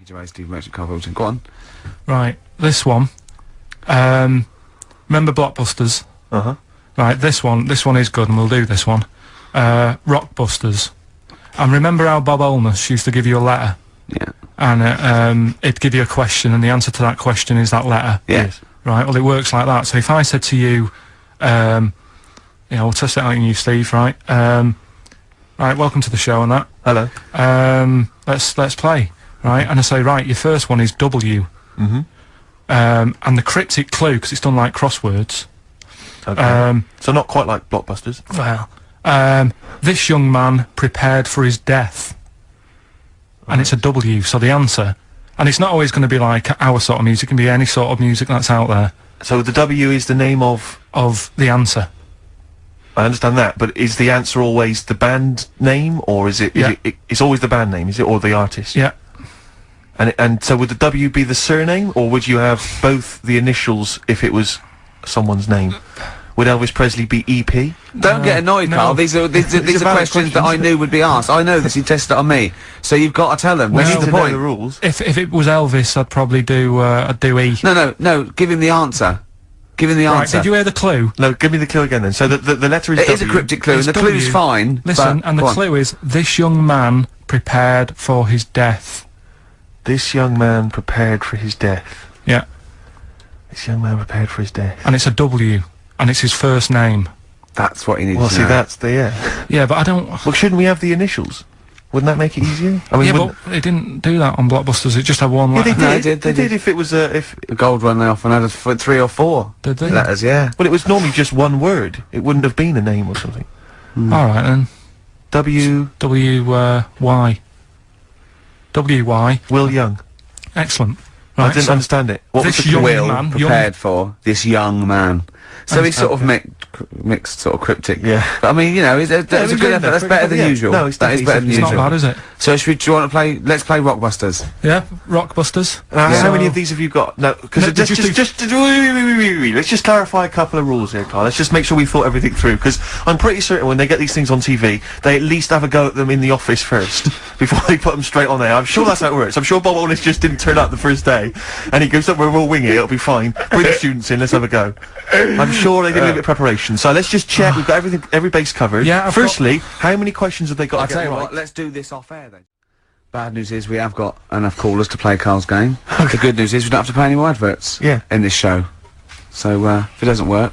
Gervais, Steve Merchant, Karl Pilkington. Go on. Right, this one. Remember Blockbusters? Uh-huh. Right, this one is good, and we'll do this one. Rockbusters. And remember how Bob Holness used to give you a letter? Yeah. And it'd give you a question, and the answer to that question is that letter. Yes. Right, well, it works like that. So if I said to you, we'll test it out on you, Steve, right? Right, welcome to the show and that. Hello. Let's play. Right, and I say, right, your first one is W. Mm-hmm. And the cryptic clue, because it's done like crosswords. Okay. So not quite like Blockbusters. Well, this young man prepared for his death. And it's a W, so the answer. And it's not always going to be like our sort of music, it can be any sort of music that's out there. So the W is the name of the answer. I understand that, but is the answer always the band name, or is it? Yeah. It's always the band name, is it, or the artist? Yeah. And so would the W be the surname, or would you have both the initials if it was someone's name? Would Elvis Presley be EP? Don't get annoyed, no. Karl. These are valid questions that I knew would be asked. I know this. You tested it on me, so you've got to tell them. Well, This is to the know point. the rules. If it was Elvis, I'd probably do E. No. Give him the answer. Give him the Right, answer. did you hear the clue? No, give me the clue again then. So the letter is It W. is a cryptic clue, and It's the clue's W. fine. Listen, but, and the go on. clue is, this young man prepared for his death. This young man prepared for his death. Yeah. This young man prepared for his death. And it's a W. And it's his first name. That's what you need Well, to see, know. that's the yeah. Yeah, but I don't... Well, shouldn't we have the initials? Wouldn't that make it easier? I mean, Yeah, wouldn't- but they didn't do that on Blockbusters, it just had one Yeah, letter. they No, did. they did. If it was if The gold one, they often had 3 or 4 Did they? letters. Yeah. well, it was normally just one word. It wouldn't have been a name or something. Alright then. W. W-Y. W-Y. Will Young. Excellent. I Right, didn't so understand it. What was this the young clue? man... Prepared for this young man. So And- he's sort of mixed, sort of cryptic. Yeah. But I mean, you know, that's a he's good good effort. enough. That's better than Yeah. usual. No, it's That is definitely better than It's not usual. bad, is it? So do you want to play? Let's play Rockbusters. Yeah, Rockbusters. How many of these have you got? No, because No, wait. Let's just clarify a couple of rules here, Karl. Let's just make sure we thought everything through, because I'm pretty certain when they get these things on TV, they at least have a go at them in the office first, before they put them straight on there. I'm sure that's how it works. I'm sure Bob Holness just didn't turn up the first day, and he goes, we'll wing it, it'll be fine. Bring the students in, let's have a go. I'm sure they did a little bit of preparation. So let's just check, we've got every base covered. Yeah, I've Firstly, how many questions have they got I'll to tell get you right? what. Let's do this off air then. Bad news is we have got enough callers to play Karl's game. The good news is we don't have to play any more adverts. Yeah. In this show. So if it doesn't work,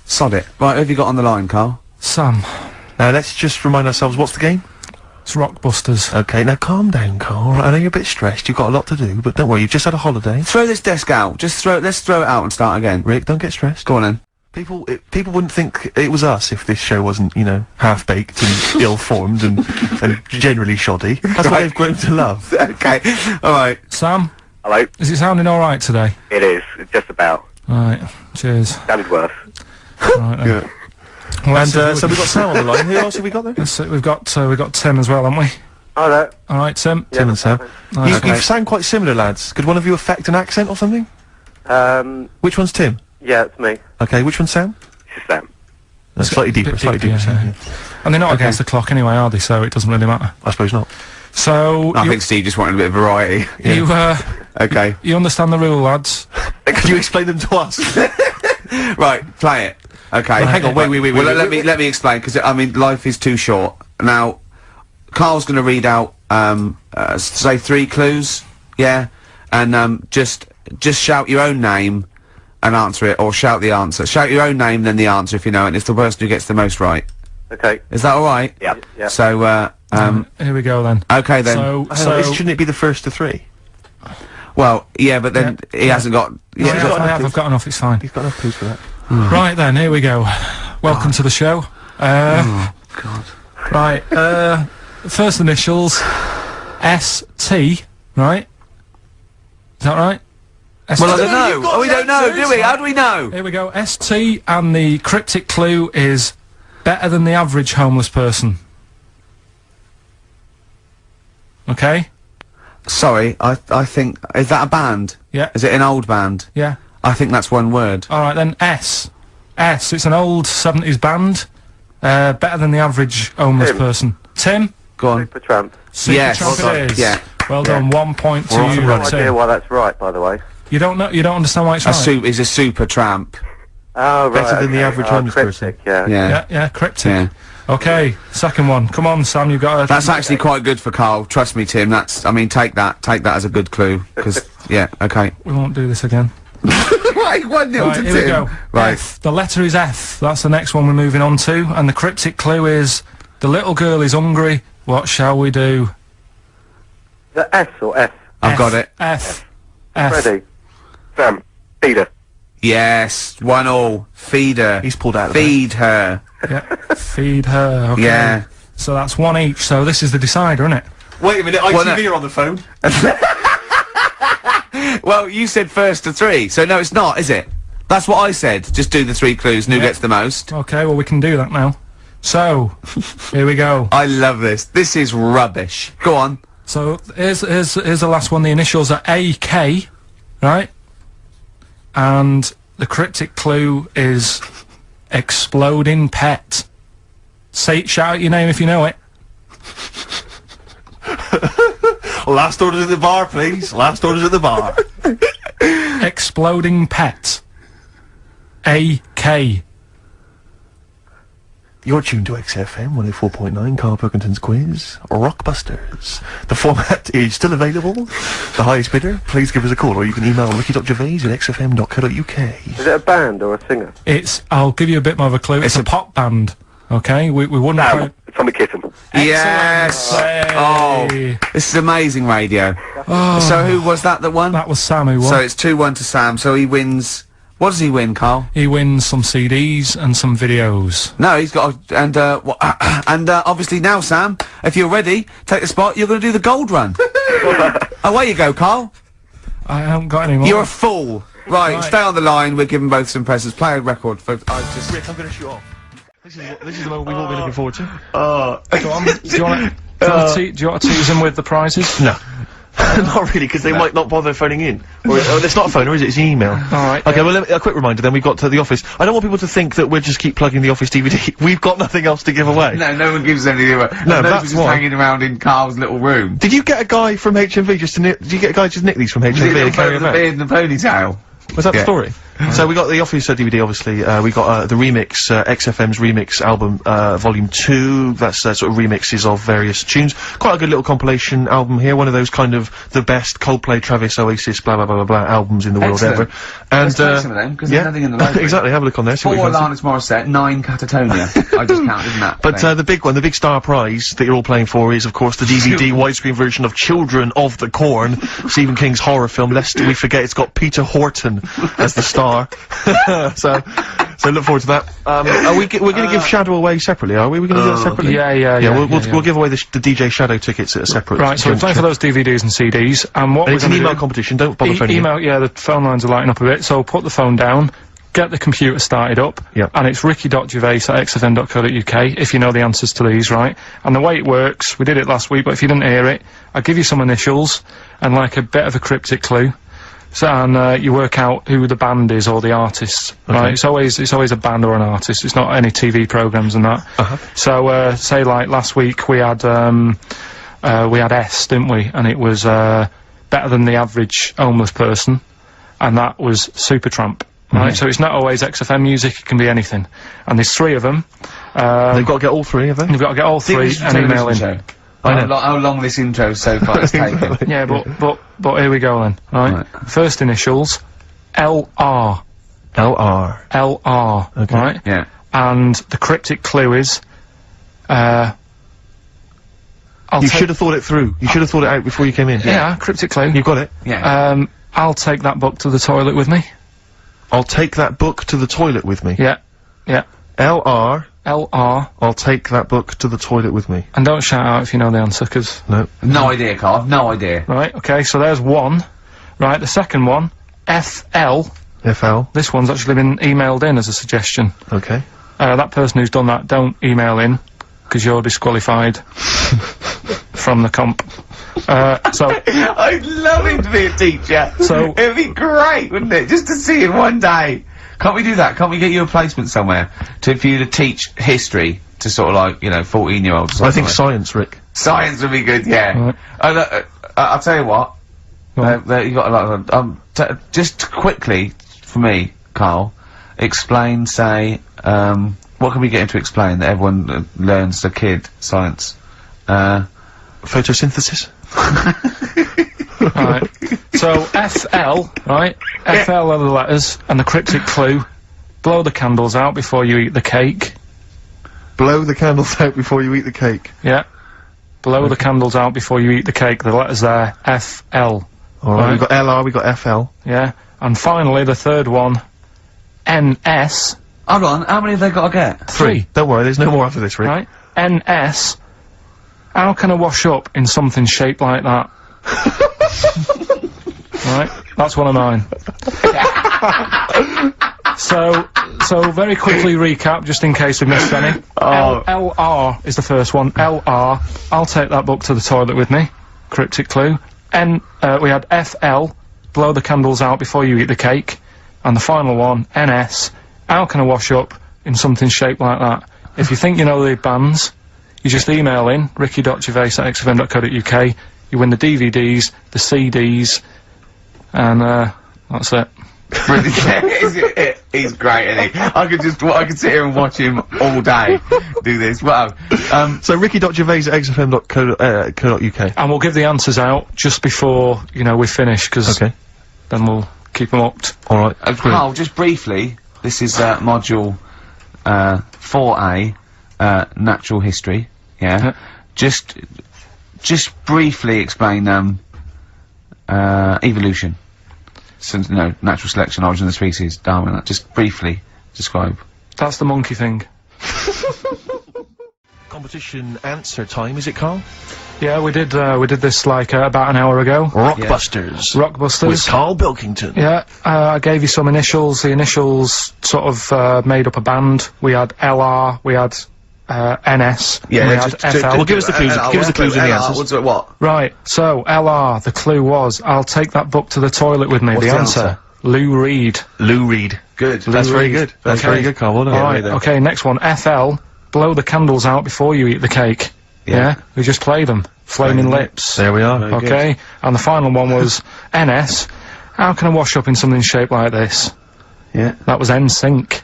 sod it. Right, who have you got on the line, Karl? Sam. Now let's just remind ourselves, what's the game? It's Rockbusters. Okay, now calm down, Karl. I know you're a bit stressed, you've got a lot to do, but don't worry, you've just had a holiday. Throw this desk out. Let's throw it out and start again. Rick, don't get stressed. Go on then. People wouldn't think it was us if this show wasn't, you know, half-baked and ill-formed and generally shoddy. That's what they've grown to love. Okay. All right. Sam, Hello, is it sounding alright today? it is, just about. Right, cheers. Sounded worse. Right then. Yeah. Well, And let's- so we've got Sam on the line. Who else have we got there? let's see, we've got Tim as well, haven't we? Hi there. Alright, Tim. Tim and Sam. Right, You sound quite similar, lads. Could one of you affect an accent or something? Which one's Tim? Yeah, it's me. Okay, which one's Sam? This is Sam. That's slightly deeper, bit slightly deeper. deeper, Sam, yeah. yeah. And they're not Okay. against the clock anyway, are they? So it doesn't really matter. I suppose not. So, I think Steve just wanted a bit of variety. Okay. you understand the rule, lads? Could you explain them to us? Right. Play it. Okay. Hang on, wait. Well, let me explain, because I mean, life is too short. Now, Karl's going to read out, say 3 clues, yeah, and just shout your own name and answer it, or shout the answer. Shout your own name, then the answer if you know it. And it's the person who gets the most right. Okay. Is that all right? Yeah. Yeah. So, Here we go then. okay then. So, Shouldn't it be the first to 3? Well, yeah, but then he hasn't got. yeah, Yeah, I've got enough, it's fine. He's got enough clues for that. Right then, here we go. Welcome to the show. oh God. Right, first initials, S-T, right? Is that right? Well, I ST. don't know. Oh, we don't know, do we? How do we know? Here we go, S-T, and the cryptic clue is better than the average homeless person. Okay? Sorry, I think, is that a band? Yeah. Is it an old band? Yeah. I think that's one word. Alright then, S. S, it's an old 70s band. Better than the average homeless Tim. person. Tim? Go on. Supertramp. Yes. Supertramp it is. Yeah. Well done. 1 point to We're off you, and running. No idea Tim. why that's right, by the way. You don't know. You don't understand why it's right. He's a super tramp. Oh, right. Better than the average homeless cryptic, person. yeah. Yeah, cryptic. Yeah. Okay, second one. Come on, Sam. You've got. That's actually quite good for Carl. Trust me, Tim. I mean, take that as a good clue. Because, yeah, okay. We won't do this again. Right, 1-0 to Right, Tim. here we go. Right. F. The letter is F. That's the next one we're moving on to. And the cryptic clue is, the little girl is hungry. What shall we do? The S or F? I've got it. F. Ready? Sam. Peter. Yes, 1-1. Feed her. He's pulled out of the Feed her. Yeah. Feed her. Okay. Yeah. So that's one each. So this is the decider, isn't it? Wait a minute, ITV are on the phone. Well, you said first to 3, so no, it's not, is it? That's what I said. Just do the 3 clues and who gets the most. Okay, well, we can do that now. So, here we go. I love this. This is rubbish. Go on. So, here's the last one. The initials are AK, right? And the cryptic clue is exploding pet. Shout out your name if you know it. Last orders at the bar, please. Last orders at the bar. Exploding pet. AK. You're tuned to XFM 104.9, Karl Pilkington's quiz, Rockbusters. The format is still available. The highest bidder, please give us a call, or you can email ricky.gervais@xfm.co.uk. Is it a band or a singer? I'll give you a bit more of a clue. It's a pop band. Okay? We wouldn't Sam. Tommy Kitten. Yes. Hey. Oh, this is amazing radio. So who was that won? That was Sam who won. So it's 2-1 to Sam. So he wins. What does he win, Carl? He wins some CDs and some videos. No, he's got obviously now, Sam, if you're ready, take the spot. You're going to do the gold run. Away you go, Carl. I haven't got any more. You're a fool. Right, stay on the line. We're giving both some presents. Play a record for. Rick, I'm going to shoot off. This is the moment we've all been looking forward to. Go on. Do you want to tease him with the prizes? No. Not really, because they might not bother phoning in. Or it's not a phone, or is it? It's an email. Alright. Okay, well, a quick reminder then, we've got to the office. I don't want people to think that we'll just keep plugging the office DVD. We've got nothing else to give away. No one gives anything away. No, that's why. hanging around in Carl's little room. Did you get a guy from HMV just to nick? Did you get a guy just nick these from HMV and carry them out? beard and the ponytail. Was that the story? So we got the Office DVD, obviously. We got the remix, XFM's remix album, volume 2. That's sort of remixes of various tunes. Quite a good little compilation album here. One of those kind of the best Coldplay, Travis, Oasis, blah blah blah blah blah albums in the world ever. And Let's play some of them, because there's nothing in the library. Exactly. Have a look on there. See what 4 you fancy. Alanis Morissette, 9 Catatonia. I just counted, isn't that? But the big one, the big star prize that you're all playing for is, of course, the DVD widescreen version of Children of the Corn, Stephen King's horror film. Lest we forget, it's got Peter Horton as the star. so look forward to that. We're going to give Shadow away separately, are we? We're going to do that separately? Yeah. We'll give away the DJ Shadow tickets at a separate. Right, so we're playing for those DVDs and CDs, and what And we're it's an going to email do... competition. Don't bother phoning in. Email, yeah, the phone lines are lighting up a bit, so put the phone down, get the computer started up, and it's ricky.gervais@xfm.co.uk, if you know the answers to these, right? And the way it works, we did it last week, but if you didn't hear it, I'll give you some initials, and like a bit of a cryptic clue. So, and you work out who the band is or the artist, right? It's always a band or an artist. It's not any TV programs and that. So, say like last week we had S, didn't we? And it was better than the average homeless person, and that was Supertramp, right? So it's not always XFM music; it can be anything. And there's 3 of them. They've got to get all 3, have they? You've got to get all 3 and email in. How long this intro so far has taken. Yeah, but here we go then, right? First initials, LR. LR. LR, Okay. right? Yeah. And the cryptic clue is, You should have thought it through. You should have thought it out before you came in. Yeah, cryptic clue. You've got it. Yeah. I'll take that book to the toilet with me. I'll take that book to the toilet with me. Yeah. LR. LR. I'll take that book to the toilet with me. And don't shout out if you know the answer, 'cause... No. No idea, Carl. No idea. Right, okay, so there's 1. Right, the second one, FL. FL. This one's actually been emailed in as a suggestion. Okay. That person who's done that, don't email in, 'cause you're disqualified from the comp. So... I'd love him to be a teacher. So... It'd be great, wouldn't it? Just to see him one day. Can't we do that? Can't we get you a placement somewhere for you to teach history to sort of like, 14-year-olds? I think science, Rick. Science would be good, yeah. Right. I'll tell you what. You got a lot of just quickly for me, Carl. Explain, say, what can we get him to explain that everyone learns the kid science? Photosynthesis. Right. So FL, right? FL are the letters, and the cryptic clue: blow the candles out before you eat the cake. Blow the candles out before you eat the cake. Yeah. Blow the candles out before you eat the cake. The letters there, FL. Alright, Right. we've got LR, we've got FL. Yeah. And finally, the third one, NS. Hold on, how many have they got to get? 3. Don't worry, there's no more after this, Rick. Right? NS. How can I wash up in something shaped like that? Right? That's one of mine. So very quickly recap, just in case we missed any. LR is the first one. LR. I'll take that book to the toilet with me. Cryptic clue. We had FL. Blow the candles out before you eat the cake. And the final one, NS. How can I wash up in something shaped like that? If you think you know the bands, you just email in ricky.gervais@xfm.co.uk. You win the DVDs, the CDs, and that's it. He's great, isn't he? I could sit here and watch him all day do this. Wow. So ricky.gervais@xfm.co.uk. And we'll give the answers out just before, we finish, because then we'll keep them up. Alright. Carl, just briefly, this is module 4A, natural history. Yeah. Just briefly explain evolution. So, natural selection, origin of the species, Darwin. Just briefly describe. That's the monkey thing. Competition answer time, is it, Carl? Yeah, we did this like about an hour ago. Rockbusters. Rockbusters. With Karl Pilkington. Yeah, I gave you some initials. The initials sort of made up a band. We had LR, we had NS, and we had FL. Well, give us the clues. Give us the clues and the answers. What? Right, so LR, the clue was, I'll take that book to the toilet with me. What's the the answer? answer? Lou Reed. Lou Reed. Good. That's very good. That's very good, Carl. Well done. Alright, okay, next one. FL, blow the candles out before you eat the cake. Yeah? We just played them. Flaming Lips. There we are. Okay, and the final one was NS, how can I wash up in something shaped like this? Yeah. That was NSYNC.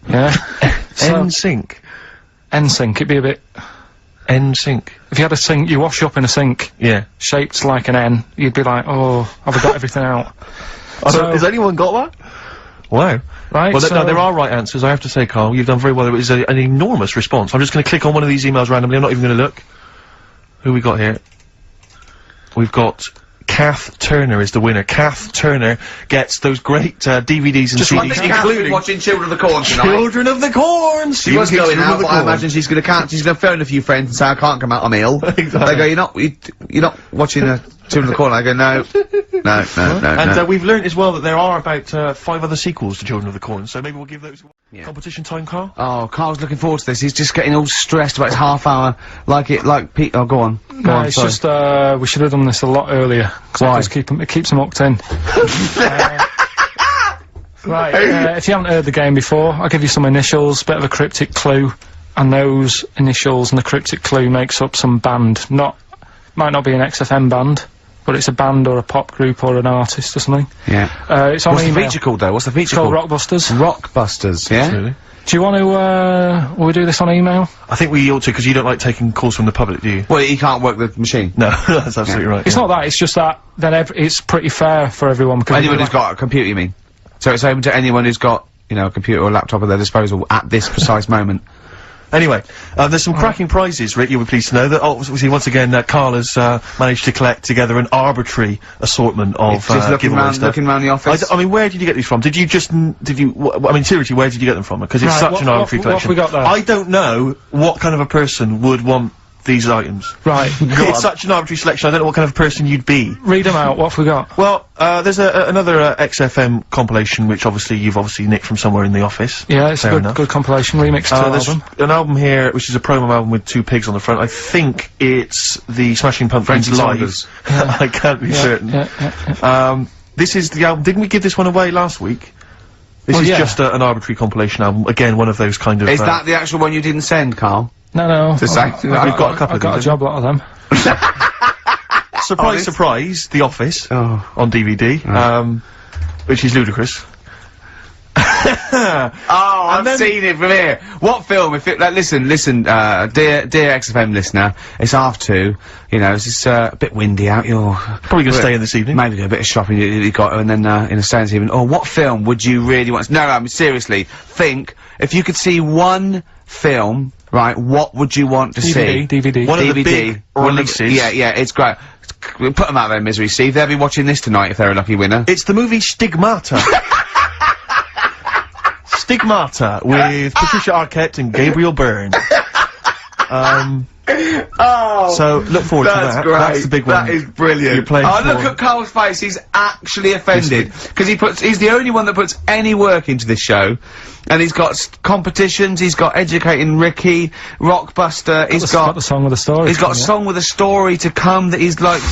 Yeah? NSYNC. NSYNC, it'd be a bit... NSYNC. If you had a sink, you wash up in a sink. Yeah. Shaped like an N, you'd be like, oh, have I got everything out? Has anyone got that? Wow. Right, Well, so... no, there are right answers, I have to say, Carl. You've done very well. It was an enormous response. I'm just going to click on one of these emails randomly. I'm not even going to look. Who we got here? We've got... Kath Turner is the winner. Kath Turner gets those great DVDs and CDs, including watching Children of the Corn tonight. Children of the Corn! She was going out, but I imagine she's gonna phone a few friends and say, I can't come out, I'm ill. Exactly. They go, you're not watching Children of the Corn. I go, no. And we've learnt as well that there are about 5 other sequels to Children of the Corn, so maybe we'll give those competition time, Carl? Oh, Carl's looking forward to this. He's just getting all stressed about his half hour, like Pete. Oh, go on. Go on, it's sorry. just, we should have done this a lot earlier. Why? It keeps them hooked in. Right, if you haven't heard the game before, I'll give you some initials, bit of a cryptic clue, and those initials and the cryptic clue makes up some band. Might not be an XFM band, but it's a band or a pop group or an artist or something. Yeah. It's on What's the email. feature called, though? What's the It's feature called called? Rockbusters. Rockbusters, yeah? Really? Do you want to, will we do this on email? I think we ought to, because you don't like taking calls from the public, do you? Well, he can't work the machine. No, that's absolutely right. It's not that, it's just that then it's pretty fair for everyone because... Anyone who's got a computer, you mean? So it's open to anyone who's got, a computer or a laptop at their disposal at this precise moment. Anyway, there's some cracking prizes, Rick, you'll be pleased to know, that obviously, once again, Carl has managed to collect together an arbitrary assortment of Just looking giveaway stuff. around the office. I mean, where did you get these from? Did you just, I mean, seriously, where did you get them from? Because it's Right, such an arbitrary what have collection. we got there? I don't know what kind of a person would want these items. Right, It's such an arbitrary selection, I don't know what kind of person you'd be. read them out, what have we got? Well, there's another XFM compilation, which you've obviously nicked from somewhere in the office. Yeah, it's Fair a enough. good compilation, remix to There's album. an album here, which is a promo album with 2 pigs on the front. I think it's the Smashing Pumpkins Frankie live. Saunders. I can't be certain. Yeah. This is the album. Didn't we give this one away last week? This Well, is yeah. just an arbitrary compilation album. Again, one of those kind of. Is that the actual one you didn't send, Carl? No. To say- we've got a couple I've of got a these, job lot of them. surprise, surprise, The Office on DVD, which is ludicrous. I've seen it from here. What film? If it, like, listen, dear XFM listener, it's 2:30. You know, it's a bit windy out. You're probably gonna stay in this evening. Maybe do a bit of shopping. You got, and then in a stay this evening. Or what film would you really want? No, I mean seriously. Think if you could see one film, right? What would you want to see? DVD. One of the big releases. Yeah, it's great. Put them out of their misery, Steve. They'll be watching this tonight if they're a lucky winner. It's the movie Stigmata. Stigmata with Patricia Arquette and Gabriel Byrne. So look forward to that. That's great. That's the big one. That is brilliant. You're playing look at Carl's face. He's actually offended because he's the only one that puts any work into this show, and he's got competitions. He's got Educating Ricky, Rockbuster. He's got the song with a story. He's got a song with a story to come that he's like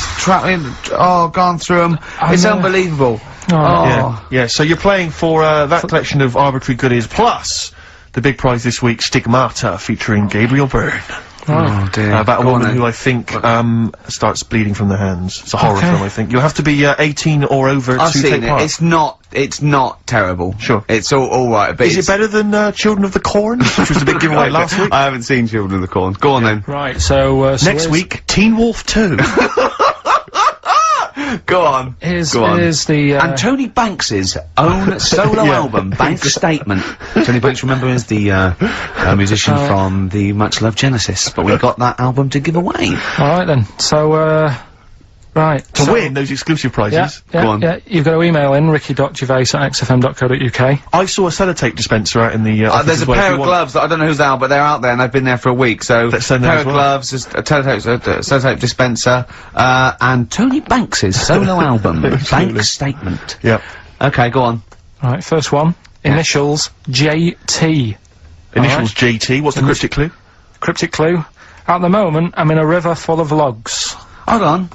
gone through them. It's unbelievable. Yeah. So you're playing for that collection of arbitrary goodies plus the big prize this week, Stigmata, featuring Gabriel Byrne. Oh dear. About a woman who I think starts bleeding from the hands. It's a horror film, I think. You'll have to be 18 or over to take part. It's not terrible. Sure. It's all right. But is it better than Children of the Corn, which was the big giveaway last week? I haven't seen Children of the Corn. Go on then. Right. So next week, Teen Wolf 2. Go on. Here's the and Tony Banks's own solo album, Bank Statement. Tony Banks, remember, is the musician from the much loved Genesis, but we got that album to give away. All right then. So right to win those exclusive prizes. Go on. Yeah, you've got to email in ricky.gervais@xfm.co.uk. I saw a sellotape dispenser out in the there's a pair of gloves that I don't know who's out, but they're out there and they've been there for a week. So let's send pair of gloves, a sellotape dispenser, and Tony Banks's solo album, Bank Statement. Yep. Okay, go on. All right, first one. Initials JT. Initials JT. What's the cryptic clue? Cryptic clue. At the moment, I'm in a river full of logs. Hold on.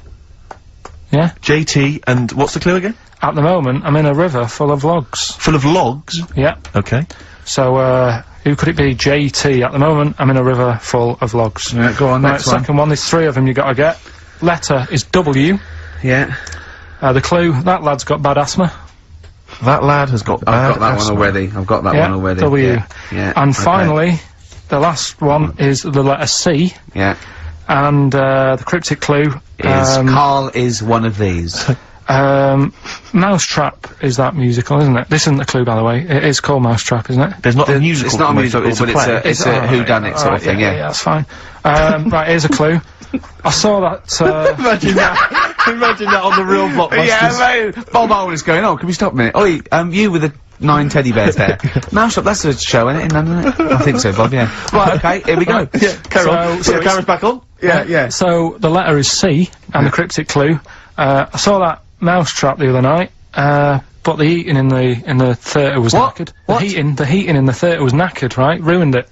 Yeah? JT, and what's the clue again? At the moment, I'm in a river full of logs. Full of logs? Yeah. Okay. So, who could it be? JT. At the moment, I'm in a river full of logs. Yeah, go on, next one. Second one, there's 3 of them you gotta get. Letter is W. Yeah. The clue, that lad's got bad asthma. That lad has got bad I've got that one already. I've got that one already. W. Yeah. And finally, the last one is the letter C. Yeah. And, the cryptic clue is Karl is one of these. Mousetrap is that musical, isn't it? This isn't the clue, by the way. It is called Mousetrap, isn't it? There's not a musical. It's not a musical, it's a play. It's a whodunit sort of thing, yeah. Yeah, that's fine. Right, here's a clue. I saw that, Imagine that on the real Blockbusters. Yeah, mate. Bob Owen is going, oh, can we stop a minute? Oi, you with the 9 teddy bears there. Mousetrap, that's a show, isn't it? I think so, Bob, yeah. Right, okay, here we go. Yeah, carry on. So the camera's back on? Yeah. So, the letter is C, and the cryptic clue. I saw that Mousetrap the other night, but the heating in the theatre was knackered. The heating in the theatre was knackered, right? Ruined it.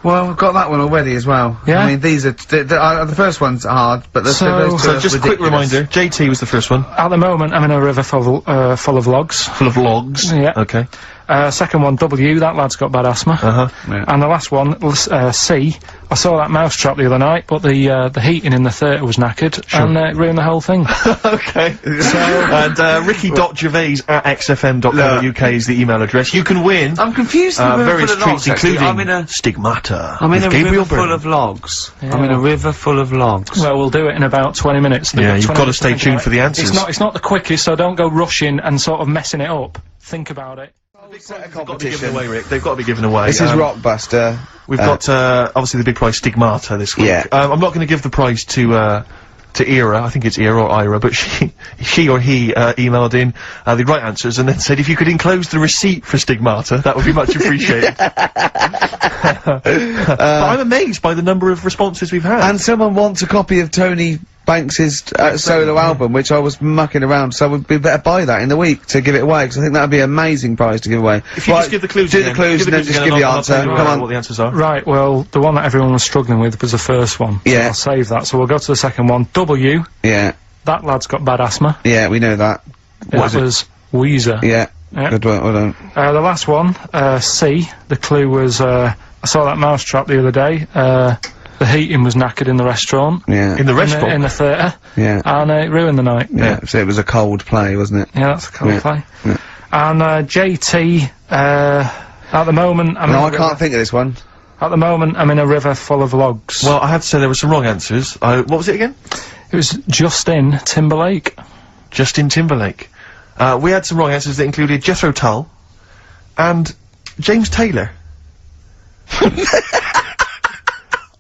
Well, we've got that one already as well. Yeah? I mean, these are, the first one's hard, but those two are so just a quick reminder, JT was the first one. At the moment, I'm in a river full of logs. Full of logs? Yeah. Okay. Second one, W, that lad's got bad asthma. Yeah. And the last one, C, I saw that Mousetrap the other night, but the heating in the theatre was knackered, and it ruined the whole thing. Okay. And ricky.gervais@xfm.co.uk is the email address. You can win. I'm confused. Various treats, including Stigmata. I'm in a river Gabriel full of logs. Yeah. I'm in a river full of logs. Well, we'll do it in about 20 minutes. Yeah, you've got to stay tuned for the answers. It's not the quickest, so don't go rushing and sort of messing it up. Think about it. They've got to be given away, Rick. They've got to be given away. This is Rockbuster. We've got, obviously the big prize Stigmata this week. Yeah. I'm not gonna give the prize to Ira, I think it's Ira or Ira, but she or he, emailed in, the right answers and then said if you could enclose the receipt for Stigmata, that would be much appreciated. But I'm amazed by the number of responses we've had. And someone wants a copy of Tony Banks's solo album, which I was mucking around, so we better buy that in the week to give it away, because I think that'd be an amazing prize to give away. If you just give the clues do the clues and then just give the answer. Come on. What the answers are. Right, well, the one that everyone was struggling with was the first one. Yeah. I'll save that, so we'll go to the second one. W. Yeah. That lad's got bad asthma. Yeah, we know that. That was Weezer. Yeah. Yeah. Good one, well done. The last one, C. The clue was, I saw that Mousetrap the other day. The the heating was knackered in the restaurant. Yeah. In the restaurant? In the theatre. Yeah. And it ruined the night. Yeah. So it was a cold play, wasn't it? Yeah, that's a cold play. Yeah. And, JT, at the moment, No, I can't think of this one. At the moment, I'm in a river full of logs. Well, I have to say there were some wrong answers. What was it again? It was Justin Timberlake. Justin Timberlake. We had some wrong answers that included Jethro Tull and James Taylor.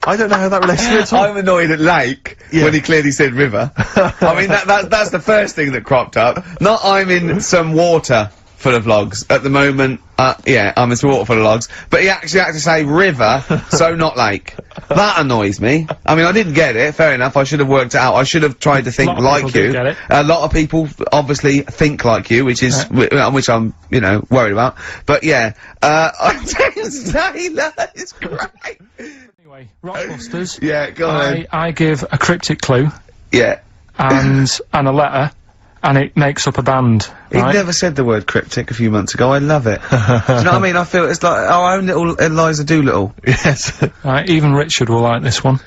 I don't know how that relates to it at all. I'm annoyed at Lake when he clearly said river. I mean, that's the first thing that cropped up. Not I'm in some water full of logs at the moment. Yeah, I'm in some water full of logs. But he actually had to say river, so not lake. That annoys me. I mean, I didn't get it. Fair enough. I should have worked it out. I should have tried to think A lot of like people you. did get it. A lot of people obviously think like you, which is which I'm, you know, worried about. But yeah, James Taylor is great. Anyway, Rockbusters. Yeah, go on. I give a cryptic clue Yeah. and a letter, and it makes up a band. He Right? never said the word cryptic a few months ago. I love it. Do you know what I mean? I feel it's like our own little Eliza Doolittle. Yes. Right, even Richard will like this one.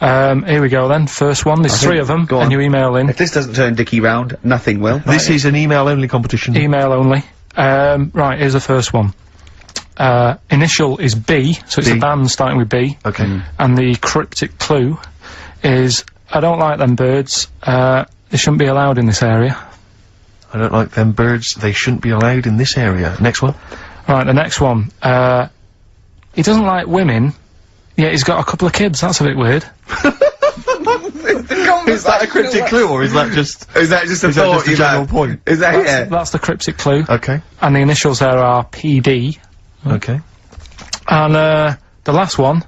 Here we go then. First one. There's three of them, go on. and you email in. If this doesn't turn Dickie round, nothing will. This is an email-only competition. Email only. Right, here's the first one. Initial is B, so it's B. a band starting with B. Okay. And the cryptic clue is, I don't like them birds, they shouldn't be allowed in this area. I don't like them birds. They shouldn't be allowed in this area. Next one. Right, the next one. He doesn't like women, yet he's got a couple of kids. That's a bit weird. Is that a cryptic clue, or is that just... Is that just a Is that thought just a you've general had? point? Is that That's the cryptic clue. Okay. And the initials there are PD. Okay. And, the last one,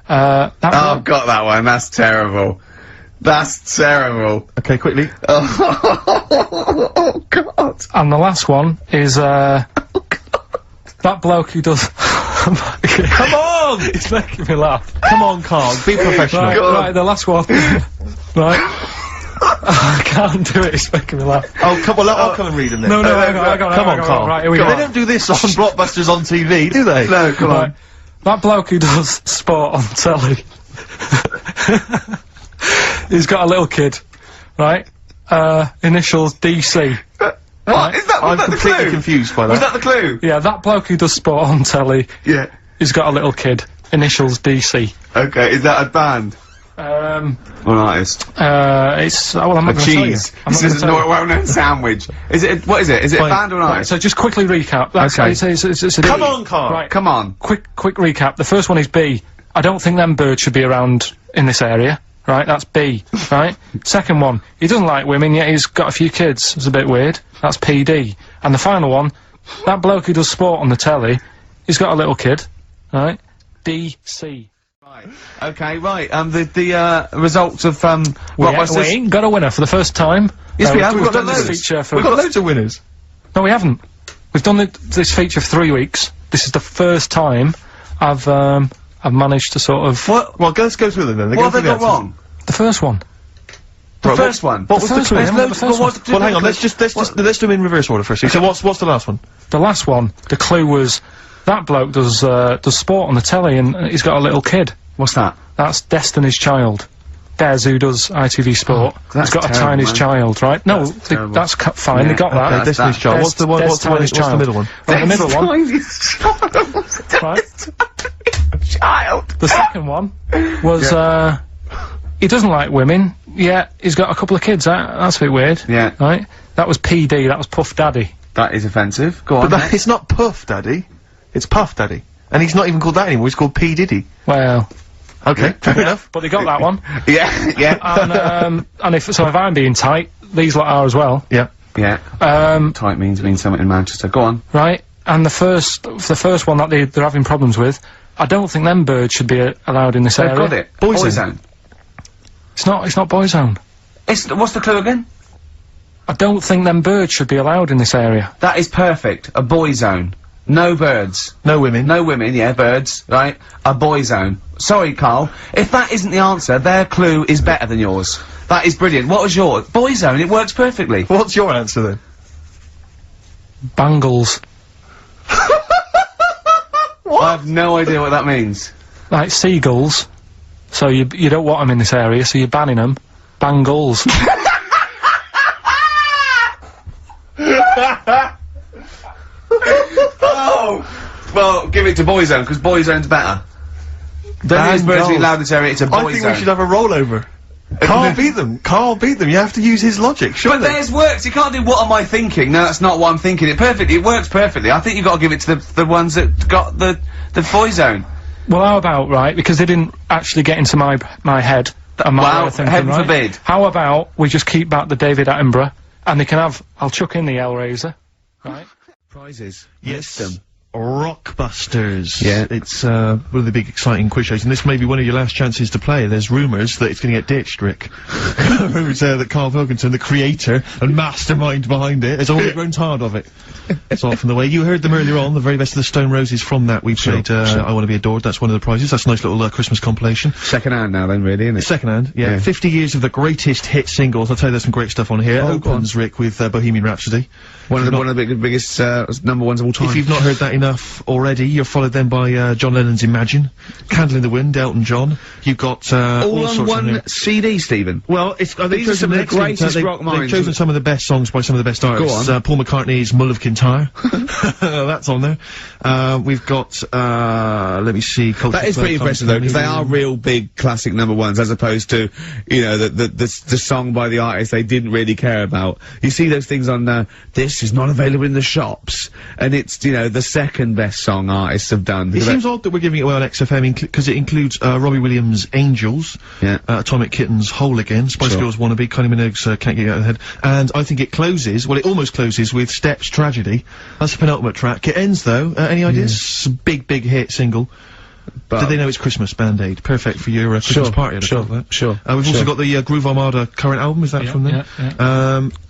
that Oh, one- got that one. That's terrible. That's terrible. Okay, quickly. Oh, God. and the last one is, that bloke who does... Come on! It's making me laugh. Come on, Carl. Be professional. Right, Go on. right, the last one. Right. I can't do it, it's making me laugh. Oh, come on, I'll come and read them then. No, hang on, Come on, Carl. Right, here we They go. don't do this on Blockbusters on TV, do they? No, come Right. on. That bloke who does sport on telly. He's got a little kid, right? Initials DC. What? Is that, was I'm that the completely clue? confused by that. Was that the clue? Yeah, that bloke who does sport on telly, Yeah. he's got a little kid. Initials DC. Okay, is that a band? Or an artist? It's, well, I'm not A gonna tell you. cheese. I'm not This gonna is tell not you. a well-known sandwich. Is it, what is it? Is it a Fine. band or an Right, artist? so just quickly recap. That's, Okay. it's a Come on, Carl. Right, Come on. quick recap. The first one is B. I don't think them birds should be around in this area. Right, that's B. Right? Second one, he doesn't like women, yet he's got a few kids. It's a bit weird. That's PD. And the final one, that bloke who does sport on the telly, he's got a little kid. Right? DC. Right. Okay, right. The results of, We Rockbusters. ain't got a winner for the first time. Yes, we have. We've We've done got this loads. feature for... We've got loads of winners. No, we haven't. We've done this feature for 3 weeks. This is the first time I've managed to sort of... What? Well, let's go through them then. What have they got wrong? The first one. The first one. What was the first clue? one, yeah, the first one. Well, hang on. Let's do them in reverse order first. So what's the last one? The last one, the clue was, that bloke does sport on the telly and he's got a little kid. What's that? That's Destiny's Child. Des, who does ITV Sport, that's has got a terrible, Chinese man. child, right? No, That's terrible. that's fine, they Yeah, got okay, that. Destiny's Child. Des- What's the one? Des What's the Tyler's middle Child. one? Right, the middle one, right? Child. The second one was, he doesn't like women, yet he's got a couple of kids, that's a bit weird. Yeah. Right? That was PD, that was Puff Daddy. That is offensive. Go on. But that, it's not Puff Daddy. It's Puff Daddy. And he's not even called that anymore. He's called P. Diddy. Well, Okay, fair enough. but they got that one. yeah, yeah, And if I'm being tight, these lot are as well. Yeah. yeah. Tight means something in Manchester. Go on. Right? And the first one that they're having problems with, I don't think them birds should be allowed in this They've area. got it. Boyzone. It's not Boyzone. What's the clue again? I don't think them birds should be allowed in this area. That is perfect. A boy zone. No birds. No women. No women, yeah, birds, right? A boy zone. Sorry, Carl. If that isn't the answer, their clue is better than yours. That is brilliant. What was yours? Boy zone, it works perfectly. What's your answer then? Bangles. I have no idea what that means. Like seagulls. So you don't want them in this area, so you're banning them. Bangles. Oh! Well, give it to Boyzone, because Boyzone's better. Don't use Virtually Loudest area, it's a Boyzone. I think we should have a rollover. Carl beat them. Carl beat them. You have to use his logic, surely. But theirs works. You can't do what am I thinking. No, that's not what I'm thinking. It works perfectly. I think you've got to give it to the ones that got the Boyzone. Well, how about, right, because they didn't actually get into my head and my way of thinking, heaven right? forbid. How about we just keep back the David Attenborough, and they can have, I'll chuck in the Hellraiser, right? Prizes. Yes. List them. Rockbusters. Yeah. It's, one of the big exciting quiz shows, and this may be one of your last chances to play. There's rumours that it's gonna get ditched, Rick. Rumours that Karl Pilkington, the creator and mastermind behind it, has already grown tired of it. It's off from the way. You heard them earlier on, the very best of the Stone Roses. From that, we played, I Want to Be Adored. That's one of the prizes. That's a nice little, Christmas compilation. Second hand now then, really, isn't it? Second hand, yeah. 50 years of the greatest hit singles. I'll tell you there's some great stuff on here. Oh, Opens, Rick, with, Bohemian Rhapsody. One of the biggest, number ones of all time. If you've not heard that enough already, you're followed then by John Lennon's Imagine, Candle in the Wind, Elton John. You've got all on sorts one CD, Stephen. Well, I think These are some of the greatest rock minds. They've chosen some of the best songs by some of the best artists. Go on. Paul McCartney's Mull of Kintyre. That's on there. We've got let me see. That is pretty impressive though, because they are real big classic number ones, as opposed to, you know, the song by the artist they didn't really care about. You see those things on this is not available in the shops, and it's, you know, the second best song artists have done. It seems odd that we're giving it away on XFM because it includes Robbie Williams' Angels, Atomic Kitten's Whole Again, Spice Girls Wannabe, Kylie Minogue's Can't Get You Out of the Head, and I think it closes, well, it almost closes with Steps Tragedy. That's the penultimate track. It ends though, any ideas? It's a big hit single. But Did they know it's Christmas, Band Aid? Perfect for your Christmas party, I'd have thought that. Sure. We've also got the Groove Armada current album, is that from them?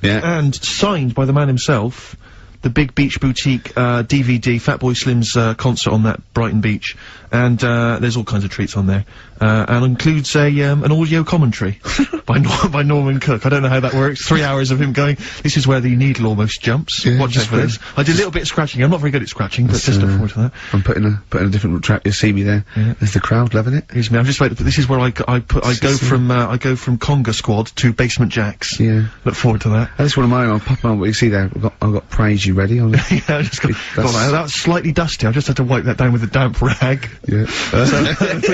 And signed by the man himself, the Big Beach Boutique DVD, Fatboy Slim's concert on that Brighton beach, and there's all kinds of treats on there, and includes an audio commentary by Norman Cook. I don't know how that works. 3 hours of him going, this is where the needle almost jumps. Watch us for this. I did a little bit of scratching. I'm not very good at scratching, but just look forward to that. I'm putting a different track. You'll see me there. There's the crowd loving it. Here's me. I'm just waiting. This is where I go from Conga Squad to Basement Jacks. Yeah. Look forward to that. That's one of mine. I'll pop on what you see there. I've got Praise You ready. Yeah, I just got that's slightly dusty. I just had to wipe that down with a damp rag. Yeah. So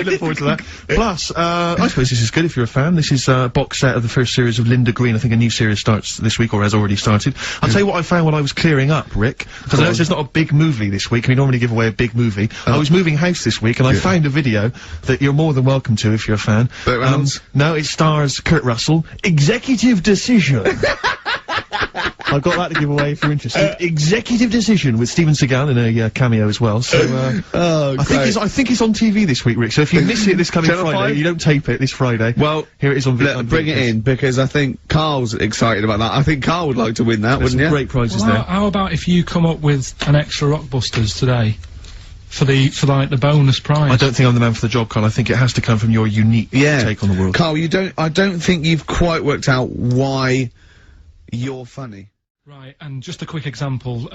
look forward to that. Plus, I suppose this is good if you're a fan. This is a box set of the first series of Linda Green. I think a new series starts this week, or has already started. I'll tell you what I found while I was clearing up, Rick, because I know there's not a big movie this week, and we normally give away a big movie. I was moving house this week, and I found a video that you're more than welcome to if you're a fan. No, it stars Kurt Russell. Executive Decision. I've got that to give away if you're interested. Executive Decision with Steven Seagal in a cameo as well. So I think it's on TV this week, Rick. So if you miss it this coming Friday, you don't tape it this Friday. Well, here it is on bring it in, because I think Carl's excited about that. I think Carl would like to win that, wouldn't you? Great prizes there. How about if you come up with an extra Rockbusters today? For like the bonus prize. I don't think I'm the man for the job, Carl. I think it has to come from your unique take on the world. Carl, I don't think you've quite worked out why you're funny. Right, and just a quick example,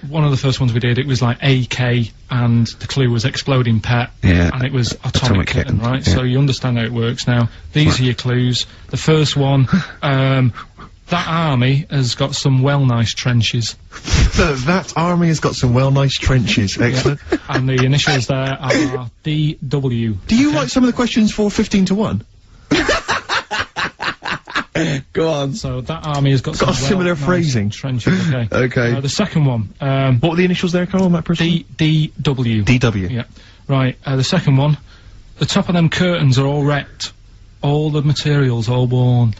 one of the first ones we did, it was like AK, and the clue was Exploding Pet, and it was Atomic Kitten, right? So you understand how it works now. These are your clues. The first one, that army has got some nice trenches. That army has got some nice trenches. Excellent. And the initials there are DW. Do you write some of the questions for 15 to 1? Go on. So that army has got some a similar phrasing. Trenches, okay. Okay. The second one, what were the initials there, Carl, on that person? DW. DW. Yeah. Right, the second one, the top of them curtains are all wrecked. All the materials all worn.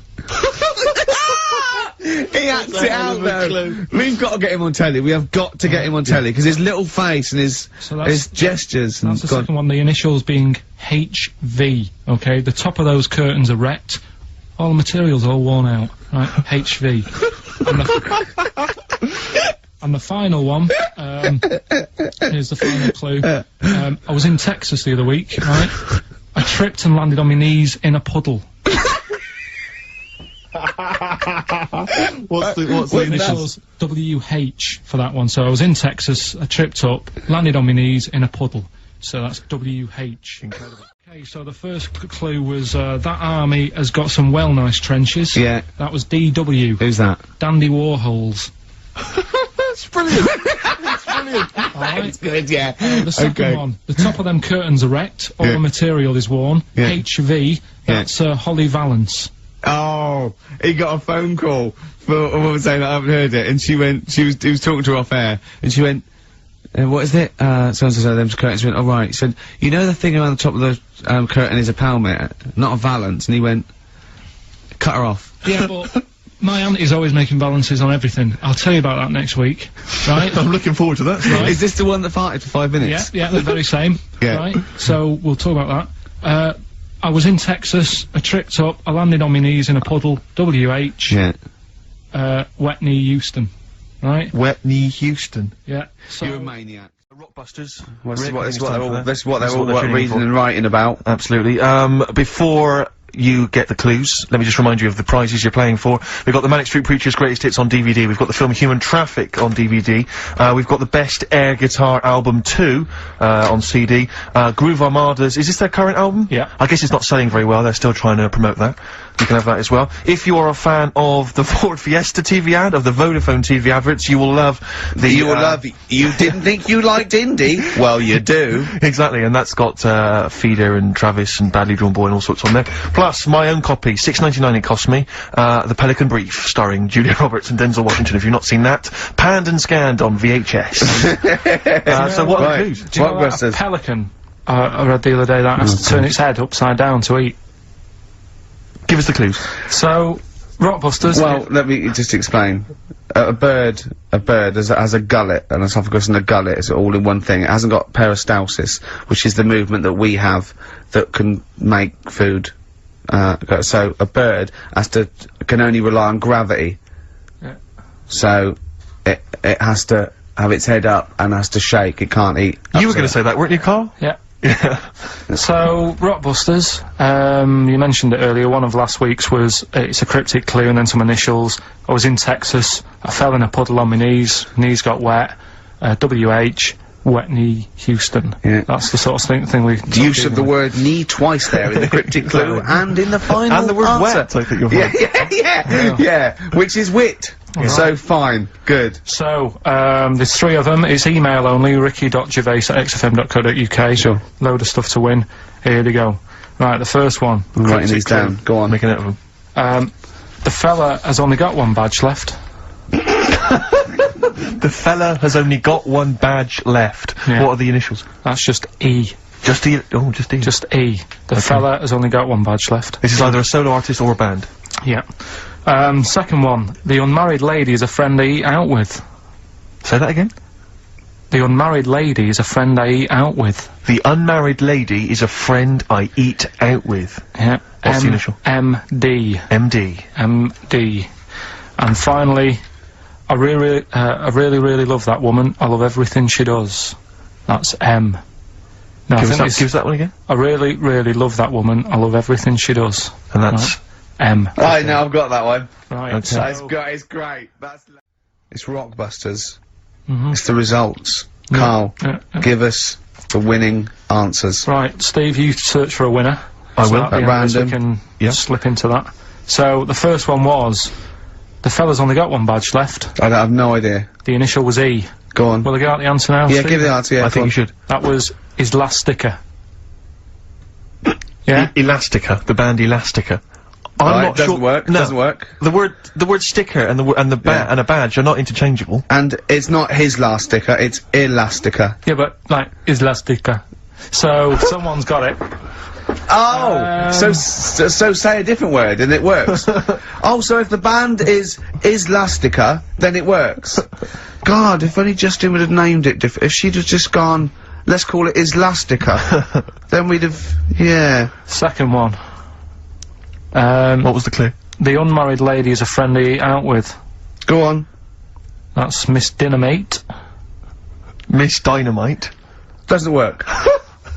He acts it out though. We've got to get him on telly. We have got to get him on telly, because his little face and his gestures. That's the second one, the initials being HV, okay? The top of those curtains are wrecked. All the materials all worn out, right? HV. And the final one, here's the final clue. I was in Texas the other week, right? I tripped and landed on my knees in a puddle. What's the initials? WH for that one. So I was in Texas, I tripped up, landed on my knees in a puddle. So that's WH. Incredible. Okay, so the first clue was, that army has got some well nice trenches. Yeah. That was DW. Who's that? Dandy Warhols. That's brilliant. That's brilliant. Alright. It's good, yeah. The second one, the top of them curtains are wrecked, all Yeah. the material is worn. Yeah. HV, that's Holly Valance. Oh, he got a phone call for a woman saying I haven't heard it, and he was talking to her off air, and she went, what is it? So-and-so said them curtains. She went, oh right. He said, you know the thing around the top of the curtain is a palmet, not a valance, and he went, cut her off. Yeah, but my auntie's always making balances on everything. I'll tell you about that next week, right? I'm looking forward to that. Right. Is this the one that farted for 5 minutes? Yeah, the very same. Yeah. Right? So, we'll talk about that. I was in Texas, I tripped up, I landed on my knees in a puddle, WH, Yeah. wet knee Houston, right? Wet knee Houston. Yeah, so... You're a maniac. Rockbusters. That's what they're all That's reading tuning and writing about. Absolutely. Before you get the clues, let me just remind you of the prizes you're playing for. We've got the Manic Street Preachers' Greatest Hits on DVD. We've got the film Human Traffic on DVD. We've got the Best Air Guitar Album 2 on CD. Groove Armada's... Is this their current album? Yeah. I guess it's not selling very well. They're still trying to promote that. You can have that as well. If you are a fan of the Ford Fiesta TV ad, of the Vodafone TV adverts, you will love the... You didn't think you liked indie? Well, you do. Exactly, and that's got Feeder and Travis and Badly Drawn Boy and all sorts on there. Plus, my own copy, $6.99 it cost me, The Pelican Brief, starring Julia Roberts and Denzel Washington. If you've not seen that, panned and scanned on VHS. So what are the clues? Do you know that a pelican, I read the other day, that has to turn its head upside down to eat? Give us the clues. So, Rockbusters... Well, let me just explain. A bird has a gullet, an esophagus and a gullet is all in one thing. It hasn't got peristalsis, which is the movement that we have that can make food. So a bird can only rely on gravity. Yeah. So it has to have its head up and has to shake. It can't eat. You were going to say that, weren't you, Carl? Yeah. Yeah. So, Rockbusters, you mentioned it earlier, one of last week's was, it's a cryptic clue and then some initials. I was in Texas, I fell in a puddle on my knees got wet, WH, wet knee Houston. Yeah. That's the sort of thing we... Use of the word knee twice there in the cryptic clue and in the final And the word answer. wet, I think you're right. Yeah, which is wit. So fine, good. So, there's 3 of them, it's email only, ricky.gervais@xfm.co.uk. Sure. Load of stuff to win. Here we go. Right, the first one. I'm writing these clue. down. Go on. Making it of them. The fella has only got one badge left. The fella has only got one badge left. Yeah. What are the initials? That's just E. Just E. Oh, just E. Just E. The fella has only got one badge left. This is either a solo artist or a band. Yeah. Second one. The unmarried lady is a friend I eat out with. Say that again. The unmarried lady is a friend I eat out with. The unmarried lady is a friend I eat out with. Yeah. What's the initial? MD. MD. MD. And finally, I really love that woman. I love everything she does. That's M. No, Give us that one again. I really love that woman. I love everything she does. And that's... M. Right, now I've got that one. Right. Okay. That's great, it's great. It's Rockbusters. Mhm. It's the results. Carl, give us the winning answers. Right, Steve, you search for a winner. I will. At the At end of this, random. we can Yeah. slip into that. So, the first one was, the fella's only got one badge left. I have no idea. The initial was E. Go on. Will I get out the answer now, Yeah, Steve? give the answer, yeah. I think you should. That was his last sticker. Yeah? Elastica. The band Elastica. I'm Right, not doesn't sure. work, No. doesn't work. The word sticker and and a badge are not interchangeable. And it's not his last sticker, it's Elastica. Yeah, but, like, his last sticker. So, someone's got it. Oh! So say a different word and it works. Oh, so if the band is Elastica, then it works. God, if only Justin would have named it if she'd have just gone, let's call it Islastica, then we'd have, yeah. Second one. What was the clue? The unmarried lady is a friend I eat out with. Go on. That's Miss Dynamite. Miss Dynamite. Doesn't work.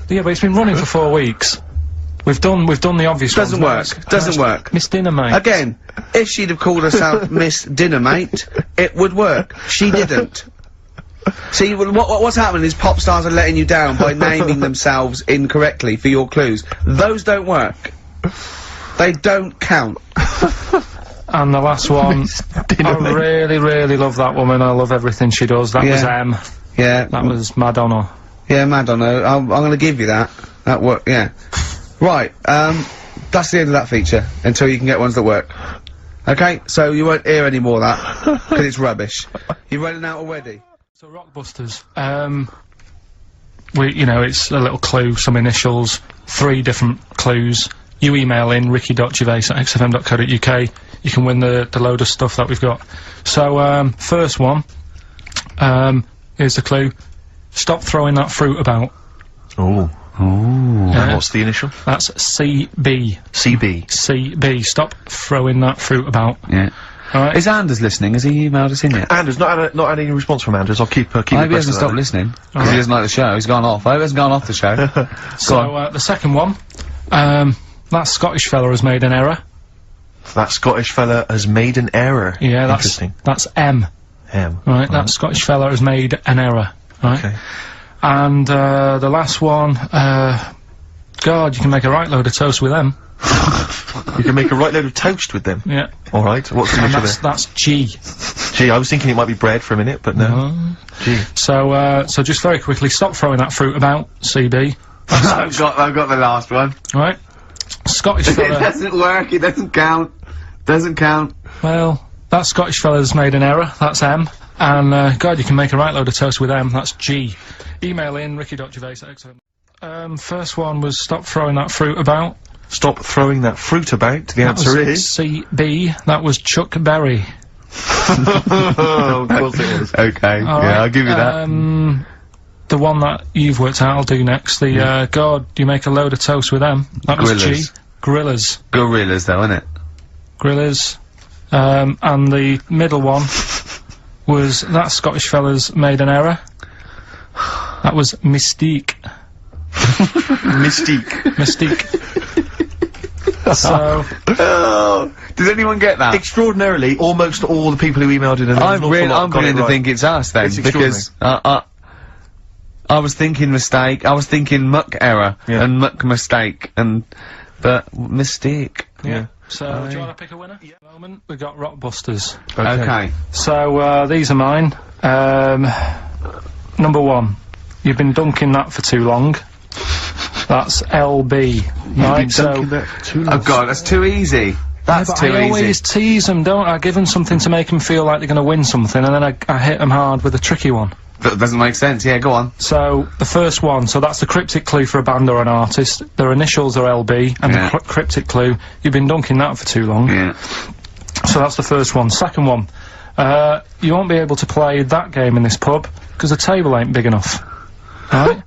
Yeah, but it's been running for 4 weeks. We've done the obvious ones. Doesn't work. Doesn't work. Miss Dynamite. Again, if she'd have called herself Miss Dynamite, it would work. She didn't. See, what's happening is pop stars are letting you down by naming themselves incorrectly for your clues. Those don't work. They don't count. And the last one, I really, really love that woman. I love everything she does. That was M. Yeah. That was Madonna. Yeah, Madonna. I'm gonna give you that. That worked, yeah. Right, that's the end of that feature, until you can get ones that work. Okay, so you won't hear any more of that, because it's rubbish. You're running out already. So Rockbusters, you know, it's a little clue, some initials, 3 different clues. You email in ricky.gervais@xfm.co.uk. You can win the load of stuff that we've got. So, first one, here's the clue. Stop throwing that fruit about. Oh. Yeah. What's the initial? That's CB. CB. CB. Stop throwing that fruit about. Yeah. Alright. Is Anders listening? Has he emailed us in yet? Anders, not had any response from Anders. I'll keep I hope he hasn't stopped listening, because he doesn't like the show. He's gone off. I hope he hasn't gone off the show. So, the second one, that Scottish fella has made an error. That Scottish fella has made an error. Yeah, Interesting. That's M. M. Right, that Scottish fella has made an error. Right? Okay. And, the last one, God, you can make a right load of toast with them. You can make a right load of toast with them. Yeah. Alright, what's the initial there? That's G. Gee, I was thinking it might be bread for a minute, but no. Gee. So just very quickly, stop throwing that fruit about, CB. I've got the last one. Right? Scottish It fella. doesn't work, it doesn't count. Doesn't count. Well, that Scottish fella's made an error. That's M. And, God, you can make a right load of toast with M. That's G. Email in ricky.gervais@xfm. First one was stop throwing that fruit about. Stop throwing that fruit about. The answer is CB. That was Chuck Berry. Oh, of course it is. Okay, Alright, I'll give you that. The one that you've worked out, I'll do next. The, God, you make a load of toast with them. That was G. Gorillas. Gorillas. Gorillas, though, innit? Gorillas. And the middle one was that Scottish fella's made an error. That was Mystique. Mystique. Mystique. So, Does anyone get that? Extraordinarily, almost all the people who emailed in, I'm beginning to think it's us then, It's because I was thinking mistake, I was thinking muck error, Yeah. and muck mistake, but mistake. yeah. So, do you want to pick a winner? Yeah. At the moment, we've got Rockbusters. Okay. So, these are mine. Number 1. You've been dunking that for too long. That's LB. Right, so... Oh god, that's too easy. That's but too I always easy. tease them, don't I? Give them something to make them feel like they're going to win something, and then I hit them hard with a tricky one. That doesn't make sense, yeah, go on. So, the first one, so that's the cryptic clue for a band or an artist. Their initials are LB, and Yeah. the cryptic clue, you've been dunking that for too long. Yeah. So that's the first one. Second one, you won't be able to play that game in this pub, because the table ain't big enough. Right?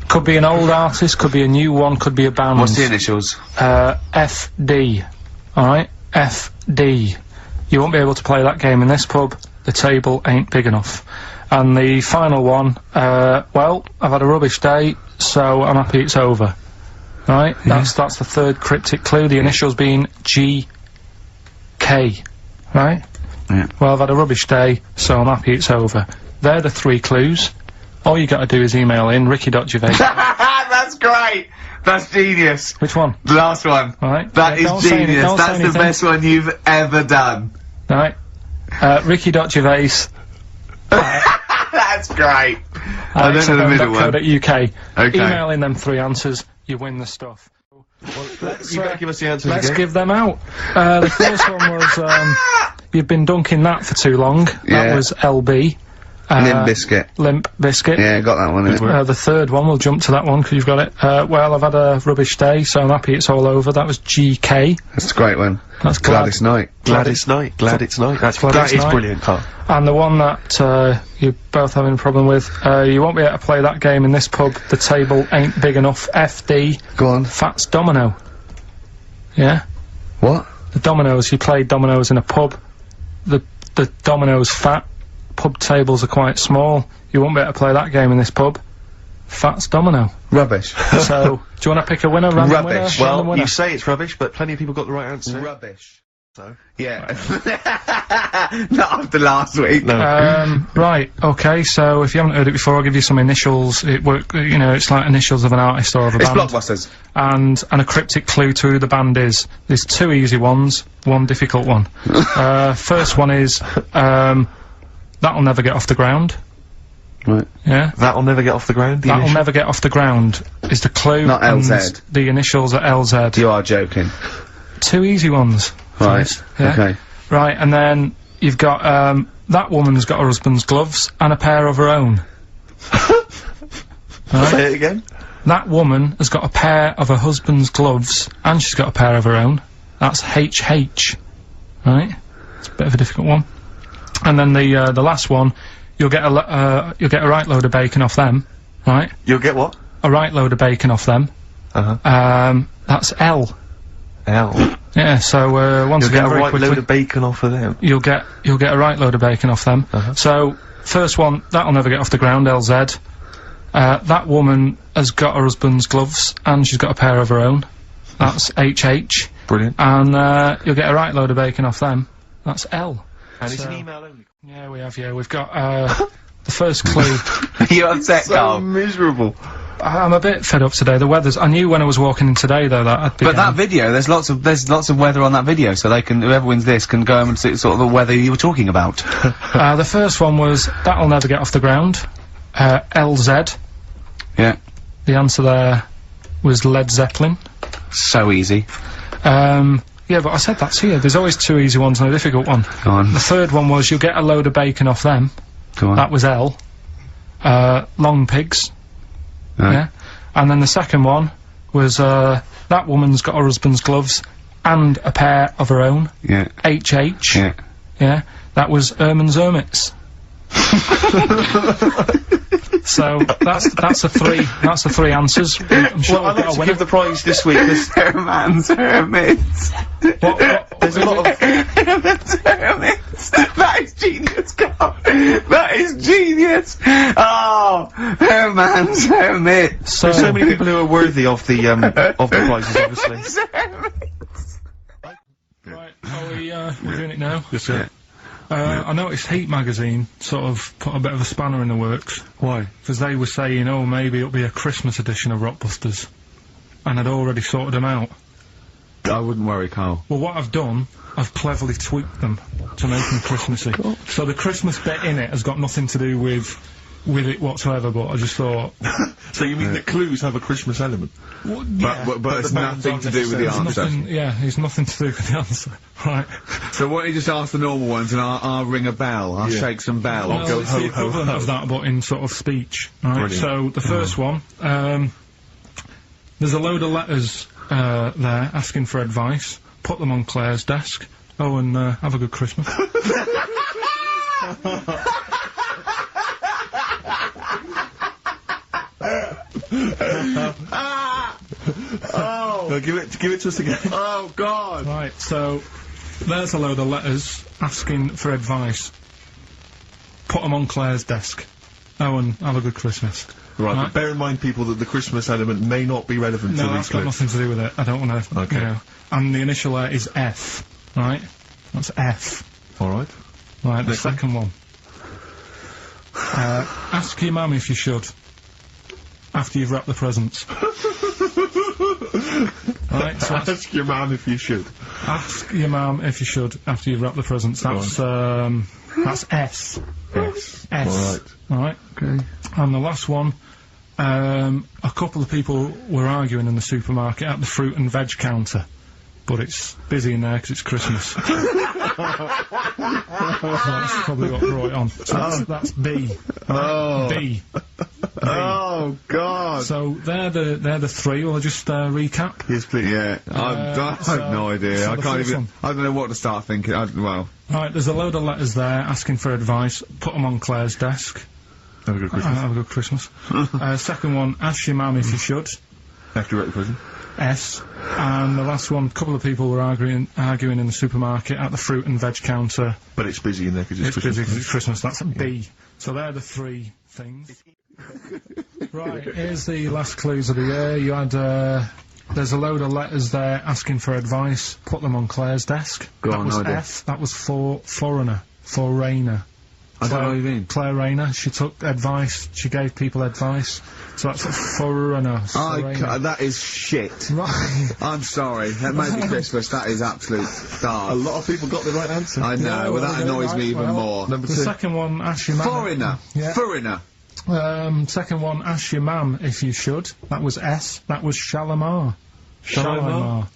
Could be an old artist, could be a new one, could be a band. What's the initials? FD. Alright? FD. You won't be able to play that game in this pub, the table ain't big enough. And the final one, well, I've had a rubbish day, so I'm happy it's over. Right? That's the third cryptic clue, the initials being GK. Right? Yeah. Well, I've had a rubbish day, so I'm happy it's over. They're the 3 clues. All you gotta do is email in ricky.gervais. That's great! That's genius! Which one? The last one. Right? That Yeah, don't is say any- genius. don't say That's the anything. best one you've ever done. Right? Ricky.gervais. That's great. I don't know the middle one. .co.uk. Okay. Email in them 3 answers, you win the stuff. You better give us the answers Let's again. give them out. The first one was, you've been dunking that for too long. Yeah. That was LB. Limp Biscuit. Limp Biscuit. Yeah, got that one. innit? The third one, we'll jump to that one because you've got it. Well, I've had a rubbish day, so I'm happy it's all over. That was GK. That's a great one. That's Gladys Knight. Glad it's night. Glad it's night. That Gladys is Knight. brilliant, Carl. And the one that you're both having a problem with, you won't be able to play that game in this pub. The table ain't big enough. FD. Go on. Fats Domino. Yeah? What? The dominoes, you play dominoes in a pub. The dominoes fat. Pub tables are quite small. You won't be able to play that game in this pub. Fats Domino. Rubbish. So, do you want to pick a winner? Random Rubbish. winner? Random Well, winner? you say it's rubbish, but plenty of people got the right answer. Rubbish. So. Yeah. Not after last week. No. Right, okay, so if you haven't heard it before, I'll give you some initials. It's like initials of an artist or of a It's band. Blockbusters. And a cryptic clue to who the band is. There's 2 easy ones, 1 difficult one. First one is, That'll Never Get Off the Ground. Right. Yeah? That'll Never Get Off the Ground? That'll Never Get Off the Ground is the clue. Not and LZ. The initials are LZ. You are joking. 2 easy ones. Right. Yeah? Okay. Right, and then you've got, that woman's got her husband's gloves and a pair of her own. Right? Say it again? That woman has got a pair of her husband's gloves and she's got a pair of her own. That's HH. Right? It's a bit of a difficult one. And then the last one, you'll get a right load of bacon off them. Right? You'll get what? A right load of bacon off them. That's L. L. Yeah, so, once You'll again, get a very right quickly, load of bacon off of them. you'll get a right load of bacon off them. So, first one, That'll Never Get Off the Ground, LZ. That woman has got her husband's gloves and she's got a pair of her own. That's HH. Brilliant. And, you'll get a right load of bacon off them. That's L. And it's an email only. Yeah, we have, yeah. We've got, the first clue. Are you upset, Carl? miserable. I'm a bit fed up today. The weather's, I knew when I was walking in today, though, that I'd be But that video, there's lots of weather on that video, so they can, whoever wins this can go and see sort of the weather you were talking about. the first one was, That'll Never Get Off the Ground. LZ. Yeah. The answer there was Led Zeppelin. So easy. Yeah, but I said that to you. There's always 2 easy ones and a difficult one. Go on. The third one was, You'll Get a Load of Bacon Off Them. Go on. That was L. Long Pigs. Right. Yeah. And then the second one was, That Woman's Got Her Husband's Gloves and a pair of her own. Yeah. HH. Yeah. Yeah. That was Erman's Hermits. So that's the 3 answers. I'm sure Well, I'd we've got like a to winner. give the prize this week. Herman's Hermits. There's a lot of... Herman's Hermits. That is genius, Carl. That is genius. Oh, Herman's Hermits. So, There's so many people who are worthy of the prizes, obviously. right, we're doing it now. Yes, sir. I noticed Heat magazine sort of put a bit of a spanner in the works. Why? Because they were saying, oh, maybe it'll be a Christmas edition of Rockbusters. And I'd already sorted them out. I wouldn't worry, Carl. Well, what I've done, I've cleverly tweaked them to make them Christmassy. So the Christmas bit in it has got nothing to do with it whatsoever, but I just thought... So you mean that clues have a Christmas element? Well, yeah, But it's nothing to do with the it's answer. nothing, yeah, it's nothing to do with the answer. Right. So why don't you just ask the normal ones and I'll ring a bell. I'll Yeah. shake some bells. Well, go it's ho, the ho, equivalent ho. of that, but in sort of speech. Right. Brilliant. So the first one, there's a load of letters there asking for advice. Put them on Claire's desk. Oh, and have a good Christmas. No, give it to us again. Oh, God. Right. So there's a load of letters asking for advice. Put them on Claire's desk. Oh, and have a good Christmas. Right, Right. but bear in mind, people, that the Christmas element may not be relevant No, to that's these got clues. nothing to do with it. I don't want to. Okay. You know. And the initial there is F. Right. That's F. All right. Right. The Next one. second one. Ask your mum if you should. After you've wrapped the presents. Right. So Ask your man if you should. ask your mum if you should after you've wrapped the presents. That's S. Yes. S. All right. All right. Okay. And the last one, a couple of people were arguing in the supermarket at the fruit and veg counter, but it's busy in there because it's Christmas. That's probably what brought it on. So that's B. Oh. B. Oh, God. So they're the 3. Will I just recap? Yes, please. Yeah, I have no idea. so I the can't first even. one. I don't know what to start thinking. Well, Right, there's a load of letters there asking for advice. Put them on Claire's desk. Have a good Christmas. Have a good Christmas. Second one, ask your mum if you should. After you write the present. S. And the last one, a couple of people were arguing in the supermarket at the fruit and veg counter. But it's busy in there because it's It's Christmas. busy 'cause it's Christmas. That's a B. So they're the 3 things. Right, here's the last clues of the year. You had There's a load of letters there asking for advice. Put them on Claire's desk. Go that on, was no idea. F. That was for foreigner. For Rayner. I don't know what you mean. Claire Rayner. She took advice. She gave people advice. So that's a foreigner. That is shit. Right. I'm sorry. That may be Christmas. That is absolute A dark. lot of people got the right answer. I know. Yeah, well, that well, annoys right, me even well, more. Number The 2. second one, ask your mum. Foreigner. Yeah. Foreigner. Second one, ask your mum if you should. That was S. That was Shalimar. Shalimar.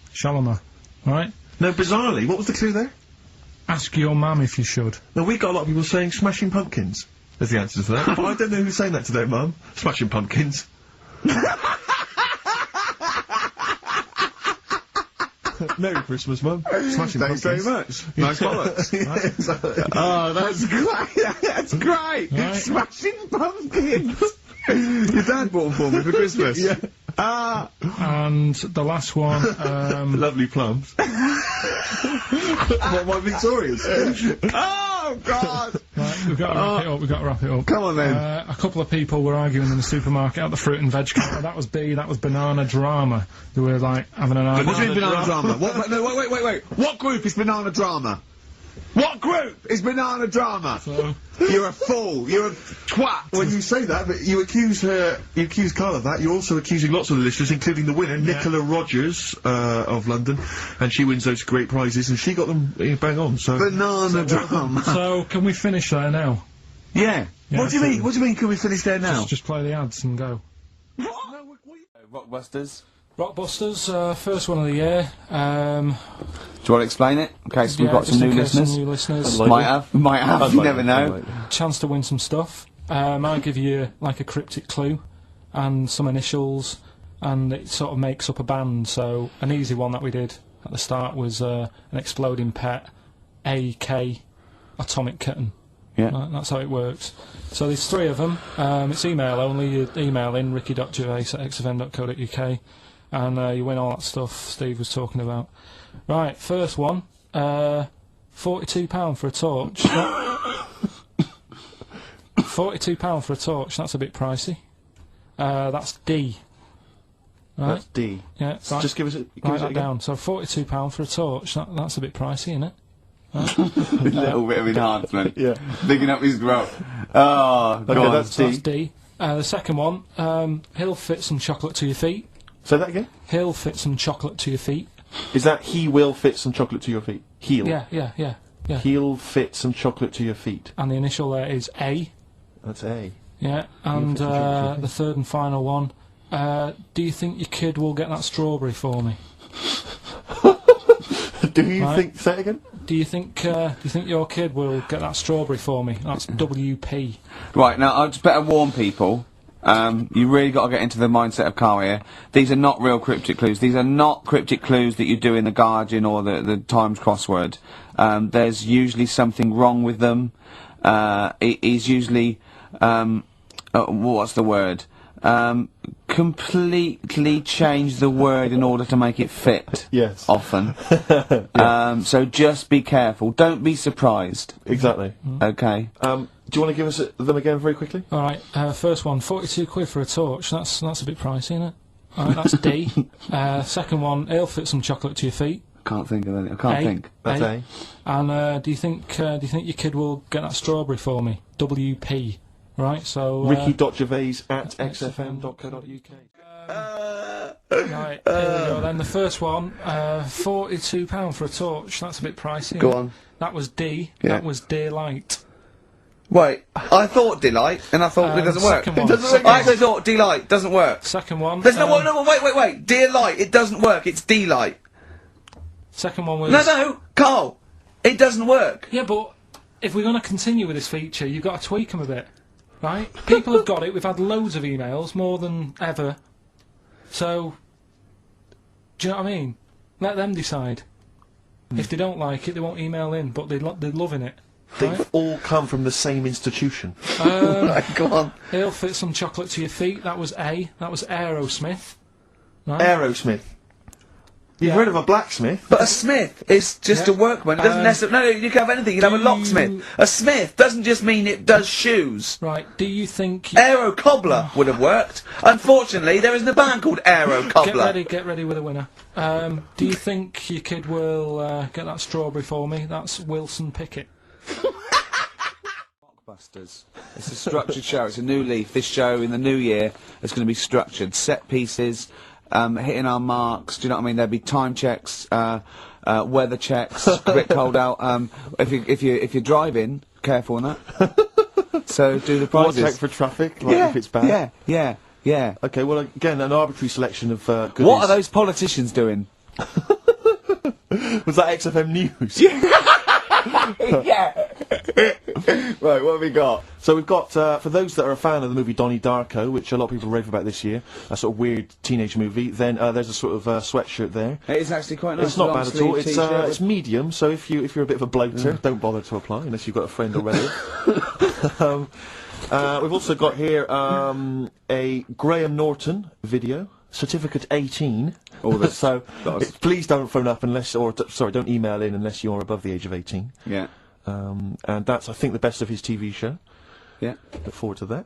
Right? No, bizarrely, what was the clue there? Ask your mum if you should. No, we got a lot of people saying Smashing Pumpkins as the answer to that. But I don't know who's saying that today, Mum. Smashing Pumpkins. Merry Christmas, Mum. Smashing Thanks Pumpkins. very much. Nice bollocks. Oh, that's great. That's great. Right. Smashing Pumpkins. Your dad bought them for me for Christmas. Yeah. And the last one, Lovely plums. What, my Victorians? Oh, God. right, we've got to wrap it up, we've got to wrap it up. Come on, then. A couple of people were arguing in the supermarket at the fruit and veg counter. That was B, that was banana drama. They were, like, having an What do argument. you mean banana drama? What, no, wait. What group is banana drama? What group is banana drama? So, You're a fool. You're a twat. When you say that, but you accuse Carl of that, you're also accusing lots of the listeners, including the winner, Nicola Rogers, of London, and she wins those great prizes, and she got them bang on, so... Banana drama. so can we finish there now? Yeah. Yeah, What do you mean? absolutely. What do you mean? Can we finish there now? Just play the ads and go. Rockbusters. Rockbusters, first one of the year. Do you want to explain it? In case we've got just some in new case some listeners. new listeners. Might have. You never know. Chance to win some stuff. I give you like a cryptic clue and some initials, and it sort of makes up a band. So an easy one that we did at the start was an exploding pet, AK, atomic kitten. Yeah. Right, that's how it works. So there's 3 of them. It's email only. You email in ricky.gervais@xfm.co.uk, and you win all that stuff Steve was talking about. Right, first one. £42 for a torch. £42 for a torch. That's a bit pricey. That's D. Right. That's D. Yeah. So Right. just give us it Write that again. down. So £42 for a torch. That's a bit pricey, isn't it? A little bit of enhancement. Yeah. Picking up his growth. Oh, Okay, God. that's So D. that's D. The second one. He'll fit some chocolate to your feet. Say that again. He'll fit some chocolate to your feet. Is that he will fit some chocolate to your feet? He'll. Yeah. He'll fit some chocolate to your feet. And the initial there is A. That's A. Yeah. And fit some chocolate to your feet. the third and final one. Do you think your kid will get that strawberry for me? Do you Right. think? Say it again. Do you think your kid will get that strawberry for me? That's WP. Right, now, I just better warn people. You really got to get into the mindset of Carl here. These are not real cryptic clues. These are not cryptic clues that you do in the Guardian or the Times crossword. There's usually something wrong with them. It is usually, what's the word? Completely change the word in order to make it fit. Yes. Often. So just be careful. Don't be surprised. Exactly. Okay. Do you want to give us them again very quickly? All right. First one, 42 quid for a torch. That's a bit pricey, isn't it? All right, that's D. Second one, he'll fit some chocolate to your feet. Can't think of any. I can't think. That's A. And do you think your kid will get that strawberry for me? WP. Right. So Ricky.gervais@xfm.co.uk. right. Here we go. Then the first one, £42 for a torch. That's a bit pricey. Go isn't it? on. That was D. Yeah. That was Daylight. Wait, I thought Delight, and I thought it doesn't work. second one. I actually thought Delight doesn't work. Second one. There's no, wait. Dear Light, it doesn't work. It's Delight. Second one was. No, Carl, it doesn't work. Yeah, but if we're going to continue with this feature, you've got to tweak them a bit, right? People have got it. We've had loads of emails, more than ever. So, do you know what I mean? Let them decide. If they don't like it, they won't email in, but they're loving it. They've Right? all come from the same institution. Right, go on. He'll fit some chocolate to your feet. That was A. That was Aerosmith. Right? Aerosmith. You've heard of a blacksmith? But a smith is just a workman. It doesn't necessarily. No, you can have anything. You can have a locksmith. A smith doesn't just mean it does shoes. Right. Do you think? Aero cobbler would have worked. Unfortunately, there isn't a band called Aero Cobbler. Get ready with a winner. Do you think your kid will get that strawberry for me? That's Wilson Pickett. Rockbusters. It's a structured show. It's a new leaf. This show in the new year is going to be structured. Set pieces, hitting our marks. Do you know what I mean? There'll be time checks, weather checks. A bit cold out. If you're driving, careful on that. So do the pauses. Check for traffic, like if it's bad. Yeah. Okay, well, again, an arbitrary selection of goodies. What are those politicians doing? Was that XFM News? Yeah. Right, what have we got? So we've got, for those that are a fan of the movie Donnie Darko, which a lot of people rave about this year, a sort of weird teenage movie, then there's a sort of sweatshirt there. It is actually quite nice. It's not bad at all. It's medium, so if you're a bit of a bloater, don't bother to apply unless you've got a friend already. We've also got here a Graham Norton video, certificate 18. So please don't phone up unless, sorry, don't email in unless you're above the age of 18. Yeah. And that's, I think, the best of his TV show. Yeah. Look forward to that.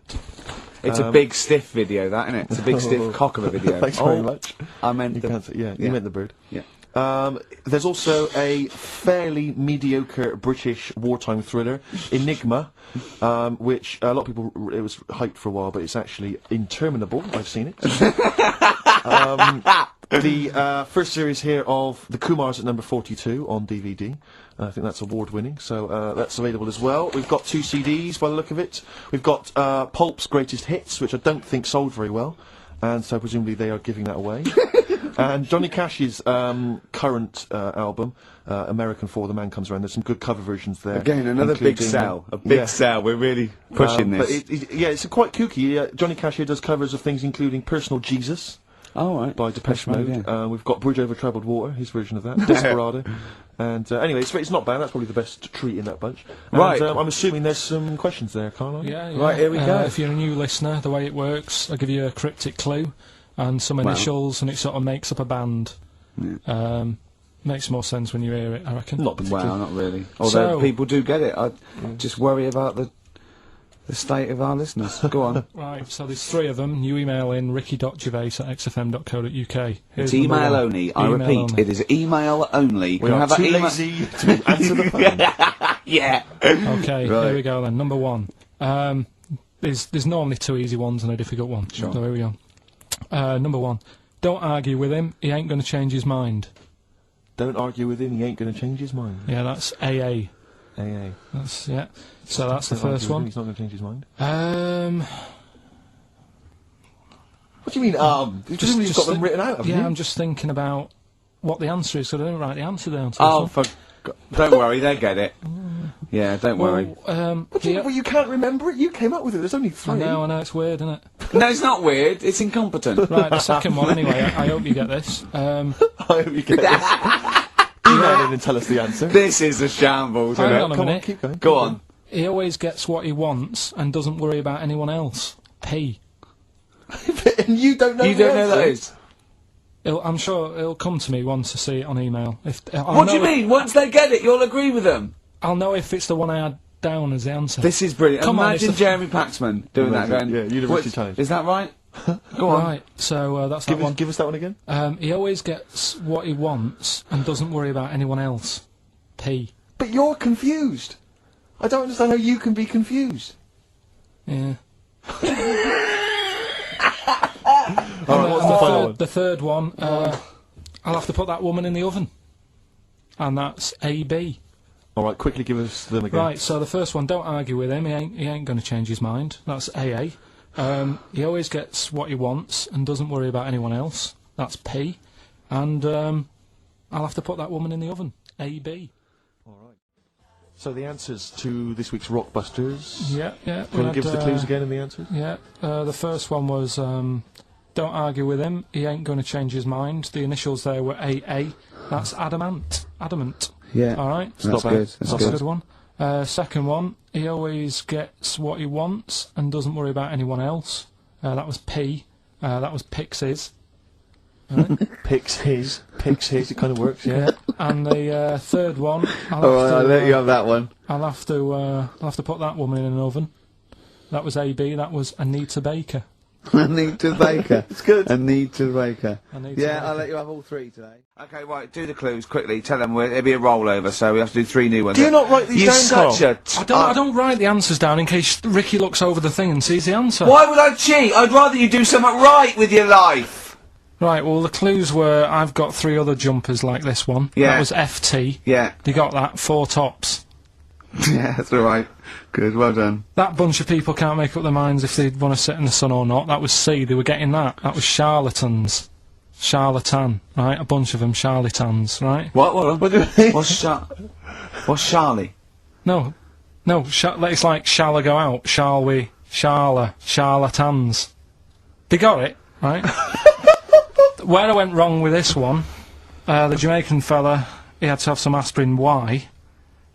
It's a big stiff video, that, isn't it? It's a big stiff cock of a video. Thanks very much. I meant you meant the bird. Yeah. There's also a fairly mediocre British wartime thriller, Enigma, which a lot of people, it was hyped for a while, but it's actually interminable. I've seen it. The first series here of The Kumars at number 42 on DVD. I think that's award-winning, so that's available as well. We've got 2 CDs by the look of it. We've got Pulp's Greatest Hits, which I don't think sold very well, and so presumably they are giving that away. And Johnny Cash's current album, American For the Man Comes Around, there's some good cover versions there. Again, another big sell. A big sell. We're really pushing this. But it's quite kooky. Johnny Cash here does covers of things including Personal Jesus. Oh, right. By Depeche Mode. Yeah. We've got Bridge Over Troubled Water, his version of that. Desperado. And anyway, it's not bad. That's probably the best treat in that bunch. And, right. I'm assuming there's some questions there, Karl. Yeah. Right, here we go. If you're a new listener, the way it works, I'll give you a cryptic clue and some initials, and it sort of makes up a band. Yeah. Makes more sense when you hear it, I reckon. Not particularly. Well, not really. Although people do get it. I just worry about the state of our listeners. Go on. Right, so there's 3 of them. You email in ricky.gervais@xfm.co.uk. It's email only. I repeat, it is email only. We are too lazy to answer the phone. Yeah. Okay, here we go then. Number 1. There's normally 2 easy ones and a difficult one. Sure. So here we go. Number 1. Don't argue with him. He ain't going to change his mind. Don't argue with him. He ain't going to change his mind. Yeah, that's AA. AA. That's So that's the first one. He's not going to change his mind. What do you mean? You've got them written out. Haven't you? I'm just thinking about what the answer is, so I didn't write the answer down. Don't worry, they get it. Yeah, don't worry. Well, you can't remember it. You came up with it. There's only 3. I know, it's weird, isn't it? No, it's not weird. It's incompetent. Right, the second one anyway. I hope you get this. I hope you get this. Email in and tell us the answer. This is a shambles. Hang on a minute. Keep going. Go on. He always gets what he wants and doesn't worry about anyone else. P. And you don't know. You don't know that is. I'm sure it'll come to me once I see it on email. What do you mean? Once they get it, you'll agree with them. I'll know if it's the one I had down as the answer. This is brilliant. Come Imagine on, Jeremy Paxman doing that. Going, yeah, University Challenge. Is that right? Go on. Right, so that's that one. Give us that one again. He always gets what he wants and doesn't worry about anyone else. P. But you're confused. I don't understand how you can be confused. Yeah. Alright, what's the final one? The third one, I'll have to put that woman in the oven. And that's AB. Alright, quickly give us them again. Right, so the first one, don't argue with him, he ain't going to change his mind. That's AA. He always gets what he wants and doesn't worry about anyone else. That's P. And I'll have to put that woman in the oven. AB. Alright. So the answers to this week's Rockbusters. Yeah. Can you give us the clues again and the answers? Yeah. The first one was don't argue with him, he ain't going to change his mind. The initials there were AA. That's adamant. Yeah. Alright. That's good. That's a good one. Second one, he always gets what he wants and doesn't worry about anyone else. That was P. That was Pixies. Right? Picks his. pics here, it kind of works, yeah. And the third one, I'll let you have that one. I'll have to put that woman in an oven. That was AB. That was Anita Baker. Anita Baker. It's good. Anita Baker. Anita Yeah, Baker. I'll let you have all three today. Okay, right, do the clues quickly. Tell them it'll be a rollover, so we have to do 3 new ones. Do you not write these You're down, such Carl? a... I don't write the answers down in case Ricky looks over the thing and sees the answer. Why would I cheat? I'd rather you do something right with your life. Right, well, the clues were I've got 3 other jumpers like this one. Yeah. That was FT. Yeah. You got that? 4 tops. Yeah, that's alright. Good, well done. That bunch of people can't make up their minds if they want to sit in the sun or not. That was C. They were getting that. That was charlatans. Charlatan, right? A bunch of them charlatans, right? What do you mean? What's Charlie? No. It's like, shall I go out? Shall we? Charlatans. They got it, right? Where I went wrong with this one, the Jamaican fella, he had to have some aspirin. Why?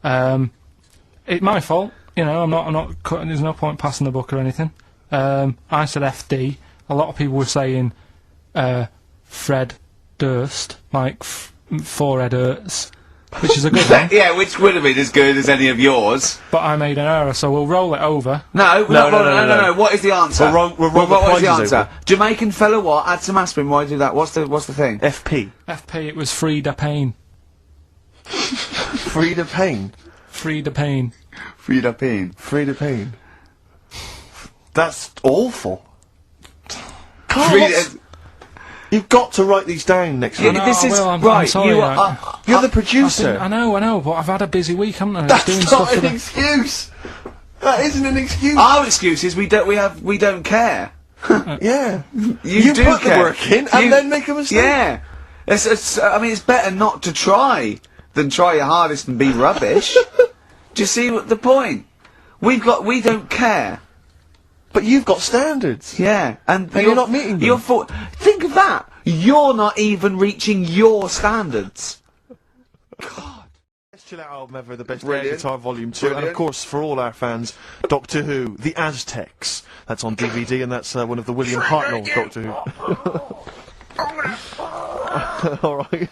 It's my fault. You know, I'm not cutting. There's no point passing the buck or anything. I said FD. A lot of people were saying Fred Durst, like forehead hurts, which is a good one. Yeah, which would have been as good as any of yours. But I made an error, so we'll roll it over. No. What is the answer? We're wrong. What is the prizes answer? over. Jamaican fella, what? Add some aspirin. Why do that? What's the thing? FP. FP, it was Frida Payne. Frida Payne. Frida Payne. Frida Payne. Frida Payne. That's awful. Carl, Frida... you've got to write these down next week. know, This I is will, I'm right. sorry, You are. You're the producer. I know, but I've had a busy week, haven't I? Just doing That's stuff not for an excuse. That isn't an excuse. Our excuse is we don't care. Yeah. You do put care. the work in and then make a mistake. Yeah. I mean, it's better not to try than try your hardest and be rubbish. Do you see what the point? We don't care. But you've got standards. Yeah, and you're not meeting them. Think of that. You're not even reaching your standards. God. Best chill out album ever, the best Brilliant. guitar volume 2, and Brilliant. of course for all our fans, Doctor Who, The Aztecs. That's on DVD, and that's one of the William Hartnell Doctor Who. All right,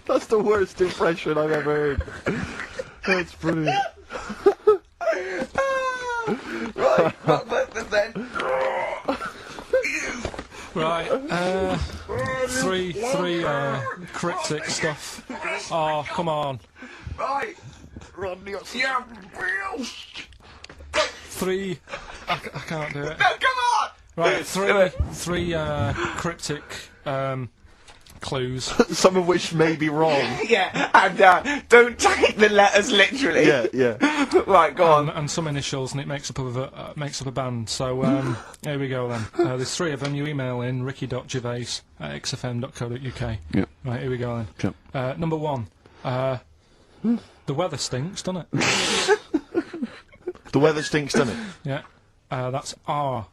that's the worst impression I've ever heard. That's brilliant. Right, but then... Right, three cryptic stuff. Oh, come on. Right. Rodney, Yeah. 3. I can't do it. No, come on. Right, Do it. three cryptic clues. some of which may be wrong. Yeah, and don't take the letters literally. Yeah. Right, go on. And some initials, and it makes up a band. So here we go then. There's 3 of them. You email in ricky.gervais@xfm.co.uk. Yep. Right, here we go then. Sure. Number 1. The weather stinks, doesn't it? The weather stinks, doesn't it? Yeah. That's R.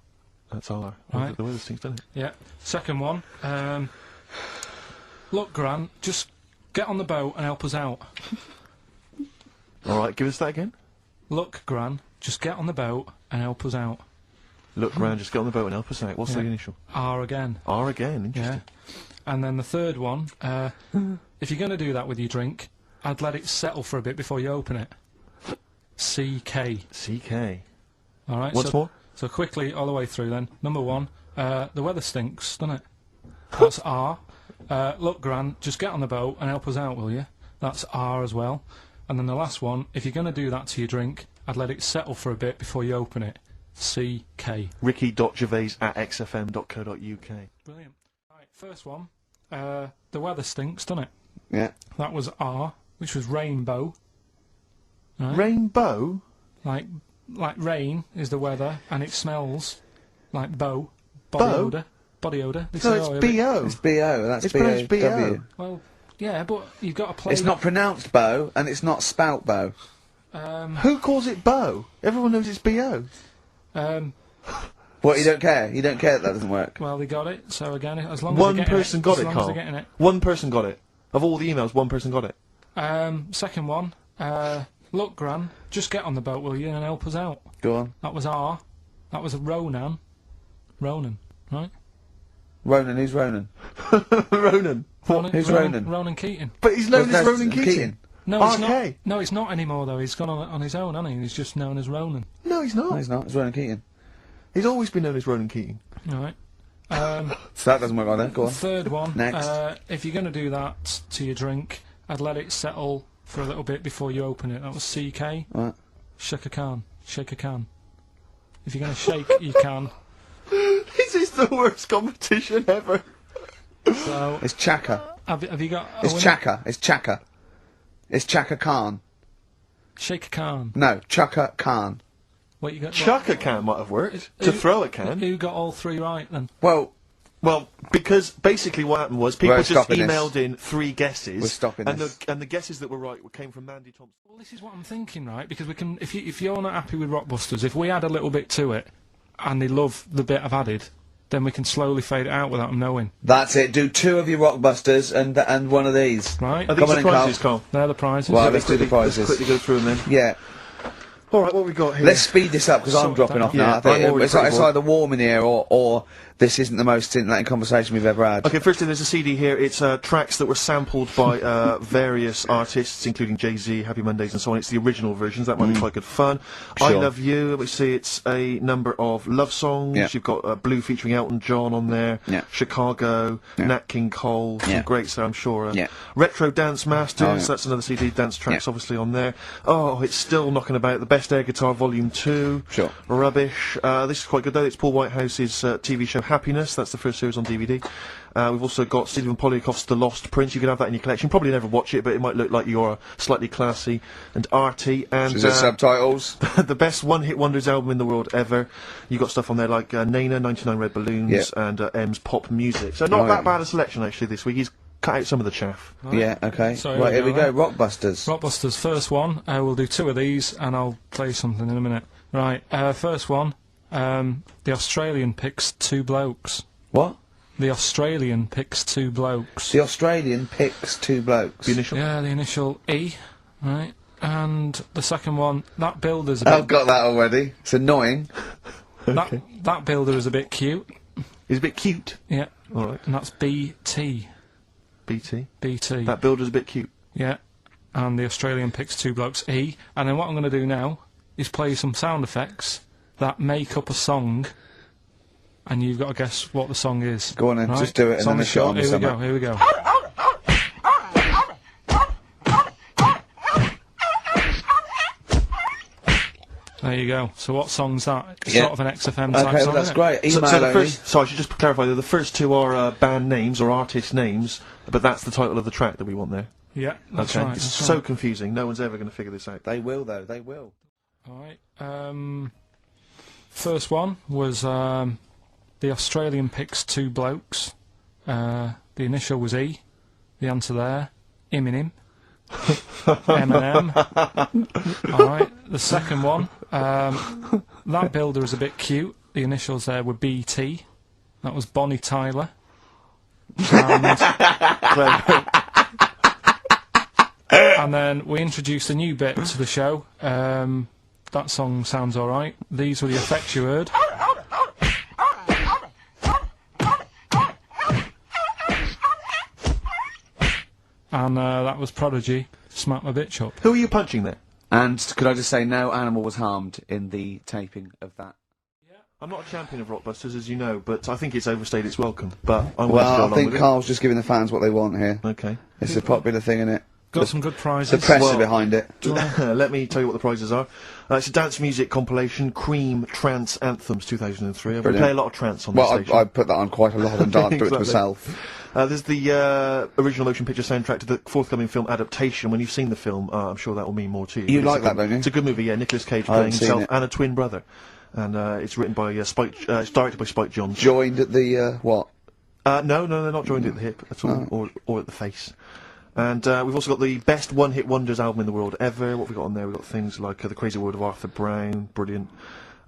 That's all. Right. The weather stinks, doesn't it? Yeah. Second one. Look, Grant, just get on the boat and help us out. All right, give us that again. Look, Gran, just get on the boat and help us out. Look round, just get on the boat and help us out. What's the Yeah. initial? R again. R again, Yeah. interesting. And then the third one, if you're going to do that with your drink, I'd let it settle for a bit before you open it. CK. CK. Alright, What's more? So quickly, all the way through then. Number 1, the weather stinks, doesn't it? That's R. Look, Gran, just get on the boat and help us out, will you? That's R as well. And then the last one, if you're going to do that to your drink, I'd let it settle for a bit before you open it. CK. Ricky.gervais@xfm.co.uk. Brilliant. Right, first one, the weather stinks, doesn't it? Yeah. That was R, which was rainbow. Right? Rainbow? Like rain is the weather, and it smells like body Bow? odour. Body odour. They No, say, it's oh, B.O. It's B.O. That's It's pronounced B.O.W. B.O. Well, yeah, but you've got to play. It's not pronounced bow, and it's not spout bow. Who calls it bow? Everyone knows it's B.O. What, you don't care? You don't care that doesn't work? Well, they got it. So again, as long as One they're getting person got it, as long Carl. as they're getting it. One person got it. Of all the emails, one person got it. Second one, look, Gran, just get on the boat, will you, and help us out. Go on. That was R. That was Ronan, right? Ronan, who's Ronan? Ronan. Who's Ronan? Ronan Keating. But he's known Well, as that's Ronan Keating. No, he's RK. not. No, he's not anymore though. He's gone on his own, hasn't he? He's just known as Ronan. No, he's not. No, he's not. It's Ronan Keating. He's always been known as Ronan Keating. All right. So that doesn't work either. Go on. Third one. Next. If you're going to do that to your drink, I'd let it settle for a little bit before you open it. That was CK. Right. Shake a can. Shake a can. If you're going to shake, you can. This is the worst competition ever. So, It's Chaka. have you got a It's winner? Chaka. It's Chaka. It's Chaka Khan. Shake a can. No, Chaka Khan. What you got? Chuck a can might have worked. Who- To throw a can. Who got all three right then? Well, Well, because basically what happened was people We're just stopping this. emailed in 3 guesses. We're stopping and this. the guesses that were right came from Mandy Thompson. Well, this is what I'm thinking, right? Because we can, if you're not happy with Rockbusters, if we add a little bit to it, and they love the bit I've added, then we can slowly fade it out without them knowing, that's it. Do 2 of your Rockbusters and one of these. right? Are Come these on the in, Carl. prizes, Carl? They're the prizes. Well, let's do the Let's prizes. quickly go through them then. Yeah. Alright, what have we got here? Let's speed this up because I'm Sort dropping that off out. now. Yeah, I think I'm already it's pretty bored. either warm in here or this isn't the most scintillating conversation we've ever had. Okay, firstly, there's a CD here. It's tracks that were sampled by various artists, including Jay-Z, Happy Mondays, and so on. It's the original versions. That might be quite good fun. I Sure. Love You. We see it's a number of love songs. Yeah. You've got Blue featuring Elton John on there. Yeah. Chicago, Yeah. Nat King Cole. Some Yeah. greats there, I'm sure. Yeah. Retro Dance Masters. Oh, yeah. That's another CD. Dance tracks, Yeah. obviously, on there. Oh, it's still knocking about. The Best Air Guitar Volume 2. Sure. Rubbish. This is quite good though. It's Paul Whitehouse's TV show Happiness. That's the first series on DVD. We've also got Stephen Polyakoff's The Lost Prince. You can have that in your collection. Probably never watch it, but it might look like you're slightly classy and arty. And Is it subtitles? the best one-hit wonders album in the world ever. You got stuff on there like Nana, 99 Red Balloons, Yeah. and M's Pop Music. So not Oh, that yeah. bad a selection actually this week. He's cut out some of the chaff. Yeah, okay. So right, here we go. then. Rockbusters. Rockbusters, first one. We'll do 2 of these, and I'll play something in a minute. Right, first one. The Australian picks 2 blokes. What? The Australian picks 2 blokes. The Australian picks 2 blokes. The initial. Yeah, the initial E, right? And the second one, that builder's a I've bit... got that already. It's annoying. that builder is a bit cute. He's a bit cute. Yeah. All right. And that's BT. BT. BT. That builder's a bit cute. Yeah. And the Australian picks 2 blokes, E. And then what I'm going to do now is play some sound effects that make up a song, and you've got to guess what the song is. Go on then, right? just do it and It's then on the let's get on with Here we go, something. here we go. There you go. So what song's that? It's Yeah. sort of an XFM type Okay, song, well, that's isn't it? great. So Email the only. first, so I should just clarify that the first 2 are band names or artist names, but that's the title of the track that we want there. Yeah, that's Okay, right. it's That's so right. confusing. No one's ever going to figure this out. They will, though. They will. All right. First one was the Australian picks 2 blokes. The initial was E. The answer there, Eminem. Eminem. All right. The second one, that builder is a bit cute. The initials there were BT. That was Bonnie Tyler. And then we introduced a new bit to the show. That song sounds alright. These were the effects you heard. And that was Prodigy, Smack My Bitch Up. Who are you punching there? And could I just say, no animal was harmed in the taping of that. I'm not a champion of Rockbusters, as you know, but I think it's overstayed its welcome. But I'm willing to go Well, I along think with Carl's just giving the fans what they want here. it. Okay. It's a popular thing, isn't it? Got some good The prizes. press Well- are behind it. Let me tell you what the prizes are. It's a dance music compilation, Cream Trance Anthems 2003. We Brilliant. play a lot of trance on Well, this station. I put that on quite a lot and danced to it Exactly. myself. There's the original motion picture soundtrack to the forthcoming film adaptation. When you've seen the film, I'm sure that will mean more to you. You But like it's a that, good- don't you? It's a good movie, yeah. Nicolas Cage I haven't playing seen himself it. and a twin brother. And it's written by Spike, it's directed by Spike Jonze. Joined at the, what? No, they're not joined at the hip at all, or at the face. And we've also got the best one-hit wonders album in the world ever. What have we got on there? We've got things like The Crazy World of Arthur Brown, brilliant.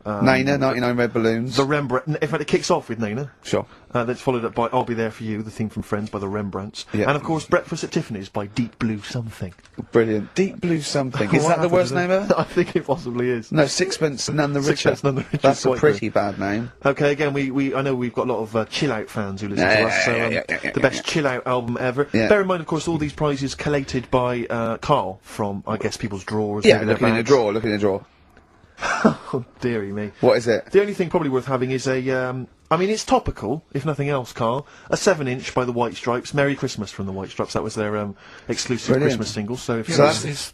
Nana, 99 Red Balloons. The Rembrandt. In fact, it kicks off with Nana. Sure. That's followed up by I'll Be There For You, the theme from Friends by the Rembrandts. Yeah. And of course, Breakfast at Tiffany's by Deep Blue Something. Brilliant. Deep Blue Something. Is What that the happened worst to name them? ever? I think it possibly is. No, Sixpence None the Richer. Sixpence None the Richer That's is a quite pretty good. bad name. Okay, again, I know we've got a lot of chill-out fans who listen to us, so the best chill-out album ever. Yeah. Bear in mind, of course, all these prizes collated by Karl from, I guess, people's drawers. Yeah, maybe their looking in the bags. drawer, looking in the drawer. Oh, dearie me. What is it? The only thing probably worth having is a, I mean, it's topical, if nothing else, Karl. A 7-inch by the White Stripes. Merry Christmas from the White Stripes. That was their exclusive Brilliant. Christmas single. So if you So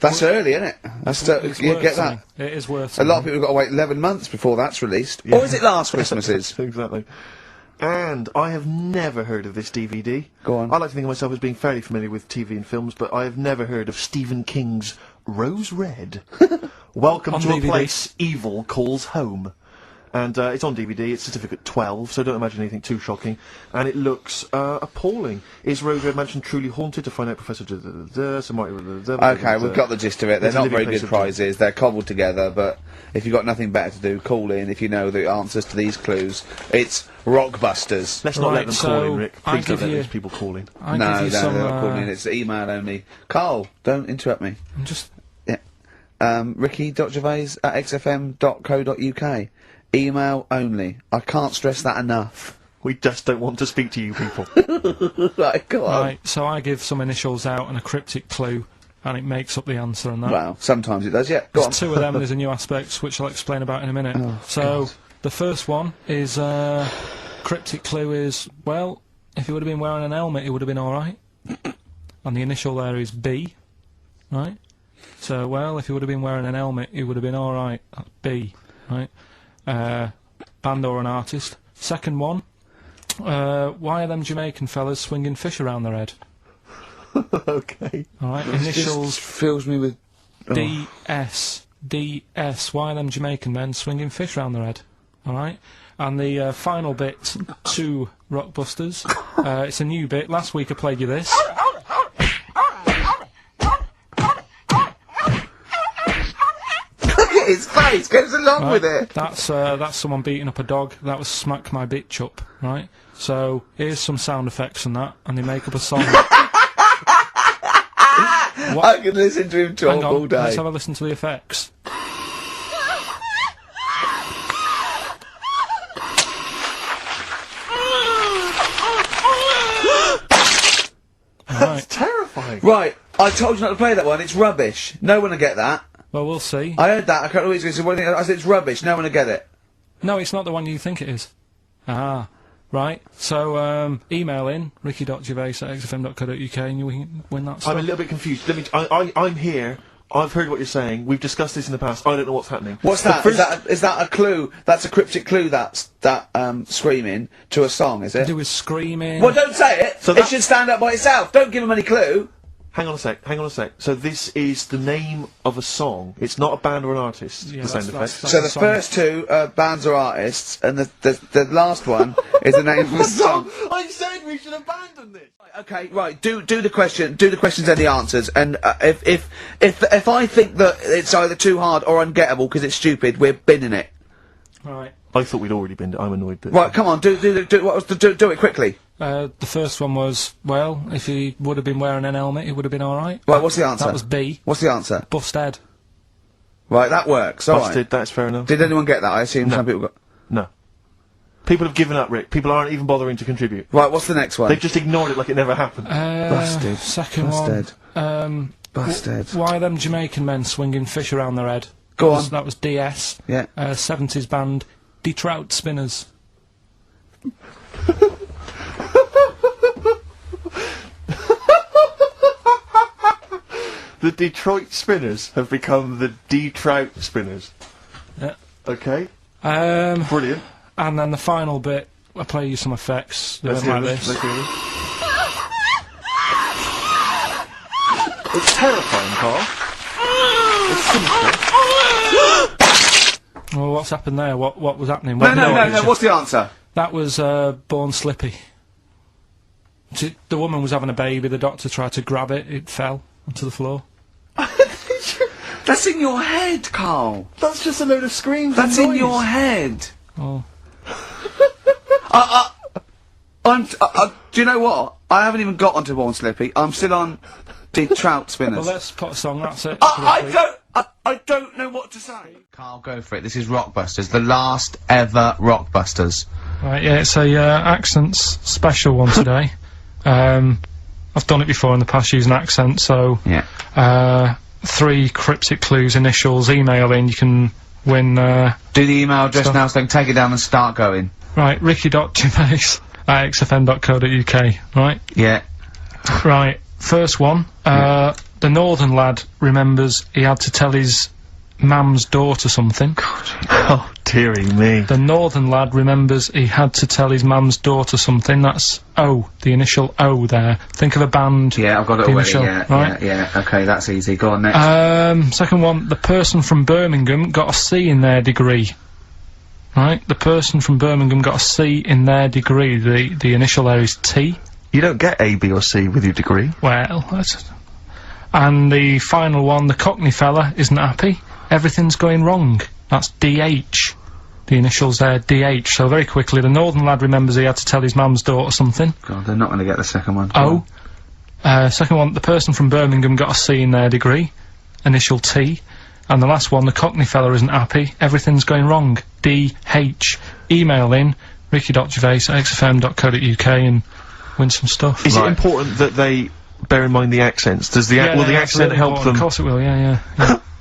that's early, isn't it? That's you worth get something. that. It is worth A something. lot of people have got to wait 11 months before that's released. Or is it last Christmases? Exactly. And I have never heard of this DVD. Go on. I like to think of myself as being fairly familiar with TV and films, but I have never heard of Stephen King's Rose Red. Welcome On to DVD. a place evil calls home. And it's on DVD, it's certificate 12, so don't imagine anything too shocking. And it looks appalling. Is Rose Red Mansion truly haunted? To find out, Professor... Okay, we've got the gist of it. They're There's a not living very place good of prizes. They're cobbled together, but if you've got nothing better to do, call in if you know the answers to these clues. It's Rockbusters. Let's not let Right, them call in, so Rick. I Please don't give let you- those people call in. I No, give you no, some, they're not calling in. It's email only. Carl, don't interrupt me. I'm just... Ricky.gervais@xfm.co.uk. Email only. I can't stress that enough. We just don't want to speak to you people. Right, go on. Right, so I give some initials out and a cryptic clue, and it makes up the answer and that. Well, sometimes it does, yeah. Go on. There's two of them, there's a new aspect, which I'll explain about in a minute. So, the first one is, cryptic clue is, well, if he would have been wearing an helmet, it would have been alright. And the initial there is B, right? So, well, if he would have been wearing an helmet, it would have been alright. That's B, right? Band or an artist. Second one, why are them Jamaican fellas swinging fish around their head? Okay. Alright, Just initials fills me with... DS. DS. Why are them Jamaican men swinging fish around their head? Alright? And the final bit to Rockbusters. It's a new bit. Last week I played you this. Look at his face, goes along Right? with it. That's someone beating up a dog. That was Smack My Bitch Up, right? So here's some sound effects and that, and they make up a song. I could listen to him talk Hang all on, day. let's have a listen to the effects. Right. Terrifying. Right, I told you not to play that one, it's rubbish. No one will get that. Well, we'll see. I heard that, I can't always say, I said it's rubbish, no one will get it. No, it's not the one you think it is. Ah, right. So, email in, ricky.gervais@xfm.co.uk and you can win that stuff. I'm a little bit confused. I'm here. I've heard what you're saying. We've discussed this in the past. I don't know what's happening. What's that? Is that a clue? That's a cryptic clue, that's screaming to a song, is it? Do with screaming. Well, don't say it! So It that- should stand up by itself, don't give him any clue! Hang on a sec. So this is the name of a song. It's not a band or an artist. Yeah, the sound that's- effect. So the song. first two are bands or artists, and the last one is the name of a song. I said we should abandon this. Okay, right. Do the question. Do the questions and the answers. And if I think that it's either too hard or ungettable because it's stupid, we're binning it. Right. I thought we'd already been. I'm annoyed that. Right, come on. Do it quickly. The first one was, well, if he would have been wearing an helmet, it would have been alright. Right, what's the answer? That was B. What's the answer? Bust head. Right, that works. All right. Busted. That's fair enough. Did anyone get that? I assume some people got. No. People have given up, Rick. People aren't even bothering to contribute. Right, what's the next one? They've just ignored it like it never happened. Busted. Second Busted. one. Busted. Why are them Jamaican men swinging fish around their head? Go on. That was DS. Yeah. 70s band, Trout Spinners. The Detroit Spinners have become the D-Trout Spinners. Yeah. Okay. Brilliant. Brilliant. And then the final bit, I'll play you some effects. They Let's went hear like this. this. Let's hear this. It's terrifying, Carl. It's sinister. Well, what's happened there? What was happening? No, What no, no, noise? no. What's the answer? That was Born Slippy. The woman was having a baby, the doctor tried to grab it, it fell onto the floor. That's in your head, Carl. That's just a load of screams. That's and in noise. your head. Oh. Do you know what? I haven't even got onto Warm Slippy. I'm still on the trout spinners. Well, let's put a song, that's it. I don't know what to say. Carl, go for it. This is Rockbusters, the last ever Rockbusters. Right, yeah, it's a, accents special one today. I've done it before in the past using accents, so... Yeah. 3 cryptic clues, initials, email in, you can win, Do the email address now so I can take it down and start going. Right, ricky.gervais at xfm.co.uk, right? Yeah. Right, first one, the northern lad remembers he had to tell his mum's daughter something. Oh, dearie me. The northern lad remembers he had to tell his mum's daughter something. That's O, the initial O there. Think of a band. Yeah, I've got it the already, initial, right? yeah. Okay, that's easy. Go on, next. Second one, the person from Birmingham got a C in their degree. Right? The person from Birmingham got a C in their degree. The initial there is T. You don't get A, B or C with your degree. Well, that's... And the final one, the Cockney fella isn't happy. Everything's going wrong. That's DH. The initials there, DH. So very quickly, the northern lad remembers he had to tell his mum's daughter something. God, they're not going to get the second one. O. Second one, the person from Birmingham got a C in their degree. Initial T. And the last one, the Cockney fella isn't happy. Everything's going wrong. DH. Email in, ricky.gervais@xfm.co.uk and win some stuff. Is it important that they bear in mind the accents? Does the will the accent help them? Of course it will, yeah.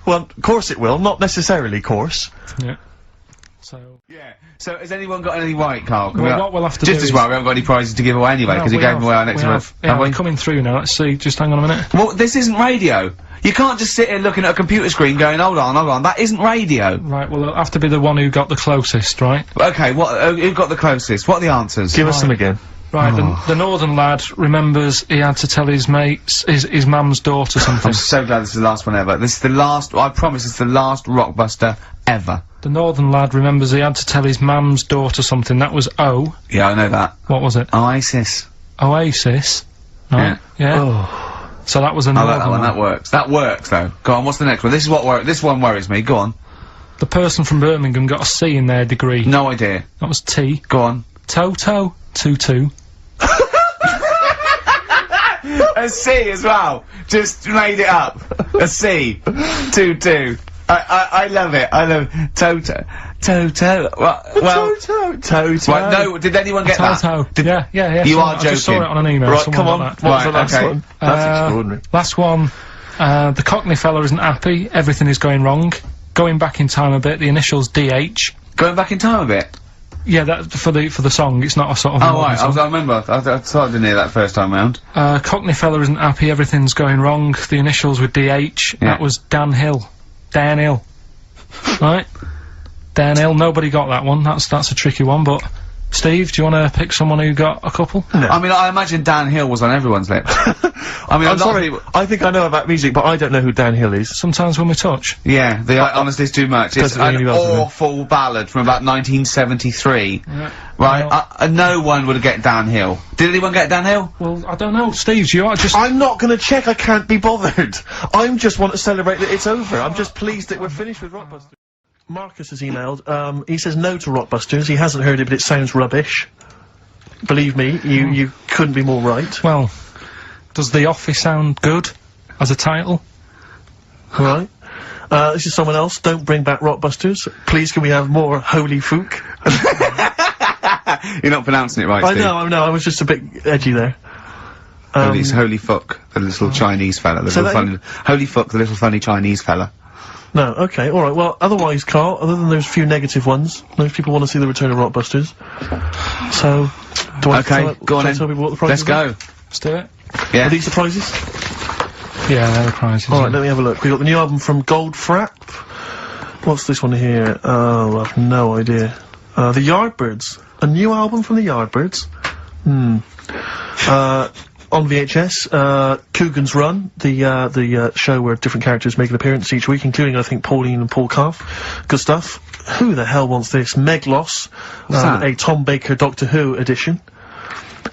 Well, of course it will. Not necessarily, course. Yeah. So... Yeah. So has anyone got any right, Carl? Well, what we'll have to do just as is- well, we haven't got any prizes to give away anyway, because we gave them away our next month. Yeah, we're coming through now. Let's see. Just hang on a minute. Well, this isn't radio. You can't just sit here looking at a computer screen going, hold on, that isn't radio. Right, well, it'll have to be the one who got the closest, right? Okay, who got the closest? What are the answers? Give us them again. Right, the northern lad remembers he had to tell his mates, his mum's daughter something. I'm so glad this is the last one ever. This is the last, I promise it's the last Rockbuster ever. The northern lad remembers he had to tell his mum's daughter something. That was O. Yeah, I know that. What was it? Oasis. Oasis. Right? Yeah. Oh. So that was a I northern like that one, lad. that works. That works, though. Go on, what's the next one? This is what this one worries me. Go on. The person from Birmingham got a C in their degree. No idea. That was T. Go on. Toto. 2-2. A C as well. Just made it up. A C. 2-2. I love it. I love Toto. Well. Toto. Right, no, did anyone get Toto. that? Yeah. You are I just saw joking. it on an email. Right, Someone come on. got that. What was the Right, last okay. one? That's extraordinary. Last one, the Cockney fella isn't happy, everything is going wrong. Going back in time a bit, the initials DH. Going back in time a bit. Yeah, that, for the song, it's not a sort of... Oh, modern right, song. I remember. I thought I didn't hear that first time round. Cockney fella isn't happy, everything's going wrong. The initials were DH. Yeah. That was Dan Hill. Dan Hill. Right? Dan Hill, nobody got that one. That's a tricky one, but... Steve, do you want to pick someone who got a couple? No. I mean, I imagine Dan Hill was on everyone's lips. I mean, I'm sorry, I think I know about music, but I don't know who Dan Hill is. Sometimes when we touch. Yeah, honestly, it's too much. It's Doesn't ring an any bells with me. awful ballad from about 1973. Yeah. Right? No one would get Dan Hill. Did anyone get Dan Hill? Well, I don't know. Steve, do you want to just... I'm not gonna check, I can't be bothered. I just want to celebrate that it's over. I'm just pleased that we're finished with Rockbusters. Marcus has emailed, he says no to Rockbusters, he hasn't heard it but it sounds rubbish. Believe me, you couldn't be more right. Well, does The Office sound good as a title? Right. This is someone else, don't bring back Rockbusters. Please can we have more Holy Fook? You're not pronouncing it right, I Steve. know, I was just a bit edgy there. It's Holy Fuck, the little Chinese fella. The So little that- funny, Holy Fuck, the little funny Chinese fella. No, okay, alright, well, otherwise, Carl, other than those few negative ones, most people want to see the return of Rockbusters. So, do I Okay, go on shall I then. tell people what the prizes Let's go. Let's do it. Yeah. Are these the prizes? Yeah, they're the prizes. Alright, let me have a look. We got the new album from Goldfrapp. What's this one here? Oh, I've no idea. The Yardbirds. A new album from the Yardbirds. On VHS, Coogan's Run, the show where different characters make an appearance each week, including, I think, Pauline and Paul Calf. Good stuff. Who the hell wants this? Meglos, that? a Tom Baker Doctor Who edition.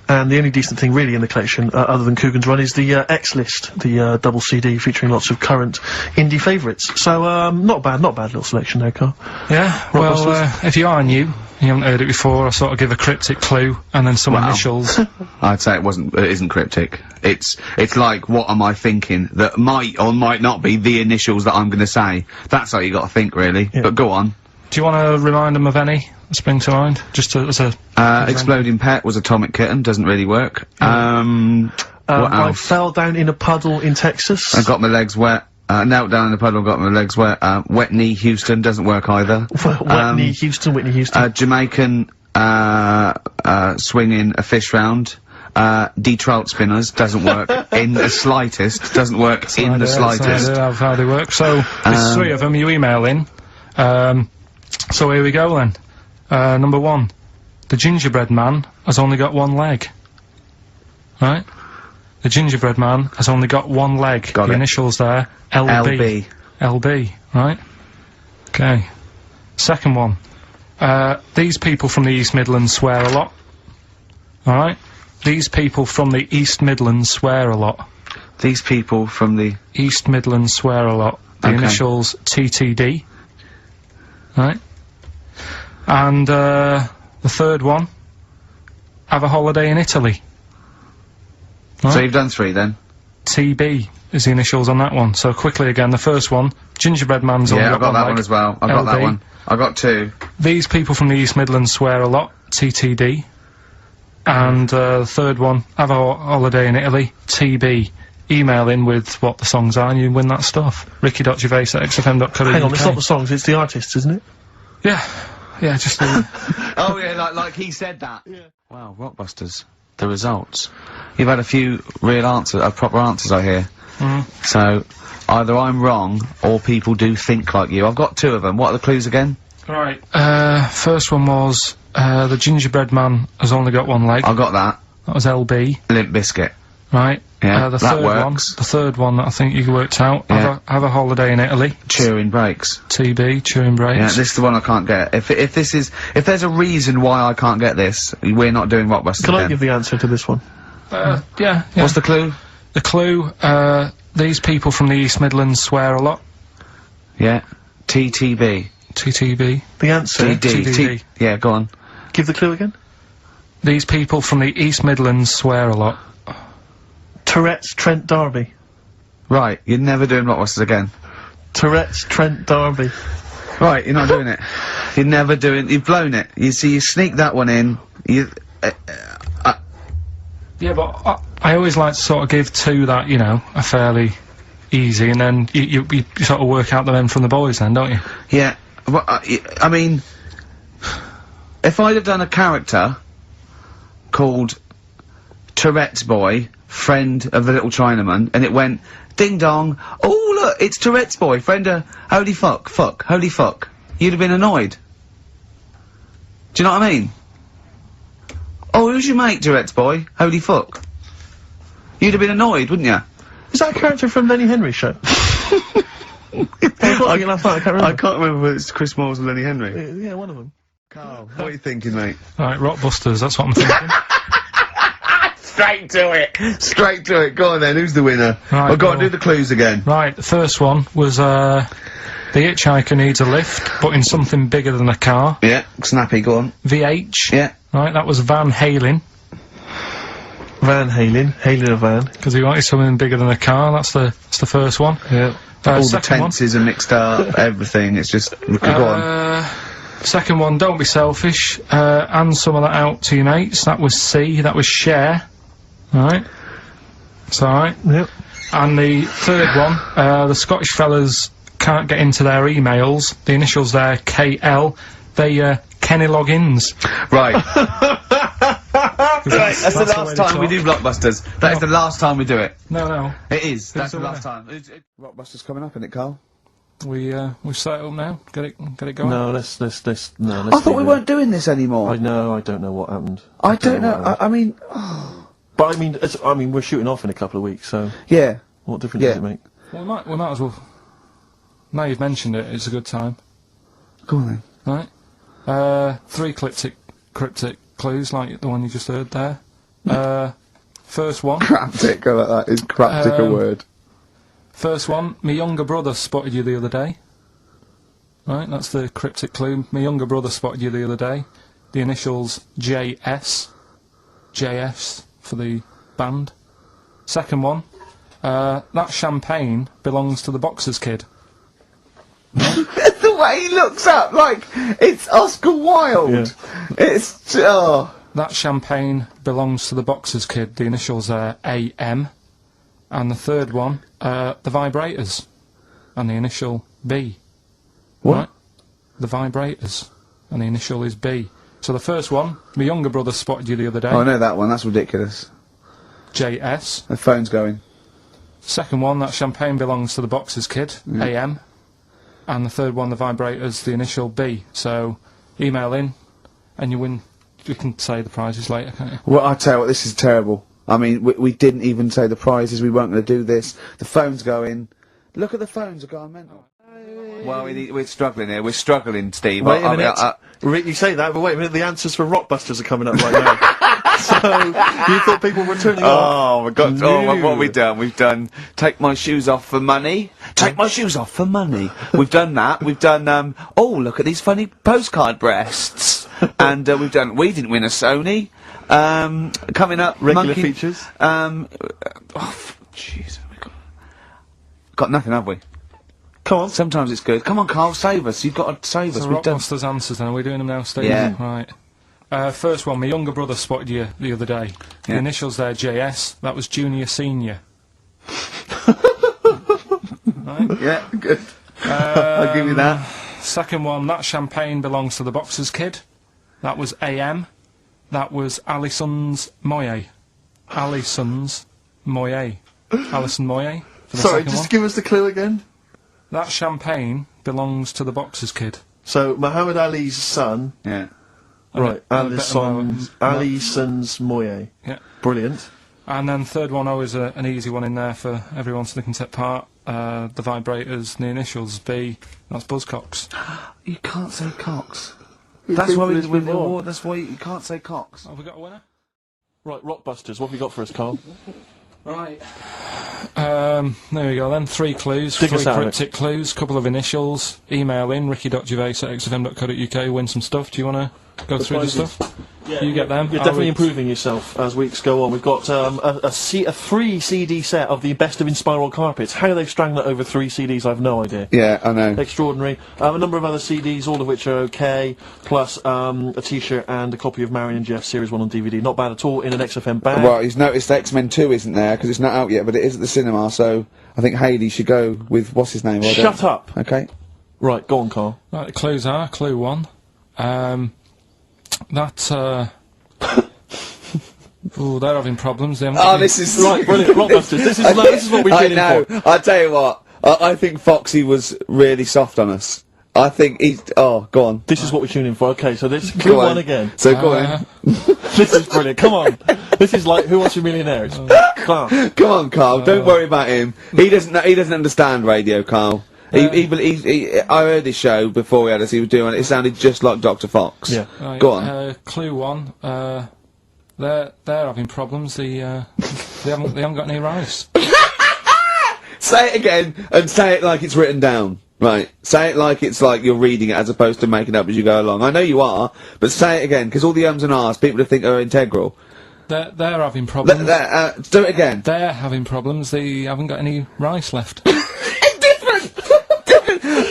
And the only decent thing really in the collection, other than Coogan's Run, is the X List, the double CD featuring lots of current indie favourites. So, not bad little selection there, Carl. Yeah, well, if you are new, you haven't heard it before, I sort of give a cryptic clue, and then some initials. I'd say it isn't cryptic. It's like, what am I thinking? That might or might not be the initials that I'm gonna say. That's how you gotta think, really. Yeah. But go on. Do you want to remind them of any that spring to mind? Just as a... Exploding Pet was Atomic Kitten, doesn't really work. What else? I fell down in a puddle in Texas. I got my legs wet. Knelt down in the puddle, got my legs wet. Wet Knee Houston doesn't work either. Wet Knee Houston, Whitney Houston. Jamaican, swinging a fish round. De-trout spinners doesn't work in the slightest. Doesn't work in the slightest. That's how they work. So, there's 3 of them, you email in. So here we go then. Number 1. The gingerbread man has only got 1 leg. Right? The gingerbread man has only got 1 leg. Got the it. Initials there. LB. LB, right? Okay. Second one. These people from the East Midlands swear a lot. Alright? These people from the East Midlands swear a lot. These people from the East Midlands swear a lot. The initials TTD. Right? And, the third one. Have a holiday in Italy. Right? So you've done 3 then? TB is the initials on that one. So quickly again, the first one, gingerbread man's only I've got that leg. one as well. I've got that one. I've got 2. These people from the East Midlands swear a lot. TTD. And the third one, have a holiday in Italy. TB. Email in with what the songs are and you win that stuff. ricky.gervais@xfm.co.uk. Hang on, it's not the songs, it's the artists, isn't it? Yeah. Yeah, just the... Oh yeah, like he said that. Yeah. Wow, Rockbusters. The results. You've had a few real answers, proper answers, I hear. So, either I'm wrong, or people do think like you. I've got 2 of them. What are the clues again? Right. First one was, the gingerbread man has only got 1 leg. I got that. That was LB. Limp Bizkit. Right. Yeah, the that third works. The third one that I think you worked out. Yeah. Have a holiday in Italy. Chewing Breaks. TB, Chewing Breaks. Yeah, this is the one I can't get. If there's a reason why I can't get this, we're not doing Rockbusters. Can I give the answer to this one? Yeah. What's the clue? The clue, these people from the East Midlands swear a lot. Yeah. TTB. TTB. The answer? TTB. Yeah, go on. Give the clue again. These people from the East Midlands swear a lot. Tourette's Trent D'Arby. Right, you're never doing Rockbusters again. Tourette's Trent D'Arby. Right, you're not doing it. You're never doing... You've blown it. You see, you sneak that one in, you... Yeah, but I always like to sort of give 2 that, you know, are fairly easy, and then you sort of work out the men from the boys then, don't you? Yeah, well, I mean... If I'd have done a character called Tourette's Boy, friend of the little Chinaman, and it went, ding dong, oh look, it's Tourette's Boy, friend of, holy fuck, holy fuck, you'd have been annoyed. Do you know what I mean? Oh, who's your mate, Tourette's Boy? Holy fuck. You'd have been annoyed, wouldn't you? Is that a character from Lenny Henry's show? I can't remember whether it's Chris Moores or Lenny Henry. Yeah, one of them. Carl, what are you thinking, mate? Right, Rockbusters, that's what I'm thinking. Straight to it! Straight to it, go on then, who's the winner? Right, Well, go on, do the clues again. Right, the first one was, the hitchhiker needs a lift, but in something bigger than a car. Yeah, snappy, go on. VH. Yeah. Right, that was Van Halen. Van Halen. Halen a van. Because he wanted something bigger than a car, that's the first one. Yeah. All the second one. tenses are mixed up, everything, it's just... go on. Second one, don't be selfish, and some of that out to your mates. That was C, that was share. Alright. It's alright. Yep. And the third one, the Scottish fellas can't get into their emails. The initials there, KL. They, Kenny Loggins. Right. Right, that's the last time we do Blockbusters. That is the last time we do it. No. It is. That's the last time. Blockbusters coming up, isn't it, Carl? We set it up now. Get it going. No, let's I thought we weren't doing this anymore. I don't know what happened. I don't know. I mean, but I mean, we're shooting off in a couple of weeks, so yeah. what difference does it make? Well, we might as well. Now you've mentioned it, it's a good time. Go on then. Right. 3 cryptic clues like the one you just heard there. First one. Craptic, I like that. Is craptic a word? First one, my younger brother spotted you the other day. Right, that's the cryptic clue. My younger brother spotted you the other day. The initials JS. JS for the band. Second one, that champagne belongs to the Boxers Kid. The way he looks up, like, it's Oscar Wilde. Yeah. It's, That champagne belongs to the Boxers Kid. The initials are AM. And the third one, the Vibrators. And the initial B. What? Right? The Vibrators. And the initial is B. So the first one, my younger brother spotted you the other day. Oh, I know that one. That's ridiculous. JS. The phone's going. Second one, that champagne belongs to the Boxers Kid. AM. And the third one, the Vibrators, the initial B. So, email in, and you win. You can say the prizes later, can't you? Well, I tell you what, this is terrible. I mean, we didn't even say the prizes. We weren't going to do this. The phone's going. Look at the phones are going mental. Well, we're struggling here. We're struggling, Steve. Wait a minute. You say that, but wait a minute. The answers for Rockbusters are coming up right now. So you thought people were turning off? Oh my God! No. Oh, what have we done? We've done take my shoes off for money. Take my shoes off for money. We've done that. We've done. Oh, look at these funny postcard breasts. And we've done. We didn't win a Sony. Coming up, regular features. Jeez, got nothing, have we? Come on. Sometimes it's good. Come on, Carl, save us. You've got to save us. So We've done. Rockbusters answers then. Are we doing them now, Steve? Yeah. Right. First one, my younger brother spotted you the other day. The initials there, JS. That was junior, senior. Right? Yeah, good. I'll give you that. Second one, that champagne belongs to the Boxers Kid. That was AM. That was Alison's Moye. Alison's Moye. Alison Moye. For the Sorry, second just one. give us the clue again. That champagne belongs to the Boxers Kid. So, Muhammad Ali's son. Yeah. Right, Alison's Moye. Yeah. Brilliant. And then third one, always an easy one in there for everyone so they can take part. The Vibrators, the initials B. That's Buzzcocks. You can't say Cox. That's why we win the award. That's why you can't say Cox. Have we got a winner? Right, Rockbusters, what have you got for us, Carl? Right. There we go then. 3 clues, Dig 3 us out cryptic clues, couple of initials. Email in, ricky.gervais@xfm.co.uk, win some stuff. Do you want to go through the stuff? Yeah, you get them. You're definitely improving yourself as weeks go on. We've got a 3 CD set of the best of Inspiral Carpets. How they've strung that over 3 CDs, I've no idea. Yeah, I know. Extraordinary. A number of other CDs, all of which are okay, plus a T-shirt and a copy of Marion and Jeff Series 1 on DVD. Not bad at all in an XFM bag. Well, he's noticed X-Men 2 isn't there, because it's not out yet, but it is at the cinema, so I think Hayley should go with, what's his name? Shut up! Okay. Right, go on, Carl. Right, the clues are, clue 1. Oh, they're having problems. They haven't This is... Right, brilliant. Rockbusters, this is what we've been in I know. for. I'll tell you what. I think Foxy was really soft on us. I think he's... Oh, go on. This is what we tune in for. Okay, so this clue 1 again. So go on. This is brilliant. Come on. This is like Who Wants to Be Millionaire? It's class. Come on, Carl. Don't worry about him. He doesn't understand radio, Carl. I heard his show before we had us. He was doing it. It sounded just like Dr. Fox. Yeah. Right, go on. Clue 1. They're having problems. They haven't got any rice. Say it again and say it like it's written down. Right. Say it like it's like you're reading it as opposed to making it up as you go along. I know you are, but say it again because all the ums and ahs people think are integral. They're having problems. Do it again. They're having problems. They haven't got any rice left. Different.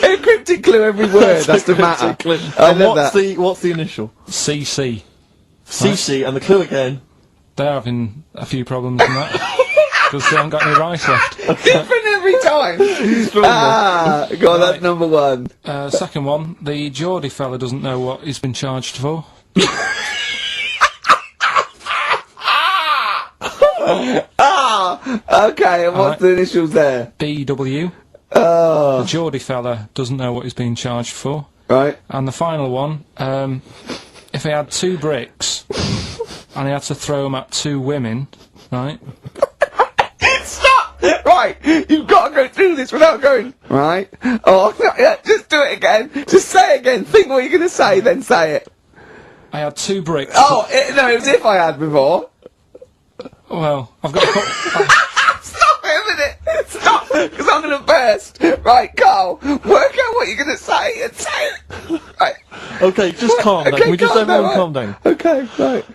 A cryptic clue every word. That's the matter. I love that. What's the initial? CC. CC, and the clue again. They're having a few problems in that. Because they haven't got any rice left. Different every time. Go on, that's number 1. Second one, the Geordie fella doesn't know what he's been charged for. Okay, and what's the initials there? BW. The Geordie fella doesn't know what he's being charged for. Right. And the final one, if he had 2 bricks, and he had to throw them at 2 women, right? Stop! Right, you've got to go through this without going, right? Oh, yeah, just do it again. Just say it again. Think what you're going to say, then say it. I had 2 bricks. Oh, it was if I had before. Well, I've got a couple... Stop it a minute! Stop! Because I'm gonna burst! Right, Carl, work out what you're gonna say and say it! Right. Okay, just calm down. Okay, Can we just calm down, everyone right. calm down? Okay, right.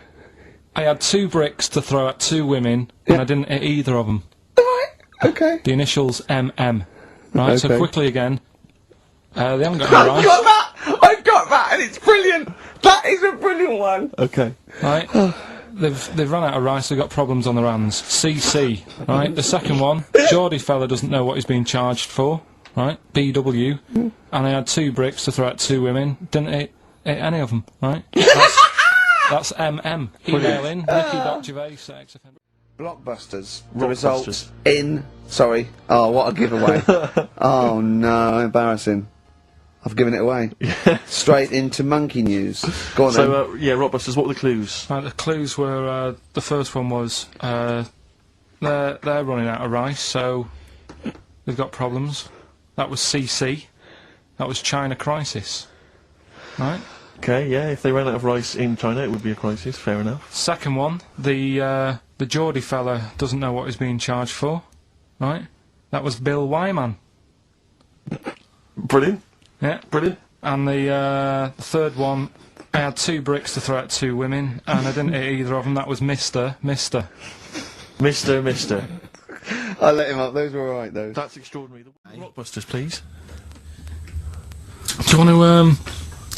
I had 2 bricks to throw at 2 women, and I didn't hit either of them. Right, okay. The initials MM. Right, so Okay. quickly again. They haven't got any rice. I've got that, and it's brilliant! That is a brilliant one! Okay. Right? They've run out of rice, they've got problems on their hands. CC, right? The second one, Geordie fella doesn't know what he's being charged for, right? BW. And I had 2 bricks to throw at 2 women, didn't hit any of them, right? That's MM. Email in, Ricky.Gervais at XFM. Blockbusters. The Rockbusters. results in... Sorry. Oh, what a giveaway. Oh, no, embarrassing. I've given it away. Straight into monkey news. Go on then. So, yeah, Rockbusters, what were the clues? Right, the clues were, the first one was, they're running out of rice, so they've got problems. That was CC. That was China crisis. Right? Okay, yeah, if they ran out of rice in China, it would be a crisis, fair enough. Second one, the Geordie fella doesn't know what he's being charged for. Right? That was Bill Wyman. Brilliant, Yeah. brilliant. And the third one, I had 2 bricks to throw at 2 women, and I didn't hit either of them. That was Mister. Mister. I let him up. Those were alright, those. That's extraordinary. Rockbusters, please. Do you want to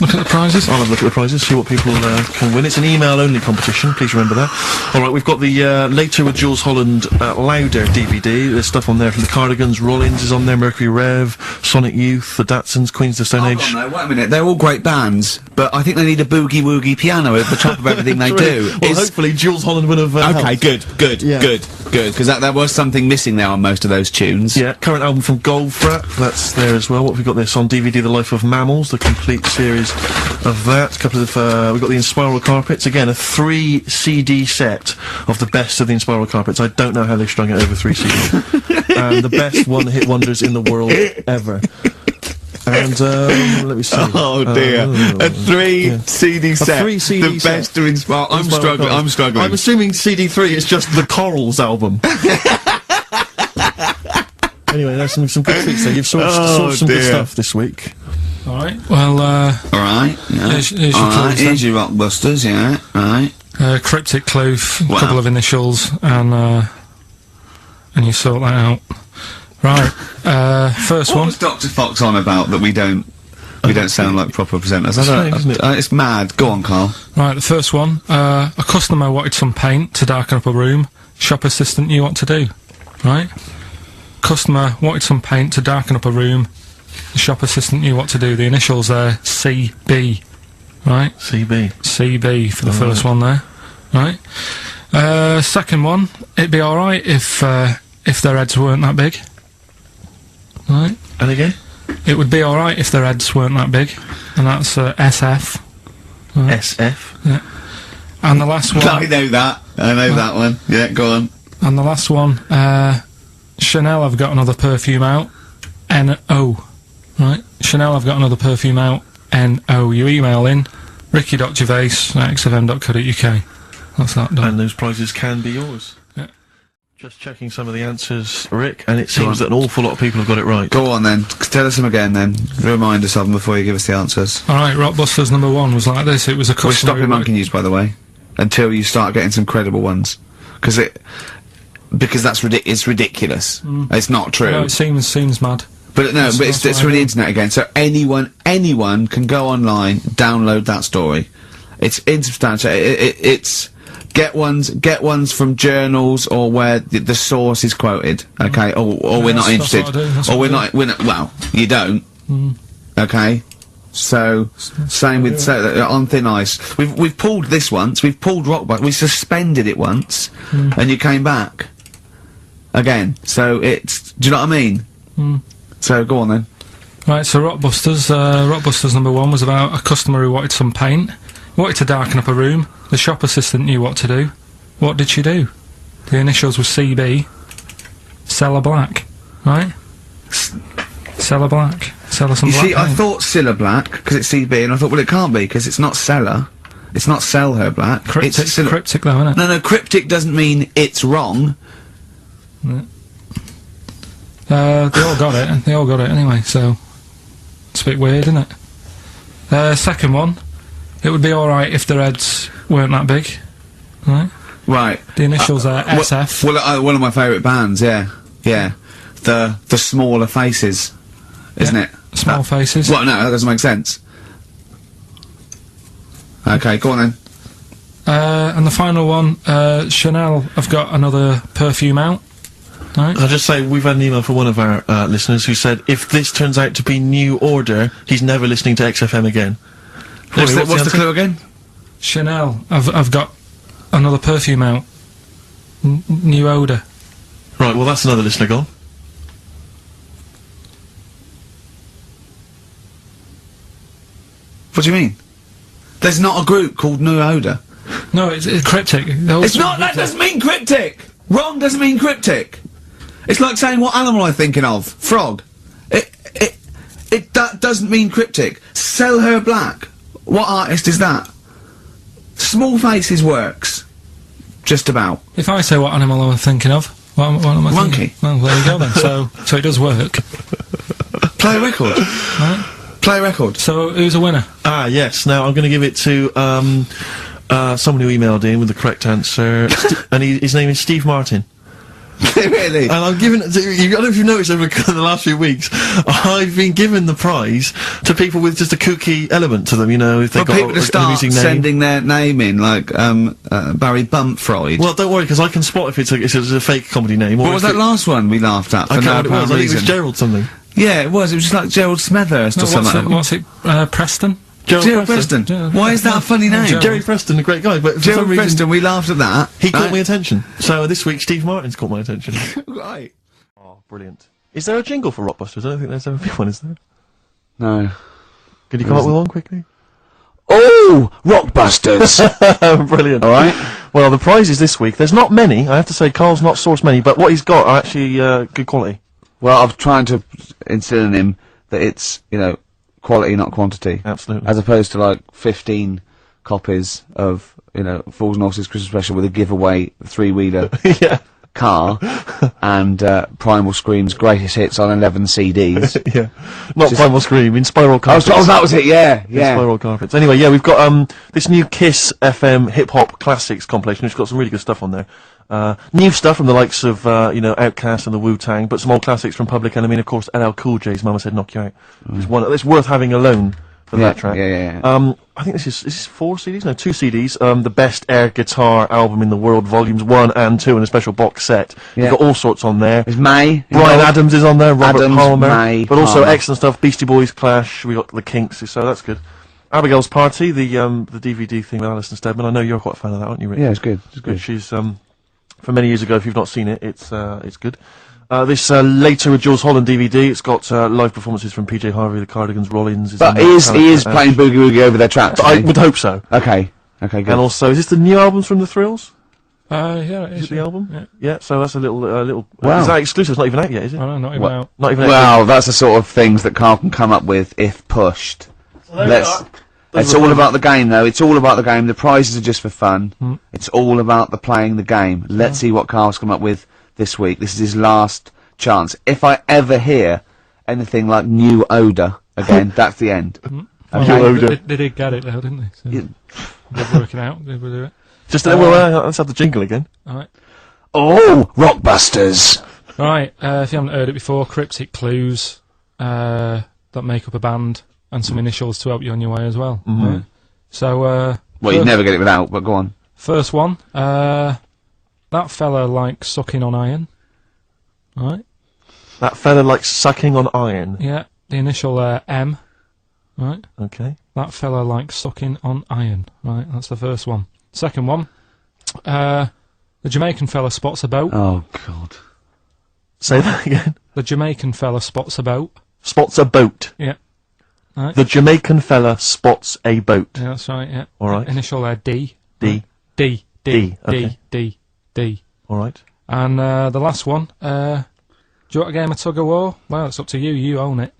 look at the prizes? I'll have a look at the prizes, see what people can win. It's an email-only competition, please remember that. Alright, we've got the Later with Jules Holland Louder DVD. There's stuff on there from the Cardigans, Rollins is on there, Mercury Rev, Sonic Youth, the Datsuns, Queens of the Stone Age. Hold on, no, wait a minute. They're all great bands, but I think they need a boogie-woogie piano at the top of everything they do. Well, hopefully Jules Holland would have Okay, helped. good, Yeah. good, because there was something missing there on most of those tunes. Yeah, current album from Goldfrapp, that's there as well. What have we got this on DVD? The Life of Mammals, the complete series of that. A couple of, we've got the Inspiral Carpets, again, a 3 CD set of the best of the Inspiral Carpets. I don't know how they strung it over 3 CDs. And the best one-hit wonders in the world ever. And, let me see. Oh dear. A 3 CD set. 3 CD the set. best to inspire. I'm struggling. I'm assuming CD3 is just the Corals album. Anyway, there's some good treats there. You've sourced some good stuff this week. Alright, well, Alright, yeah. here's your Alright, clues here's your Rockbusters, yeah, right. cryptic clue, Wow. couple of initials, and you sort that out. Right, first What one. was Dr. Fox on about that we don't sound like proper presenters? I strange, don't, isn't it? it's mad. Go on, Carl. Right, the first one. A customer wanted some paint to darken up a room. Shop assistant knew what to do. Right? Customer wanted some paint to darken up a room. The shop assistant knew what to do. The initials there, CB. Right? CB for the first one there. Right? Second one, it'd be alright if their heads weren't that big. Right? And again? It would be alright if their heads weren't that big. And that's SF. Right. SF. Yeah. And the last one... I know that. I know that one. Yeah, go on. And the last one, Chanel have got another perfume out. N-O. Right? Chanel have got another perfume out. N-O. You email in ricky.gervais at xfm.co.uk. That's that done. And those prizes can be yours. Yeah. Just checking some of the answers, Rick, and it seems that an awful lot of people have got it right. Go on then. Tell us them again then. Remind us of them before you give us the answers. Alright, Rockbusters number 1 was like this. It was a We're customer... stopping monkey news, by the way, until you start getting some credible ones. Because that's it's ridiculous. It's not true. No, it seems mad. But no, but it's that's through what I the do. internet again. So anyone can go online, download that story. It's insubstantial. It's get ones from journals or where the source is quoted. Okay, or we're not that's interested. what I do, that's Or what I we're not. Well, you don't. Okay. So same with on thin ice. We've pulled this once. We've pulled Rockbusters. We suspended it once, and you came back again. So it's. Do you know what I mean? So go on then. Right, so Rockbusters number 1 was about a customer who wanted some paint, wanted to darken up a room. The shop assistant knew what to do. What did she do? The initials were CB. Sell her black, right? Sell her black. Sell her some You black see, I paint. thought Cilla Black because it's CB, and I thought, well, it can't be because it's not Seller. It's not sell her black. Cryptic, cryptic though, isn't it? No, cryptic doesn't mean it's wrong. Yeah. They all got it. They all got it anyway, so it's a bit weird, isn't it? Second one, it would be alright if the heads weren't that big, right? Right. The initials are SF. Well, one of my favourite bands, yeah. The smaller faces, isn't it? Small faces. Well, no, that doesn't make sense. Okay, go on then. And the final one, Chanel have got another perfume out. Right. I'll just say, we've had an email from one of our listeners who said, if this turns out to be new order, he's never listening to XFM again. What's the clue again? Chanel have got another perfume out. New odour. Right, well that's another listener gone. What do you mean? There's not a group called New Odour. No, it's cryptic. It's not, that doesn't mean cryptic! Wrong doesn't mean cryptic. It's like saying what animal I'm thinking of. Frog. That doesn't mean cryptic. Sell Her Black. What artist is that? Small Faces works. Just about. If I say what animal I'm thinking of, what am I Monkey. thinking? Well, there you go then. So it does work. Play a record. Right? Play a record. So who's a winner? Ah, yes. Now I'm going to give it to someone who emailed in with the correct answer, and his name is Steve Martin. Really? And I'm giving it to, I don't know if you've noticed over the last few weeks, I've been giving the prize to people with just a kooky element to them, you know, if they've got people to start amusing name. sending their name in, like, Barry Bumpfreud. Well, don't worry, because I can spot if it's a fake comedy name. Or what was that last one we laughed at? I can't remember what it was. I think it was Gerald something. Yeah, it was just like Gerald Smethurst or something. What's it, Preston? Gerald Preston. Why is that a funny name? Jerry Preston, a great guy, but for Gerald some reason Preston, we laughed at that. he caught my attention. So this week, Steve Martin's caught my attention. Right. Oh, brilliant. Is there a jingle for Rockbusters? I don't think there's ever been one, is there? No. Could you come up with one quickly? Oh! Rockbusters! Brilliant. Alright. Well, the prizes this week, there's not many. I have to say, Carl's not sourced many, but what he's got are actually good quality. Well, I'm trying to instill in him that it's, you know, quality, not quantity. Absolutely. As opposed to, like, 15 copies of, you know, Fools and Horses Christmas Special with a giveaway three-wheeler Yeah. car and Primal Scream's greatest hits on 11 CDs. Yeah. Not Primal Scream, in Spiral Carpets. Oh, that was it, yeah, In Spiral Carpets. Anyway, yeah, we've got this new Kiss FM hip-hop classics compilation, which has got some really good stuff on there. New stuff from the likes of, you know, Outkast and the Wu-Tang, but some old classics from Public Enemy, and of course LL Cool J's Mama Said Knock You Out. It's one that's worth having alone for that track. Yeah. I think this is 4 CDs? No, 2 CDs. The Best Air Guitar Album in the World, Volumes 1 and 2 in a special box set. Yeah. You've got all sorts on there. There's May. Brian Adams is on there, Robert Adams, Palmer. May, but also Palmer. excellent stuff, Beastie Boys, Clash, we got the Kinks, so that's good. Abigail's Party, the DVD thing with Alison Steadman. I know you're quite a fan of that, aren't you, Rick? Yeah, it's good. It's good. She's from many years ago. If you've not seen it, it's good. This Later with Jules Holland DVD. It's got live performances from PJ Harvey, the Cardigans, Rollins. But he is playing Boogie Woogie over their tracks. I would hope so. Okay, good. And also, is this the new albums from the Thrills? Yeah, Is it the album? Yeah. Yeah. So that's a little. Wow. Is that exclusive? It's not even out yet, is it? Oh, no, not even out. Not even out. Well, that's the sort of things that Carl can come up with if pushed. It's all about the game, though. It's all about the game. The prizes are just for fun. It's all about the playing the game. Let's see what Carl's come up with this week. This is his last chance. If I ever hear anything like New Odour again, that's the end. Okay. They did get it, though, didn't they? So they're working out. They will do it. Just let's have the jingle again. All right. Oh, Rockbusters! Right, if you haven't heard it before, cryptic clues that make up a band, and some initials to help you on your way as well. Right? So, well, you'd never get it without, but go on. First one, that fella likes sucking on iron. Right? That fella likes sucking on iron. Yeah, the initial M. Right? Okay. That fella likes sucking on iron. Right, that's the first one. Second one, the Jamaican fella spots a boat. Oh, God. Say that again. The Jamaican fella spots a boat. Spots a boat. Yeah. Right. The Jamaican fella spots a boat. Yeah, that's right, yeah. All right. Initial D. D. D. D. Okay. D. All right. And the last one, do you want a game of tug of war? Well, it's up to you. You own it.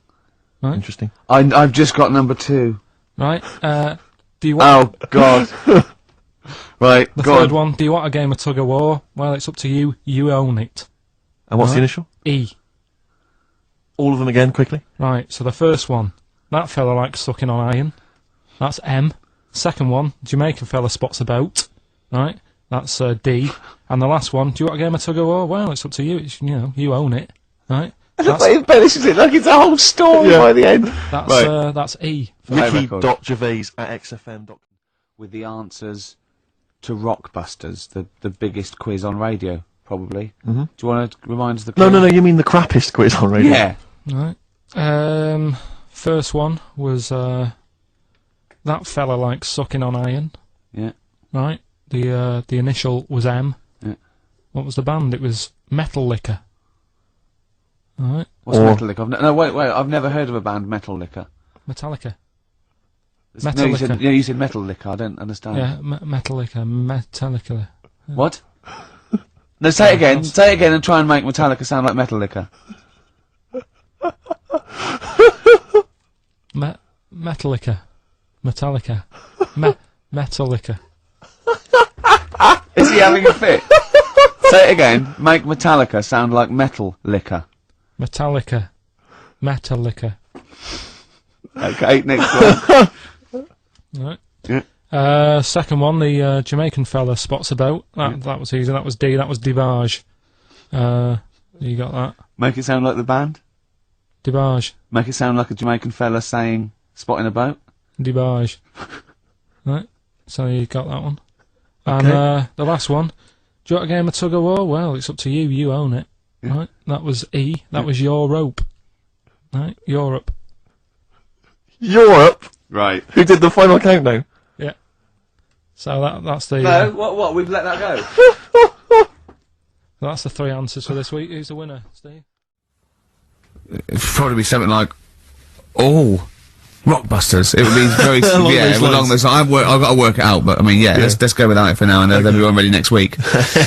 Right? Interesting. I've just got number 2. Right. Do you want... Oh, God. Right, The go third on. one, do you want a game of tug of war? Well, it's up to you. You own it. And what's the Right. initial? E. All of them again, quickly. Right, so the first one, that fella likes sucking on iron. That's M. Second one, Jamaican fella spots a boat. Right, that's D. And the last one, do you want a game of tug of war? Well, it's up to you. It's, you know, you own it. Right. That's, embellishes it like it's a whole story by the end. that's E. Ricky.gervais@xfm.com. With the answers to Rockbusters, the biggest quiz on radio, probably. Do you want to remind us the quiz? No, you mean the crappiest quiz on radio? Yeah. Right. First one was, that fella likes sucking on iron. Yeah. Right. The initial was M. Yeah. What was the band? It was Metal Liquor. Alright. What's Metal Liquor? No, wait, I've never heard of a band, Metal Liquor. Metallica. No, you said Metal Liquor, I don't understand. Yeah, Metallica. Metallica. What? No, say it again. Say it again and try and make Metallica sound like Metal Liquor. Metallica. Metallica. Metallica. Is he having a fit? Say it again. Make Metallica sound like Metal Liquor. Metallica. Metallica. Okay, next one. Right. Yeah. Second one, the Jamaican fella spots a boat. That was easy. That was D. That was Debage. You got that? Make it sound like the band. Debage. Make it sound like a Jamaican fella saying "spotting a boat." Debage. Right. So you got that one. And the last one. Do you want a game of tug of war? Well, it's up to you. You own it. Yeah. Right. That was E. That was your rope. Right. Europe. Europe? Right. Who did the final countdown? Yeah. So that's the. No, what? We've let that go. That's the 3 answers for this week. Who's the winner, Steve? It'd probably be something like, Rockbusters. It would be very along those lines. I've got to work it out, but I mean, let's go with that for now, and then we'll be on ready next week.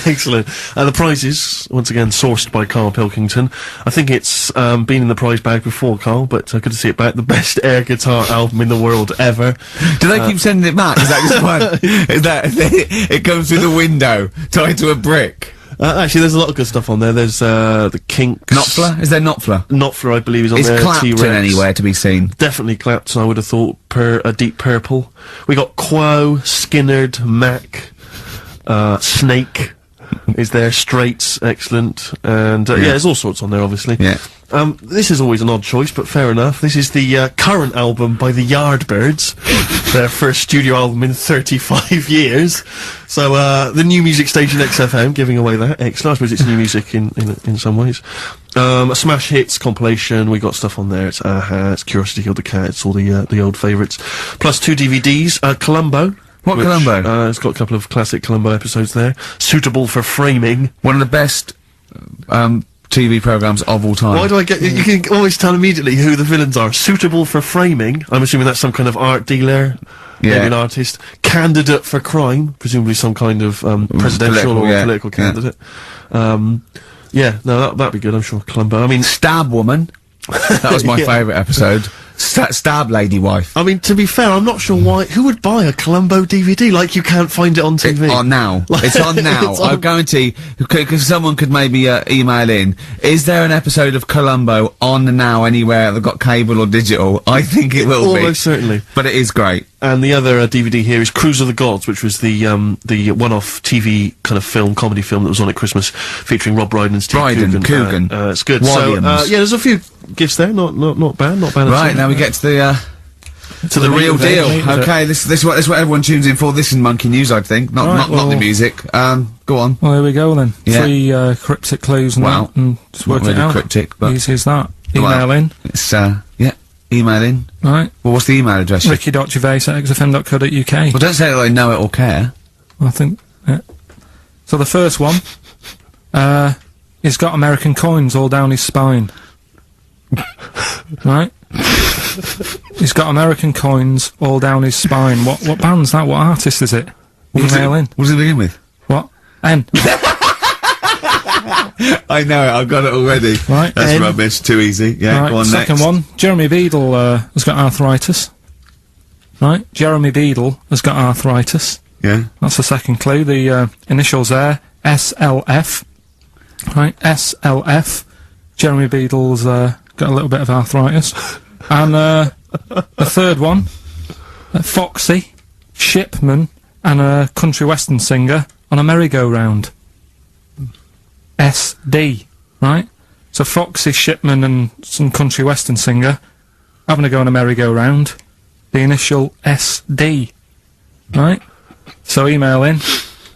Excellent. The prizes, once again, sourced by Karl Pilkington. I think it's been in the prize bag before, Karl, but good to see it back. The best air guitar album in the world ever. Do they keep sending it back? Is that just one? Is that it comes through the window, tied to a brick? Actually, there's a lot of good stuff on there. There's the Kinks. Knopfler? Is there Knopfler? Knopfler, I believe, is on Is there. Clapton T-Rex. anywhere to be seen? Definitely Clapton, I would have thought. Deep Purple. We got Quo, Skinnerd, Mac, Snake is there, Straits, excellent, and there's all sorts on there, obviously. Yeah. This is always an odd choice, but fair enough. This is the current album by the Yardbirds, their first studio album in 35 years. So the new music station XFM giving away that. Excellent. I suppose it's new music in some ways. A smash hits compilation. We got stuff on there. It's Aha, it's Curiosity Killed the Cat. It's all the old favourites. Plus 2 DVDs. Columbo. What Columbo? It's got a couple of classic Columbo episodes there. Suitable for framing. One of the best TV programmes of all time. Why do I get... You can always tell immediately who the villains are. Suitable for framing. I'm assuming that's some kind of art dealer. Yeah. Maybe an artist. Candidate for crime. Presumably some kind of presidential political candidate. That'd be good, I'm sure. Columbo. I mean... Stab Woman. That was my favourite episode. Stab Lady Wife. I mean, to be fair, I'm not sure why... Who would buy a Columbo DVD? Like, you can't find it on TV. It's on now. It's on now. I guarantee, because someone could maybe email in, is there an episode of Columbo on now anywhere that got cable or digital? I think it will be. Almost certainly. But it is great. And the other DVD here is Cruise of the Gods, which was the one-off TV kind of comedy film that was on at Christmas, featuring Rob Brydon and Steve Coogan. It's good. Williams. So, there's a few gifts there, not bad at all. Right, now we get to the real deal. Okay, this is what everyone tunes in for. This is Monkey News, I think. Not the music. Go on. Well, here we go then. Yeah. 3 cryptic clues and just work it out. Cryptic, but Easy as that. Email in. It's email in. Right. Well, what's the email address? Ricky.gervais@xfm.co.uk. Well, don't say that I know it or care. I think, So the first one, he's got American coins all down his spine. Right? He's got American coins all down his spine. What band's that? What artist is it? Email in. What does it begin with? What? N. I know it, I've got it already. Right. That's N. rubbish, too easy. Yeah, Right, go on second next. one, Jeremy Beadle has got arthritis. right? Jeremy Beadle has got arthritis. Yeah. That's the second clue. The initials there, SLF. Right, SLF. Jeremy Beadle's got a little bit of arthritis. And the third one, Foxy, Shipman, and a country western singer on a merry-go-round. SD, right? So Foxy, Shipman, and some country western singer having a go on a merry-go-round. The initial SD, right? So email in,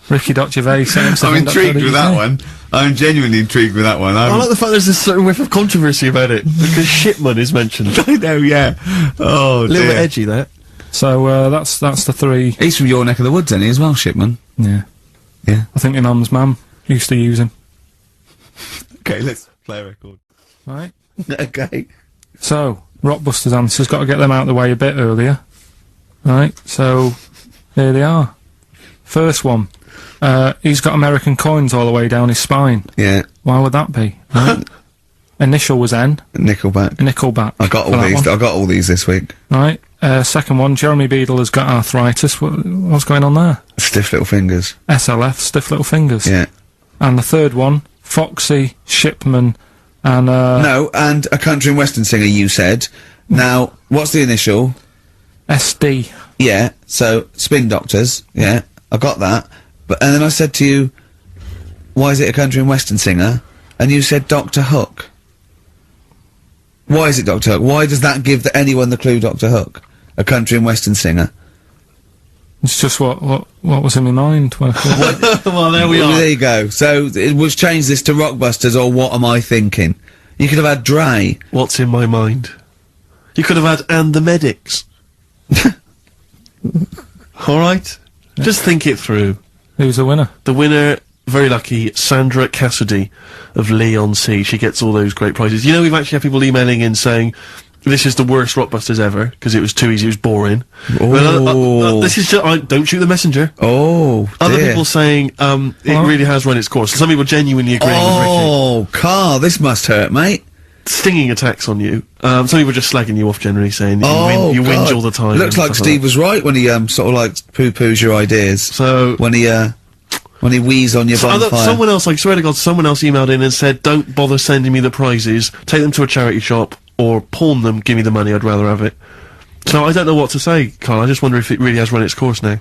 ricky.gervais. I'm intrigued with that one. I'm genuinely intrigued with that one. I like the fact there's a certain whiff of controversy about it, because Shipman is mentioned. I know, yeah. Oh, A little bit edgy, that. So, that's the three. He's from your neck of the woods, isn't he, as well, Shipman? Yeah. Yeah. I think my mum's mum used to use him. Okay, let's play a record. Right. Okay. So, Rockbusters answers, got to get them out of the way a bit earlier. Right, so, here they are. First one. He's got American coins all the way down his spine. Yeah. Why would that be? Right? Initial was N. Nickelback. I got all these. I got all these this week. Right. Second one, Jeremy Beadle has got arthritis. What's going on there? Stiff little fingers. SLF, stiff little fingers. Yeah. And the third one, Foxy, Shipman, and No, and a country and western singer, you said. Now, what's the initial? SD. Yeah, so, Spin Doctors, yeah, I got that. And then I said to you, why is it a country and western singer? And you said Dr. Hook. Why is it Dr. Hook? Why does that give anyone the clue Dr. Hook? A country and western singer. It's just what was in my mind when I thought. Well, there we are. There you go. So, we'll change this to Rockbusters, or What Am I Thinking? You could have had Dre. What's in my mind? You could have had And the Medics. Alright? Just think it through. Who's the winner? The winner, very lucky, Sandra Cassidy of Leon C. She gets all those great prizes. You know, we've actually had people emailing in saying, this is the worst Rockbusters ever, because it was too easy, it was boring. Oh. This is just, don't shoot the messenger. Oh, Other dear. people saying, it really has run its course. Some people genuinely agreeing with Ricky. Oh, Carl, this must hurt, mate. Stinging attacks on you. Some people just slagging you off generally, saying Oh, you God. whinge all the time. Looks and like stuff Steve that. was right when he, sort of like poo-poos your ideas. So, When he wheezed on your bonfire. someone else, I swear to God, someone else emailed in and said, don't bother sending me the prizes, take them to a charity shop, or pawn them, give me the money, I'd rather have it. So I don't know what to say, Carl, I just wonder if it really has run its course now.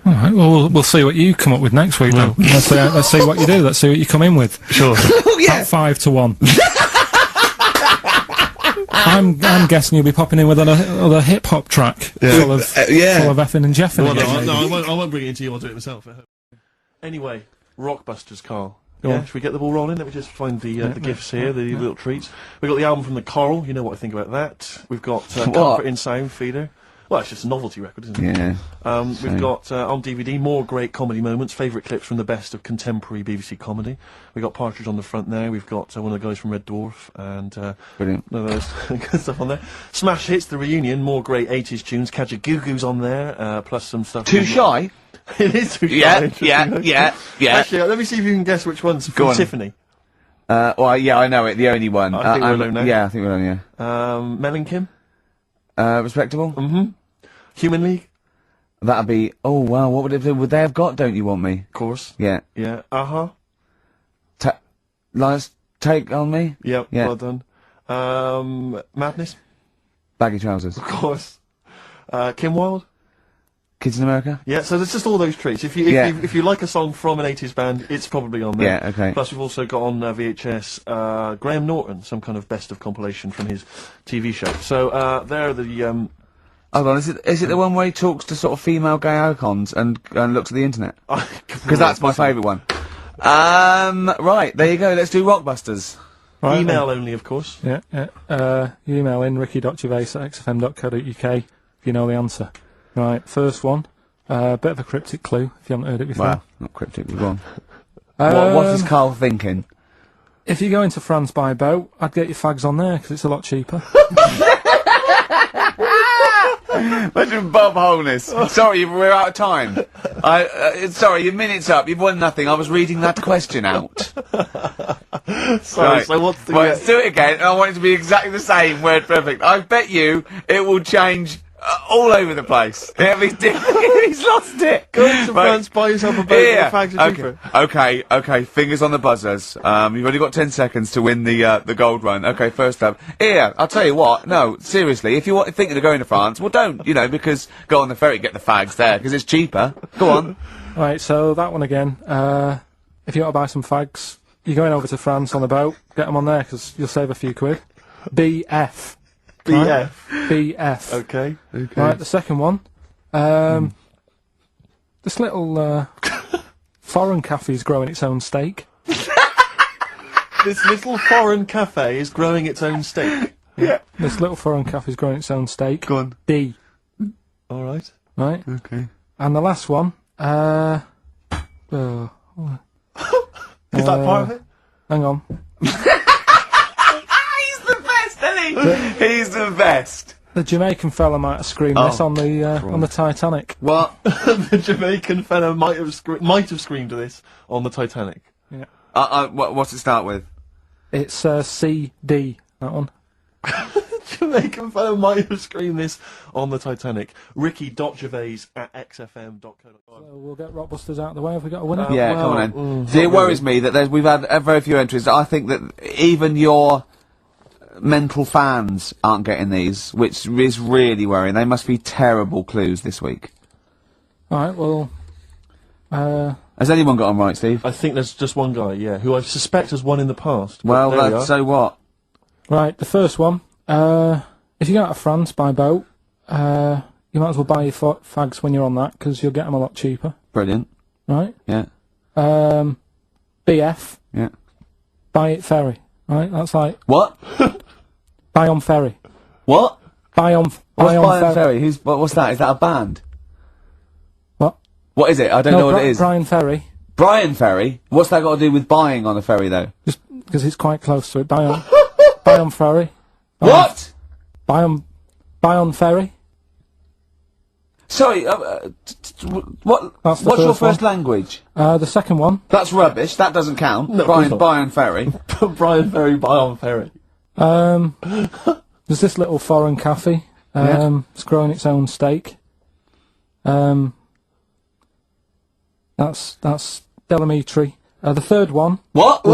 Alright, well, we'll see what you come up with next week then. Let's see what you do, let's see what you come in with. Sure. Oh, yeah. About 5 to 1. I'm guessing you'll be popping in with another hip-hop track. Full of effing and jeffing. Well, again. I won't bring it into you, I'll do it myself. Anyway, Rockbusters, Carl. Yeah, should we get the ball rolling? Let me just find the gifts here, the little treats. We've got the album from the Coral, you know what I think about that. We've got Comfort in Sound Feeder. Well, it's just a novelty record, isn't it? Yeah. We've got, on DVD, more great comedy moments, favourite clips from the best of contemporary BBC comedy. We've got Partridge on the front there, we've got one of the guys from Red Dwarf, and Brilliant. none of those good stuff on there. Smash Hits, the reunion, more great 80s tunes, Kajagoogoo's on there, plus some stuff... Too shy? It is too shy. Yeah. Actually, let me see if you can guess which one's Go from on. Tiffany. Well, yeah, I know it, the only one. I think we're alone now. Yeah, I think we're alone, yeah. Mel and Kim? Respectable? Mm-hmm. Human League? That'd be, oh wow, what would they have got, Don't You Want Me? Of course. Yeah. Yeah. Uh-huh. Lies Take On Me? Yep, Yeah. well done. Madness? Baggy Trousers. Of course. Kim Wilde? Kids in America? Yeah, so there's just all those treats. If you like a song from an 80s band, it's probably on there. Yeah, okay. Plus we've also got on VHS, Graham Norton, some kind of best of compilation from his TV show. So, there are the, Hold on, is it the one where he talks to sort of female gay icons and looks at the internet? Because that's my favourite one. Right, there you go, let's do Rockbusters. Right, Email only, of course. Yeah. You email in ricky.gervais@xfm.co.uk if you know the answer. Right, first one. Bit of a cryptic clue if you haven't heard it before. Well, not cryptic, we've gone. What is Carl thinking? If you go into France by boat, I'd get your fags on there because it's a lot cheaper. Imagine Bob Holness. Sorry, we're out of time. Sorry, your minute's up. You've won nothing. I was reading that question out. Sorry, Right. so what's the... Right, let's do it again. And I want it to be exactly the same, word perfect. I bet you it will change all over the place. Yeah, he's lost it. Go to France, buy yourself a boat with the fags are cheaper. Okay, fingers on the buzzers. You've only got 10 seconds to win the gold run. Okay, first up. Here, I'll tell you what, no, seriously, if you're thinking of going to France, well don't, because go on the ferry, get the fags there, because it's cheaper. Go on. Right, so that one again. If you want to buy some fags, you're going over to France on a boat, get them on there, because you'll save a few quid. BF. BF. Right? BF. Okay. Right, the second one. This little foreign cafe's growing its own steak. This little foreign cafe is growing its own steak. Yeah. This little foreign cafe's growing its own steak. Go on. D. All right. Right? Okay. And the last one, Is that part of it? hang on. He's the best, isn't he? He's the best. The Jamaican fella might have screamed this on the Titanic. What? The Jamaican fella might have screamed this on the Titanic. Yeah. What's it start with? It's CD, that one. Jamaican fellow might have screamed this on the Titanic. Ricky.Gervais at xfm.co.uk. So we'll get Rockbusters out of the way. Have we got a winner? Yeah, come on in. See, it worries me that we've had very few entries. I think that even your mental fans aren't getting these, which is really worrying. They must be terrible clues this week. Alright, well... Has anyone got them right, Steve? I think there's just one guy, yeah, who I suspect has won in the past. Well, There we are. so what? Right, the first one. If you go out of France by boat, you might as well buy your fags when you're on that, because you'll get them a lot cheaper. Brilliant. Right? Yeah. BF. Yeah. Buy it ferry. Right? That's like... What? Buy on ferry. What? Buy on What's Brian Ferry? What's that? Is that a band? What? What is it? I don't know what it is. Brian Ferry. Brian Ferry? What's that got to do with buying on a ferry, though? Just because it's quite close to it. Buy on... buy on ferry. What? Buy on ferry. Sorry, what's your first language? The second one. That's rubbish. That doesn't count. No, Brian Ferry. Brian Ferry, buy on ferry. There's this little foreign cafe. It's growing its own steak. That's Delamitri. The third one. What?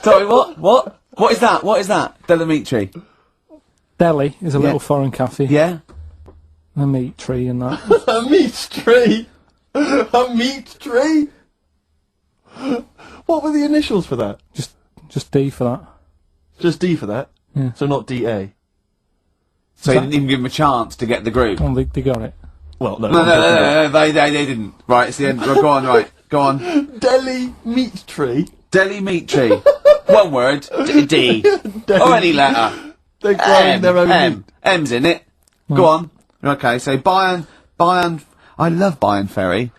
Sorry, what? What is that? What is that? Delamitri. Deli is a little foreign cafe. Yeah? A meat tree and that. A meat tree? A meat tree? What were the initials for that? Just D for that. Just D for that? Yeah. So not DA? So you didn't even give them a chance to get the group? Well, they got it. Well, no. No, they didn't. Right, it's the end. Go on, right. Go on. Deli meat tree? Deli meat tree. One word. D. Or any letter. They're growing their own meat. M's in it. Go on. Okay, so Bayern, I love Bayern Ferry.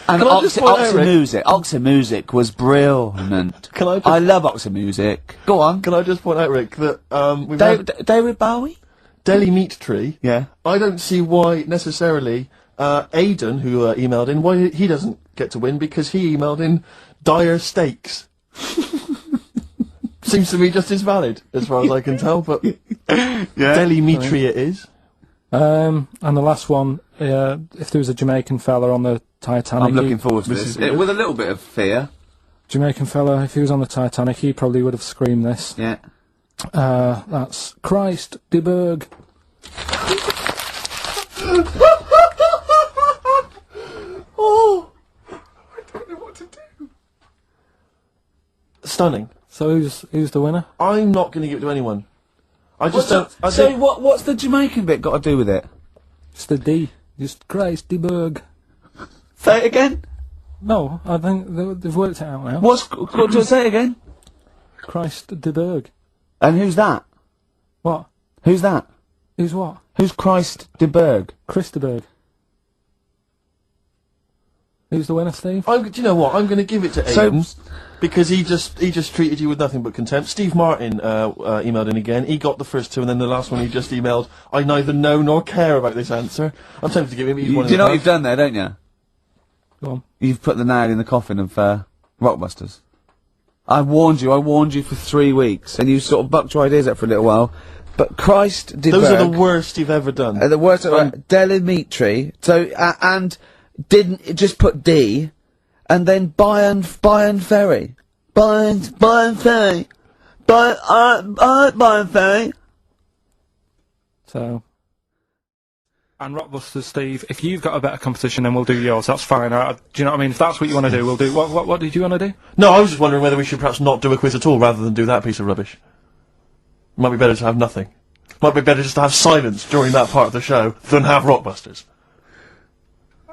And Oxymusic was brilliant. I love Oxymusic. Go on. Can I just point out, Rick, that we've had David Bowie? Deli Meat Tree. Yeah. I don't see why necessarily Aidan, who emailed in, why he doesn't get to win, because he emailed in Dire Steaks. Seems to me just as valid, as far as I can tell, but Deli Meat Tree it is. And the last one, if there was a Jamaican fella on the Titanic... I'm looking forward to this. With a little bit of fear. Jamaican fella, if he was on the Titanic, he probably would have screamed this. Yeah. That's Christ de Burgh. Oh! I don't know what to do. Stunning. So who's the winner? I'm not going to give it to anyone. I just don't... what's the Jamaican bit got to do with it? It's the D. Just Christ de Burgh. Say it again. No, I think they've worked it out now. Say it again? Christ de Burgh. And who's that? What? Who's that? Who's what? Who's Christ de Burgh? Chris de Burgh. Who's the winner, Steve? Do you know what? I'm going to give it to Aidan. Because he just treated you with nothing but contempt. Steve Martin emailed in again. He got the first two, and then the last one he just emailed, I neither know nor care about this answer. I'm tempted to give him Do you know what you've done there, don't you? Go on. You've put the nail in the coffin of Rockbusters. I warned you for 3 weeks, and you sort of bucked your ideas up for a little while. But Christ de Those are Berg, the worst you've ever done. the worst Delimitri, so, and didn't just put D, and then Bayern Ferry. Bayern Ferry. Bayern Ferry. So. And Rockbusters, Steve, if you've got a better competition, then we'll do yours. That's fine. Do you know what I mean? If that's what you want to do, we'll do. What did you want to do? No, I was just wondering whether we should perhaps not do a quiz at all rather than do that piece of rubbish. Might be better to have nothing. Might be better just to have silence during that part of the show than have Rockbusters.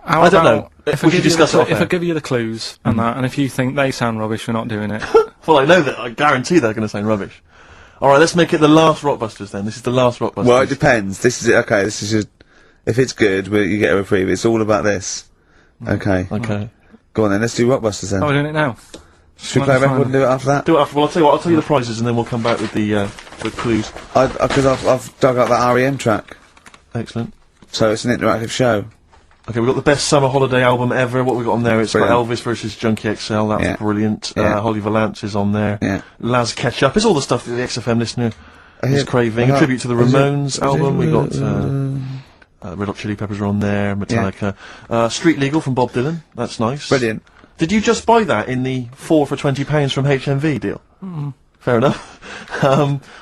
How I don't know. about If We should discuss it off if I air. give you the clues and that, and if you think they sound rubbish, we're not doing it. Well, I know that. I guarantee they're going to sound rubbish. All right, let's make it the last Rockbusters then. This is the last Rockbusters. Well, it depends. This is it. Okay, this is just. If it's good, you get a reprieve. It's all about this. Okay. Okay. Go on then, let's do Rockbusters then. Oh, we're doing it now. Should we play a record and do it after that? Do it after. Well, I'll tell you what. I'll tell you the prizes and then we'll come back with the clues. Because I've dug up that REM track. Excellent. So it's an interactive show. Okay, we've got the best summer holiday album ever. What we got on there? It's got Brilliant. Elvis versus Junkie XL. That's Yeah. brilliant. Yeah. Holly Valance is on there. Yeah. Laz Ketchup. It's all the stuff that the XFM listener is craving. I A got- tribute to the is it- Ramones album. We got Red Hot Chili Peppers are on there. Metallica. Street Legal from Bob Dylan. That's nice. Brilliant. Did you just buy that in the 4 for £20 from HMV deal? Fair enough.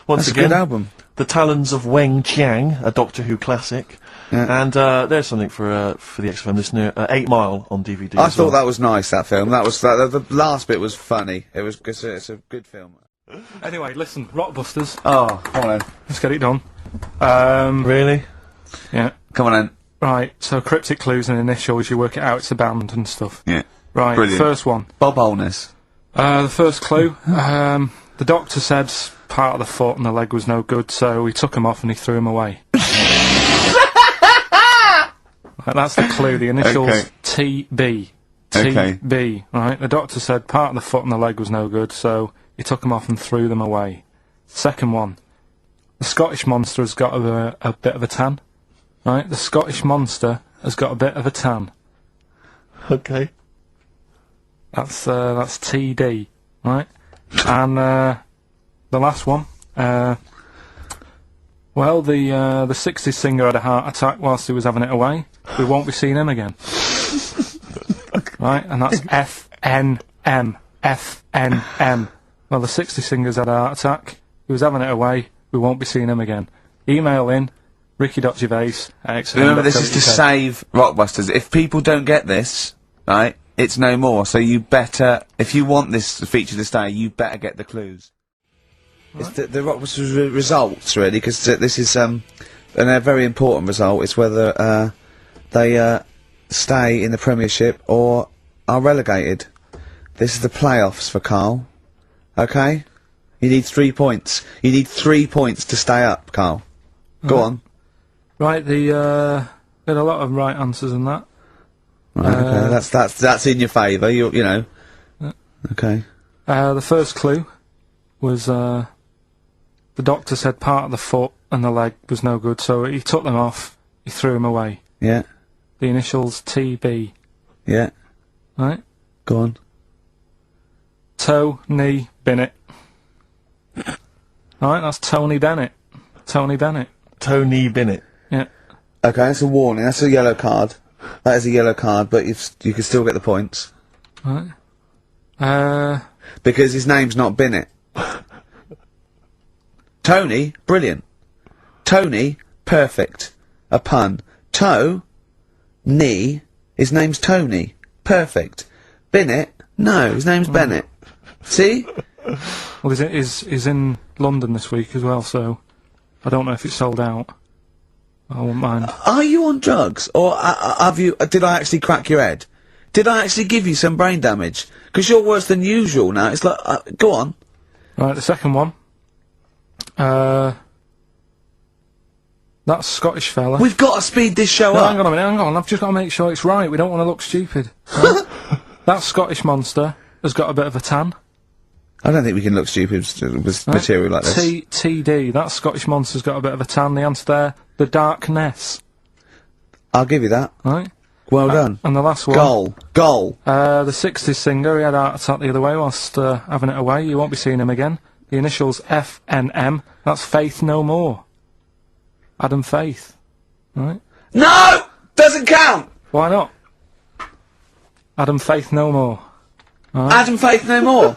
Once That's a again, good album. The Talons of Weng Chiang, a Doctor Who classic. Yeah. And there's something for the XFM listener. 8 Mile on DVD. I as thought well. that was nice, that film. That was the last bit was funny. It's a good film. Anyway, listen, Rockbusters. Oh, come on then. Let's get it done. Really? Yeah. Come on then. Right. So cryptic clues and initials. You work it out. It's a band and stuff. Yeah. Right. Brilliant. First one. Bob Holness. The first clue. The doctor said part of the foot and the leg was no good, so he took him off and he threw him away. Right, that's the clue. The initials Okay. TB. Okay. TB. Right. The doctor said part of the foot and the leg was no good, so he took them off and threw them away. Second one. The Scottish monster has got a bit of a tan. Right. The Scottish monster has got a bit of a tan. Okay. That's TD, right? And the last one. Well, the 60s singer had a heart attack whilst he was having it away. We won't be seeing him again. Right, and that's FNM. FNM. Well, the 60s singer's had a heart attack. He was having it away. We won't be seeing him again. Email in ricky.gervais@xfm.co.uk. Remember, this is to save Rockbusters. If people don't get this, right, it's no more. So you better, if you want this feature to stay, you better get the clues. It's the Rockbusters results, really, because this is and a very important result. It's whether they stay in the Premiership or are relegated. This is the playoffs for Karl. Okay? You need 3 points. You need 3 points to stay up, Karl. Go on. Right, got a lot of right answers in that. Right, okay, that's in your favour. You know. Okay. The first clue was the doctor said part of the foot and the leg was no good, so he took them off. He threw them away. Yeah. The initials TB. Yeah. Right. Go on. Tony Bennett. Right, that's Tony Bennett. Tony Bennett. Tony Bennett. Yeah. Okay, that's a warning. That's a yellow card. That is a yellow card, but you can still get the points Right. because his name's not Bennett. Tony, brilliant. Tony, perfect. A pun. Knee, his name's Tony. Perfect. Bennett, no, his name's Bennett. See? Well, he's in London this week as well, so I don't know if it's sold out. I won't mind. Are you on drugs, or have you? Did I actually crack your head? Did I actually give you some brain damage? Because you're worse than usual now. It's like, go on. Right, the second one. That Scottish fella. We've got to speed this show No, up. hang on a minute, hang on. I've just got to make sure it's right. We don't want to look stupid. Right? That Scottish monster has got a bit of a tan. I don't think we can look stupid with material like this. TD. That Scottish monster's got a bit of a tan. The answer there, the darkness. I'll give you that. Right. Well done. And the last one. Goal. The 60s singer, he had a heart attack the other way whilst having it away. You won't be seeing him again. The initials FNM. That's Faith No More. Adam Faith. Right? No! Doesn't count! Why not? Adam Faith no more. Adam Faith no more.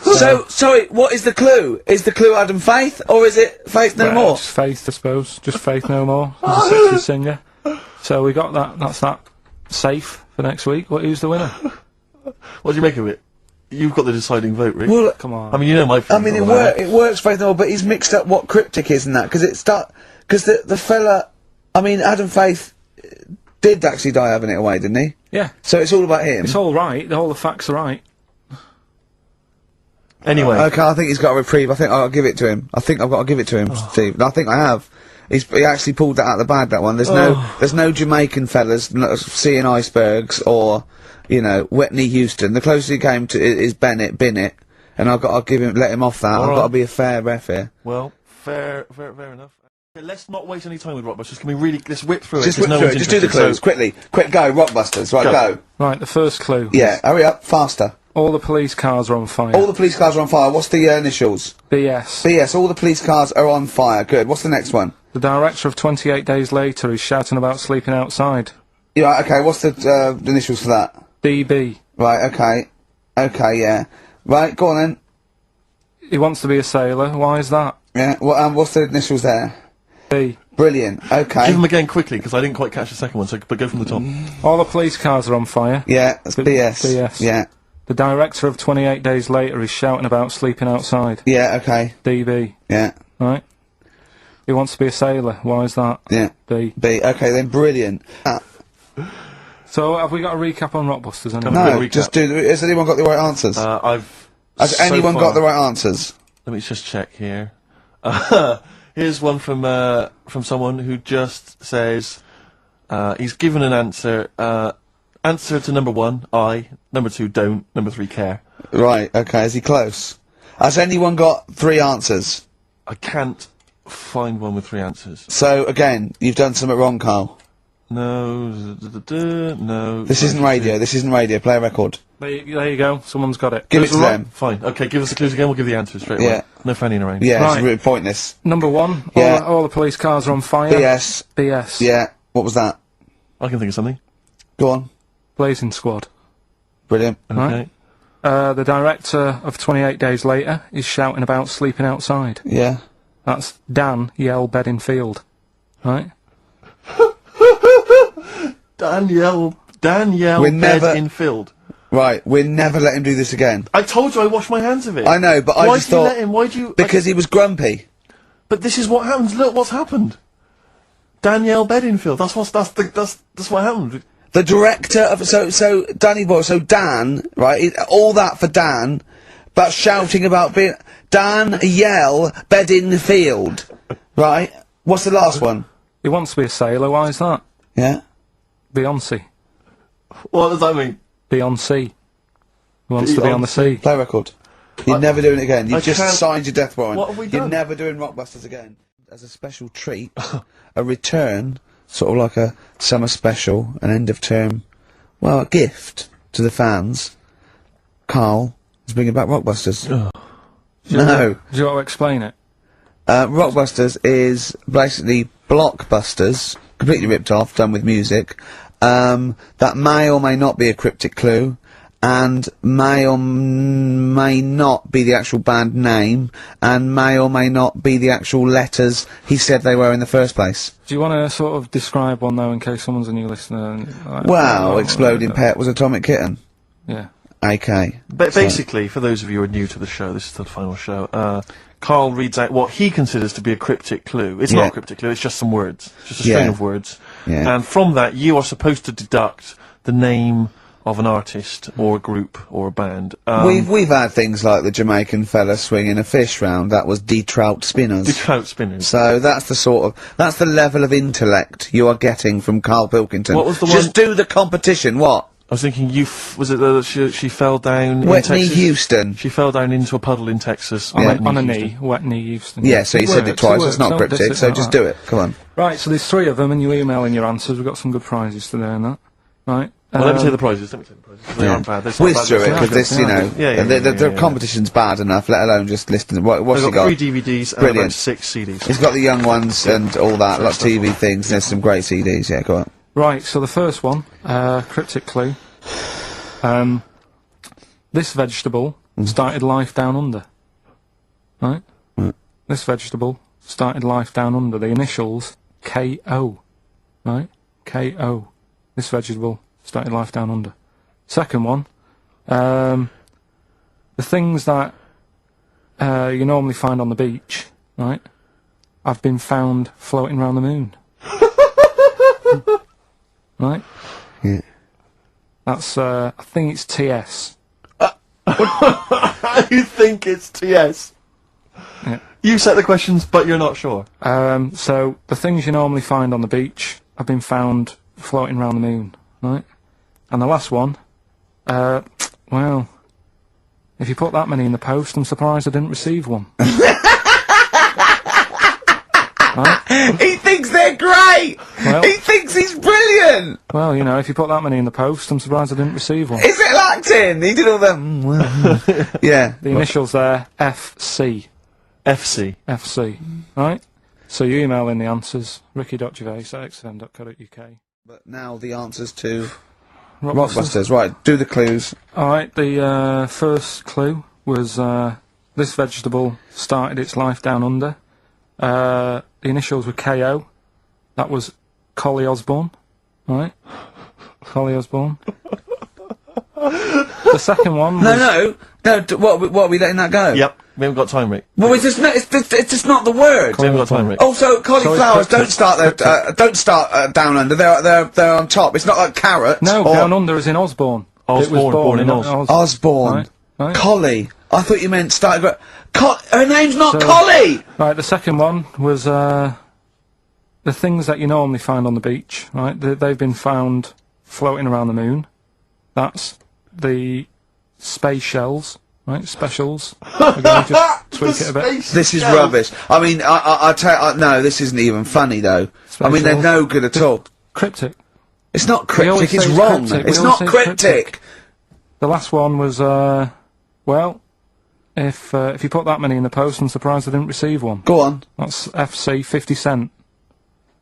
So, sorry, what is the clue? Is the clue Adam Faith, or is it Faith no more? Just Faith, I suppose. Just Faith no more. He's a sexy singer. So we got that. That's that. Safe for next week. Who's the winner? What do you make of it? You've got the deciding vote, Rick. Well, Come on. I mean, you know my feelings on that. it works Faith no more, but he's mixed up what cryptic is and that, because because the fella, I mean, Adam Faith did actually die having it away, didn't he? Yeah. So it's all about him. It's all right. All the facts are right. Anyway. Okay, I think he's got a reprieve. I think I'll give it to him. I think I've got to give it to him, Steve. I think I have. He actually pulled that out of the bag, that one. There's no Jamaican fellas seeing icebergs or, you know, Whitney Houston. The closest he came to is Bennett, and I'll let him off that. I've got to be a fair ref here. Well, fair enough. Okay, let's not waste any time with Rockbusters. Can we really, let's whip through Just it? 'Cause whip no through one's it. Just do the interested, clues, so- quickly. Quick, go, Rockbusters. Right, go. Right, the first clue. Yeah, hurry up, faster. All the police cars are on fire. All the police cars are on fire. What's the initials? BS. BS, all the police cars are on fire. Good. What's the next one? The director of 28 Days Later is shouting about sleeping outside. Yeah, okay, what's the initials for that? DB. Right, okay. Okay, yeah. Right, go on then. He wants to be a sailor. Why is that? Yeah, what's the initials there? B. Brilliant, okay. Give them again quickly, because I didn't quite catch the second one, so, but go from the top. All the police cars are on fire. Yeah, that's BS. BS. Yeah. The director of 28 Days Later is shouting about sleeping outside. Yeah, okay. DB. Yeah. Right? He wants to be a sailor. Why is that? Yeah. B. B, okay then, brilliant. So, have we got a recap on Rockbusters anyway? No, recap. just has anyone got the right answers? Has so anyone far- got the right answers? Let me just check here. Here's one from someone who just says, he's given an answer, answer to number 1, I, number 2, don't, number 3, care. Right, okay, is he close? Has anyone got 3 answers? I can't find one with 3 answers. So, again, you've done something wrong, Carl. No, no. This isn't radio, play a record. There you go. Someone's got it. Give it to them. Fine, okay, give us the clues again, we'll give the answers straight Yeah. away. No fanning around. Yeah, Right. it's really pointless. Number 1. Yeah. All the police cars are on fire. BS. BS. Yeah, what was that? I can think of something. Go on. Blazing Squad. Brilliant. Okay. Right. The director of 28 Days Later is shouting about sleeping outside. Yeah. That's Dan Yell Bedingfield. Right? Danielle We're never- Bedingfield. Right, we'll never let him do this again. I told you I washed my hands of it. I know, but I Why just did you thought... let him? Why do you... Because he was grumpy. But this is what happens. Look what's happened. Danielle Bedingfield. That's what happened. The director of... So Danny Boy, so Dan, right, all that for Dan, but shouting about being... Dan Yell Bedingfield. Right? What's the last one? He wants to be a sailor. Why is that? Yeah? Beyonce. What does that mean? Beyonce. He wants to be on the sea. Play a record. You're never doing it again. I You've just can't- signed your death warrant. What have we You're done? never doing Rockbusters again. As a special treat, a return, sort of like a summer special, an end of term, well, a gift to the fans. Carl is bringing back Rockbusters. No. Do you want to explain it? Rockbusters is basically blockbusters, completely ripped off, done with music, that may or may not be a cryptic clue, and may or may not be the actual band name, and may or may not be the actual letters he said they were in the first place. Do you want to sort of describe one, though, in case someone's a new listener? And, like, Well, Exploding Pet was Atomic Kitten. Yeah. AK. But basically, for those of you who are new to the show, this is the final show, Carl reads out what he considers to be a cryptic clue. It's Yeah. not a cryptic clue, it's just some words. Just a string Yeah. of words. Yeah. And from that, you are supposed to deduct the name of an artist, or a group, or a band. We've had things like the Jamaican fella swinging a fish round, that was D-Trout Spinners. The trout spinners. So that's the level of intellect you are getting from Karl Pilkington. What was the Just one- do the competition, what? I was thinking, was it that she fell down in Whitney Texas? Houston. She fell down into a puddle in Texas. On, Yeah. on a Houston. knee. Wet knee Houston. Yeah, so you said it twice, it's not Don't cryptic, diss it so like just that. do it, come on. Right, so there's 3 of them, and you email in your answers. We've got some good prizes today and that. Right? Well, let me take the prizes. Let me take the prizes. They aren't bad. They're not Whiz bad. through it, because They're this, you know, the competition's bad enough, let alone just listing. What's he got? 3 DVDs and Brilliant. about 6 CDs. He's got the young ones and all that, lots of TV things, there's some great CDs, yeah, go on. Right, so the first one, cryptic clue. This vegetable started life down under. Right? This vegetable started life down under. The initials K.O. Right? K.O. This vegetable started life down under. Second one, the things that you normally find on the beach, right, have been found floating around the moon. Right? Yeah. That's, I think it's TS. You think it's TS? Yeah. You set the questions, but you're not sure. So, the things you normally find on the beach have been found floating around the moon, right? And the last one, well, if you put that many in the post, I'm surprised I didn't receive one. Right? He thinks they're great! Well, He thinks he's brilliant! well, you know, if you put that many in the post, I'm surprised I didn't receive one. Is it acting? He did all them. Yeah. The initials there, FC. FC. FC. Right? So you email in the answers, ricky.gervais@xfm.co.uk. But now the answers to Rockbusters. Rockbusters. Right, do the clues. Alright, the first clue was this vegetable started its life down under. The initials were KO. That was Collie Osborne. Right? Collie Osborne. The second one was... No, what are we letting that go? Yep. We haven't got time, Rick. Well, it's just not the word. We haven't got time, Rick. Also, cauliflowers So don't it's start down under. They're on top. It's not like carrots. No, or down under is in Osborne. Osborne, It was born in Oz. Osborne. Right, right. Collie. I thought you meant started. Her name's not So- Collie. Right, the second one was the things that you normally find on the beach, right? They've been found floating around the moon. That's the space shells, right? Specials. We're going to just tweak it a bit. This is rubbish. I mean, I tell you, no, this isn't even funny though. I mean, they're Specials. no good at all. Cryptic. It's not We always cryptic. It's say wrong. cryptic, we It's always not say cryptic. The last one was, well, if you put that many in the post, I'm surprised I didn't receive one. Go on. That's FC 50 cent.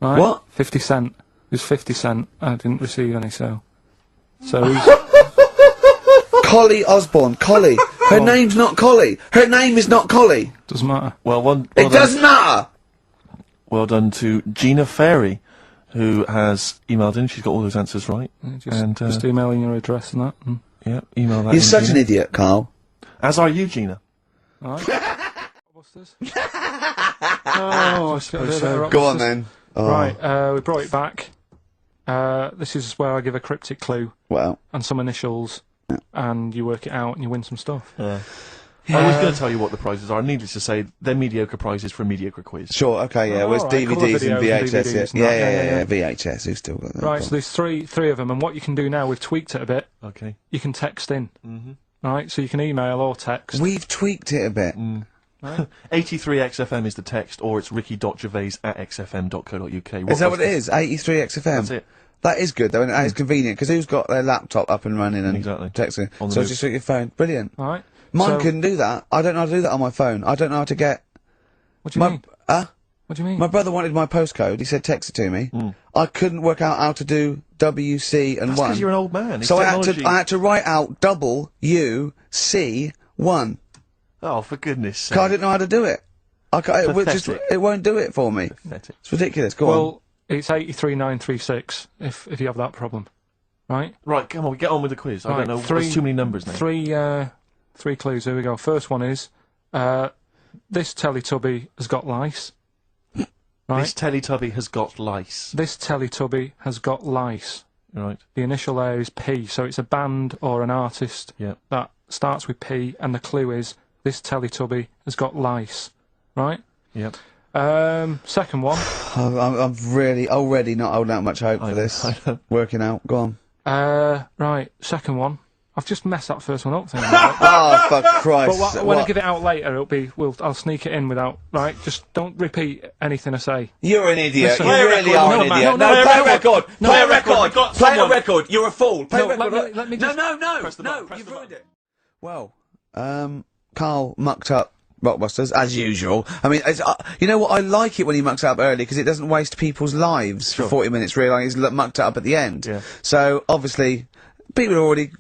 Right? What? 50 cent. It was 50 cent. I didn't receive any, so he's... Collie Osborne. Collie. Her name's not Collie. Her name is not Collie. Doesn't matter. Well It done. doesn't matter. Well done to Gina Ferry, who has emailed in. She's got all those answers right. Just emailing your address and that. And Yeah, email that. You're in, such an Gina. idiot, Carl. As are you, Gina. Alright. Rockbusters. Oh, it's got a bit of Go on Rockbusters. then. Oh, Right, we brought it back. This is where I give a cryptic clue Well. and some initials, and you work it out and you win some stuff. I was going to tell you what the prizes are. Needless to say, they're mediocre prizes for a mediocre quiz. Sure, okay, yeah. Oh, Where's alright, couple of DVDs and videos and VHS? DVDs and Yeah, that, yeah, VHS. Who's still got that? Right, so there's three of them, and what you can do now, we've tweaked it a bit. Okay. You can text in. Right, so you can email or text. We've tweaked it a bit. 83XFM is the text, or it's ricky.gervais@xfm.co.uk. Is that what it is? 83 XFM? That's it. That is good, though, and that is convenient, because who's got their laptop up and running and Exactly. texting? On the So move. just with your phone. Brilliant. Alright. Mine So- couldn't do that. I don't know how to do that on my phone. I don't know how to get... What do you mean? Huh? What do you mean? My brother wanted my postcode. He said text it to me. I couldn't work out how to do WC and That's 1. because you're an old man. It's So I technology. had to write out WC1. Oh, for goodness sake. 'Cause I didn't know how to do it. Pathetic. It won't do it for me. Pathetic. It's ridiculous. Go on. Well, it's 83936 if you have that problem. Right? Right, come on, get on with the quiz. I Right, don't know. three- There's too many numbers now. Three clues, here we go. First one is, this Teletubby has got lice. Right? This Teletubby has got lice. This Teletubby has got lice. Right. The initial there is P, so it's a band or an artist Yeah. that starts with P, and the clue is, this Teletubby has got lice. Right? Yep. Second one. I'm really already not holding out much hope for this. I know. Working out. Go on. Right, second one. I've just messed that first one up. Thing, right? Oh, for Christ's But sake. when I What? give it out later, it'll be. I'll sneak it in without. Right, just don't repeat anything I say. You're an idiot. Listen. You Play a really record. are No, an man, idiot. no, No, play a record. No, Play a record. record. We've got Play a someone. record. You're a fool. Play a No, record. let me just. No. Press the button, press You've the ruined button. it. Well, Carl mucked up Rockbusters, as usual. I mean, you know what? I like it when he mucks it up early, because it doesn't waste people's lives for 40 minutes realising he's mucked it up at the end. Yeah. So, obviously, people are already...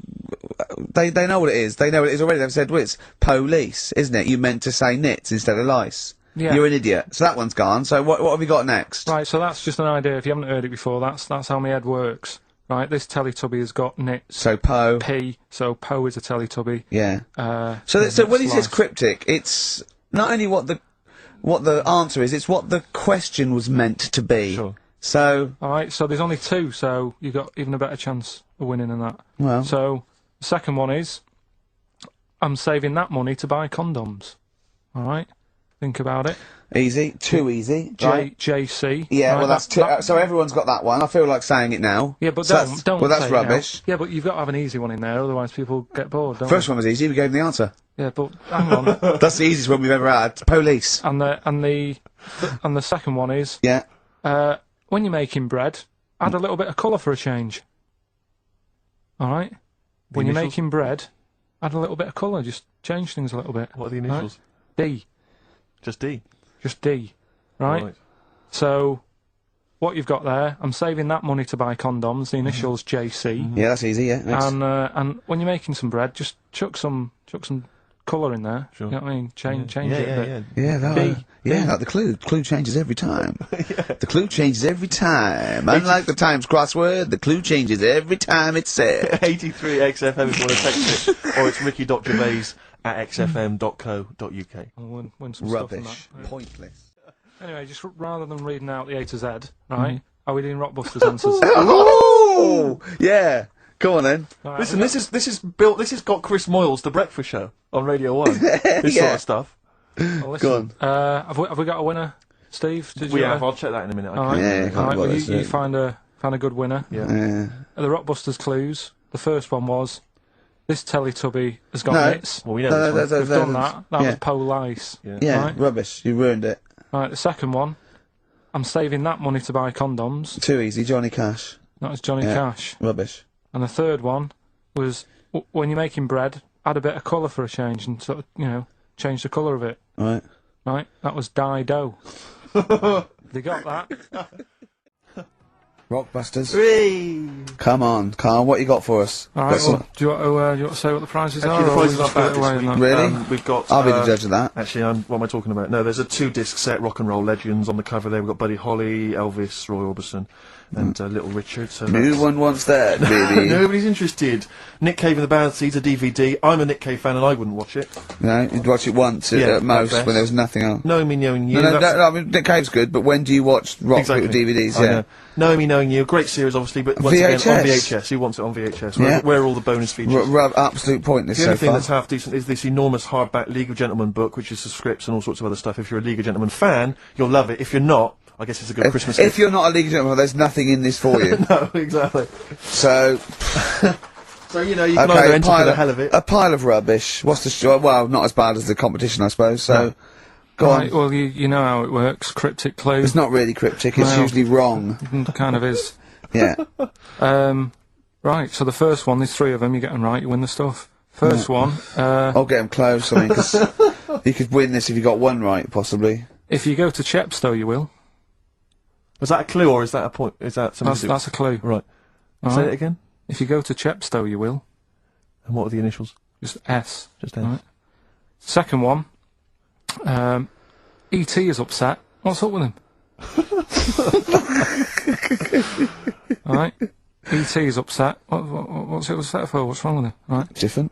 They know what it is. They know what it is already. They've said, well, it's police, isn't it? You meant to say nits instead of lice. Yeah. You're an idiot. So that one's gone. So what have we got next? Right, so that's just an idea. If you haven't heard it before, that's how my head works. Right, this Teletubby has got nits. So Po. P, so Po is a Teletubby. Yeah. So and when he says slice. cryptic, it's not only what the answer is, it's what the question was meant to be. Sure. So, Alright, so there's only 2, so you've got even a better chance of winning than that. well, So, the second one is, I'm saving that money to buy condoms. Alright? Think about it. easy, too easy. Right? JC. Yeah, right, well, that's too. So everyone's got that one. I feel like saying it now. Yeah, but So don't Well, that's say it now. rubbish. Yeah, but you've got to have an easy one in there, otherwise people get bored, don't First one was easy. We gave him the answer. they? Yeah, but hang on. That's the easiest one we've ever had. Police. and the second one is, Yeah. when you're making bread, add a little bit of colour for a change. Alright? When you're initials? making bread, add a little bit of colour, just change things a little bit. What are the initials? D. Just D. Just D. Right? So, what you've got there, I'm saving that money to buy condoms, the initials JC. Yeah, that's easy. Yeah. Next. And when you're making some bread, just chuck some colour in there. Sure. You know what I mean? Change it a bit. Yeah, that, D. like the clue. Clue changes every time. The clue changes every time. Unlike the Times crossword, the clue changes every time it's said. 83 XFM if you want to text it, or it's ricky.gervais@xfm.co.uk. I'll win some Rubbish. stuff on that. Pointless. Anyway, just rather than reading out the A to Z, right? Are we doing Rockbusters answers? Oh, yeah. Go on then. Right, Listen, this has got Chris Moyles, The Breakfast Show, on Radio 1. This sort of stuff. well, listen, Go on. Have we got a winner, Steve? Did We you, have. I'll check that in a minute. All right. Yeah, All right, well, well, that's you it. find a good winner. Yeah. Yeah. The Rockbusters clues. The first one was, this Teletubby has got No. nits. Well, we know this one. We've done that. That yeah. was Police. Yeah, Right. rubbish. You ruined it. Right, the second one, I'm saving that money to buy condoms. Too easy. Johnny Cash. That was Johnny Yeah. Cash. Rubbish. And the third one was, when you're making bread, add a bit of colour for a change and sort of, change the colour of it. Right. Right? That was Dido. They got that. Rockbusters. Three. Come on, Carl. What you got for us? All right, Got some- well, do you want to say what the prizes are? Actually, the or prizes we are just put bad it this away week. and that? Really? We've got. I'll be the judge of that. Actually, what am I talking about? No, there's a 2-disc set, Rock and Roll Legends, on the cover there. We've got Buddy Holly, Elvis, Roy Orbison, and Little Richard. So No that's- one wants that, baby. Nobody's interested. Nick Cave and the Bad Seeds, a DVD. I'm a Nick Cave fan and I wouldn't watch it. No, you'd watch it once Yeah, at most at best. when there was nothing else. Knowing me, knowing you. No, that's- I mean, Nick Cave's good, but when do you watch rock Exactly. DVDs? I Yeah. know. Knowing me, knowing you. Great series, obviously, but once again, on VHS. VHS. Who wants it on VHS? Yeah. Where are all the bonus features? Absolute pointless The so only thing far. that's half decent is this enormous hardback League of Gentlemen book, which is the scripts and all sorts of other stuff. If you're a League of Gentlemen fan, you'll love it. If you're not, I guess it's a good Christmas If gift. you're not a League of Gentlemen, there's nothing in this for you. No, exactly. So, So, you know, you can either enter for the hell of it. a pile of rubbish. What's the well, not as bad as the competition, I suppose. So, go Right, on. well, you know how it works. Cryptic clue. It's not really cryptic. It's Well. usually wrong. Kind of is. Yeah. Right, so the first one, there's 3 of them, you get them right, you win the stuff. First one, I'll get him close. I mean, 'cause you could win this if you got one right, possibly. if you go to Chepstow, you will. Was that a clue or is that a point? Is that something? That's a clue. Right. All Say right. it again. If you go to Chepstow, you will. And what are the initials? Just S. Just Right. Second one, E.T. is upset. What's up with him? Alright. E.T. is upset. What's it upset for? What's wrong with him? Right. Different.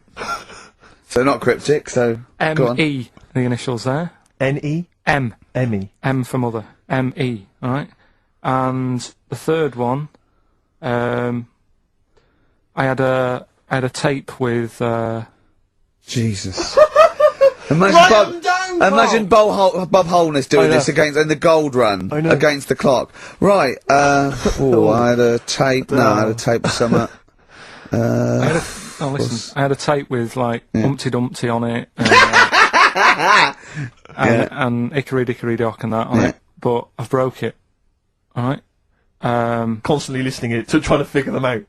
So not cryptic. So go on. M.E. The initials there. N-E? M. M-E. M for mother. M.E. Alright. And the third one, I had a tape with, Jesus. Imagine Bob Holness doing this against in the Gold Run I know. against the clock. Right. I had a tape. No, I had a tape with some. I Oh, listen, I had a tape with, like, Humpty Dumpty on it, and Hickory Dickory Dock and that on it, but I've broke it. Alright? Constantly listening it to trying to figure them out.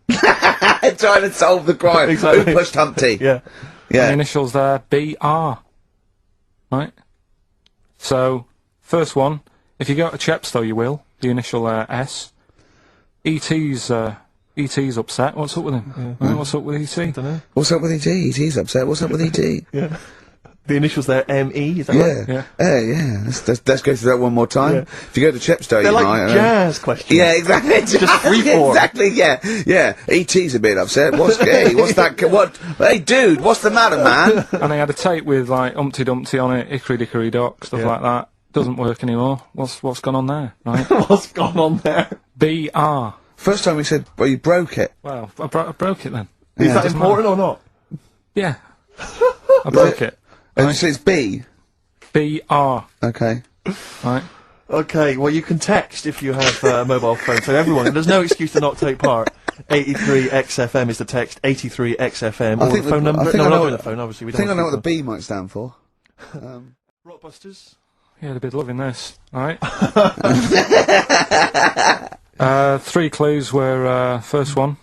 Trying to solve the crime. Exactly. Who pushed Humpty? Yeah. Yeah. The initials there, BR. Right? So, first one, if you go to Chepstow, you will. The initial S. E.T.'s upset. What's up with him? Right, what's up with E.T.? I don't know. What's up with E.T.? E.T.'s upset. What's up with E.T.? Yeah. The initials there, M.E., is that right? Yeah. Yeah. Let's go through that one more time. Yeah. If you go to Chepstow, They're you like might. jazz questions. Yeah, exactly. Just free form. Exactly. Yeah. E.T.'s a bit upset. What's that? What? Hey, dude, what's the matter, man? And I had a tape with, like, Humpty Dumpty on it, Hickory Dickory Dock, stuff like that. Doesn't work anymore. What's gone on there, right? What's gone on there? BR. First time we said, well, you broke it. Well, I broke it then. Is that important or not? Yeah. I broke it. And so it's B. BR. Okay. Right? Okay, well, you can text if you have a mobile phone. So everyone, there's no excuse to not take part. 83 XFM is the text. 83 XFM. Or the phone number. I think No, I we're know not what- doing the phone. Obviously, we I don't. think I know what the B might stand for. Rockbusters. Yeah, they'd be loving this. Right? 3 clues were, first one.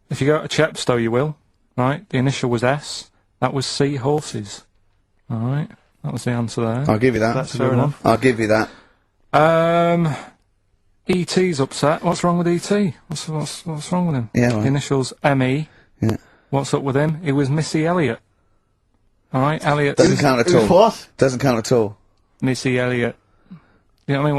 If you go to Chepstow, you will. Right? The initial was S. That was sea horses. Alright? That was the answer there. I'll give you that. That's fair enough. I'll give you that. E.T.'s upset. What's wrong with E.T.? What's wrong with him? Yeah, right. The initials M.E. Yeah. What's up with him? He was Missy Elliott. Alright, Elliott. Doesn't count at all. What? Doesn't count at all. Missy Elliott. You know what I mean?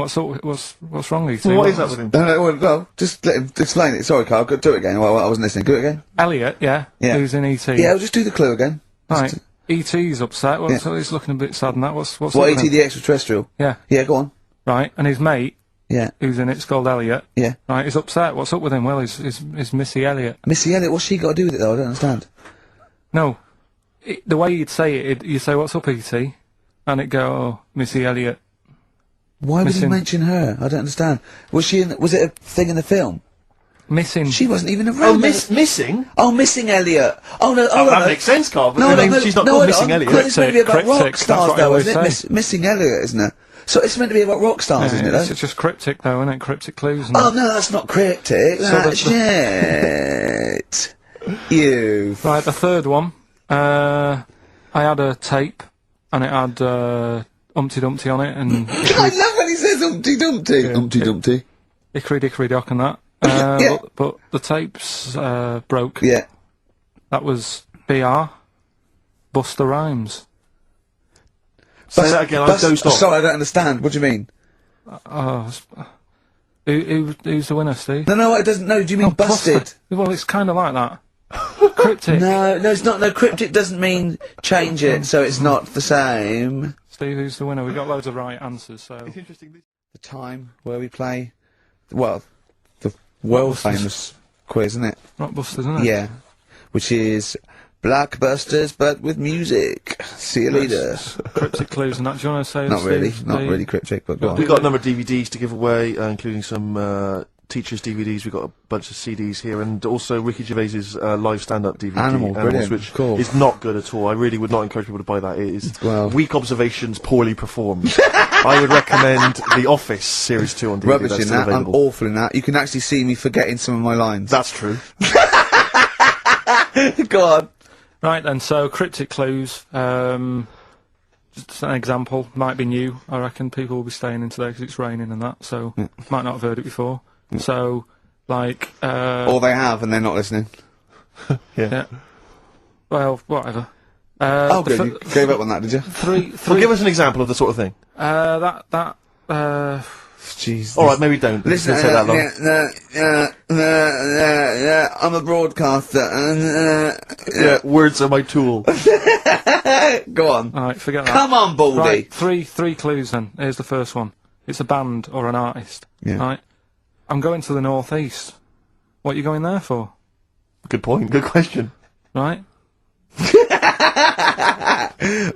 What's wrong with E.T.? What is that with him? No, well, just let him explain it. Sorry, Carl. Do it again. Well, I wasn't listening. Do it again. Elliott, yeah. Yeah. Who's in E.T.? Yeah, I'll just do the clue again. Right. E.T.'s upset. So he's looking a bit sad and that. What's What, up with E.T. him? the extraterrestrial? Yeah. Yeah, go on. Right. And his mate, Yeah. who's in it's called Elliott. Yeah. Right. He's upset. What's up with him? Well, he's Missy Elliott. Missy Elliott, what's she got to do with it, though? I don't understand. No. The way you'd say it, you say, what's up, E.T.? And it'd go, oh, Missy Elliott. Why would he Missing- mention her? I don't understand. Was it a thing in the film? Missing. She wasn't even around. Oh, missing? Oh, Missing Elliott. Oh, no, Oh, that makes sense, Carl. But she's not called Missing Elliott. It's meant to be about rock Cryptic, stars, that's what I though, always isn't it? say. Missing Elliott, isn't it? So it's meant to be about rock stars, isn't it, though? It's just cryptic, though, isn't it? Cryptic clues. And Oh, no, that's not cryptic. That's shit. You. Right, the third one. I had a tape, and it had Humpty Dumpty on it, and I love when he says Humpty Dumpty. Humpty Dumpty. Hickory Dickory Dock and that. Yeah. But the tapes broke. Yeah. That was BR. Buster Rhymes. Say that again, I dozed off. Sorry, I don't understand. What do you mean? Who's the winner, Steve? No, it doesn't. No, do you mean busted? Buster. Well, it's kind of like that. Cryptic. No, it's not. No, cryptic doesn't mean change it, so it's not the same. Steve, who's the winner? We got loads of right answers, so. It's interesting. The time where we play, well, the world famous quiz, isn't it? Rockbusters, isn't it? Yeah, which is Blackbusters, but with music. See you later. Cryptic clues and that. Do you want to say? Not really, Steve, not the- really cryptic, but go on. We've got a number of DVDs to give away, including some teachers' DVDs. We've got a bunch of CDs here, and also Ricky Gervais's live stand-up DVD, Animal, brilliant, which cool. is not good at all. I really would not encourage people to buy that. It is Well. weak observations, poorly performed. I would recommend The Office Series 2 on DVD. Rubbish That's in still that. I'm available. awful in that. You can actually see me forgetting some of my lines. That's true. Go on. Right then, so cryptic clues. Just an example, might be new. I reckon people will be staying in today because it's raining and that, so might not have heard it before. So, like, Or they have and they're not listening. yeah. Well, whatever. Oh, good. You gave up on that, did you? Three. Well, give us an example of the sort of thing. Jeez. All right, maybe don't. Listen, Don't say that long. I'm a broadcaster. Yeah, words are my tool. Go on. Alright, forget that. Come on, Baldy. Right, three clues then. Here's the first one. It's a band or an artist. Yeah. Right. I'm going to the northeast. What are you going there for? Good point. Good question. Right?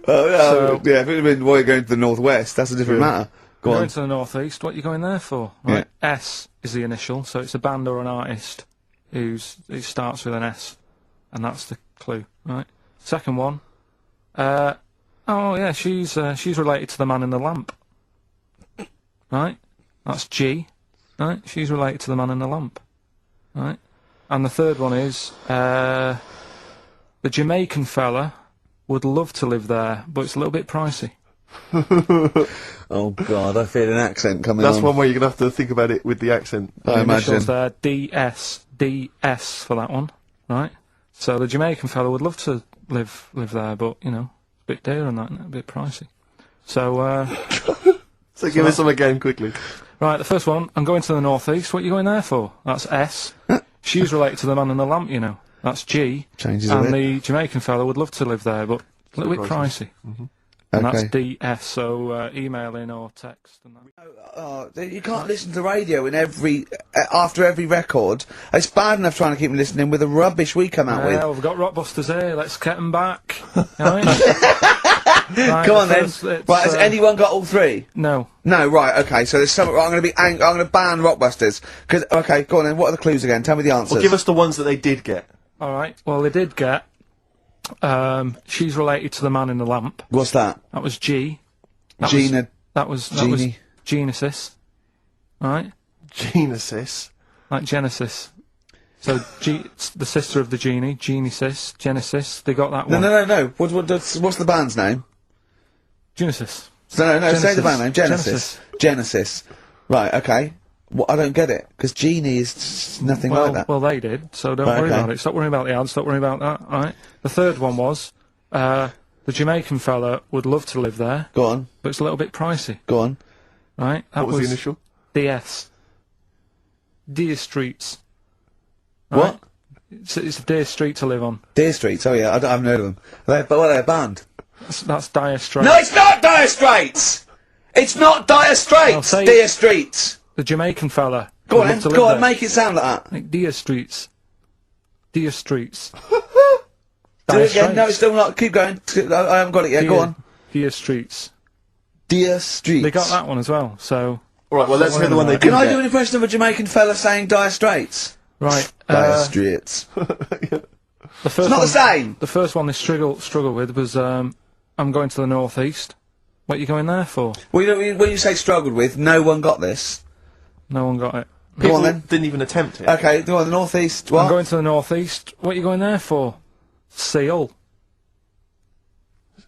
Oh, yeah, if it had been why you're going to the northwest, that's a different matter. Go Going on. to the northeast. What are you going there for? Right. S is the initial, so it's a band or an artist who starts with an S, and that's the clue, right? Second one, oh yeah, she's related to the man in the lamp. Right? That's G. Right? She's related to the man in the lamp. Right? And the third one is, the Jamaican fella would love to live there, but it's a little bit pricey. Oh God, I feel an accent coming That's on. one way you're gonna have to think about it with the accent. I imagine. Initials there, DS for that one, right? So the Jamaican fella would love to live there, but you know, it's a bit dear and that, isn't it? A bit pricey. So So give us some again quickly. right, the first one, I'm going to the northeast. What are you going there for? That's S. She's related to the man in the lamp, you know. That's G. Changes a and bit. the Jamaican fella would love to live there, but a little bit pricey. And that's DS, so email in or text and that. Oh, you can't listen to radio in after every record. It's bad enough trying to keep me listening with the rubbish we come out with. Well, we've got Rockbusters here, let's get them back. Right, Come on then. it's, Right, has anyone got all three? No. No, right, okay, so there's some, I'm gonna ban Rockbusters. Okay, go on then, what are the clues again? Tell me the answers. Well, give us the ones that they did get. Alright, well they did get, she's related to the man in the lamp. What's that? That was G. Gina. That was Genie. Genesis. Alright? Genesis. Like Genesis. So it's the sister of the genie, Genesis, Genesis, they got that one. No. What's the band's name? Genesis. No, Genesis. say the band name. Genesis. Right, okay. Well, I don't get it, because Genie is nothing like that. Well, they did, so don't Right, worry okay. about it. Stop worrying about the ads, stop worrying about that, alright? The third one was, the Jamaican fella would love to live there, Go on, but it's a little bit pricey, go on. right? That What was the initial? DS. Deer Streets. What? It's a dear street to live on. Deer Streets, oh yeah, I haven't heard of them. They're a band. That's Dire Straits. No, it's not Dire Straits! It's not Dire I'll Straits! say- Deer Streets! The Jamaican fella. Go would on love to then, live go on, there. make it sound like that. Like Deer Streets. Deer Streets. Do Dire it again, no, Straits. it's still not, keep going. I haven't got it yet, go on. Deer Streets. Deer Streets. They got that one as well, so... Alright, well, let's hear the one they did Can I get. do an impression of a Jamaican fella saying Dire Straits? Right, Dire Straits. the first It's not one, the same! The first one they struggle with was, I'm going to the northeast. What are you going there for? Well, when you say struggled with, no one got this. No one got it. Go People on then. didn't even attempt it. Okay, go on, the northeast, I'm what? going to the northeast. What are you going there for? Seal.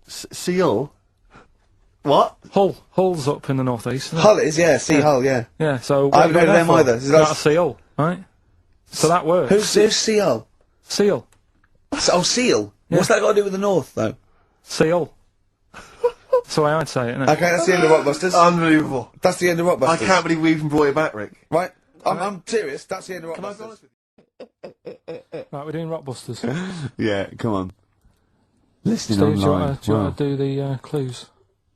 Seal? What? Hull's up in the northeast. Isn't it? Hull is, yeah, Sea Hull, yeah. Yeah, so... I haven't heard of them either. Is that- Not a seal, right? So that works. Who's Sea Hull? Seal. Oh, Seal. Yeah. What's that got to do with the north, though? Seal. That's the way I'd say it, isn't it? Okay, that's the end of Rockbusters. Unbelievable. That's the end of Rockbusters. I can't believe we even brought it back, Rick. Right? I'm serious, that's the end of Can I be Rockbusters. honest with you? Right, we're doing Rockbusters. Yeah, come on. Listening Steve, do you online. want to do the clues?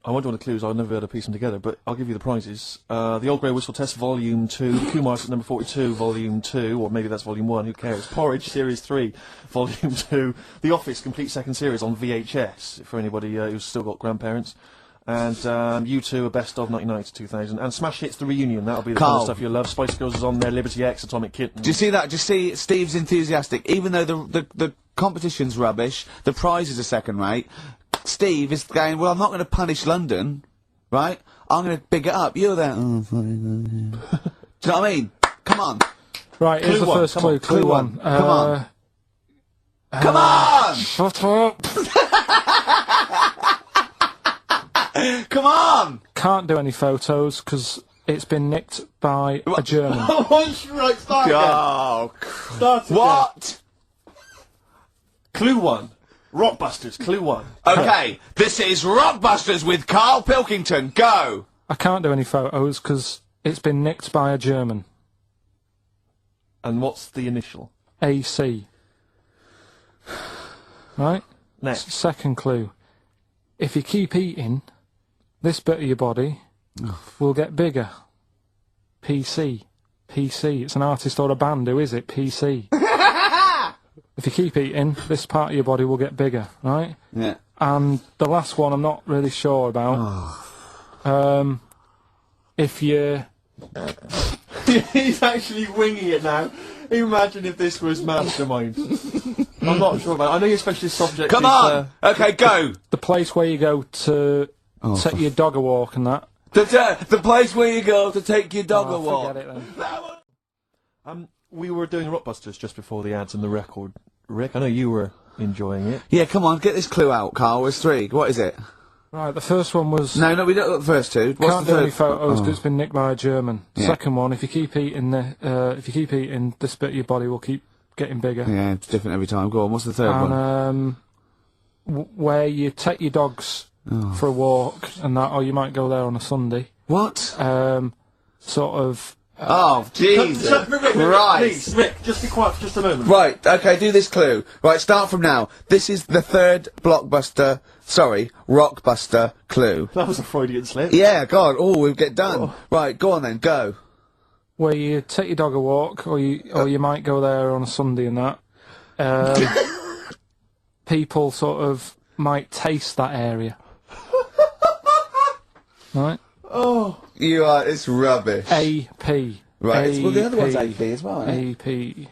I won't do any clues, I'll never be able to piece them together, but I'll give you the prizes. The Old Grey Whistle Test Volume 2, Kumar's at number 42, Volume 2, or maybe that's Volume 1, who cares? Porridge Series 3, Volume 2, The Office Complete Second Series on VHS, for anybody who's still got grandparents. And U2, a best of 1990 to 2000. And Smash Hits The Reunion, that'll be the kind Carl. of stuff you'll love. Spice Girls is on there, Liberty X, Atomic Kitten. Do you see that? Do you see Steve's enthusiastic? Even though the competition's rubbish, the prizes are second rate, Steve is going, well, I'm not going to punish London, right? I'm going to big it up. You're there. Oh, do you know what I mean? Come on. Right, here's Clue the one, first come clue. on, Clue clue one. one. Come on. Come on! Shut up! Come on! Can't do any photos because it's been nicked by a German. Right, start again. Oh, Start again. what? Clue 1. Rockbusters, Clue 1. Okay, this is Rockbusters with Karl Pilkington. Go! I can't do any photos because it's been nicked by a German. And what's the initial? AC. Right? Next. Second clue. If you keep eating, this bit of your body will get bigger. PC. PC. It's an artist or a band. Who is it? PC. If you keep eating, this part of your body will get bigger, right? Yeah. And the last one I'm not really sure about. If you... He's actually winging it now. Imagine if this was Mastermind. I'm not sure about it. I know your specialist subject Come is, on! Okay, go! The place where you go to take your dog a walk and that. The place where you go to take your dog a walk. Forget it then. We were doing Rockbusters just before the ads and the record. Rick, I know you were enjoying it. Yeah, come on, get this clue out, Carl. There's 3. What is it? Right, the first one was... No, we don't look at the first 2. What's Can't the do third? any photos because it's been nicked by a German. Yeah. Second one, if you keep eating this bit of your body will keep getting bigger. Yeah, it's different every time. Go on, what's the third one? And where you take your dogs for a walk and that, or you might go there on a Sunday. What? Sort of... Oh, Jesus. Rick, Right. please, Rick, just be quiet for just a moment. Right, okay, do this clue. Right, start from now. This is the 3rd Rockbuster clue. That was a Freudian slip. Yeah, God, we'll get done. Right, go on then, go. Where you take your dog a walk, or you might go there on a Sunday and that. People sort of might taste that area. Right? Oh. It's rubbish. AP. Right, well the other one's AP as well, eh? AP.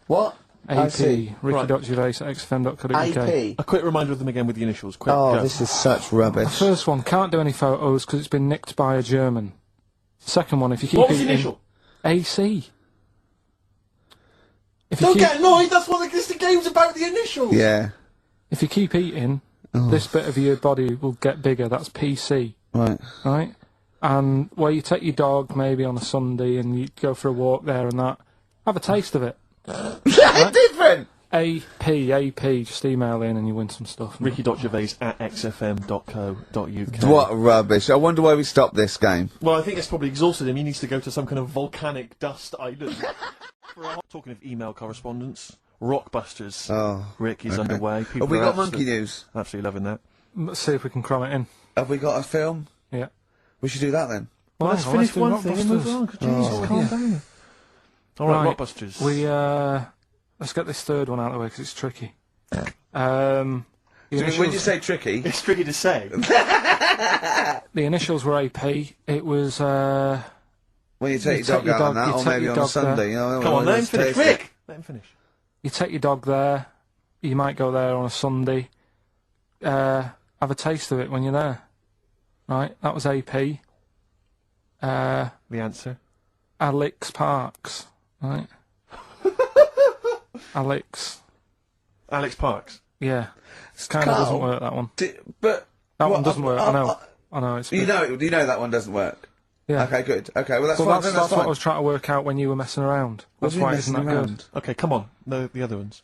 What? I AP. see. Ricky.Gervais at XFM.co.uk. AP. A quick reminder of them again with the initials. Quick, Oh, go. this is such rubbish. First one, can't do any photos because it's been nicked by a German. Second one, if you keep What was the eating... initial? AC. If you Don't keep, get annoyed, that's what the game's about, the initials! Yeah. if you keep eating, this bit of your body will get bigger. That's PC. Right. Right? And where you take your dog maybe on a Sunday and you go for a walk there and that, have a taste of it. Different! AP, just email in and you win some stuff. Ricky.Gervais at xfm.co.uk. What rubbish. I wonder why we stopped this game. Well, I think it's probably exhausted him. He needs to go to some kind of volcanic dust island. Talking of email correspondence, Rockbusters. Oh. Rick is okay. underway. People Have we are got monkey news? Absolutely loving that. Let's see if we can cram it in. Have we got a film? Yeah. We should do that then. Well, let's hang on, finish do one thing and move Rockbusters. on. Jesus, calm down. Alright, Right. Rockbusters. Let's get this third one out of the way because it's tricky. The When initials, you say tricky, It's tricky to say. the initials were AP. It was, when you take You your take dog your out dog- on that, you or take maybe your on a dog there. Sunday, you know. Come on, let him let's finish. taste it. Rick! Let him finish. you take your dog there, you might go there on a Sunday, have a taste of it when you're there. Right, that was AP. The answer. Alex Parks, right? Alex, Parks. yeah. It kind of Carl, doesn't work, that one. But That what- one doesn't work, I know, it's... you know that one doesn't work. yeah. Okay, good. Okay, well that's Well, fine. that's That's what I fine. was trying to work out when you were messing around. What That's do you why mean it isn't messing that good. around? Okay, come on. The other ones.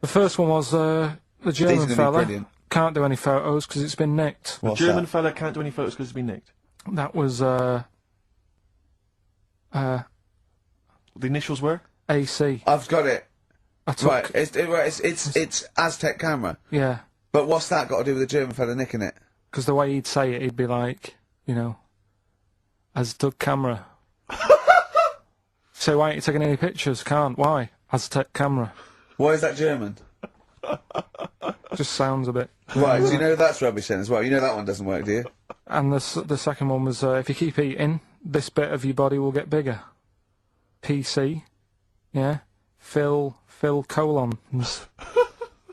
The first one was the These are German gonna be fella. brilliant. Can't do any photos because it's been nicked. What's German that? fella can't do any photos because it's been nicked. That was The initials were? AC. I've got it. I took, Right, it's Aztec camera. yeah, But what's that got to do with the German fella nicking it? because the way he'd say it, he'd be like, you know, Aztec camera. So why ain't you taking any pictures? Can't. Why? Aztec camera. Why is that German? Just sounds a bit. Right, so you know that's rubbish then as well. You know that one doesn't work, do you? And the second one was if you keep eating, this bit of your body will get bigger. PC, yeah. Phil colons.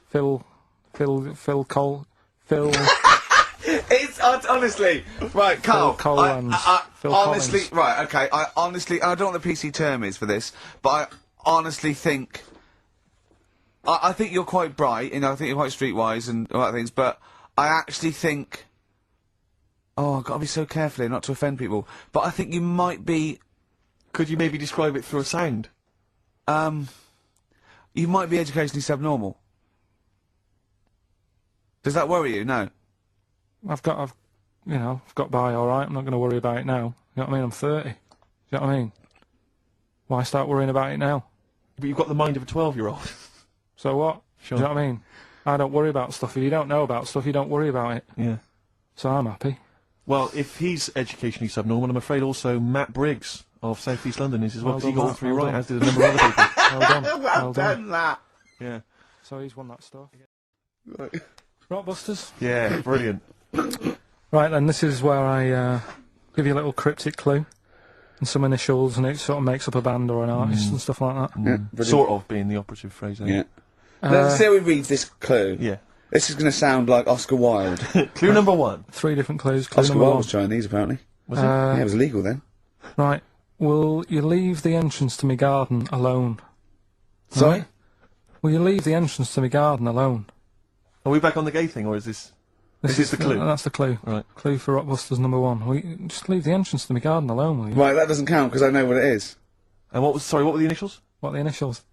Phil. It's honestly right, Carl. Phil Collins. Phil honestly, Collins. right, okay. I don't know what the PC term is for this, but I honestly think. I think you're quite bright, and I think you're quite streetwise and all that things, but I actually think. Oh, I've got to be so careful here not to offend people, but I think you might be. Could you maybe describe it through a sound? You might be educationally subnormal. Does that worry you? No. I've got by all right. I'm not going to worry about it now. You know what I mean? I'm 30. You know what I mean? Why start worrying about it now? But you've got the mind of a 12-year-old. So what? Sure. Do you know what I mean? I don't worry about stuff. If you don't know about stuff, you don't worry about it. Yeah. So I'm happy. Well, if he's educationally subnormal, I'm afraid also Matt Briggs of South East London is as well, Well because he done, got all Matt, three well right, done. as did a number of other people. Well done. Well done. that. Yeah. So he's won that stuff. Rockbusters. Yeah, brilliant. Right then, this is where I give you a little cryptic clue. and some initials, and it sort of makes up a band or an artist and stuff like that. Yeah, brilliant. Sort of being the operative phrase. Yeah. Let's see how we read this clue. Yeah. This is going to sound like Oscar Wilde. Clue number 1. 3 different clues. Clue Oscar number Wilde 1. was Chinese, apparently. Was it? Yeah, it was illegal then. Right. Will you leave the entrance to my garden alone? Sorry? Right. Will you leave the entrance to my garden alone? Are we back on the gay thing, or is this... Is this the clue? That's the clue. Right. Clue for Rockbusters number 1. Will you just leave the entrance to my garden alone, will you? Right, that doesn't count because I know what it is. And what were the initials? What are the initials?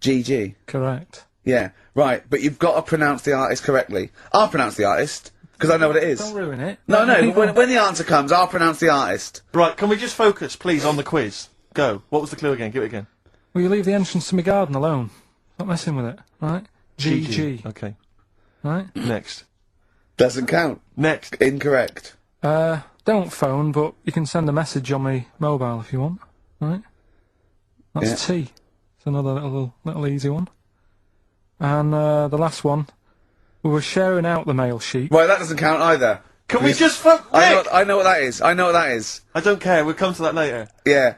GG. Correct. Yeah, right, but you've got to pronounce the artist correctly. I'll pronounce the artist, because I know what it is. Don't ruin it. No, when the answer comes, I'll pronounce the artist. Right, can we just focus, please, on the quiz? Go. What was the clue again? Give it again. Will you leave the entrance to my garden alone? Not messing with it, right? GG. Okay. Right? Next. Doesn't count. Next. Incorrect. Don't phone, but you can send a message on my mobile if you want, right? That's T. It's another little easy one. And the last one, we were sharing out the mail sheet. Right, that doesn't count either. Can we just fuck I know what that is. I know what that is. I don't care, we'll come to that later. Yeah.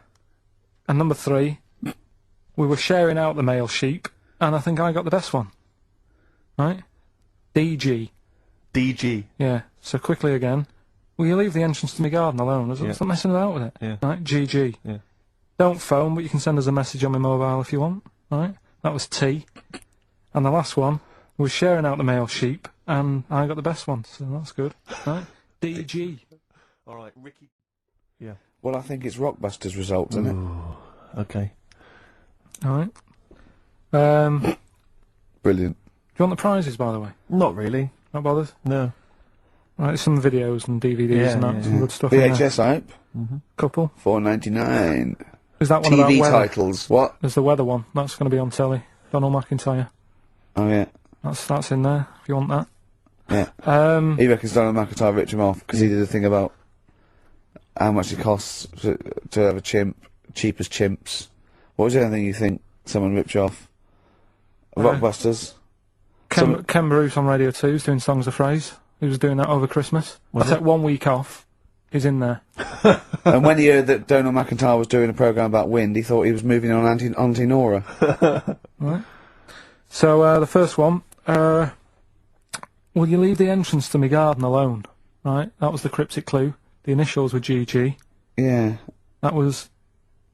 And number 3, we were sharing out the mail sheet, and I think I got the best one. Right? DG. DG. Yeah. So quickly again, will you leave the entrance to my garden alone? Stop messing about with it. Yeah. Right? GG. Yeah. Don't phone, but you can send us a message on my mobile if you want. Right? That was T. And the last one was sharing out the mail sheep, and I got the best one, so that's good. Right? DG. Alright, Ricky. Yeah. Well, I think it's Rockbusters results, isn't it? Okay. Alright. Do Brilliant. you want the prizes, by the way? Not really. Not bothered? No. Right, some videos and DVDs Yeah, and that, yeah, some good stuff in there. VHS hype. Couple. $4.99. Is that one about TV weather? titles. What? There's the weather one. That's going to be on telly. Donald McIntyre. Oh yeah. That's in there, if you want that. Yeah. He reckons Donald McIntyre ripped him off because he did a thing about how much it costs to have a chimp, cheap as chimps. What was the other thing you think someone ripped you off? Rockbusters. Ken Bruce on Radio 2 is doing Songs of Phrase. He was doing that over Christmas. I took 1 week off. He's in there. And when he heard that Donald McIntyre was doing a programme about wind, he thought he was moving on Auntie Nora. Right. So, the first one, will you leave the entrance to my garden alone? Right, that was the cryptic clue. The initials were GG. Yeah. That was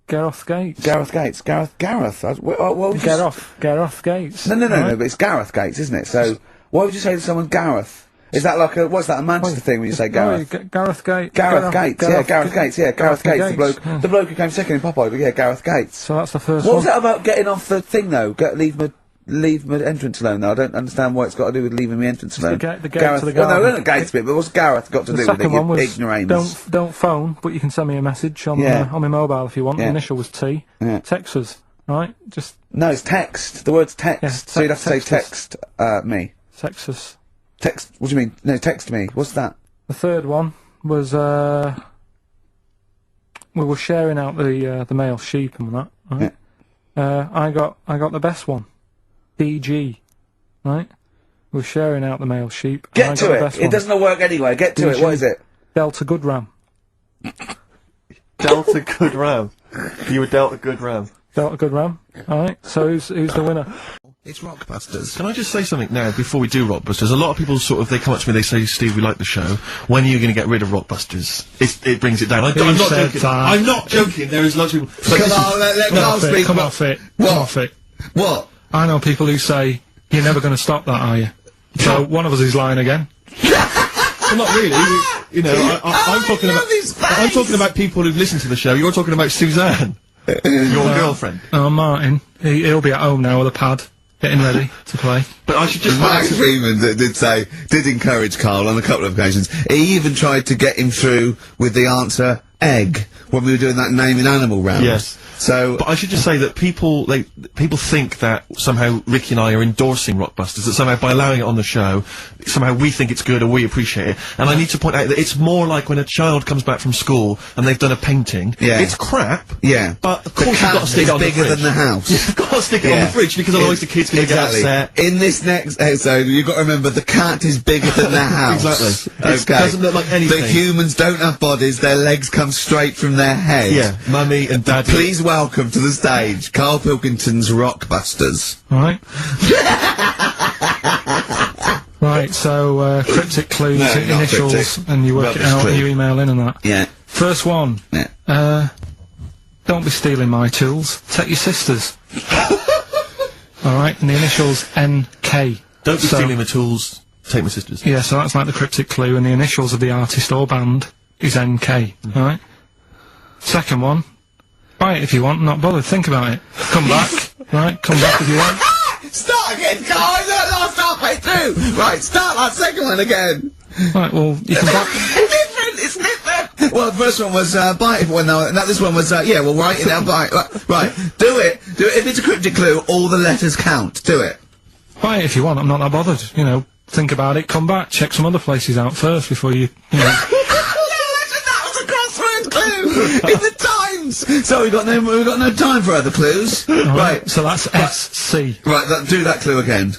Gareth Gates. Gareth Gates. Gareth. What would you Gareth Gates. No, right? but it's Gareth Gates, isn't it? So, why would you say to someone Gareth? Is that like what's that, a Manchester thing when you say Gareth? Gareth Gates. Gareth Gates, the bloke who came second in Popeye, but yeah, Gareth Gates. So that's the first What one. was that about getting off the thing though? Leave my entrance alone though. I don't understand what it's got to do with leaving my entrance alone. The gate Gareth, to the well, garden. no, not the gates bit, but what's Gareth got to The do with it, second one was ignoramus? don't phone, but you can send me a message on my mobile if you want. The initial was T. Yeah. Text us, right? Just No, it's text. The word's text. Yeah, So you'd have to say text me. text us. Text, what do you mean? No, text me. What's that? The third one was we were sharing out the male sheep and that. Right? Yeah. I got the best one. DG, right? We're sharing out the male sheep. and I Get got to the it. best It one. doesn't work anyway. Get to it. What is it? Delta Good Ram. Delta Good Ram. You were Delta Good Ram. Delta Good Ram. All right. So who's the winner? It's Rockbusters. Can I just say something now before we do Rockbusters? A lot of people they come up to me, they say, Steve, we like the show. When are you going to get rid of Rockbusters? It brings it down. I'm not joking. I'm not joking. There is lots of people. Come on, let Carl speak. Come off it. What? Come off it. What? I know people who say, you're never going to stop that, are you? So one of us is lying again. Well, not really. You know, I'm talking about people who listen to the show. You're talking about Suzanne, your girlfriend. Oh, Martin. He'll be at home now with a pad, getting ready to play. But I should just... Max Freeman did encourage Carl on a couple of occasions. He even tried to get him through with the answer egg when we were doing that naming animal round. Yes. So, but I should just say that people think that somehow Ricky and I are endorsing Rockbusters, that somehow by allowing it on the show, somehow we think it's good or we appreciate it. And I need to point out that it's more like when a child comes back from school and they've done a painting. Yeah. It's crap. Yeah. But of course you've got to stick it on the fridge. bigger than the house. You've got to stick it on the fridge because otherwise the kid's going to get upset. In this next episode, you've got to remember the cat is bigger than the house. Exactly. Okay. It doesn't look like anything. The humans don't have bodies, their legs come straight from their head. Yeah, Mummy and Daddy. Please welcome to the stage, Karl Pilkington's Rockbusters. Alright. Right, so, cryptic clues, No, not initials, cryptic. and you work Rubbish it out clue. and you email in and that. Yeah. First one. Yeah. Don't be stealing my tools. Take your sister's. Alright, and the initials NK. Don't be stealing my tools. Take my sister's. Yeah, so that's like the cryptic clue, and the initials of the artist or band is NK. Alright? Second one. Buy it if you want, not bothered. Think about it. Come back. Right? Come back if you want. Start again, Karl! Last halfway through! Right, start that second one again! Right, well, you can buy... It's different! Well, the first one was, buy it, this one was, yeah, well, write it down, buy it. Right, do it. If it's a cryptic clue, all the letters count. Do it. Buy it if you want, I'm not that bothered. You know, think about it, come back, check some other places out first before you know... That was a crossword clue! In the Times! So we've got no time for other clues. Right. So that's SC. Right, do that clue again.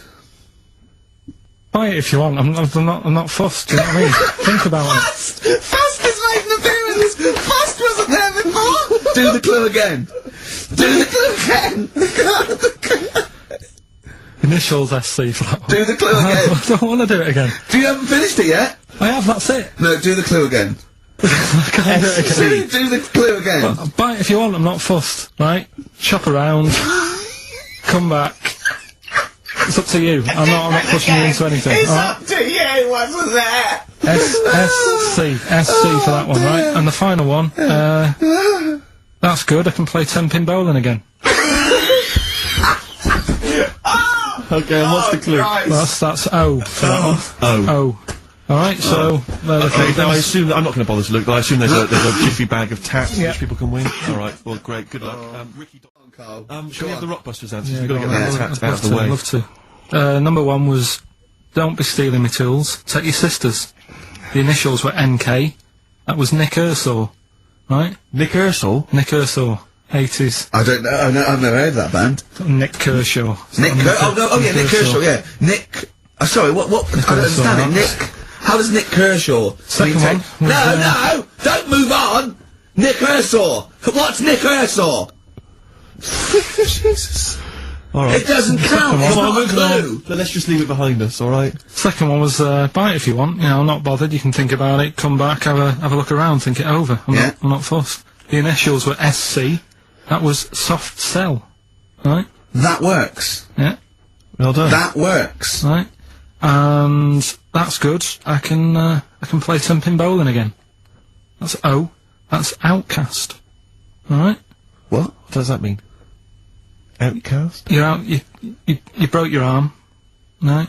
Buy it if you want, I'm not fussed, do you know what I mean? Think about it. Fast has made an appearance! Fast wasn't there before! Do the clue again! Do the clue again! Initials SC for that one. Do the clue again! I don't want to do it again. You haven't finished it yet? I have, that's it. No, do the clue again. I can't do it again. Do the clue again. Well, buy it if you want, I'm not fussed, right? Shop around, come back. It's up to you. I'm not pushing you into anything. It's right? up to you, wasn't there? SC for that one, right? And the final one, that's good, I can play 10-pin bowling again. Okay, and what's the clue? Christ. Well, that's O for that one. Oh. Alright, so, there Okay, the now I assume that I'm not going to bother to look, but I assume there's a jiffy bag of tats Yeah. which people can win. Alright, well, great, good luck. Ricky, should we have the Rockbusters answers? You've got to get that tats out of the way. Love to. Number one was, don't be stealing my tools, take your sister's. The initials were NK. That was Nick Ershaw, right? Nick Ershaw? Nick Ershaw, 80s. I don't know, I've never heard of that band. Nick Kershaw. Nick Kershaw, yeah. Nick, sorry, what, I don't understand it. Nick, how does Nick Kershaw? Second one. No, don't move on! Nick Ershaw! What's Nick Ershaw? Jesus. Alright. It doesn't count, it's not a clue! Let's just leave it behind us, alright? Second one was, buy it if you want. You know, I'm not bothered, you can think about it, come back, have a look around, think it over. I'm not fussed. The initials were SC. That was soft sell. Right? That works. Yeah. Well done. That works. Right. And that's good. I can play 10-pin bowling again. That's O. That's outcast. Alright? What? What does that mean? Outcast? You're out, you broke your arm. Right?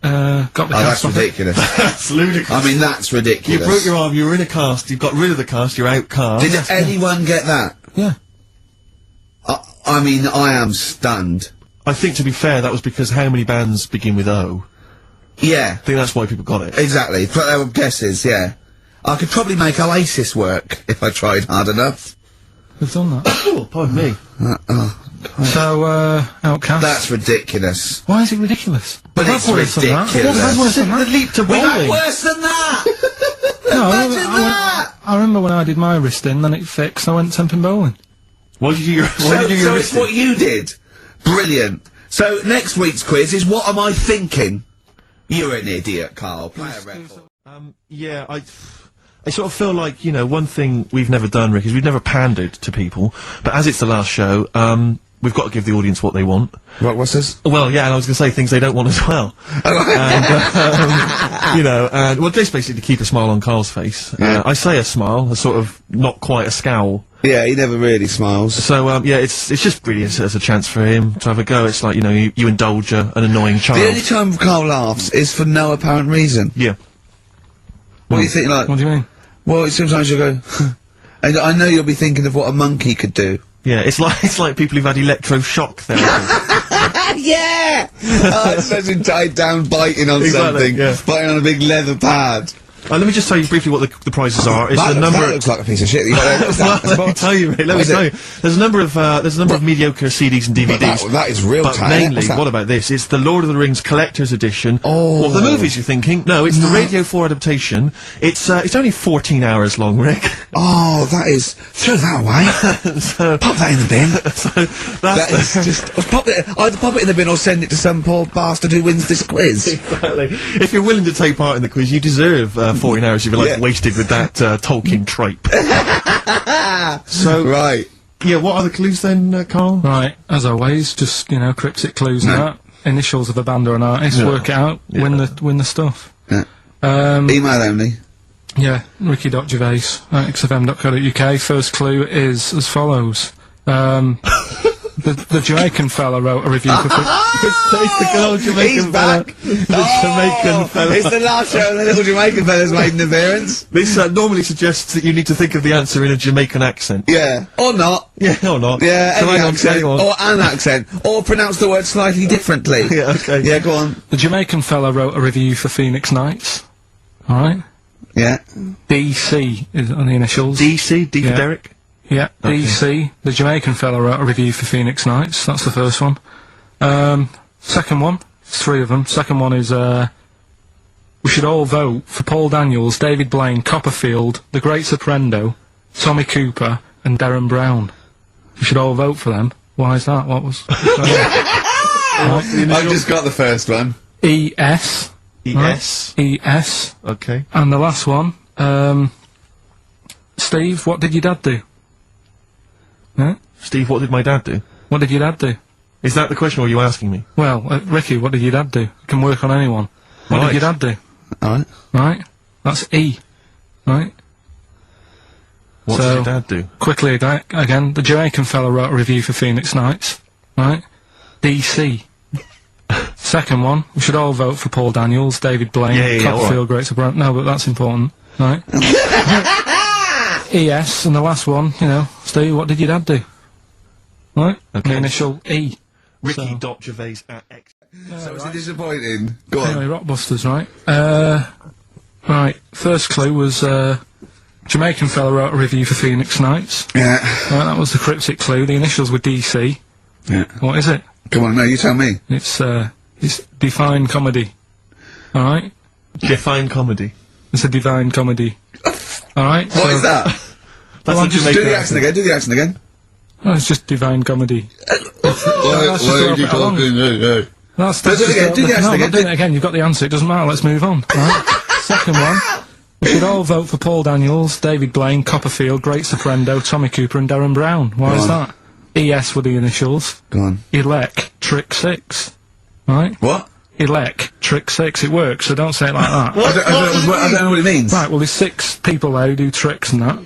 Got the that's cast off it. ridiculous. That's ludicrous. I mean, that's ridiculous. You broke your arm, you were in a cast, you got rid of the cast, you're outcast. Did anyone get that? Yeah. I mean, I am stunned. I think, to be fair, that was because how many bands begin with O? Yeah. I think that's why people got it. Exactly. But they were guesses, yeah. I could probably make Oasis work if I tried hard enough. We've done that. Oh, pardon me. So, outcast. That's ridiculous. Why is it ridiculous? But We've it's had worse than that. ridiculous. We've had worse than that. The leap to We've had bowling. worse than that! No, Imagine that! I remember when I did my wrist in, then it fixed, I went 10-pin bowling. Why did you do your So wrist it's what you did. Brilliant. So next week's quiz is what am I thinking? You're an idiot, Karl. Play a record. Yeah, I sort of feel like, you know, one thing we've never done, Rick, is we've never pandered to people, but as it's the last show, we've got to give the audience what they want. Right, what's this? Well, yeah, and I was going to say things they don't want as well. And, you know, and, well, just basically to keep a smile on Karl's face. Yeah. I say a smile, a sort of, not quite a scowl. Yeah, he never really smiles. So, yeah, it's just really as a chance for him to have a go. It's like, you know, you indulge an annoying child. The only time Karl laughs is for no apparent reason. Yeah. What do you think, like... What do you mean? Well, sometimes you go... and I know you'll be thinking of what a monkey could do. Yeah, it's like people who've had electroshock therapy. Yeah! Oh, it's such tied down biting on Exactly, something. yeah. Biting on a big leather pad. Let me just tell you briefly what the prizes are. It's that, the number. that looks like a piece of shit. You got what's that? Let me tell you, mate. Let me tell you. There's a number of mediocre CDs and DVDs. That is real But time. mainly, what about this? It's the Lord of the Rings Collector's Edition. Oh. Of the movies, you're thinking? No, it's the Radio 4 adaptation. It's only 14 hours long, Rick. Oh, that is. Throw that away. So, Pop that in the bin. so That is just. Either pop it in the bin or send it to some poor bastard who wins this quiz. exactly. If you're willing to take part in the quiz, you deserve 14 hours of your life wasted with that Tolkien tripe. So, Right. yeah, what are the clues then, Carl? Right, as always, just, cryptic clues and that. Initials of a band or an artist, work it out, win the stuff. Yeah. Um, Email only. yeah, ricky.gervais at xfm.co.uk. First clue is as follows. The Jamaican fella wrote a review for... It's the good old Jamaican He's fella. back. The Jamaican fella. It's the last show and the little Jamaican fella's made an appearance. This normally suggests that you need to think of the answer in a Jamaican accent. Yeah. Or not. Yeah, or not. Yeah, So any hang on, accent. hang on. Or an accent. Or pronounce the word slightly differently. Yeah, okay. Yeah, go on. The Jamaican fella wrote a review for Phoenix Nights. Alright? Yeah. DC is on the initials. DC, D for Yeah. Derek. Yeah, DC. The Jamaican fella wrote a review for Phoenix Nights. That's the first one. Second one, it's three of them. Second one is, we should all vote for Paul Daniels, David Blaine, Copperfield, The Great Soprendo, Tommy Cooper, and Darren Brown. We should all vote for them. Why is that? What was... I've just got the first one. ES. ES. Right? ES. Okay. And the last one, Steve, what did your dad do? Huh? Steve, what did my dad do? What did your dad do? Is that the question, or are you asking me? Well, Ricky, what did your dad do? It can work on anyone. What Right. did your dad do? Alright. Right? That's E. Right? What So- did your dad do? Quickly again, the Jamaican fella wrote a review for Phoenix Nights. Right? DC. Second one, we should all vote for Paul Daniels, David Blaine, Yeah, Copperfield, Great Soprano. No, but that's important. Right? ES, and the last one, Steve, what did your dad do? Right? Okay. The initial E. Ricky.Gervais at X. So was it disappointing? Go on. Anyway, Rockbusters, right? Right, first clue was, Jamaican fella wrote a review for Phoenix Nights. Yeah. Right, that was the cryptic clue. The initials were DC. Yeah. What is it? Come on, no, you tell me. It's Define Comedy. Alright? Define comedy. It's a divine comedy. Alright? What is that? That's Well, a just Jamaican Do the accent again, do the accent again. Oh, it's just divine comedy. That's just Why a little bit along. That's Do it just again, a do the little- accent no, I'm again, not doing it again. You've got the answer. It doesn't matter. Let's move on. Right? Second one. We should all vote for Paul Daniels, David Blaine, Copperfield, Great Soprendo, Tommy Cooper, and Darren Brown. Why is that? ES were the initials. Go on. Trick 6. Right? What? Trick 6. It works, so don't say it like that. I don't know what it means. Right, well, there's 6 people there who do tricks and that.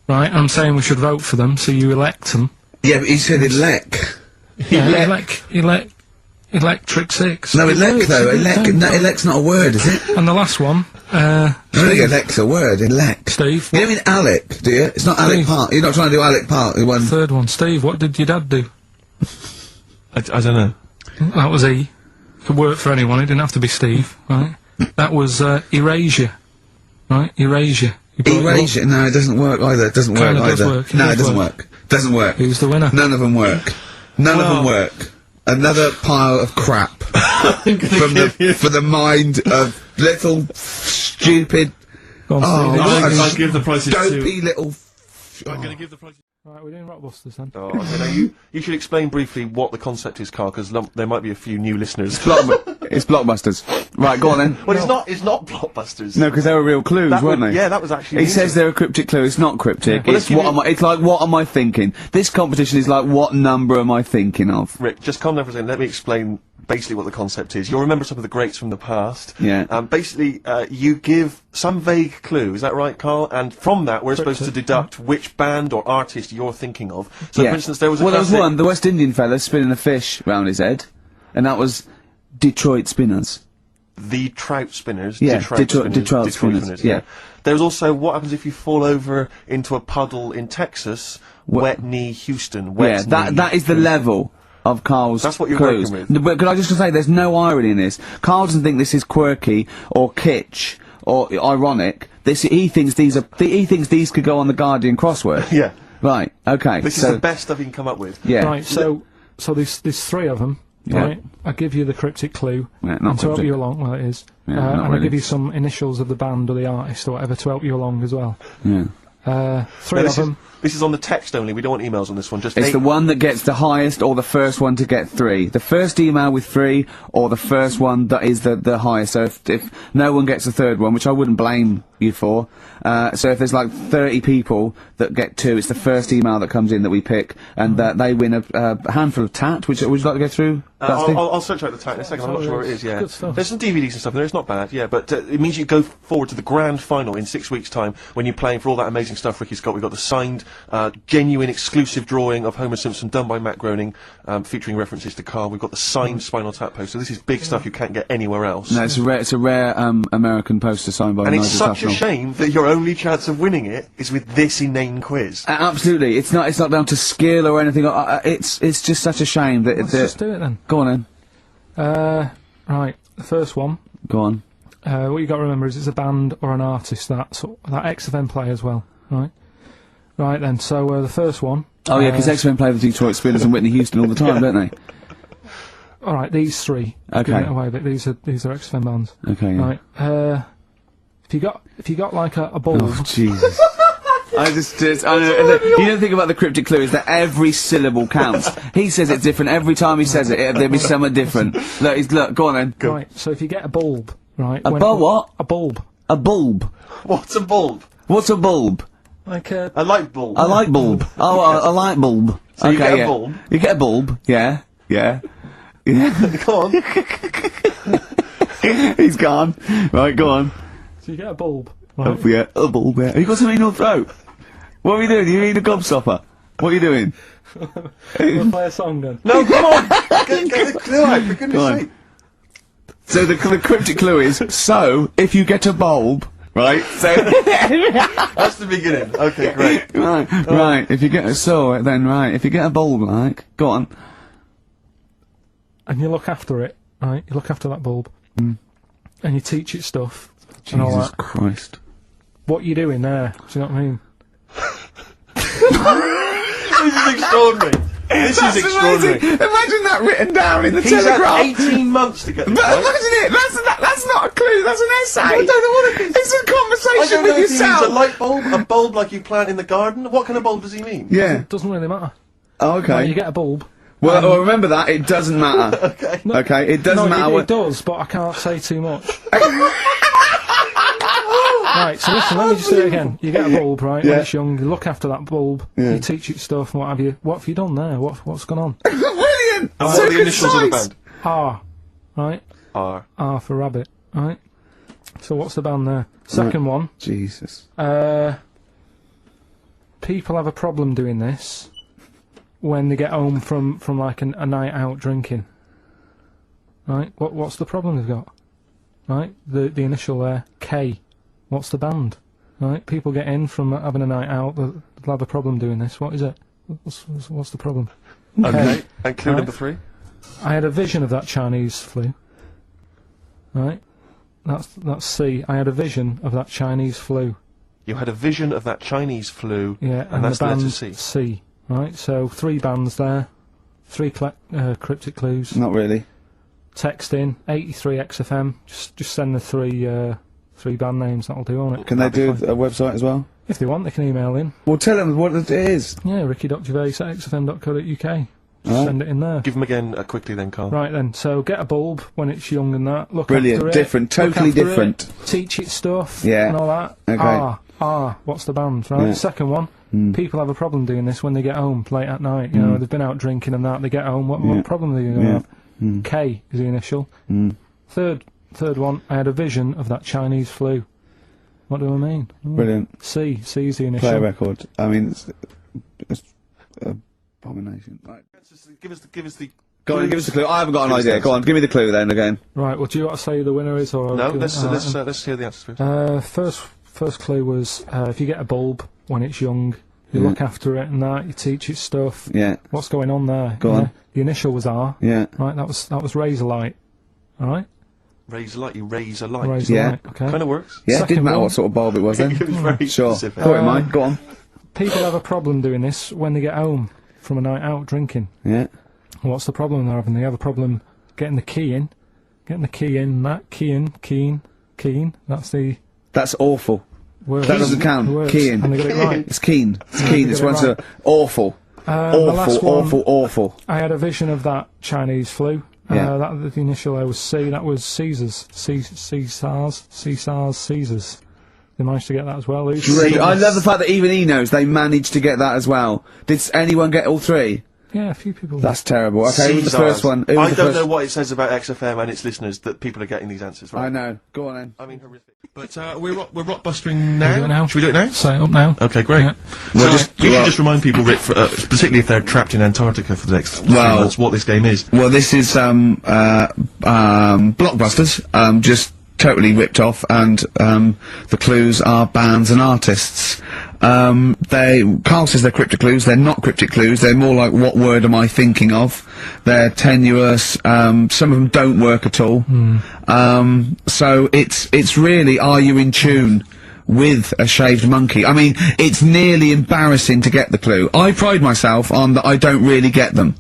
Right? I'm saying we should vote for them, so you elect them. Yeah, but he said elect. Yeah, Electric 6. No, elect works, though. it Elect, works. no, elect's not a word, is it? And the last one, I don't think elect's a word. Elect. Steve. You don't mean Alec, do you? It's not Alec Steve. Part. You're not trying to do Alec Part. The one. Third one, Steve, what did your dad do? I don't know. That was E. Could work for anyone, it didn't have to be Steve, right? That was, Erasure. Right? Erasure. You brought it up. Erasure. No, it doesn't work either. It doesn't work Kinda does either. work, it No, does it doesn't work. work. Doesn't work. Who's the winner? None of them work. None of them work. Another pile of crap for the mind of little stupid. Go on, Oh, Steve. right. I'll give the prices Dopey little. I'm going to give the prices. Right, we're doing Rockbusters then. Oh, okay, now you should explain briefly what the concept is, Carl, because there might be a few new listeners. It's Blockbusters. Right, go on then. Well, it's not Blockbusters. No, because they were real clues, That weren't would- they? yeah, that was actually He new says to- they're a cryptic clue. It's not cryptic. Well, It's let's what give am I? It's like what am I thinking? This competition is like what number am I thinking of? Rick, just calm down for a second. Let me explain basically what the concept is. You'll remember some of the greats from the past. Yeah. Basically, you give some vague clue. Is that right, Carl? And from that, we're supposed to deduct which band or artist you're thinking of. So, Yeah. for instance, there was a well, there was classic- one. The West Indian fella spinning a fish round his head, and that was Detroit Spinners. The trout spinners. Yeah, Detroit Detroit spinners, yeah. There's also what happens if you fall over into a puddle in Texas. Wet knee Houston. Wet Yeah, knee that is the level of Carl's That's what you're clues. working with. No, but could I just say, there's no irony in this. Carl doesn't think this is quirky or kitsch or ironic. He thinks these could go on the Guardian crossword. Yeah. Right. Okay. This is the best stuff you can come up with. Yeah. Right, so there's three of them, Yeah. right? I give you the cryptic clue, Yeah, not and to help cryptic. you along, well it is, Yeah, not and I really. give you some initials of the band or the artist or whatever to help you along as well. Yeah. Three of them. This is on the text only. We don't want emails on this one. Just It's eight. the one that gets the highest, or the first one to get 3. The first email with 3, or the first one that is the highest. So if no one gets the third one, which I wouldn't blame you for, so if there's like 30 people that get 2, it's the first email that comes in that we pick, and they win a handful of tat. Would you like to go through? I'll search out the tag in a second. I'm not sure where it is. Yeah, Good stuff. there's some DVDs and stuff in there. It's not bad. Yeah, but it means you go forward to the grand final in 6 weeks' time when you're playing for all that amazing stuff Ricky's got. We've got the signed, genuine, exclusive drawing of Homer Simpson done by Matt Groening, featuring references to Karl. We've got the signed Spinal Tap poster. This is big stuff you can't get anywhere else. No, it's a rare American poster signed by And it's Nigel such a Tufnell. shame that your only chance of winning it is with this inane quiz. Absolutely, it's not down to skill or anything. It's just such a shame that. Let's just do it then. Go on then. Right, the first one. Go on. What you got to remember is it's a band or an artist that XFM play as well, right? Right then, so the first one. Oh yeah, because XFM play with Detroit Spinners and Whitney Houston all the time, don't they? All right, these three. Okay. Give it away, but these are XFM bands. Okay. Yeah. Right. If you got like a bulb. Oh Jesus. I know, you don't think about the cryptic clue is that every syllable counts. He says it's different every time he says it. There'll be something different. Look, go on then. Go. Right. So if you get a bulb, right? A bulb what? A bulb. A bulb. What's a bulb? What's a bulb? Like a. A light bulb. A light bulb. Oh, a light bulb. So okay, you get a yeah. bulb? You get a bulb. Yeah. Yeah. Yeah. Go on. He's gone. Right, go on. So you get a bulb. Oh, Right. yeah, a bulb. Yeah. Have you got something in your throat? What are you doing? You need a gobstopper. What are you doing? We'll play a song then. No, come on. Get the clue out, for Go goodness on. sake. So the cryptic clue is, so, if you get a bulb, right, so... That's the beginning. Okay, great. right, if you get if you get a bulb, like, go on. And you look after it, right? You look after that bulb. And you teach it stuff. And all Jesus that. Christ. What you doing there? Do you know what I mean? This is extraordinary. This is extraordinary. Amazing. Imagine that written down in the He's Telegraph. had 18 months to get this But right. imagine it, that's not a clue, that's an essay. I don't know what it is. It's a I conversation don't know with if he means yourself. a light bulb, a bulb like you plant in the garden. What kind of bulb does he mean? Yeah. Doesn't really matter. Oh, okay. Right, you get a bulb. Well, remember that, it doesn't matter. Okay. Okay, it doesn't No, matter it what... does, but I can't say too much. Right, so listen, let me just do it again. You get a bulb, right, Yeah. when it's young, you look after that bulb, Yeah. you teach it stuff, and what have you. What have you done there? What's gone on? Brilliant! And So what are the initials of the concise. band? R, right? R. R for rabbit, right? So what's the band there? Second one, Jesus. people have a problem doing this when they get home from like a night out drinking. Right? What's the problem they've got? Right? The initial there, K. What's the band? Right? People get in from having a night out, they'll have a problem doing this. What is it? What's the problem? Okay. And clue Right. number 3? I had a vision of that Chinese flu. Right? That's C. I had a vision of that Chinese flu. You had a vision of that Chinese flu, Yeah, and that's the the band letter C. C. Right? So 3 bands there. 3 cryptic clues. Not really. Text in 83 XFM. Just send the 3 band names. That'll do on it. Can they do a website as well? If they want, they can email in. Well, tell them what it is. Yeah, ricky.gervais@xfm.co.uk. Just Right. send it in there. Give them again quickly then, Karl. Right then, so get a bulb when it's young and that. Look Brilliant, after it. different, look totally after different. It, teach it stuff. Yeah. And all that. Okay. What's the band? Right. Yeah. Second one. People have a problem doing this when they get home late at night. You know, they've been out drinking and that. They get home. What problem are they going to have? K is the initial. Third one. I had a vision of that Chinese flu. What do I mean? Brilliant. C is the initial. Play a record. I mean, it's abomination. Right. Give us the. Go on, give us a clue. I haven't got an idea. Go on, give me the clue then again. Right. Well, do you want to say who the winner is or? No, do- let's hear the answers first. First clue was if you get a bulb when it's young, you look after it and that, you teach it stuff. Yeah. What's going on there? Go on. The initial was R. Yeah. Right, that was razor light. All right. Raise a light, you raise a light. Raise a Yeah. light, okay. Kind of works. Yeah, Second didn't matter one. what sort of bulb it was then. It was very Sure. specific. Thought it might. Go on. People have a problem doing this when they get home from a night out drinking. Yeah. What's the problem they're having? They have a problem getting the key in. Keying. That's the That's awful. word. That doesn't It count. works. Keying. And they got it right. It's keen. It's keen. It's get it one's right. awful. The last one, Awful. I had a vision of that Chinese flu. Yeah. That the initial I was C. That was Caesars. Caesars. They managed to get that as well. Great. I love the fact that even he knows they managed to get that as well. Did anyone get all three? Yeah, a few people. That's terrible. Okay, who was the Caesars. first one? Who was I the don't first- know what it says about XFM and its listeners that people are getting these answers right. I know. Go on then. I mean, horrific. But we're rockbustering Should we now. do it now? Should we do it now? Set it up now. Okay, great. Yeah. Well, we should just remind people, Rick, particularly if they're trapped in Antarctica for the next 3 Well- months, what this game is. Well, this is Blockbusters, just totally ripped off, and the clues are bands and artists. Carl says they're cryptic clues. They're not cryptic clues. They're more like, what word am I thinking of? They're tenuous. Some of them don't work at all. So it's really, are you in tune with a shaved monkey? I mean, it's nearly embarrassing to get the clue. I pride myself on that I don't really get them.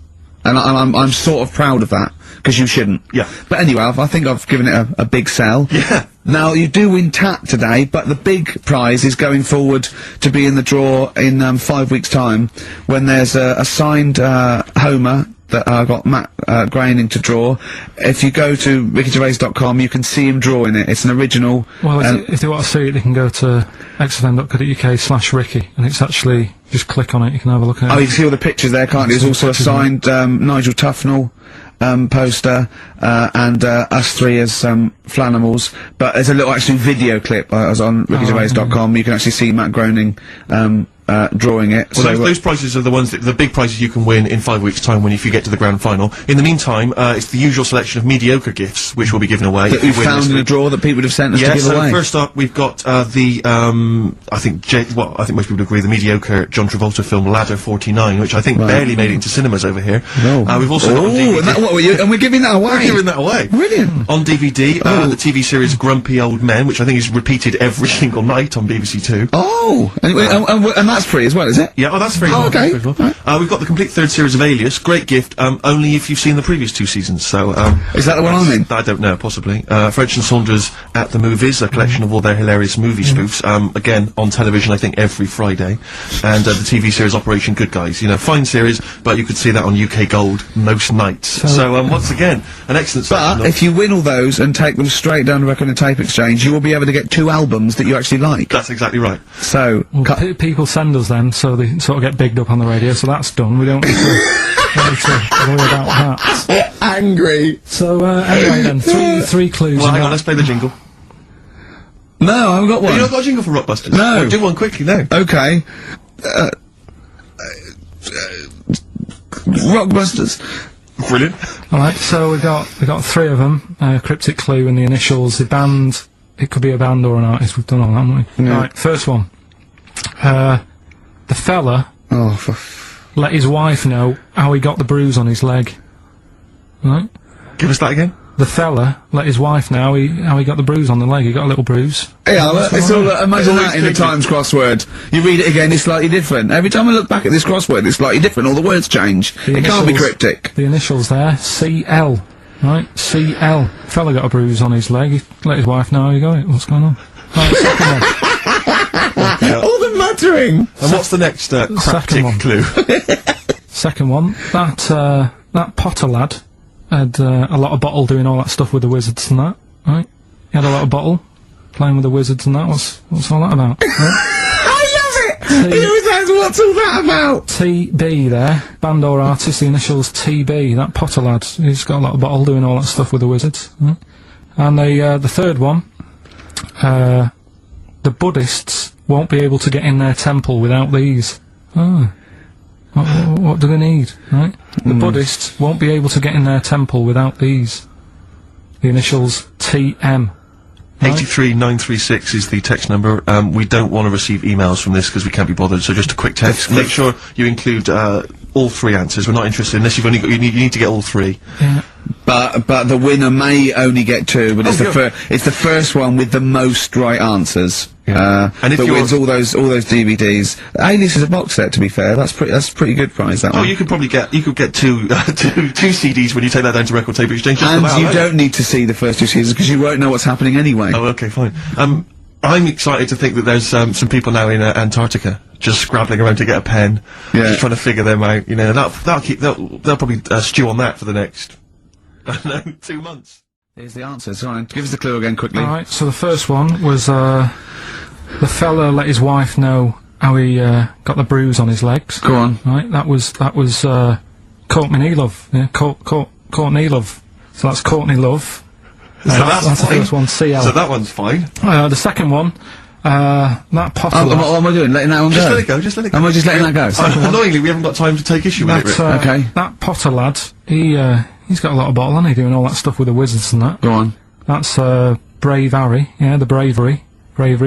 And I'm sort of proud of that, because you shouldn't. Yeah. But anyway, I think I've given it a big sell. Yeah. Now, you do win Tat today, but the big prize is going forward to be in the draw in 5 weeks' time, when there's a signed Homer that I got Matt Groening to draw. If you go to rickygervais.com, you can see him drawing it. It's an original. Well, if they want to see it, they can go to xfm.co.uk/Ricky, and it's actually, just click on it, you can have a look at Oh, it. you can see all the pictures there, can't you? There's also a signed Nigel Tufnell poster, and us three as Flanimals. But there's a little actually video clip. I was on rickygervais.com. You can actually see Matt Groening drawing it. Well, So, those prizes are the ones the big prizes you can win in 5 weeks' time if you get to the grand final. In the meantime, it's the usual selection of mediocre gifts which will be given away. that if you we win found this in a week. drawer that people would have sent us Yeah, to give so away. first up we've got I think I think most people agree the mediocre John Travolta film Ladder 49, which I think barely made it into cinemas over here. No. We've also got on DVD. And we're giving that away. We're giving that away. Brilliant. On DVD, the TV series Grumpy Old Men, which I think is repeated every single night on BBC Two. Oh, and that's free as well, is it? Yeah, that's very Oh, well. okay. Very well. We've got the complete third series of Alias. Great gift, only if you've seen the previous 2 seasons. So, Is that the one I'm in? I don't know, possibly. French and Saunders at the Movies, a collection of all their hilarious movie spoofs. Again, on television, I think every Friday. And the TV series Operation Good Guys. You know, fine series, but you could see that on UK Gold most nights. So, once again, an excellent selection. But if you win all those and take them straight down to Record and Tape Exchange, you will be able to get 2 albums that you actually like. That's exactly right. So, Well, people send us them, so they sort of get bigged up on the radio, so that's done. We don't need to worry about that. angry. So, anyway then, three clues. Well, in hang on, that. let's play the jingle. No, I haven't got one. You not got a jingle for Rockbusters? No. Well, do one quickly now. Okay. Rockbusters. Brilliant. Alright, so we got 3 of them, cryptic clue and the initials, the band, it could be a band or an artist, we've done all that, haven't we? Yeah. Right, first one. The fella Oh, let his wife know how he got the bruise on his leg. Right? Give us that again. The fella let his wife know how he got the bruise on the leg. He got a little bruise. yeah, it's all, imagine Always that in a tricky. Times crossword. You read it again, it's slightly different. Every time I look back at this crossword, it's slightly different. All the words change. The It can't be initials- cryptic. The initials there, CL. Right? CL. Fella got a bruise on his leg. He let his wife know how he got it. What's going on? Right, second one. All the muttering! And what's the next Second cryptic one. clue? Second one. That Potter lad had a lot of bottle doing all that stuff with the wizards and that. Right? He had a lot of bottle playing with the wizards and that. What's all that about? Right? I love it! He always asks, what's all that about? TB there, band or artist, the initials TB, that Potter lad, he's got a lot of bottle doing all that stuff with the wizards. Right? And the third one, the Buddhists won't be able to get in their temple without these. Oh. What do they need, right? The Buddhists won't be able to get in their temple without these. The initials TM. Right? 83936 is the text number. We don't want to receive emails from this because we can't be bothered, so just a quick text. Make sure you include all 3 answers. We're not interested unless you've only got, you need to get all 3. Yeah. But the winner may only get 2, but it's the first one with the most right answers. And if that you're- wins all those DVDs. Alias is a box set, to be fair. That's a pretty good prize, that Oh, one. you could probably get two CDs when you take that down to Record Tape Exchange. Just And about, you right? don't need to see the first 2 seasons because you won't know what's happening anyway. Oh, okay, fine. I'm excited to think that there's some people now in Antarctica just scrabbling around to get a pen, just trying to figure them out. You know, they'll probably stew on that for the next, I don't know, 2 months. Here's the answers. All right, give us the clue again quickly. Alright, so the first one was, the fella let his wife know how he, got the bruise on his legs. Go on. Right, that was, Courtney Love. Yeah, Courtney Love. So that's Courtney Love. So that's the fine. first one, CL. So that one's fine. The second one, that Potter. What am I doing? Letting that one go? Just let it go, just let it go. Am I just letting that go? Annoyingly, we haven't got time to take issue with it, Rick. Okay. That Potter lad, he's got a lot of bottle, hasn't he, doing all that stuff with the wizards and that. Go on. That's, Brave Harry, yeah, the Bravery,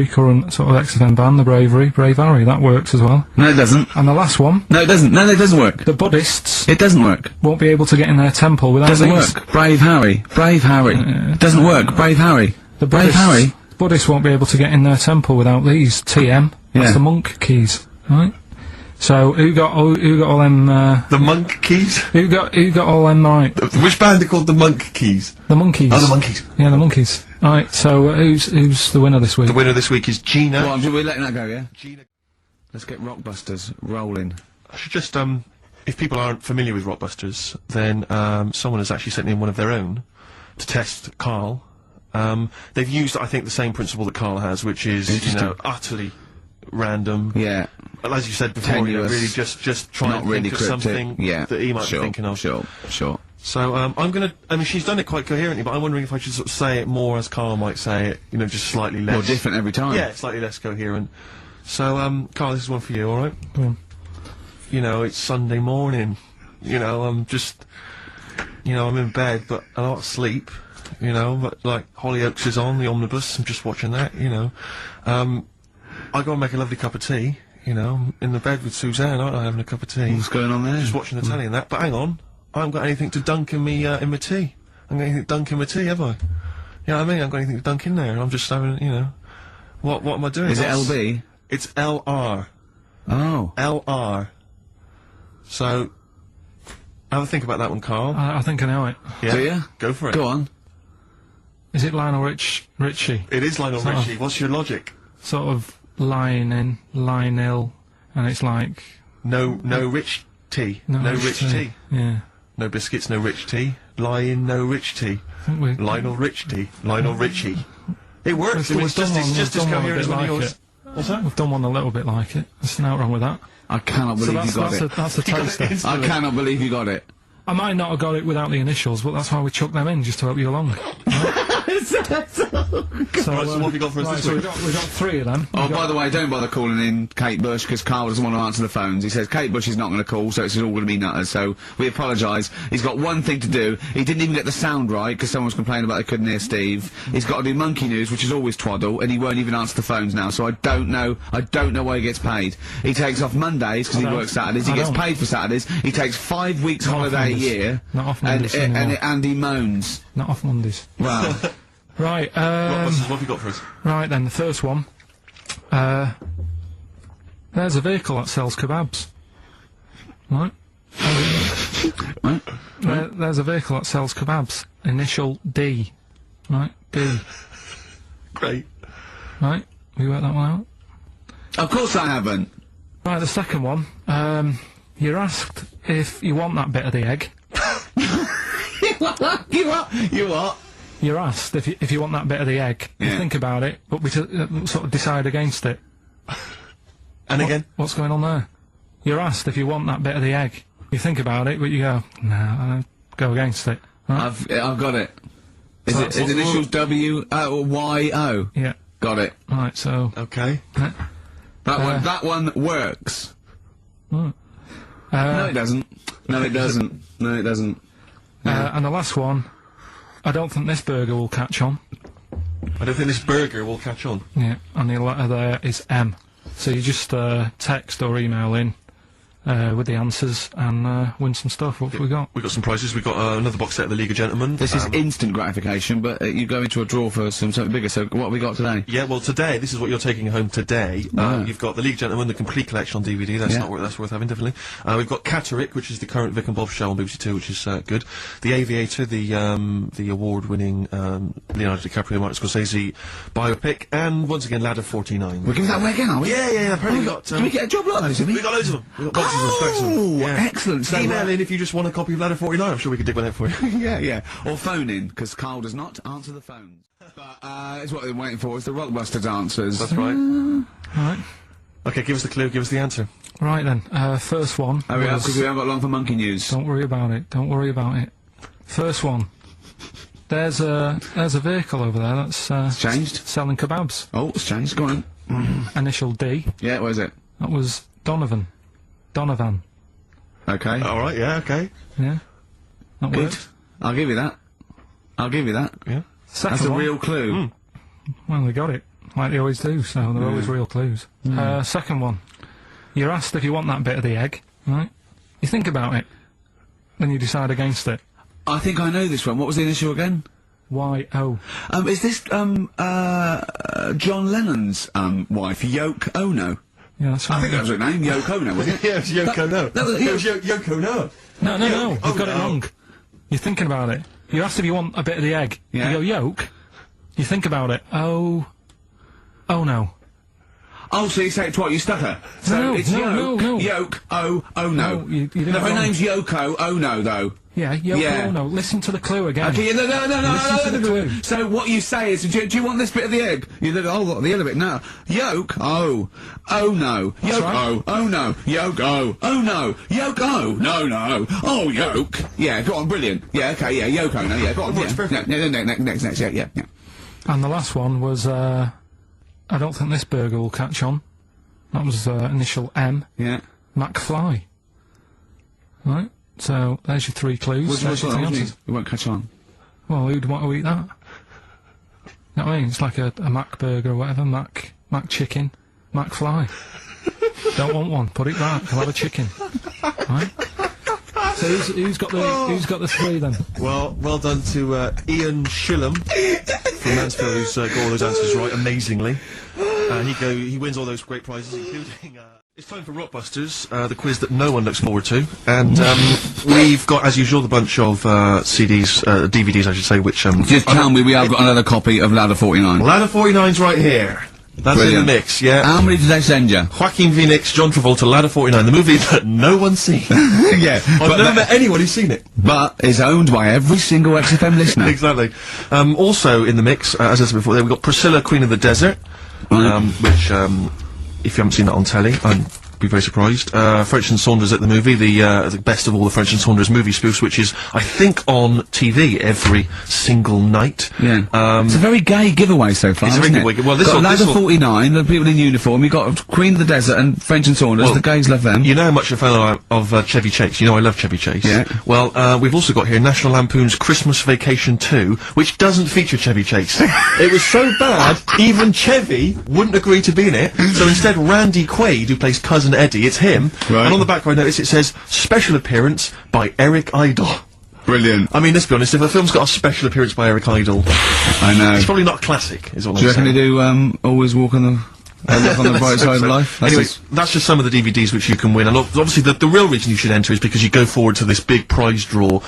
current sort of XFM band, the Brave Harry, that works as well. No, it doesn't. And the last one, No, it doesn't. No, it doesn't work. the Buddhists It doesn't work. won't be able to get in their temple without Doesn't these. work. Brave Harry. Brave Harry. Doesn't work. Brave Harry. The Brave Harry. Buddhists won't be able to get in their temple without these, TM, that's Yeah. the monk keys, right? So, who got all them, The Monk Keys? who got all them right? Which band are called the Monk Keys? The monkeys. Oh, the Monkeys. Yeah, the monkeys. Alright, so, who's the winner this week? The winner this week is Gina. Go on, we're letting that go, yeah? Gina. Let's get Rockbusters rolling. I should just, if people aren't familiar with Rockbusters, then, someone has actually sent in one of their own to test Karl. They've used, I think, the same principle that Karl has, which is, you know, utterly random. Yeah. Well, as you said before, you know, Tenuous. really just try Not and really think of cryptic. something Yeah. that he might be thinking of. Sure. So, I'm gonna, I mean, she's done it quite coherently, but I'm wondering if I should sort of say it more as Karl might say it, you know, just slightly less. More different every time. Yeah, slightly less coherent. So, Karl, this is one for you, alright? Go on. You know, it's Sunday morning. You know, I'm just, you know, I'm in bed, but I don't sleep. You know, but like Hollyoaks is on the omnibus. I'm just watching that. You know, I go and make a lovely cup of tea. You know, I'm in the bed with Suzanne, aren't I, having a cup of tea? What's going on there? Just watching the telly and that. But hang on, I haven't got anything to dunk in me in my tea. I haven't got anything to dunk in my tea, have I? You know what I mean? I haven't got anything to dunk in there. I'm just having, you know, what am I doing? Is it That's- LB? It's LR. Oh. LR. So, have a think about that one, Karl. I think I know it. Yeah. Do you? Go for it. Go on. Is it Lionel Richie? It is Lionel Sort of. Richie. What's your logic? Sort of lying ill, and it's like... No rich tea. No rich tea. Yeah. No biscuits, no rich tea. Lying, no rich tea. I think we... Lionel Rich tea. Lionel Richie. It works. We've It's just done as one- we've done one a coherent bit as one of like yours. it. What's that? We've done one a little bit like it. There's nothing wrong with that. I cannot So believe you got it. that's a toaster. I cannot believe you got it. I might not have got it without the initials, but that's why we chucked them in, just to help you along. Right, so what have you got for us Right, this so week? we've got 3 of them. Oh, by the way, don't bother calling in Kate Bush, because Karl doesn't want to answer the phones. He says Kate Bush is not going to call, so it's all going to be nutters, so we apologise. He's got one thing to do. He didn't even get the sound right, because someone was complaining about they couldn't hear Steve. He's got to do Monkey News, which is always twaddle, and he won't even answer the phones now, so I don't know why he gets paid. He takes off Mondays, because he don't. works Saturdays. He I gets don't. paid for Saturdays. He takes 5 weeks Not off holiday a Mondays. year. Not off and, Mondays anymore. and he moans. Not off Mondays. Well, Right, What have you got for us? right then, the first one. There's a vehicle that sells kebabs. Right? There's a vehicle that sells kebabs. Initial D. Right? D. Great. Right? We worked that one out? of course I haven't. Right, the second one. You're asked if you want that bit of the egg. You what? You're asked if you want that bit of the egg. You Yeah. think about it, but we sort of decide against it. And again? What's going on there? You're asked if you want that bit of the egg. You think about it, but you go, no, I go against it. Right? I've got it. Is So it is initials W O Y O? Yeah. Got it. Right, so... Okay. That one works. No, it doesn't. No, it doesn't. No, it doesn't. and the last one, I don't think this burger will catch on. I don't think this burger will catch on. Yeah, and the letter there is M. So you just text or email in with the answers and win some stuff. What have we got? We've got some prizes. We've got another box set of the League of Gentlemen. This is instant gratification, but you go into a draw for something bigger. So what have we got today? Yeah, well, today, this is what you're taking home today. You've got the League of Gentlemen, the complete collection on DVD. That's worth having, definitely. We've got Catterick, which is the current Vic and Bob show on BBC Two, which is good. The Aviator, the award-winning Leonardo DiCaprio, Martin Scorsese biopic, and once again, Ladder 49. We're giving that away again, are we? Yeah. Apparently we got. Did we get a job like those? We got loads of them. We got boxes of stacks of them. Yeah. Excellent. So, email in if you just want a copy of Ladder 49. I'm sure we could dig one out for you. yeah. Or phone in, because Carl does not answer the phones. But it's what they're waiting for. It's the Rockbusters answers. That's right. Right. Okay, give us the clue. Give us the answer. Right then. First one. Oh, yeah, because we haven't got long for monkey news. Don't worry about it. Don't worry about it. First one. There's a vehicle over there that's It's changed. selling kebabs. Oh, it's changed. Go on. Initial D. Yeah, what is it? That was Donovan. Okay. All right. Yeah. Okay. Yeah. That Good. worked. I'll give you that. Yeah. Second That's a one. real clue. Well, they got it. Like they always do, so they're always real clues. Second one. You're asked if you want that bit of the egg, right? You think about it. Then you decide against it. I think I know this one. What was the initial again? Y-O. Is this, John Lennon's, wife, Yoko Ono? Yeah, that's I right. think that was her name, Yoko Ono, wasn't it? Yeah, it's Yoko No. that was- It was Yoko No. No, you've got it no. wrong. You're thinking about it. You're asked if you want a bit of the egg. Yeah. You go, yolk. You think about it. Oh no. Oh, so you say it twice, you stutter. So No, it's no, Yoke, no. Yoke, oh no. No, you did it No, her wrong. name's Yoko Ono, though. Yeah, Yoko Yeah. Ono. Listen to the clue again. Okay, no. Listen to the clue. So what you say is, do you want this bit of the egg? You look, oh, what, the other bit? No. Yolk, oh no. Yolk, right. oh no. Yolk, oh no. Yolk, oh, no. Oh, yolk. Yeah, go on, brilliant. Yeah, okay, yeah, Yoko, no, yeah, go on. Works Yeah. perfect. No, next, yeah. And the last one was, I don't think this burger will catch on. That was initial M. Yeah. McFly. Right? So, there's your three clues. There's your three answers. It won't catch on. Well, who'd want to eat that? You know what I mean? It's like a Mac burger or whatever. Mac chicken. McFly. Don't want one. Put it back. I'll have a chicken. Right? So who's got the three then? Well done to Ian Shillham from Mansfield, who's got all those answers right amazingly. He wins all those great prizes, including. It's time for Rockbusters, the quiz that no one looks forward to, and we've got, as usual, the bunch of CDs, DVDs, I should say, which Just tell me we have got another copy of Ladder 49. Ladder 49's right here. That's Brilliant. in the mix, yeah. How many did they send you? Joaquin Phoenix, John Travolta, Ladder 49, the movie that no one's seen. Yeah. I've never met anyone who's seen it. But is owned by every single XFM listener. Exactly. Also in the mix, as I said before, we've got Priscilla, Queen of the Desert, which, if you haven't seen that on telly, I'd be very surprised. French and Saunders at the movie, the best of all the French and Saunders movie spoofs, which is, I think, on TV every single night. Yeah. It's a very gay giveaway so far, It's a isn't very it? good. Well, this got one- Ladder this one- 49, the people in uniform, you've got Queen of the Desert and French and Saunders, Well, the gays love them. You know how much a fan I am of Chevy Chase. You know I love Chevy Chase. Yeah. Well, we've also got here National Lampoon's Christmas Vacation 2, which doesn't feature Chevy Chase. It was so bad, even Chevy wouldn't agree to be in it. So instead, Randy Quaid, who plays Cousin Eddie, it's him. Right. And on the back, I notice it says special appearance by Eric Idle. Brilliant. I mean, let's be honest. If a film's got a special appearance by Eric Idle, I know. it's probably not a classic. Is what Do you I'm reckon saying. they do, always walk on the... look on the bright Let's side hope of so. life? That's Anyway, just- that's just some of the DVDs which you can win, and obviously the real reason you should enter is because you go forward to this big prize draw,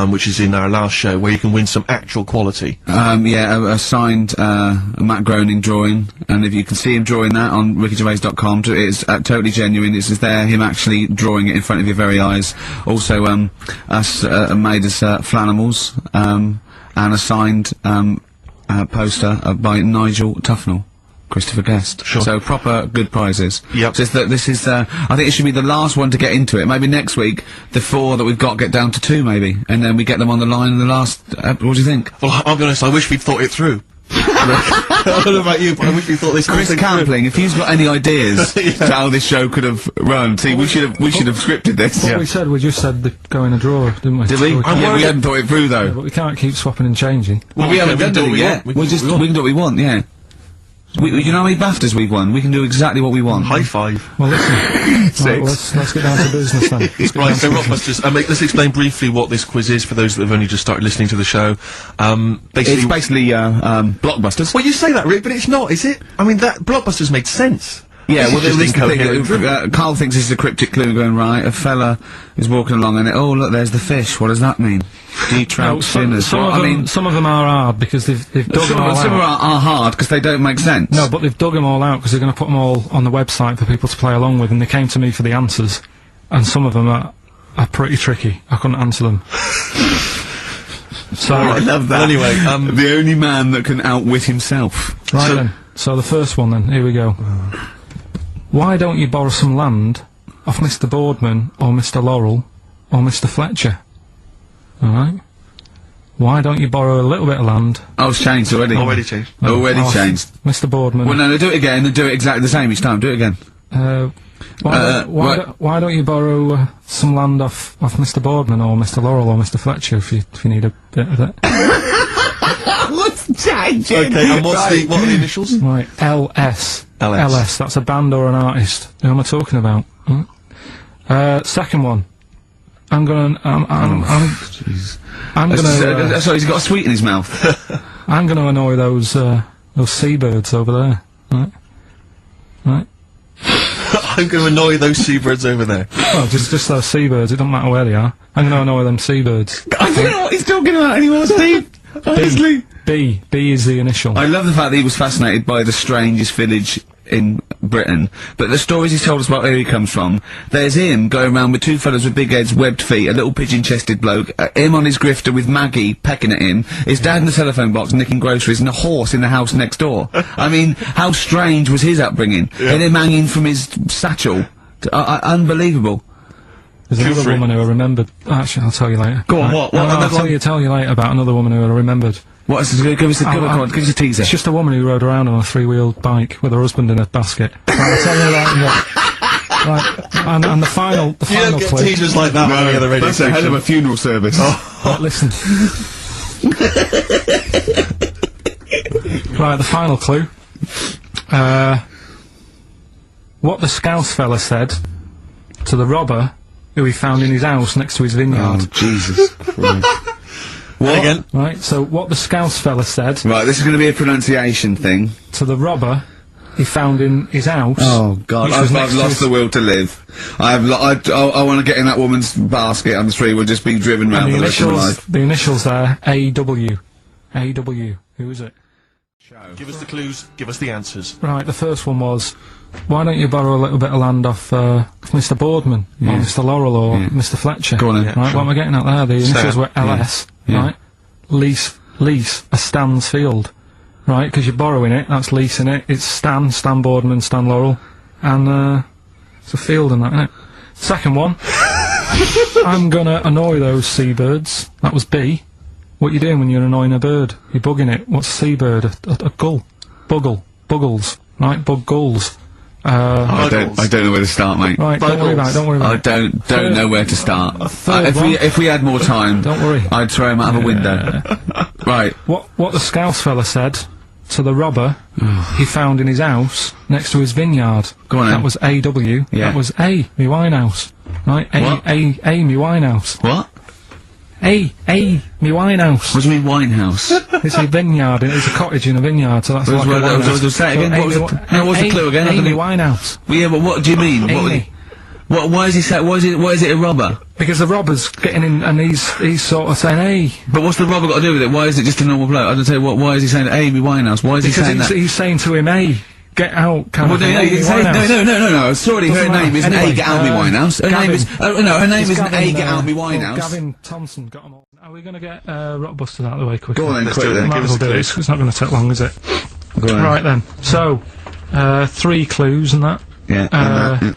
which is in our last show, where you can win some actual quality. a signed, Matt Groening drawing, and if you can see him drawing that on rickygervais.com, it's totally genuine, it's just there, him actually drawing it in front of your very eyes. Also, us, made us, Flanimals, and a signed, poster by Nigel Tufnell. Christopher Guest. Sure. So proper good prizes. Yep. Just that this is, I think it should be the last one to get into it. Maybe next week, the 4 that we've got get down to 2 maybe. And then we get them on the line in the last, what do you think? Well, I'll be honest, I wish we'd thought it through. I don't know about you, but I wish we thought this whole Chris thing through. Campling, if you've got any ideas to how this show could have run, see, we should have scripted this. What we said, we just said go in a drawer, didn't we? Did we? So Yeah, we hadn't thought it through though. but we can't keep swapping and changing. Well, we haven't done it yet. We We can do what we want, yeah. You know how many BAFTAs we've won? We can do exactly what we want. High five. Well, listen. Right, let's get down to business then. Right, so Rockbusters, let's explain briefly what this quiz is for those that have only just started listening to the show. It's basically, Blockbusters. Well, you say that, Rick, but it's not, is it? I mean, that Blockbusters made sense. Yeah, well, This is this just is the thing. Carl thinks this is a cryptic clue going, right, a fella is walking along and oh, look, there's the fish. What does that mean? Deep trout spinners. Some of them are hard because they've dug them all out. Some of them are hard because they don't make sense. No, but they've dug them all out because they're going to put them all on the website for people to play along with, and they came to me for the answers, and some of them are pretty tricky. I couldn't answer them. So I love that. Anyway, the only man that can outwit himself. Right then. So the first one then. Here we go. Why don't you borrow some land off Mr. Boardman or Mr. Laurel or Mr. Fletcher? Alright? Why don't you borrow a little bit of land? Oh, it's changed already. Already changed. Already changed. Mr. Boardman. Well, no, do it again and do it exactly the same each time. Do it again. Why don't you borrow some land off Mr. Boardman or Mr. Laurel or Mr. Fletcher if you need a bit of it? What's changing? Okay, and what are the initials? Right, LS. LS. LS, that's a band or an artist. Who am I talking about? Second one. I'm gonna so he's got a sweet in his mouth. I'm gonna annoy those seabirds over there. Right. I'm going to annoy those seabirds over there. Well, just those seabirds, it doesn't matter where they are. I'm gonna annoy them seabirds. I don't know what he's talking about anymore, Steve. Honestly. B is the initial. I love the fact that he was fascinated by the strangest village in Britain, but the stories he's told us about where he comes from, there's him going around with two fellas with big heads, webbed feet, a little pigeon-chested bloke, him on his grifter with Maggie pecking at him, his dad in the telephone box nicking groceries, and a horse in the house next door. I mean, how strange was his upbringing? Yeah. And him hanging from his satchel. Unbelievable. There's another woman who I remembered. Actually, I'll tell you later. Go on, what? I'll tell you later about another woman who I remembered. What is it? Give us a teaser. It's just a woman who rode around on a three-wheeled bike with her husband in a basket. Right, I'll tell you that. Right, and the final you don't get clue. teasers like that on the other radio That's a hell of a funeral service. Right, listen. Right, the final clue. What the Scouse fella said to the robber who he found in his house next to his vineyard. Oh, Jesus Christ. What? Again? Right, so what the Scouse fella said... Right, this is going to be a pronunciation thing. ...to the robber he found in his house... Oh, God, I've lost the will to live. I want to get in that woman's basket on the street, we'll just be driven round the rest of my life. The initials there, A-W. A-W. Who is it? Give us the clues, give us the answers. Right, the first one was... Why don't you borrow a little bit of land off Mr. Boardman, or Mr. Laurel, or Mr. Fletcher? Go on then. Right, what am I getting at there? The initials were LS, right? Lease a Stan's field, right? Because you're borrowing it, that's leasing it. It's Stan Boardman, Stan Laurel, and it's a field and that, isn't it? Second one, I'm gonna annoy those seabirds. That was B. What you doing when you're annoying a bird? You're bugging it. What's a seabird? A gull. Buggles. Right, bug gulls. I don't know where to start, mate. Right, don't worry about it. I don't know where to start. If we had more time, don't worry. I'd throw him out of a window. Right. What the Scouse fella said to the robber he found in his house next to his vineyard. Go on. That was A-W. Yeah. That was A, me Winehouse. Right? A, me Winehouse. What? Me Winehouse. What do you mean Winehouse? It's a vineyard, it's a cottage in a vineyard, so that's like a winehouse. Say it again, what's the clue again? Amy Winehouse. Well, yeah, but what do you mean? Amy. Why is he saying, why is it a robber? Because the robber's getting in and he's sort of saying, hey. But what's the robber got to do with it? Why is it just a normal bloke? I don't say, why is he saying Amy Winehouse? Why is he saying that? Because he's saying to him, hey. Get out, kind of. No. Sorry, her name isn't A. Get Out Me Winehouse. Her name is. Her name isn't A. Get Out Me Winehouse. Gavin Thompson got them all. Are we going to get Rockbusters out of the way quickly? Go on then, quickly. Give us a clue. It's not going to take long, is it? Go on. Right then. So, 3 clues and that. Yeah.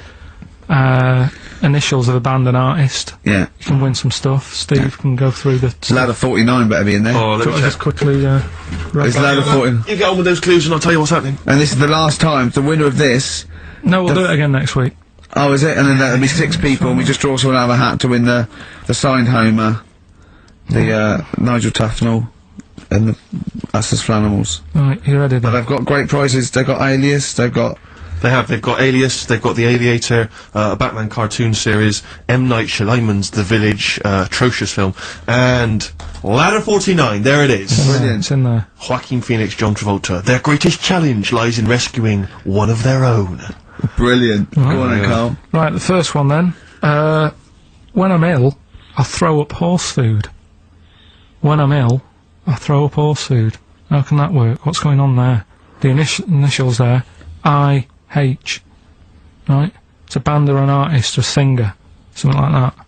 Initials of a band and artist. Yeah. You can win some stuff. Steve can go through the. Ladder 49 better be in there. Oh, let me just quickly. It's Ladder 49. You get on with those clues and I'll tell you what's happening. And this is the last time. The winner of this. No, we'll do it again next week. Oh, is it? And then there'll be 6 people, and we just draw someone out of a hat to win the signed Homer, the Nigel Tufnell and us as Flanimals. Right, you ready But then? they've got great prizes. They've got Alias. They've got. They've got Alias, they've got The Aviator, a Batman cartoon series, M. Night Shyamalan's The Village, atrocious film, and Ladder 49, there it is. Brilliant. It's in there. Joaquin Phoenix, John Travolta. Their greatest challenge lies in rescuing one of their own. Brilliant. Go on then, Carl. Right, the first one then. When I'm ill, I throw up horse food. When I'm ill, I throw up horse food. How can that work? What's going on there? The initials there. I-H. Right? It's a band or an artist or a singer. Something like that.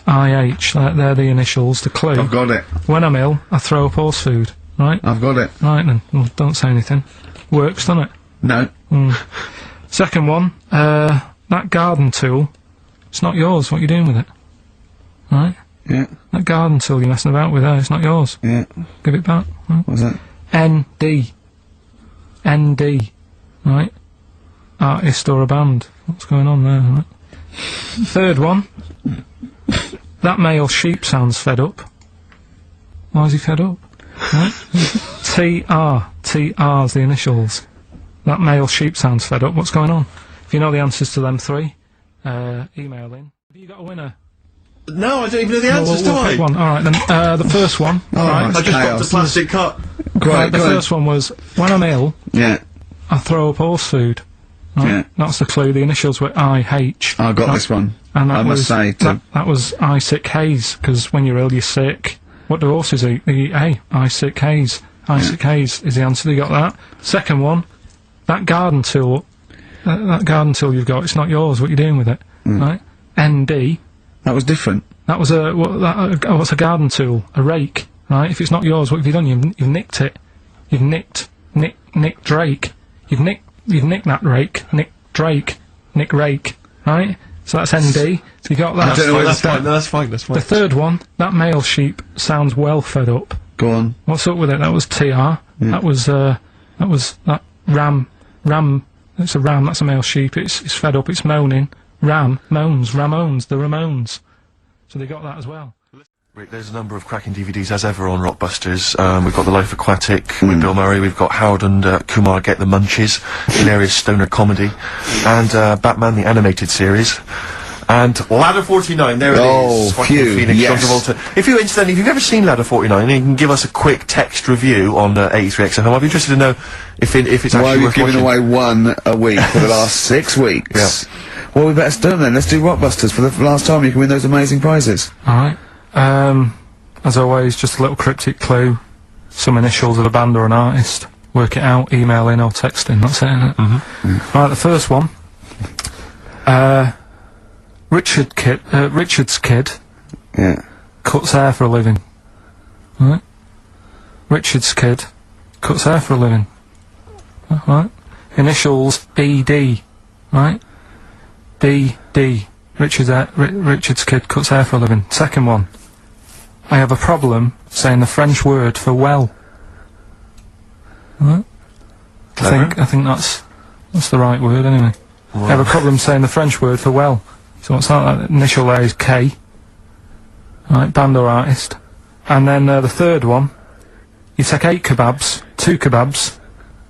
I-H. They're the initials. The clue. I've got it. When I'm ill, I throw up horse food. Right? I've got it. Right then. Well, don't say anything. Works, doesn't it? No. Second one, that garden tool, it's not yours. What are you doing with it? Right? Yeah. That garden tool you're messing about with there, it's not yours. Yeah. Give it back. Right? What's that? ND. ND. Right? Artist or a band. What's going on there? Right? Third one, that male sheep sounds fed up. Why is he fed up? Right? TR. TR's the initials. That male sheep sounds fed up. What's going on? If you know the answers to them three, email in. Have you got a winner? No, I don't even know the answers, do we'll I? pick one. Alright then, the first one. Alright. I just got the plastic cup. Right, the first one was, when I'm ill, Yeah. I throw up horse food. Right? Yeah. That's the clue. The initials were I-H. I got Right? this one. And that I must say, too. that was I sick haze, because when you're ill, you're sick. What do horses eat? They eat hay. I sick haze. I sick haze is the answer. You got that. Second one, that garden tool. That garden tool you've got, it's not yours. What are you doing with it? Right? ND. That was different. That was what's a garden tool? A rake. Right? If it's not yours, what have you done? You've nicked it. You've nicked Drake. You've nicked that rake. Nick Drake. Nick Rake. Right? So that's ND. You got that. I don't know what That's it's fine, no, that's fine, that's fine. The third one, that male sheep sounds well fed up. Go on. What's up with it? That was TR. That was that ram. It's a ram. That's a male sheep. It's fed up. It's moaning. Ram moans. Ramones. The Ramones. So they got that as well. Rick, there's a number of cracking DVDs as ever on Rockbusters. We've got The Life Aquatic with Bill Murray. We've got Howard and Kumar Get the Munchies, hilarious stoner comedy, and Batman the Animated Series. And Ladder 49, there it is. Joaquin phew, Phoenix, yes. John Travolta. If you, incidentally, if you've never seen Ladder 49, you can give us a quick text review on 83 XFM. I'd be interested to know if it's Why are actually we worth giving watching. away one a week for the last 6 weeks? Yeah. Well, we better start then. Let's do Rockbusters for the last time. You can win those amazing prizes. Alright. As always, just a little cryptic clue. Some initials of a band or an artist. Work it out, email in or text in. That's it, isn't it? Right, the first one. Richard's kid Yeah. cuts hair for a living. Right? Richard's kid cuts hair for a living. Right? Initials ED. Right? DD. Richard's kid cuts hair for a living. Second one. I have a problem saying the French word for well. Right? I think that's the right word anyway. I have a problem saying the French word for well. So what's that? That initial there is K. Right, band or artist. And then the third one, you take 8 kebabs, 2 kebabs,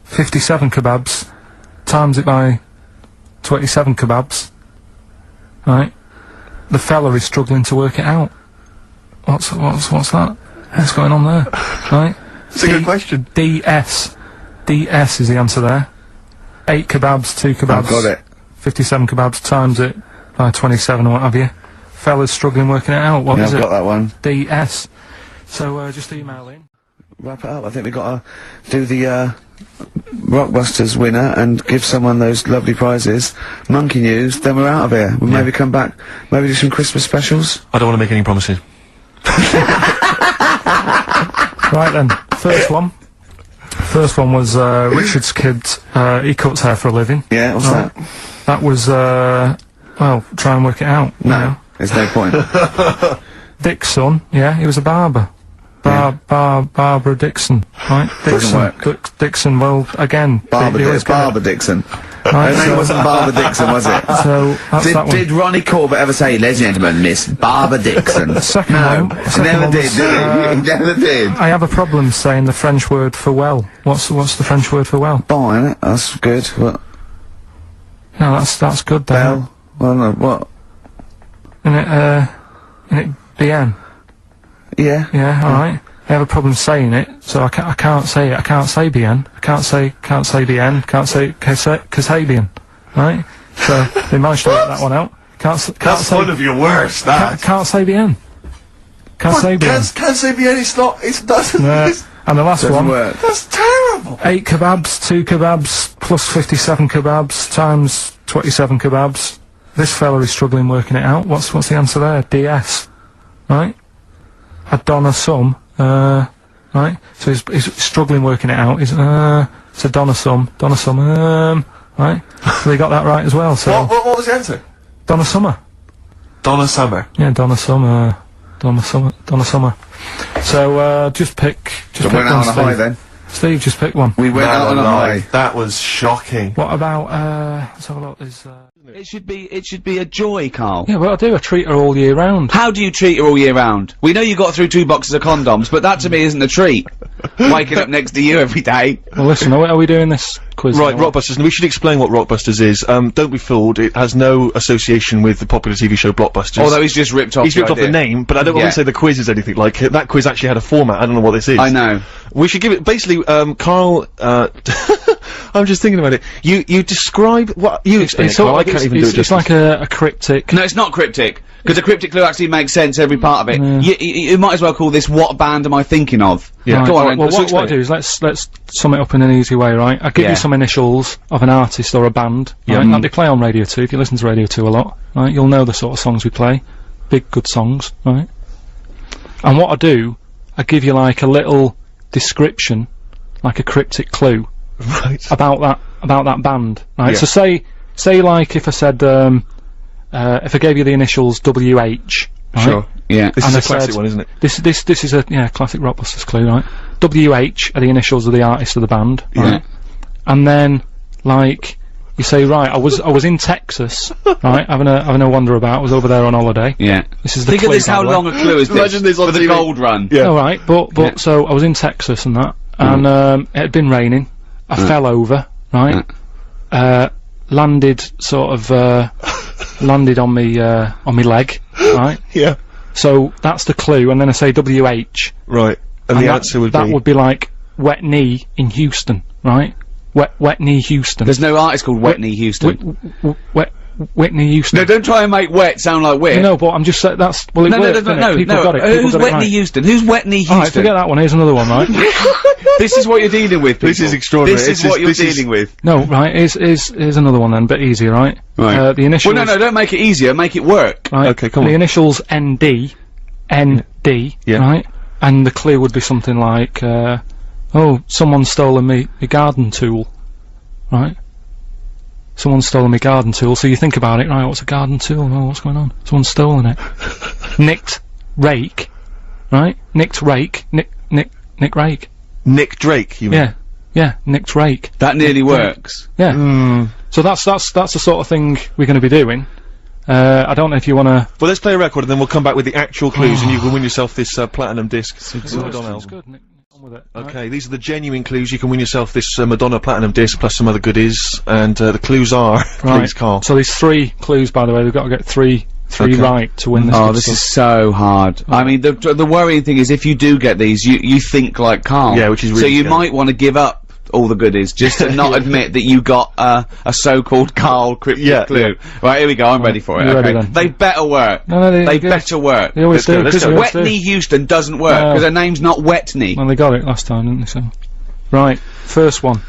57 kebabs, times it by 27 kebabs. Right? The fella is struggling to work it out. What's that? What's going on there? Right? It's a good question. DS. DS is the answer there. 8 kebabs, 2 kebabs. I've got it. 57 kebabs times it by 27 or what have you. Fella's struggling working it out. What Yeah, is I've it? got that one. DS. So just email in. Wrap it up. I think we've got to do the Rockbusters winner and give someone those lovely prizes. Monkey News, then we're out of here. We'll maybe come back, maybe do some Christmas specials. I don't want to make any promises. Right then, first one. First one was Richard's kid. He cuts hair for a living. Yeah, what's Right. that? That was well, try and work it out. you know. No, there's no point. Dick's son, yeah, he was a barber. Barbara Dixon, right? Doesn't work. Dixon, well, again. Barbara he always get it. Dixon. Right, Her name wasn't Barbara Dixon, was it? so that's that one. Did Ronnie Corbett ever say, ladies and gentlemen, Miss Barbara Dixon? Second No, one. he Second never one did, was, did he? He never did. I have a problem saying the French word for well. What's the French word for well? Bon, innit? That's good. What? No, that's good then. Bell? Well, no, what? Isn't it bien? Yeah. Yeah, alright. I have a problem saying it, so I can't say it. I can't say bien. I can't say bien. Can't say Kasabian. Right? So they managed to work that one out. Can't That's say one of your worst, that. can't say bien. Can't say bien. Can't say bien, it doesn't. No. And the last Doesn't one. work. That's terrible. 8 kebabs, 2 kebabs, plus 57 kebabs, times 27 kebabs. This fella is struggling working it out. What's the answer there? DS. Right? A Donna sum. Right? So he's struggling working it out. It's a Donna sum. Right? So they got that right as well, so. What was the answer? Donna Summer. Donna Summer. Yeah, Donna Summer. So, just pick So pick went out one, on a high Steve. then. Steve, just pick one. We went out on a high. That was shocking. What about, let's have a look, It should be a joy, Carl. yeah, well, I do. I treat her all year round. How do you treat her all year round? We know you got through 2 boxes of condoms, but that to me isn't a treat. Waking up next to you every day. Well, listen, are we doing this quiz? Right, now? Rockbusters, and we should explain what Rockbusters is. Don't be fooled, it has no association with the popular TV show Blockbusters. Although he's just ripped off He's ripped off the name, but I don't want to say the quiz is anything like it. That quiz actually had a format, I don't know what this is. I know. We should give it, basically, Carl, I'm just thinking about it. You describe, what, you explain it, Carl, I can't even do it It's justice. like a cryptic. No, it's not cryptic. Because a cryptic clue actually makes sense, every part of it. You might as well call this What Band Am I Thinking Of? Yeah. Right, Go on, well, then. So what explain I do is let's sum it up in an easy way, right? I give Yeah. you some initials of an artist or a band, right? That they play on Radio 2. If you listen to Radio 2 a lot, right, you'll know the sort of songs we play. Big, good songs, right? And what I do, I give you like a little description, like a cryptic clue, Right. about that band, right? Yeah. So say like if I said, if I gave you the initials WH, right? Sure. Yeah. This And is I a classic said- one, isn't it? This is a classic Rockbusters clue, right? WH are the initials of the artist of the band, right? And then like you say, right, I was in Texas, right, having a wander about. I was over there on holiday. Yeah. This is the Think clue, of this, by how the way. long a clue is this? Imagine this on for the TV. gold run. Yeah. All right, but so I was in Texas and that, and it had been raining. I fell over, right? Landed sort of landed on me leg, right? Yeah. So that's the clue, and then I say WH. Right. And the that, answer would that be... would be like wet knee in Houston, right? Wet knee Houston. There's no artist called Whitney Houston. Whitney Houston. No, don't try and make wet sound like wit. No, but I'm just saying that's well. It No, worked, didn't it? People got it. People Who's got it Whitney right. Houston? Who's Whitney Houston? Alright, forget that one. Here's another one, right? This is what you're dealing with, people. This is extraordinary. This is It's what just- you're this is- dealing with. No, right. Here's another one then, bit easier, right? Right. The initials. Well, no, don't make it easier. Make it work. Right. Okay, come the on. initials ND, Yeah. right? And the clue would be something like, oh, someone's stolen me garden tool, right? Someone's stolen me garden tool. So you think about it, right? What's a garden tool? Oh, what's going on? Someone's stolen it. Nicked rake, right? Nicked rake. Nick rake. Nick Drake, you mean? Yeah. Nicked rake. That nearly works. Yeah. So that's the sort of thing we're going to be doing. I don't know if you want to. Well, let's play a record and then we'll come back with the actual clues and you can win yourself this platinum disc. Madonna album. Good. Nick, on with it. Okay, these are the genuine clues. You can win yourself this Madonna platinum disc plus some other goodies. And the clues are, please, Carl. So there's 3 clues, by the way. We've got to get three Okay. right to win this. Oh, good this stuff. is so hard. I mean, the worrying thing is if you do get these, you think like Carl. Yeah, which is So really you scary. might want to give up all the goodies just to not admit that you got a so-called Carl cryptic clue. Right, here we go. I'm ready for it. You're Okay. ready then. They better work. No, They do. better work. They always do. let's 'cause go. they always do. Whitney Houston doesn't work No. because her name's not Wetney. Well, they got it last time, didn't they? So, right, first one.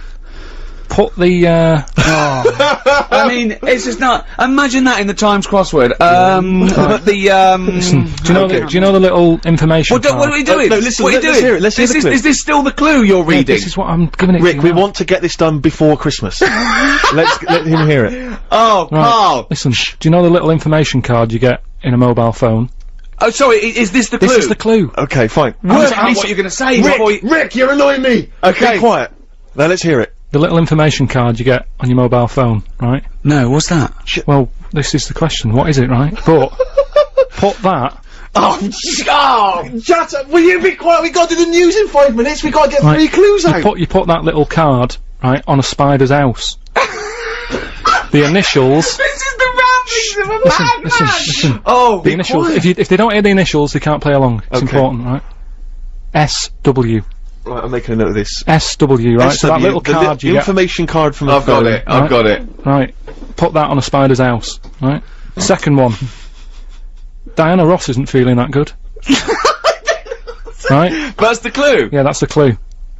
Put the I mean, it's just not. Imagine that in the Times crossword. But the Listen, do you know the little information? What are we doing? no, listen, what are you let's doing? hear it, let's hear the clue. Is this still the clue you're Yeah, reading? this is what I'm giving it. Rick, to we you now. want to get this done before Christmas. Let him hear it. Oh, Right. Carl. Listen, do you know the little information card you get in a mobile phone? Oh, sorry. Is this the clue? This is the clue. Okay, fine. What you're going to say? before you- Rick, you're annoying me! Okay. Be quiet. Now let's hear it. The little information card you get on your mobile phone, right? No, what's that? Well, this is the question. What is it, right? But put that. Shut up! Will you be quiet? We gotta do the news in 5 minutes. We gotta get 3 clues out. You put that little card, right, on a spider's house. The initials. This is the ramblings of a madman! Listen. Oh, The initials. If they don't hear the initials, they can't play along. It's important, right? SW. Right, I'm making a note of this. SW, right? So that little card you get. Information card from the I've got it. I've got it. Right. Put that on a spider's house, right? Second one. Diana Ross isn't feeling that good. Right? That's the clue. Yeah, that's the clue.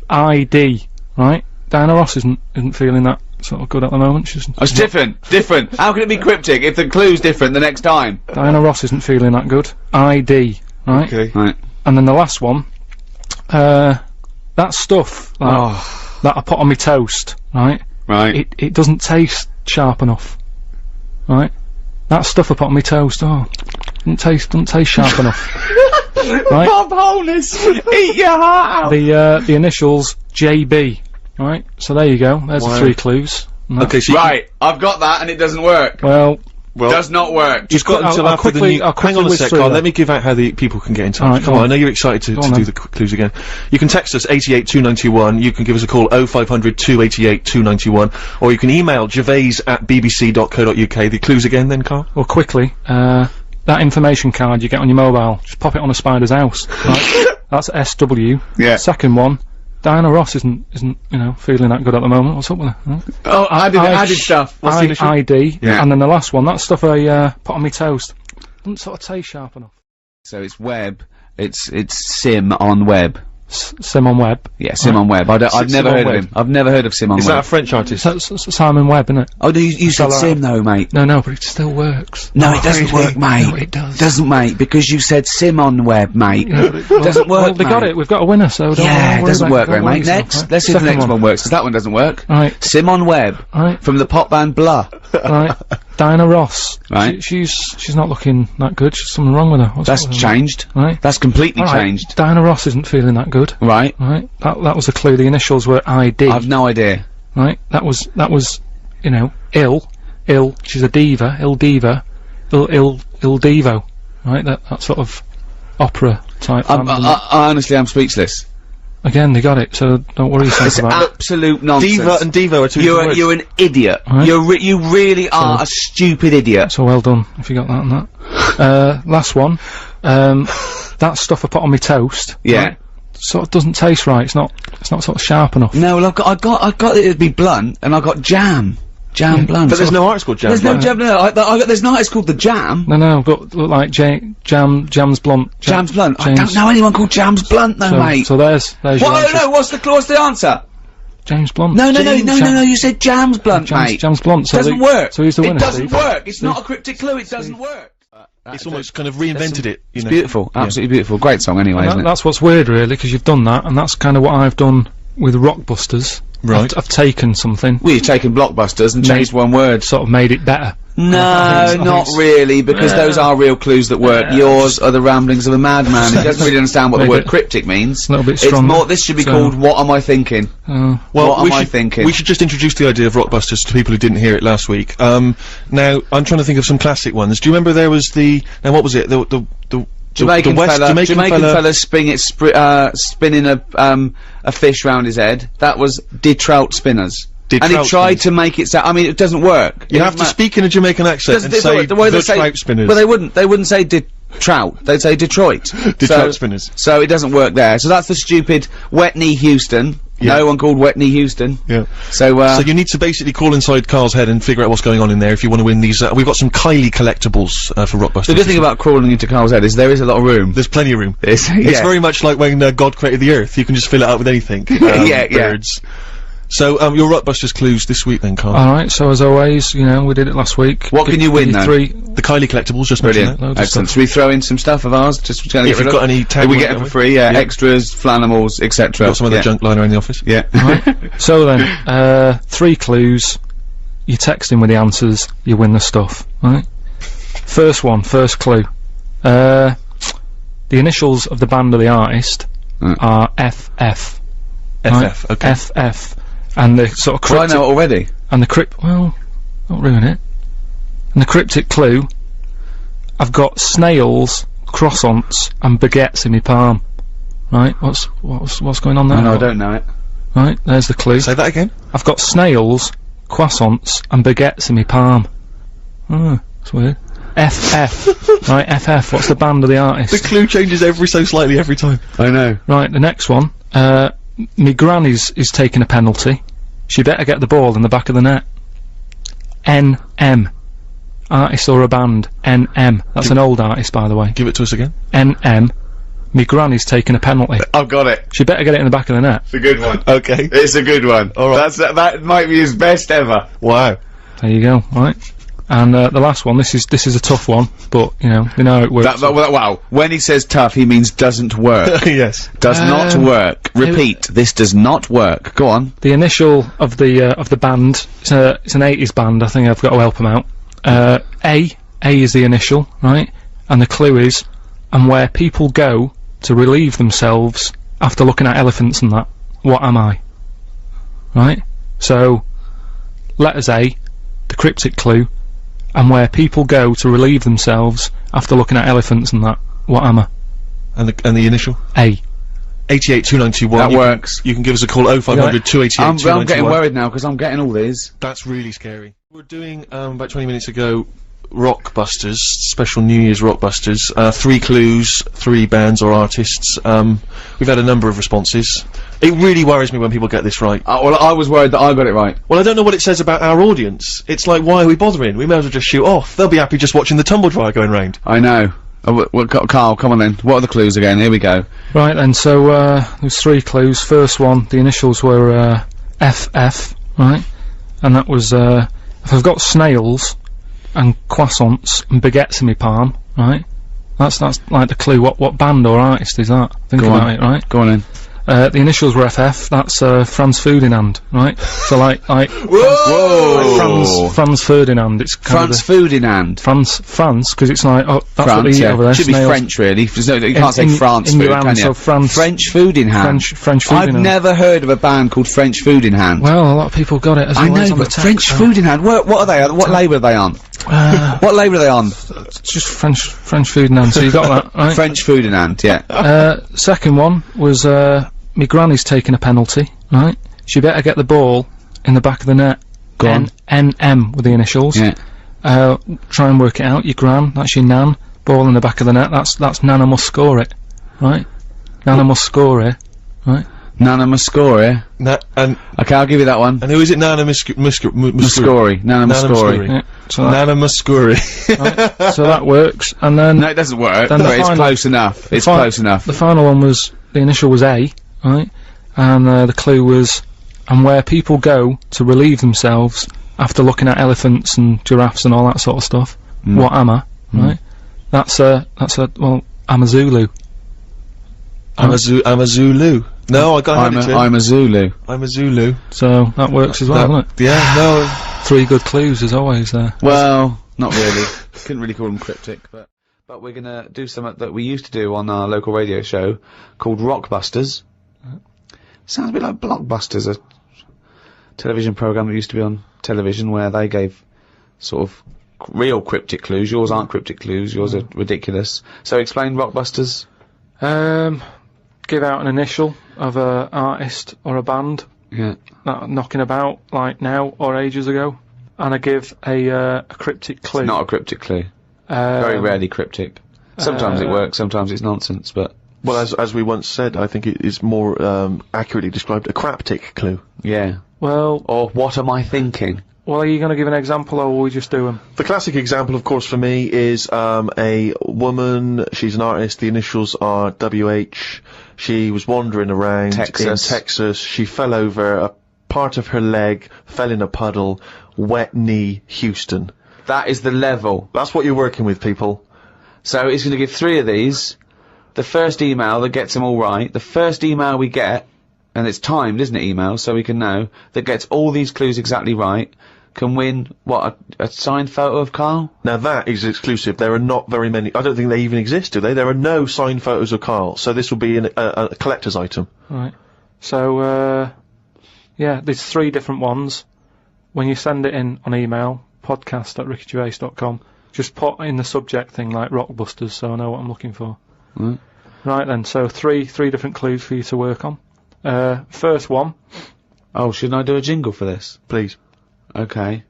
ID, right? Diana Ross isn't feeling that sort of good at the moment. She's It's different. How can it be cryptic if the clue's different the next time? Diana Ross isn't feeling that good. ID, right? Okay. Right. And then the last one, that stuff that I put on my toast, right? Right. It doesn't taste sharp enough, right? That stuff I put on my toast, doesn't taste sharp enough, right? Bob Holness, eat your heart out. The initials JB, right? So there you go. There's the 3 clues. And Okay, so Right, I've got that and it doesn't work. Well, Does not work. you've got until I'll after the quickly- new. I'll Hang quickly on a whiz sec, through Carl. that. Let me give out how the people can get in touch. Alright, Come go on, I on. know you're excited to Go on do then. the clues again. You can text us 882921. You can give us a call 0500 288 291, or you can email gervais@bbc.co.uk. The clues again, then, Carl. well, quickly. That information card you get on your mobile, just pop it on a spider's house. Right? That's SW. Yeah. Second one. Diana Ross isn't feeling that good at the moment. What's up with her? Huh? Oh, added stuff. What's the initial? ID. Yeah. And then the last one, that stuff I put on my toast, doesn't sort of taste sharp enough. So it's web. It's sim on web. Sim on Web. Yeah, Sim on Web. I've never heard of him. I've never heard of Sim on Is Web. that a French artist? That's Simon Webb, isn't it? Oh, you said Spell Sim though, mate. No, but it still works. No, it doesn't work, mate. No, it does. Doesn't, mate, because you said Sim on Web, mate. Doesn't work, Well, they got mate. it. We've got a winner, so don't Yeah, it worry doesn't about work don't very, worry mate. yourself, Next, right? let's see if the Second next one works, because that one doesn't work. Right. Sim on Web. Right. From the pop band Blah. Right. Diana Ross. Right. She's not looking that good. There's something wrong with her. What's That's up with her? changed. Right. That's completely All right. changed. Diana Ross isn't feeling that good. Right. Right. That was a clue. The initials were ID. I've no idea. Right. That was ill. She's a diva. Ill diva. Ill divo. Right. That sort of opera type. band, isn't it? I honestly, I'm speechless. Again, they got it. So don't worry yourself It's about it. absolute nonsense. Diva and Devo are two different words. You're an idiot. Right. You really are a stupid idiot. So well done if you got that and that. Last one. That stuff I put on my toast. Yeah. Right, sort of doesn't taste right. It's not sort of sharp enough. No, well, I got it to be blunt, and I got jam blunt. But there's no artist called Jam. There's no jam. No, there's an artist called the Jam. No, but look like Jam's Blunt. Jam's Blunt. I James- don't know anyone called Jam's Blunt, though, mate. So there's your answer. No, what's the answer? James Blunt. No, you said Jam's Blunt, mate. Jam's Blunt. So Doesn't work. So who's the winner? It doesn't Steve? work. It's not a cryptic clue. It doesn't work. It's almost kind of reinvented it. You It's know. beautiful. Absolutely beautiful. Great song, anyway, isn't it? That's what's weird, really, because you've done that, and that's kind of what I've done with Rockbusters. Right. I've taken something, Well, you've taken Blockbusters and changed one word. sort of made it better. No, I think not it's- really, because those are real clues that work. Yours are the ramblings of a madman. He doesn't really understand what the Made word it cryptic means. a little bit It's stronger, more, this should be so- called What Am I Thinking? Well, What am I thinking? We should just introduce the idea of Rockbusters to people who didn't hear it last week. Now, I'm trying to think of some classic ones. Do you remember there was now what was it? The Jamaican Jamaican fella spinning a fish round his head. That was Did Trout Spinners. Did And he Trout tried Spinners. to make it sound, I mean, it doesn't work. You have to speak in a Jamaican accent and say the Trout Spinners. But they wouldn't say Trout, they'd say Detroit. Trout Spinners. So it doesn't work there. So that's the stupid Wet Knee Houston. Yeah. No one called Wet Knee Houston. Yeah. So you need to basically call inside Carl's head and figure out what's going on in there if you want to win these. We've got some Kylie collectibles for Rockbusters. the good thing about crawling into Carl's head is there is a lot of room. There's plenty of room. It's It's very much like when God created the Earth. You can just fill it out with anything. Yeah. Birds. So, your Rockbusters clues this week then, Carl. Alright, so as always, we did it last week. What can you win, though? The Kylie collectibles, just mention Brilliant. that. Loads of Excellent. stuff. Should we throw in some stuff of ours? Just trying to If get rid you've of? got any tag we ones, get it don't for we? free, extras, flanimals, etc. Got some of the junk lying around the office. Yeah. So then, 3 clues, you text in with the answers, you win the stuff, right? First clue. The initials of the band or the artist are FF. FF, okay. FF. And the sort of Well, I cryptic... know it already. And the well, don't ruin it. And the cryptic clue, I've got snails, croissants, and baguettes in my palm. Right, what's going on there? No, I don't know it. Right, there's the clue. Say that again? I've got snails, croissants, and baguettes in my palm. Oh, that's weird. FF. Right, FF, what's the band of the artist? The clue changes ever so slightly every time. I know. Right, the next one. Me granny's is taking a penalty. She better get the ball in the back of the net. NM. Artist or a band. NM. That's an old artist, by the way. Give it to us again. NM. Me granny's taking a penalty. I've got it. She better get it in the back of the net. It's a good one. Okay. It's a good one. Alright. That might be his best ever. Wow. There you go, right. And the last one, this is a tough one, but, you know how it works. Wow. When he says tough, he means doesn't work. Yes. Does not work. Repeat, this does not work. Go on. The initial of the band, it's an 80s band, I think I've got to help them out. A is the initial, right? And the clue is, and where people go to relieve themselves after looking at elephants and that, what am I? Right? So, letters A, the cryptic clue, and where people go to relieve themselves after looking at elephants and that, what am I? And the initial? A. 882921. That works. You can give us a call 0500 288 I'm 291. getting worried now because I'm getting all these. That's really scary. We're doing, about 20 minutes ago, Rockbusters, special New Year's Rockbusters. 3 clues, 3 bands or artists. We've had a number of responses. It really worries me when people get this right. Well, I was worried that I got it right. Well, I don't know what it says about our audience. It's like, why are we bothering? We may as well just shoot off. They'll be happy just watching the tumble dryer going round. I know. Carl, come on then. What are the clues again? Here we go. Right then, so, there's 3 clues. First one, the initials were, FF, right? And that was, if I've got snails and croissants and baguettes in my palm, right? That's like the clue. What band or artist is that? Think about it, right? Go on then. The initials were FF, that's, Franz Ferdinand, right? So like Whoa! like Franz Ferdinand, it's kind Franz Ferdinand. France, because it's like, oh, that's what they eat over there. Should be French, really. There's no, you can't say France in food, your hand, can you? so France. French food in hand. French food in I've hand. never heard of a band called French Food in Hand. Well, a lot of people got it as well. I know, as on but the text, French so. Food in Hand, what are they? What label are they on? What label are they on? It's just French food in hand, so you got that, right? French Food in Hand, yeah. Second one was, me granny's taking a penalty, right? She better get the ball in the back of the net. Go on. NM with the initials. Yeah. Try and work it out. Your gran, that's your nan. Ball in the back of the net. That's Nana must score it, right? Nana must score it, right? Nana Muscori. Okay, I'll give you that one. And who is it? Nana Muscori. Nana Muscori. Yeah, so Nana Muscori. right, so that works. And then No, it doesn't work. Then the But it's final- close enough. It's close enough. the final one was the initial was A, right? And the clue was, and where people go to relieve themselves after looking at elephants and giraffes and all that sort of stuff. What am I? Right? That's a well, I'm a Zulu. I'm a Zulu. No, I got it. I'm a Zulu. I'm a Zulu. So that works as well, doesn't it? Yeah, no. 3 good clues as always there. Well, not really. Couldn't really call them cryptic, but we're gonna do something that we used to do on our local radio show called Rockbusters. Sounds a bit like Blockbusters, a television program that used to be on television where they gave sort of real cryptic clues. Yours aren't cryptic clues. Yours are ridiculous. So explain Rockbusters. Give out an initial of a artist or a band Yeah. that are knocking about like now or ages ago, and I give a cryptic clue. Not a cryptic clue. Very rarely cryptic. Sometimes it works, sometimes it's nonsense, but Well, as we once said, I think it is more accurately described a craptic clue. yeah. Well, Or what am I thinking? are you going to give an example, or will we just do them? The classic example, of course, for me is a woman. She's an artist. The initials are WH. She was wandering around Texas. in Texas. She fell over. A part of her leg fell in a puddle. Wet knee, Houston. That is the level. That's what you're working with, people. So it's going to give 3 of these. The first email that gets them all right, the first email we get, and it's timed, isn't it, email, so we can know, that gets all these clues exactly right, can win, what, a signed photo of Karl? Now that is exclusive. There are not very many. I don't think they even exist, do they? There are no signed photos of Karl. So this will be a collector's item. Right. So, Yeah, there's 3 different ones. When you send it in on email, podcast@rickygervais.com, just put in the subject thing like Rockbusters, so I know what I'm looking for. Right then, so three different clues for you to work on. First one. Oh, shouldn't I do a jingle for this? Please. Okay.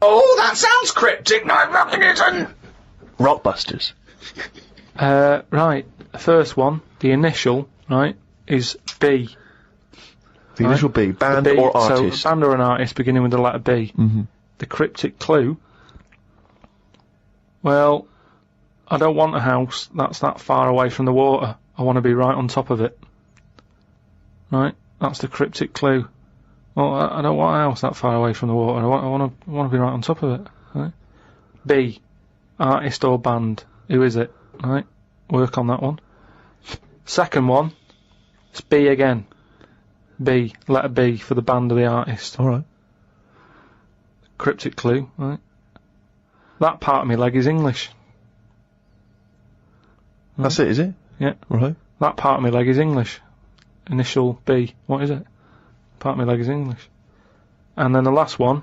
Oh, that sounds cryptic, no, nothing isn't! Rockbusters. Right, first one, the initial, right, is B. The initial B, band B, or artist? So, band or an artist beginning with the letter B. The cryptic clue. Well, I don't want a house that's that far away from the water. I want to be right on top of it. Right, that's the cryptic clue. Well, I don't want a house that far away from the water. I want to be right on top of it. Right. B, artist or band. Who is it? Right, work on that one. Second one, it's B again. B, letter B for the band or the artist. Alright. Cryptic clue, right? That part of my leg is English. That's it, is it? Yeah. Right. That part of my leg is English. Initial B. What is it? Part of my leg is English. And then the last one,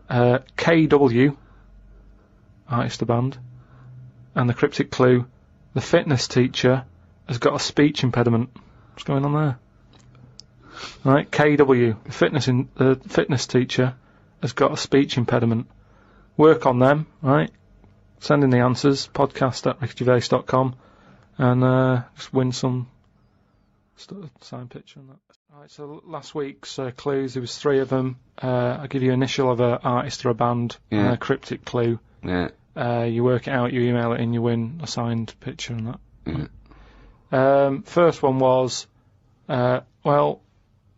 KW, artist or band. And the cryptic clue, the fitness teacher has got a speech impediment. What's going on there? Right, KW, the fitness teacher has got a speech impediment. Work on them, right? Send in the answers, podcast@rickygervais.com, and just win some signed picture and that. Right, so last week's clues, there was 3 of them. I give you initial of an artist or a band, and a cryptic clue. Yeah. You work it out, you email it in, you win a signed picture and that. First one was, well,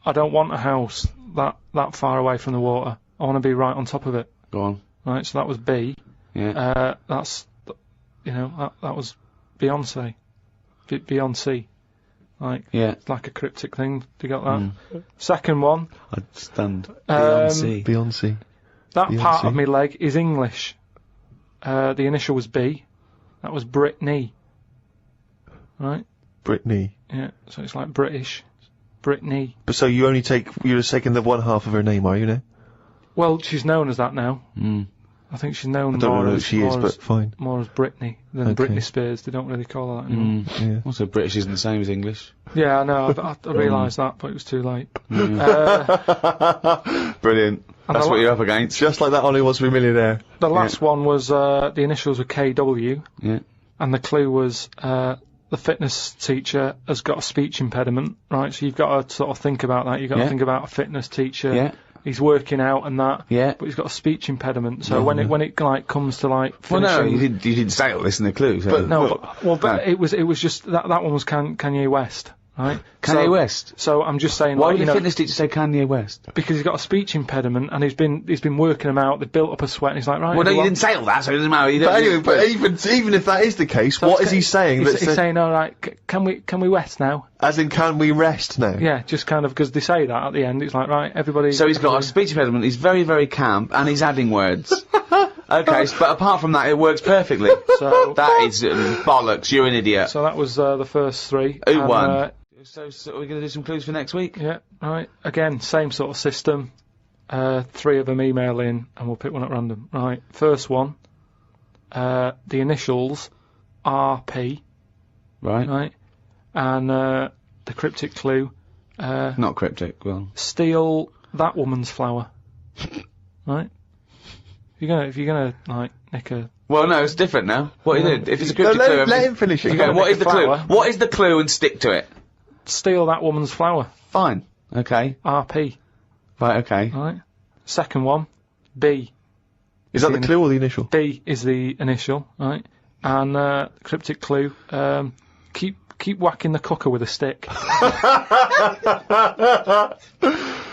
I don't want a house that far away from the water. I want to be right on top of it. Go on. Right, so that was B. Yeah. That's, that was Beyonce. Beyonce. Like, it's like a cryptic thing. Do you got that? Second one. I'd stand. Beyonce. Beyonce. That Beyonce. part of my leg is English. The initial was B. That was Britney. Right? Britney. Yeah, so it's like British. Britney. But so you're just taking the one half of her name, are you now? Well, she's known as that now. I think she's known I don't more know who as, she is, but fine. more as Britney than Okay. Britney Spears. They don't really call her that anymore. Yeah. Also, British isn't the same as English. Yeah, I know. I realised that, but it was too late. Brilliant. That's what you're up against. Just like that Ollie Wants to Be a Millionaire. The last one was the initials were KW, Yeah. and the clue was the fitness teacher has got a speech impediment. Right, so you've got to sort of think about that. You've got to think about a fitness teacher. Yeah. He's working out and that. Yeah. But he's got a speech impediment. So when it like comes to like Well, finishing, no, you didn't say all this in the clue. So. But- no, but No. it was just that one was Kanye West, right? Kanye So- West. So I'm just saying, Why like, would you the know, fitness teacher say Kanye West? because he's got a speech impediment and he's been working them out. They've built up a sweat. And he's like, right. Well, no, you everyone- didn't say all that, so it doesn't matter. You don't, But anyway, even if that is the case, So what it's is he saying? He's saying, all right, can we rest now? As in, can we rest now? Yeah, just kind of because they say that at the end. It's like, right, everybody. So he's got a speech impediment, he's very, very camp, and he's adding words. Okay, but apart from that, it works perfectly. So That is bollocks, you're an idiot. so that was the first 3. Who And, won? So we're going to do some clues for next week? Yeah, right. Again, same sort of system. 3 of them email in, and we'll pick one at random. Right. First one. The initials RP. Right. Right. And the cryptic clue. Not cryptic, well. Steal that woman's flower. Right. If you're gonna like nick a. Well, no, it's different now. What is it? If it's a cryptic No, clue... let him finish it. Okay, what is the clue? flower. What is the clue and stick to it? Steal that woman's flower. Fine. Okay. RP. Right, okay. Right. Second one. B. Is that the clue or the initial? B is the initial, right? And cryptic clue, keep whacking the cooker with a stick.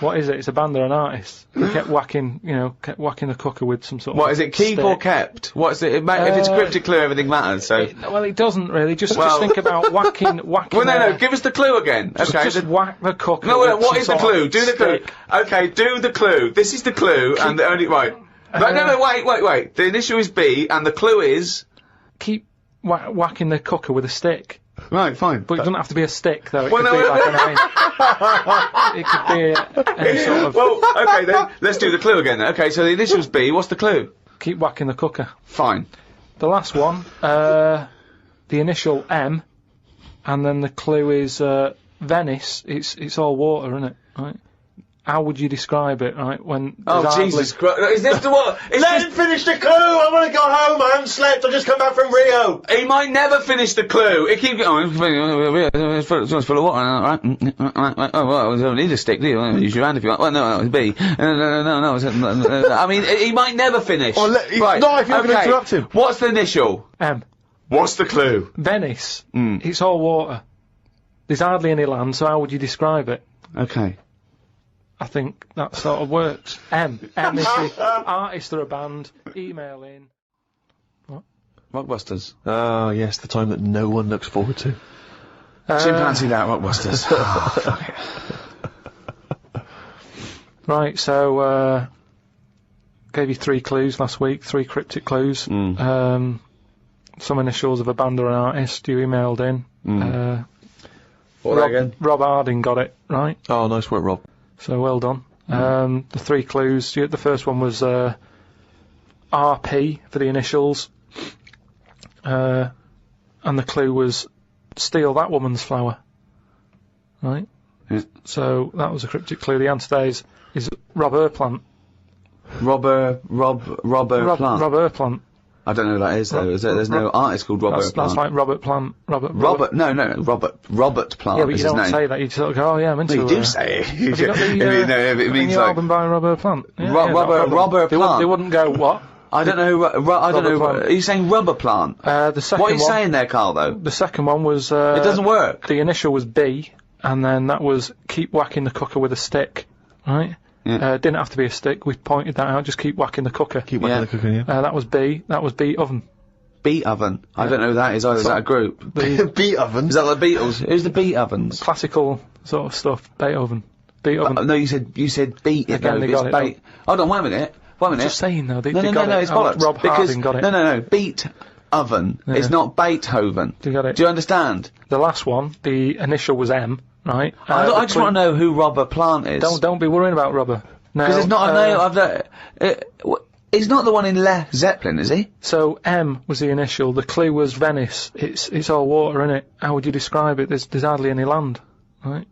What is it? It's a band or an artist. They kept whacking the cooker with some sort of What is it, keep or stick. kept? What's it? If it's cryptic clue, everything matters, so... Well, it doesn't really. Just Well- think about whacking. Well, no, give us the clue again. Okay. Just whack the cooker. No, with what some is the sort clue? of Do the clue. stick. Okay, do the clue. This is the clue, and the only... Right. No, wait. The initial is B, and the clue is... Keep whacking the cooker with a stick. Right, fine. But it doesn't have to be a stick, though. It Well, could no, be like an iron. It could be any sort of... Well, okay then, let's do the clue again then. Okay, so the initials B, what's the clue? Keep whacking the cooker. Fine. The last one, the initial M, and then the clue is Venice. It's all water, isn't it? Right? How would you describe it? Right? When Jesus Christ! Is this the what? Let him finish the clue! I want to go home! I haven't slept, I just come back from Rio! He might never finish the clue. He keeps going. It's full of water, right? Oh, well, you don't need a stick, do you? Use your hand if you want. Well, no, it's B. No. I mean, he might never finish. Well, right. No, if you're going to interrupt him. What's the initial? M. What's the clue? Venice. It's all water. There's hardly any land, so how would you describe it? Okay. I think that sort of works. M is the artist or a band. Email in. Rockbusters. Ah, yes, the time that no one looks forward to. Chimpanzee that, Rockbusters. Right, so, gave you 3 clues last week, 3 cryptic clues. Some initials of a band or an artist you emailed in. Rob Harding got it, right? Oh, nice work, Rob. So well done. The 3 clues, the first one was RP for the initials. And the clue was steal that woman's flower. Right? Yeah. So that was a cryptic clue. The answer there is Rob Plant. Robber Plant. Rob Plant. I don't know who that is though. There's no artist called Robert Plant. That's like Robert Plant. Robert Plant. Yeah, but you don't say that. You sort of go, oh yeah, I'm into it. You do say it. Have you got the, it means the like album by Robert Plant? Yeah, Robert Plant. They wouldn't go, what? I don't know who, I don't know. Plant. Are you saying Rubber Plant? The second What are you one, saying there, Carl, though? The second one was, it doesn't work. The initial was B, and then that was keep whacking the cooker with a stick, right? Yeah. Didn't have to be a stick, we pointed that out, just keep whacking the cooker. Keep whacking the cooker, yeah. That was B, that was Beat Oven. Beat Oven? I don't know who that is either, is that a group? Beat Oven? Is that the Beatles? Who's the Beat Ovens? Classical sort of stuff, Beethoven. Beat Oven. No, you said beat it, Again, though. they got it, Bait. Hold on, wait a minute. Just saying though, they No, got it. it's bollocks. Rob Harding got it. No, Beat Oven. Yeah. It's not Beethoven. They got it. Do you understand? The last one, the initial was M, right? I just want to know who Robber Plant is. Don't be worrying about Rubber. No. Because it's not a name, he's not the one in Led Zeppelin, is he? So M was the initial. The clue was Venice. It's all water, innit? How would you describe it? There's hardly any land, right?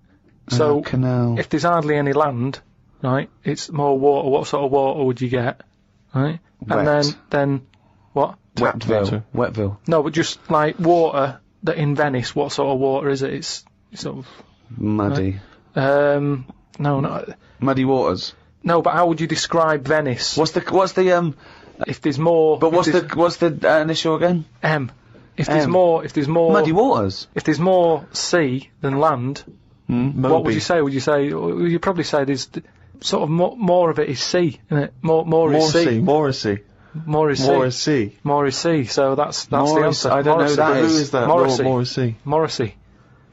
So canal. if there's hardly any land, right, it's more water. What sort of water would you get, right? Wet. And then what? Wetville. No, but just like water that in Venice. What sort of water is it? It's sort of Muddy. right? No. Muddy waters. No, but how would you describe Venice? What's the If there's more. But what's the initial again? M. If there's more. Muddy waters. If there's more sea than land, what would you say? Would you probably say there's sort of more of it is sea, isn't it? More is sea. More is sea. More is sea. More is sea. More is sea. So that's the answer. I don't know who that is. Who is that? Morrissey. More is sea. Morrissey.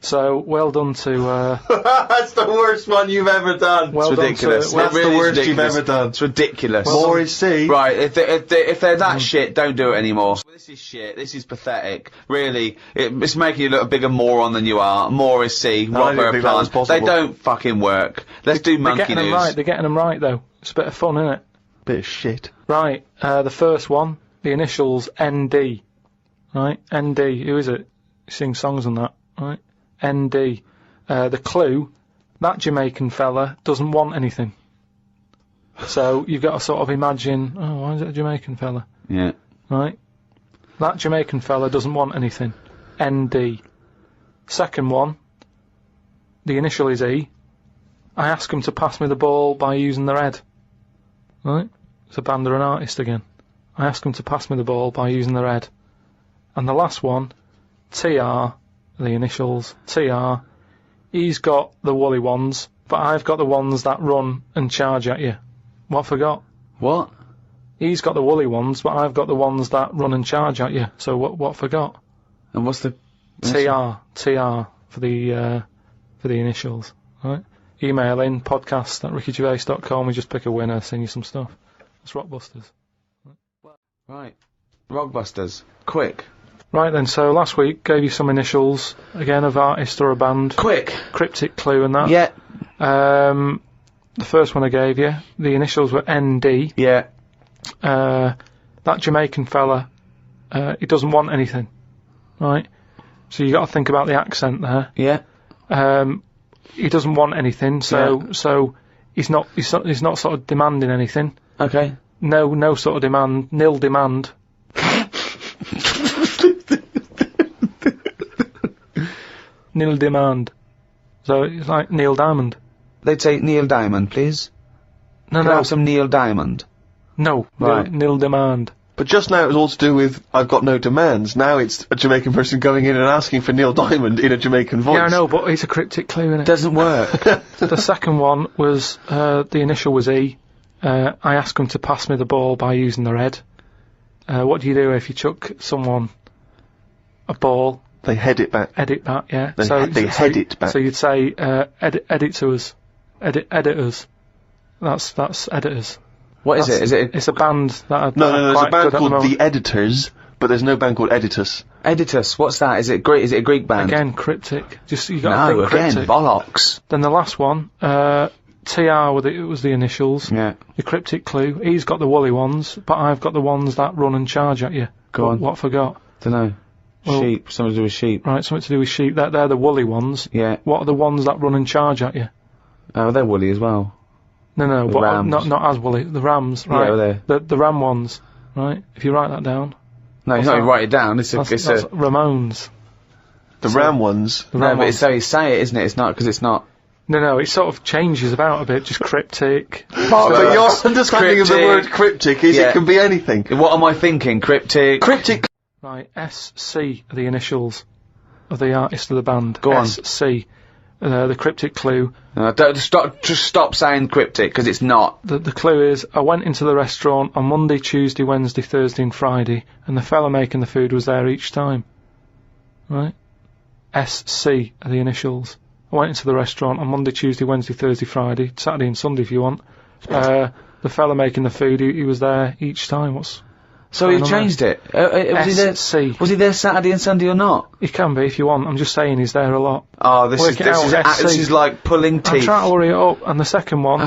So well done to. That's the worst one you've ever done. Well It's done ridiculous. to- That's It really the is worst you've ridiculous. ever done. It's ridiculous. More is sea. Right, if they're that shit, don't do it anymore. This is shit. This is pathetic. Really, it's making you look a bigger moron than you are. More is C. I didn't Robber think that was Plant. possible. They don't fucking work. Let's do They're monkey getting them news. right. They're getting them right though. It's a bit of fun, isn't it? Bit of shit. Right. The first one, the initials ND. Right. ND. Who is it? He sings songs on that. Right. ND. The clue, that Jamaican fella doesn't want anything. So you've got to sort of imagine, oh, why is it a Jamaican fella? Yeah. Right? That Jamaican fella doesn't want anything. ND. Second one, the initial is E. I ask him to pass me the ball by using their head. Right? It's a band or an artist again. I ask him to pass me the ball by using their head. And the last one, TR, the initials, TR. He's got the woolly ones, but I've got the ones that run and charge at you. What forgot? What? He's got the woolly ones, but I've got the ones that run and charge at you. So what forgot? And what's the TR for the initials. Right? Email in podcast@rickygervais.com. We just pick a winner, send you some stuff. That's Rockbusters. Right. Rockbusters. Quick. Right then, so last week gave you some initials, again, of artist or a band. Quick. Cryptic clue and that. Yeah. The first one I gave you, the initials were ND. Yeah. That Jamaican fella, he doesn't want anything, right? So you got to think about the accent there. Yeah. He doesn't want anything, so he's not sort of demanding anything. Okay. No sort of demand, nil demand. Nil demand. So it's like Neil Diamond. They'd say Neil Diamond, please. No, Can I have some Neil Diamond? No. Right. Nil demand. But just now it was all to do with I've got no demands. Now it's a Jamaican person going in and asking for Neil Diamond in a Jamaican voice. Yeah, I know, but it's a cryptic clue, innit? Doesn't work. The second one was, the initial was E. I asked him to pass me the ball by using their head. What do you do if you chuck someone a ball? They head it back. Edit back, yeah. They head it back. So you'd say, edit to us. Editors. That's editors. What is it? Is it It's a band that are No, there's a quite band good at called moment. The Editors, but there's no band called Editus. Editus? What's that? Is it Greek? Is it a Greek band? Again, cryptic. Just you got to No, think again, cryptic. bollocks. Then the last one, TR was the initials. Yeah. The cryptic clue. He's got the woolly ones, but I've got the ones that run and charge at you. Go on. What I forgot? Dunno. Well- Sheep. Something to do with sheep. Right, something to do with sheep. They're the woolly ones. Yeah. What are the ones that run and charge at you? Oh, they're woolly as well. No, The but rams. not as woolly. The rams, right? Yeah, the ram ones, right? If you write that down. No, What's you not that? write it down. It's a. That's Ramones. The Ram ones. The No, ram but it's ones. how you say it, isn't it? It's not because it's not. No, it sort of changes about a bit, just cryptic. But your understanding of the Cryptic. word cryptic is Yeah. it can be anything. What am I thinking? Cryptic. Cryptic. Right, SC are the initials of the artist of the band. Go on. SC. The cryptic clue. Don't stop. Just stop saying cryptic because it's not. The clue is, I went into the restaurant on Monday, Tuesday, Wednesday, Thursday and Friday, and the fella making the food was there each time. Right? SC are the initials. I went into the restaurant on Monday, Tuesday, Wednesday, Thursday, Friday, Saturday and Sunday if you want. The fella making the food, he was there each time. So you've changed it. Was he there? SC. Was he there Saturday and Sunday or not? He can be if you want. I'm just saying he's there a lot. Oh, this Work it out, SC. this is like pulling I'm teeth. trying to hurry it up. And the second one,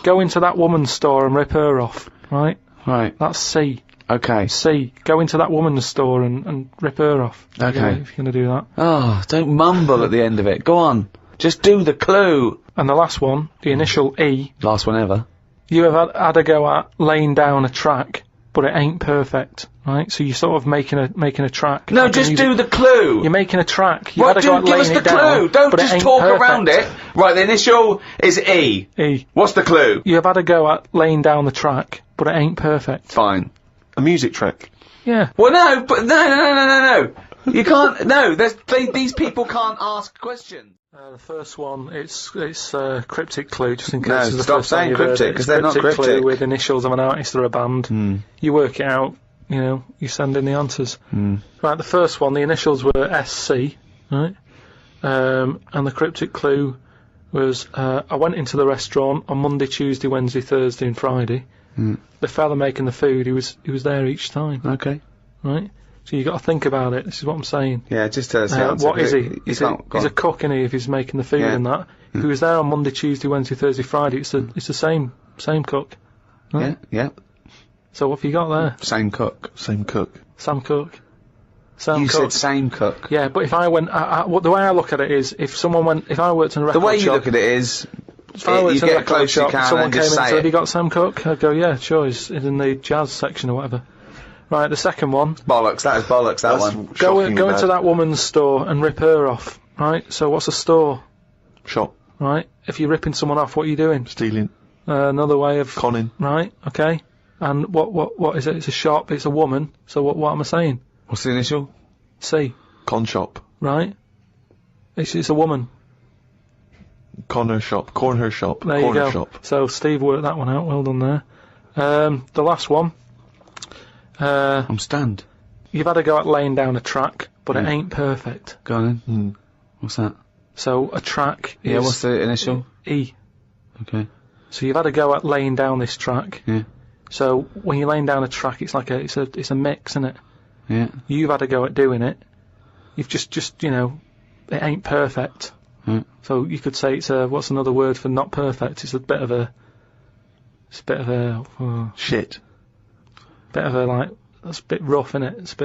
go into that woman's store and rip her off. Right? Right. That's C. Okay. C. Go into that woman's store and rip her off. Okay. If you're going to do that. Oh, don't mumble at the end of it. Go on. Just do the clue. And the last one, the initial E, Last one ever. you have had a go at laying down a track, but it ain't perfect, right? So you're sort of making a track. No, like a just music- do the clue. You're making a track. You've What? had a go at Give us laying the it down, clue. Don't but it just ain't talk perfect. around it. Right, the initial is E. E. What's the clue? You have had a go at laying down the track, but it ain't perfect. Fine. A music track. Yeah. Well, no, but no. You can't. No, these people can't ask questions. The first one, it's cryptic clue, just in case No, it's the stop first time saying you've heard cryptic, it. 'cause It's they're not clue cryptic. with initials of an artist or a band. You work it out, you send in the answers. Right, the first one, the initials were SC, right? And the cryptic clue was, I went into the restaurant on Monday, Tuesday, Wednesday, Thursday and Friday. The fella making the food, he was there each time, Okay. right? So you got to think about it. This is what I'm saying. Yeah, just tell us the answer. What is he? He's a Go on. cook, isn't he, if he's making the food Yeah. and that. If he was there on Monday, Tuesday, Wednesday, Thursday, Friday, it's the same cook. Right? Yeah. So what have you got there? Same cook. Same cook. Sam Cook. Sam You Cook. said same cook. Yeah, but if I went, the way I look at it is, if I worked in a record The way you shop, look at it is, if I worked you in a get record close you shop, can someone and came just in and say said, have you it. got Sam Cook? I'd go, yeah, sure, he's in the jazz section or whatever. Right, the second one, Bollocks, that is bollocks, that That's one. go shockingly into bad. that woman's store and rip her off. Right, so what's a store? Shop. Right, if you're ripping someone off, what are you doing? Stealing. Another way of Conning. right, okay. And what is it? It's a shop. It's a woman. So what am I saying? What's the initial? C, Con shop. right? It's a woman. Corner shop. Corner shop. There you Corner go. shop. So Steve worked that one out. Well done there. The last one. I'm stunned. You've had a go at laying down a track, but it ain't perfect. Go on then. What's that? So a track is Yeah, what's the initial? E. Okay. So you've had a go at laying down this track. Yeah. So when you're laying down a track, it's like it's a mix, isn't it? Yeah. You've had a go at doing it. You've just you know, it ain't perfect. So you could say it's a, what's another word for not perfect? It's a bit of a Shit. bit of a, like, that's a bit rough, innit? It's a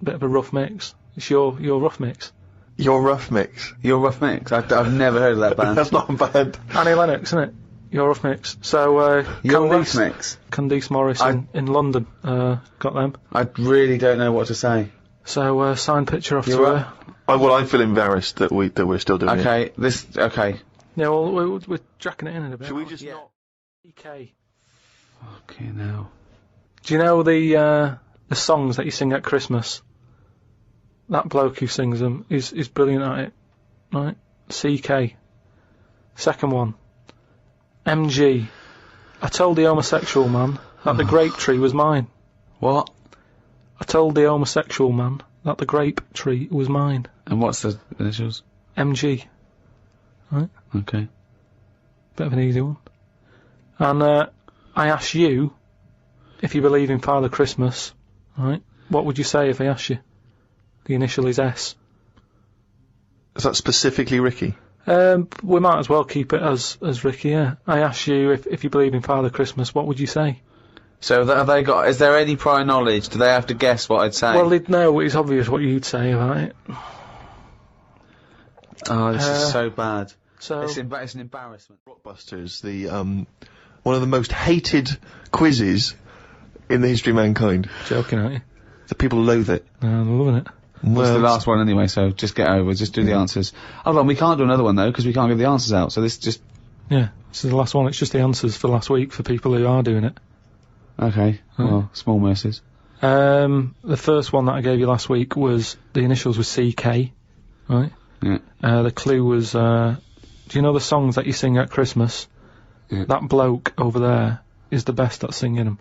bit of a rough mix. It's your rough mix. Your rough mix. Your rough mix. I've never heard of that band. That's not bad. Annie Lennox, isn't it? Your rough mix. So Your rough mix. Candice Morris in London got them. I really don't know what to say. So signed picture off to You're her. I feel embarrassed that we're still doing it. Okay. Yeah, well, we're jacking it in a bit. Should we just not? EK. Okay, now. Do you know the songs that you sing at Christmas? That bloke who sings them is brilliant at it, right? CK. Second one. MG. I told the homosexual man that the grape tree was mine. What? I told the homosexual man that the grape tree was mine. And what's the initials? MG. Right? Okay. Bit of an easy one. And I ask you if you believe in Father Christmas, right? What would you say if I asked you? The initial is S. Is that specifically Ricky? We might as well keep it as Ricky, yeah. I ask you if you believe in Father Christmas, what would you say? So have they got? Is there any prior knowledge? Do they have to guess what I'd say? Well, they'd know. It's obvious what you'd say about it. Oh, this is so bad. So It's an embarrassment. Rockbusters, the one of the most hated quizzes in the history of mankind. joking, aren't you? The people loathe it. I'm loving it. It's the last one anyway, so just get over. Just do the answers. Hold on, we can't do another one though because we can't give the answers out. So this just Yeah, this is the last one. It's just the answers for last week for people who are doing it. okay. Well, small mercies. The first one that I gave you last week was the initials was CK, right? Yeah. The clue was, do you know the songs that you sing at Christmas? Yeah. That bloke over there is the best at singing them.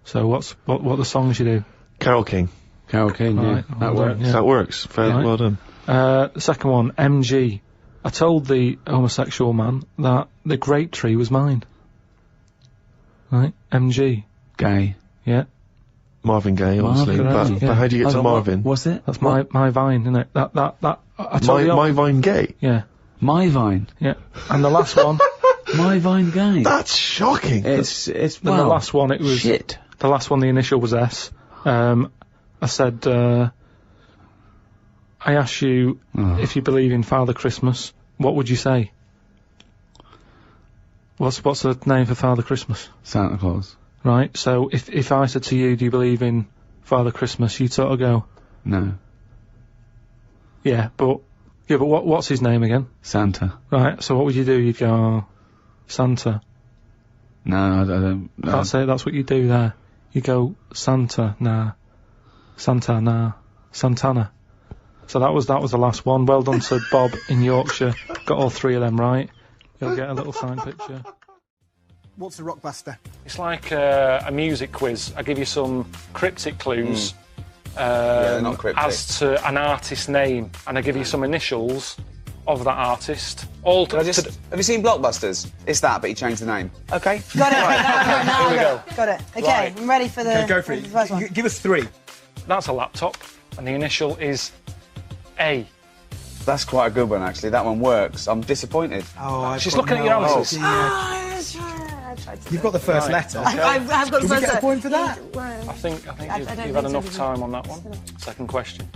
So what the songs you do? Carol King. Carol King. Right, Yeah. well That done, works. yeah. That works. Very Right. well done. The second one, MG. I told the homosexual man that the grape tree was mine. Right? MG. Gay. Yeah. Marvin Gaye, obviously. Marvin Gaye, But yeah. how do you get to Marvin? What's it? That's my vine, isn't it? I told you. My Vine Gay? Yeah. My Vine. Yeah. And the last one, My Vine Gay. That's shocking. It's then well. the last one, it was, shit. the last one, the initial was S. I said, I asked you if you believe in Father Christmas, what would you say? What's the name for Father Christmas? Santa Claus. Right, so if I said to you, do you believe in Father Christmas, you'd sort of go, No. yeah, but what's his name again? Santa. Right, so what would you do? You'd go, oh, Santa. No, I don't. No. That's it, that's what you do there. You go, Santa, nah. Santa, nah. Santana. So that was the last one. Well done to Bob in Yorkshire. Got all three of them right. You'll get a little signed picture. What's a rockbuster? It's like a music quiz. I give you some cryptic clues they're not cryptic. as to an artist's name, and I give you some initials of that artist. All to, Have you seen Blockbusters? It's that, but you changed the name. Okay. Got it. Here we go. Got it. Okay, Right. I'm ready for the, Okay, go for it. the first one. Give us three. That's a laptop, and the initial is A. That's quite a good one, actually. That one works. I'm disappointed. Oh, She's looking at your answers. I tried to You've got the first letter. I've got Did the we first get a point for that? I think I you've don't had think enough so. time on that one. Second question.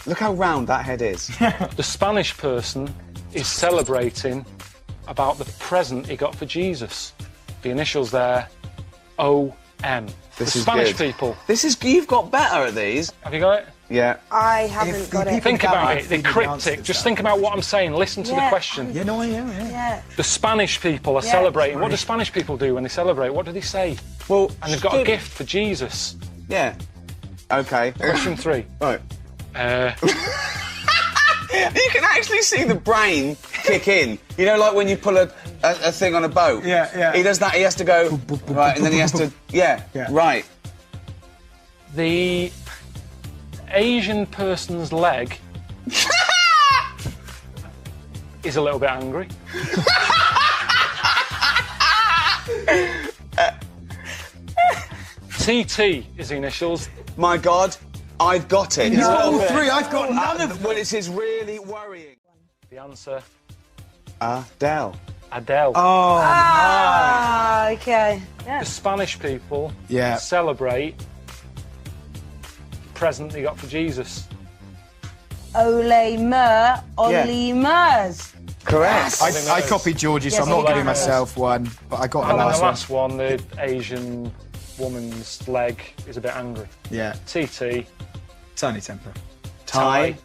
Look how round that head is. The Spanish person is celebrating about the present he got for Jesus. The initials there, O-M. This the is Spanish good. people. You've got better at these. Have you got it? Yeah. I haven't got it. Think about it. feed They're you the cryptic. answers, Just though. think about what I'm saying. Listen to the Yeah. question. Yeah, no, yeah. Yeah. The Spanish people are Yeah. celebrating. What do Spanish people do when they celebrate? What do they say? Well, And they've got a gift for Jesus. Yeah. Okay. Question 3. Right. You You can actually see the brain kick in. You know, like when you pull a thing on a boat. Yeah. He does that. He has to go right, and then he has to. Yeah. Right. The Asian person's leg is a little bit angry. TT is the initials. my God, I've got it. No, 3. I've got none of them. Well, this is really worrying. The answer, Adele. Adele. Oh, Ah, okay. Yeah. The Spanish people Yeah. celebrate the present they got for Jesus. Ole Mer, Ollie Mers. Correct. I copied Georgie, so Yes, I'm not you giving can. myself one, but I got And the then last the one. last one, the Asian woman's leg is a bit angry. Yeah. TT. Tiny temper. Tiny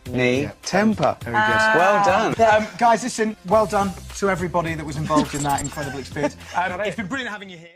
temper. Very good. Well done. Guys, listen, well done to everybody that was involved in that incredible experience. It's been brilliant having you here.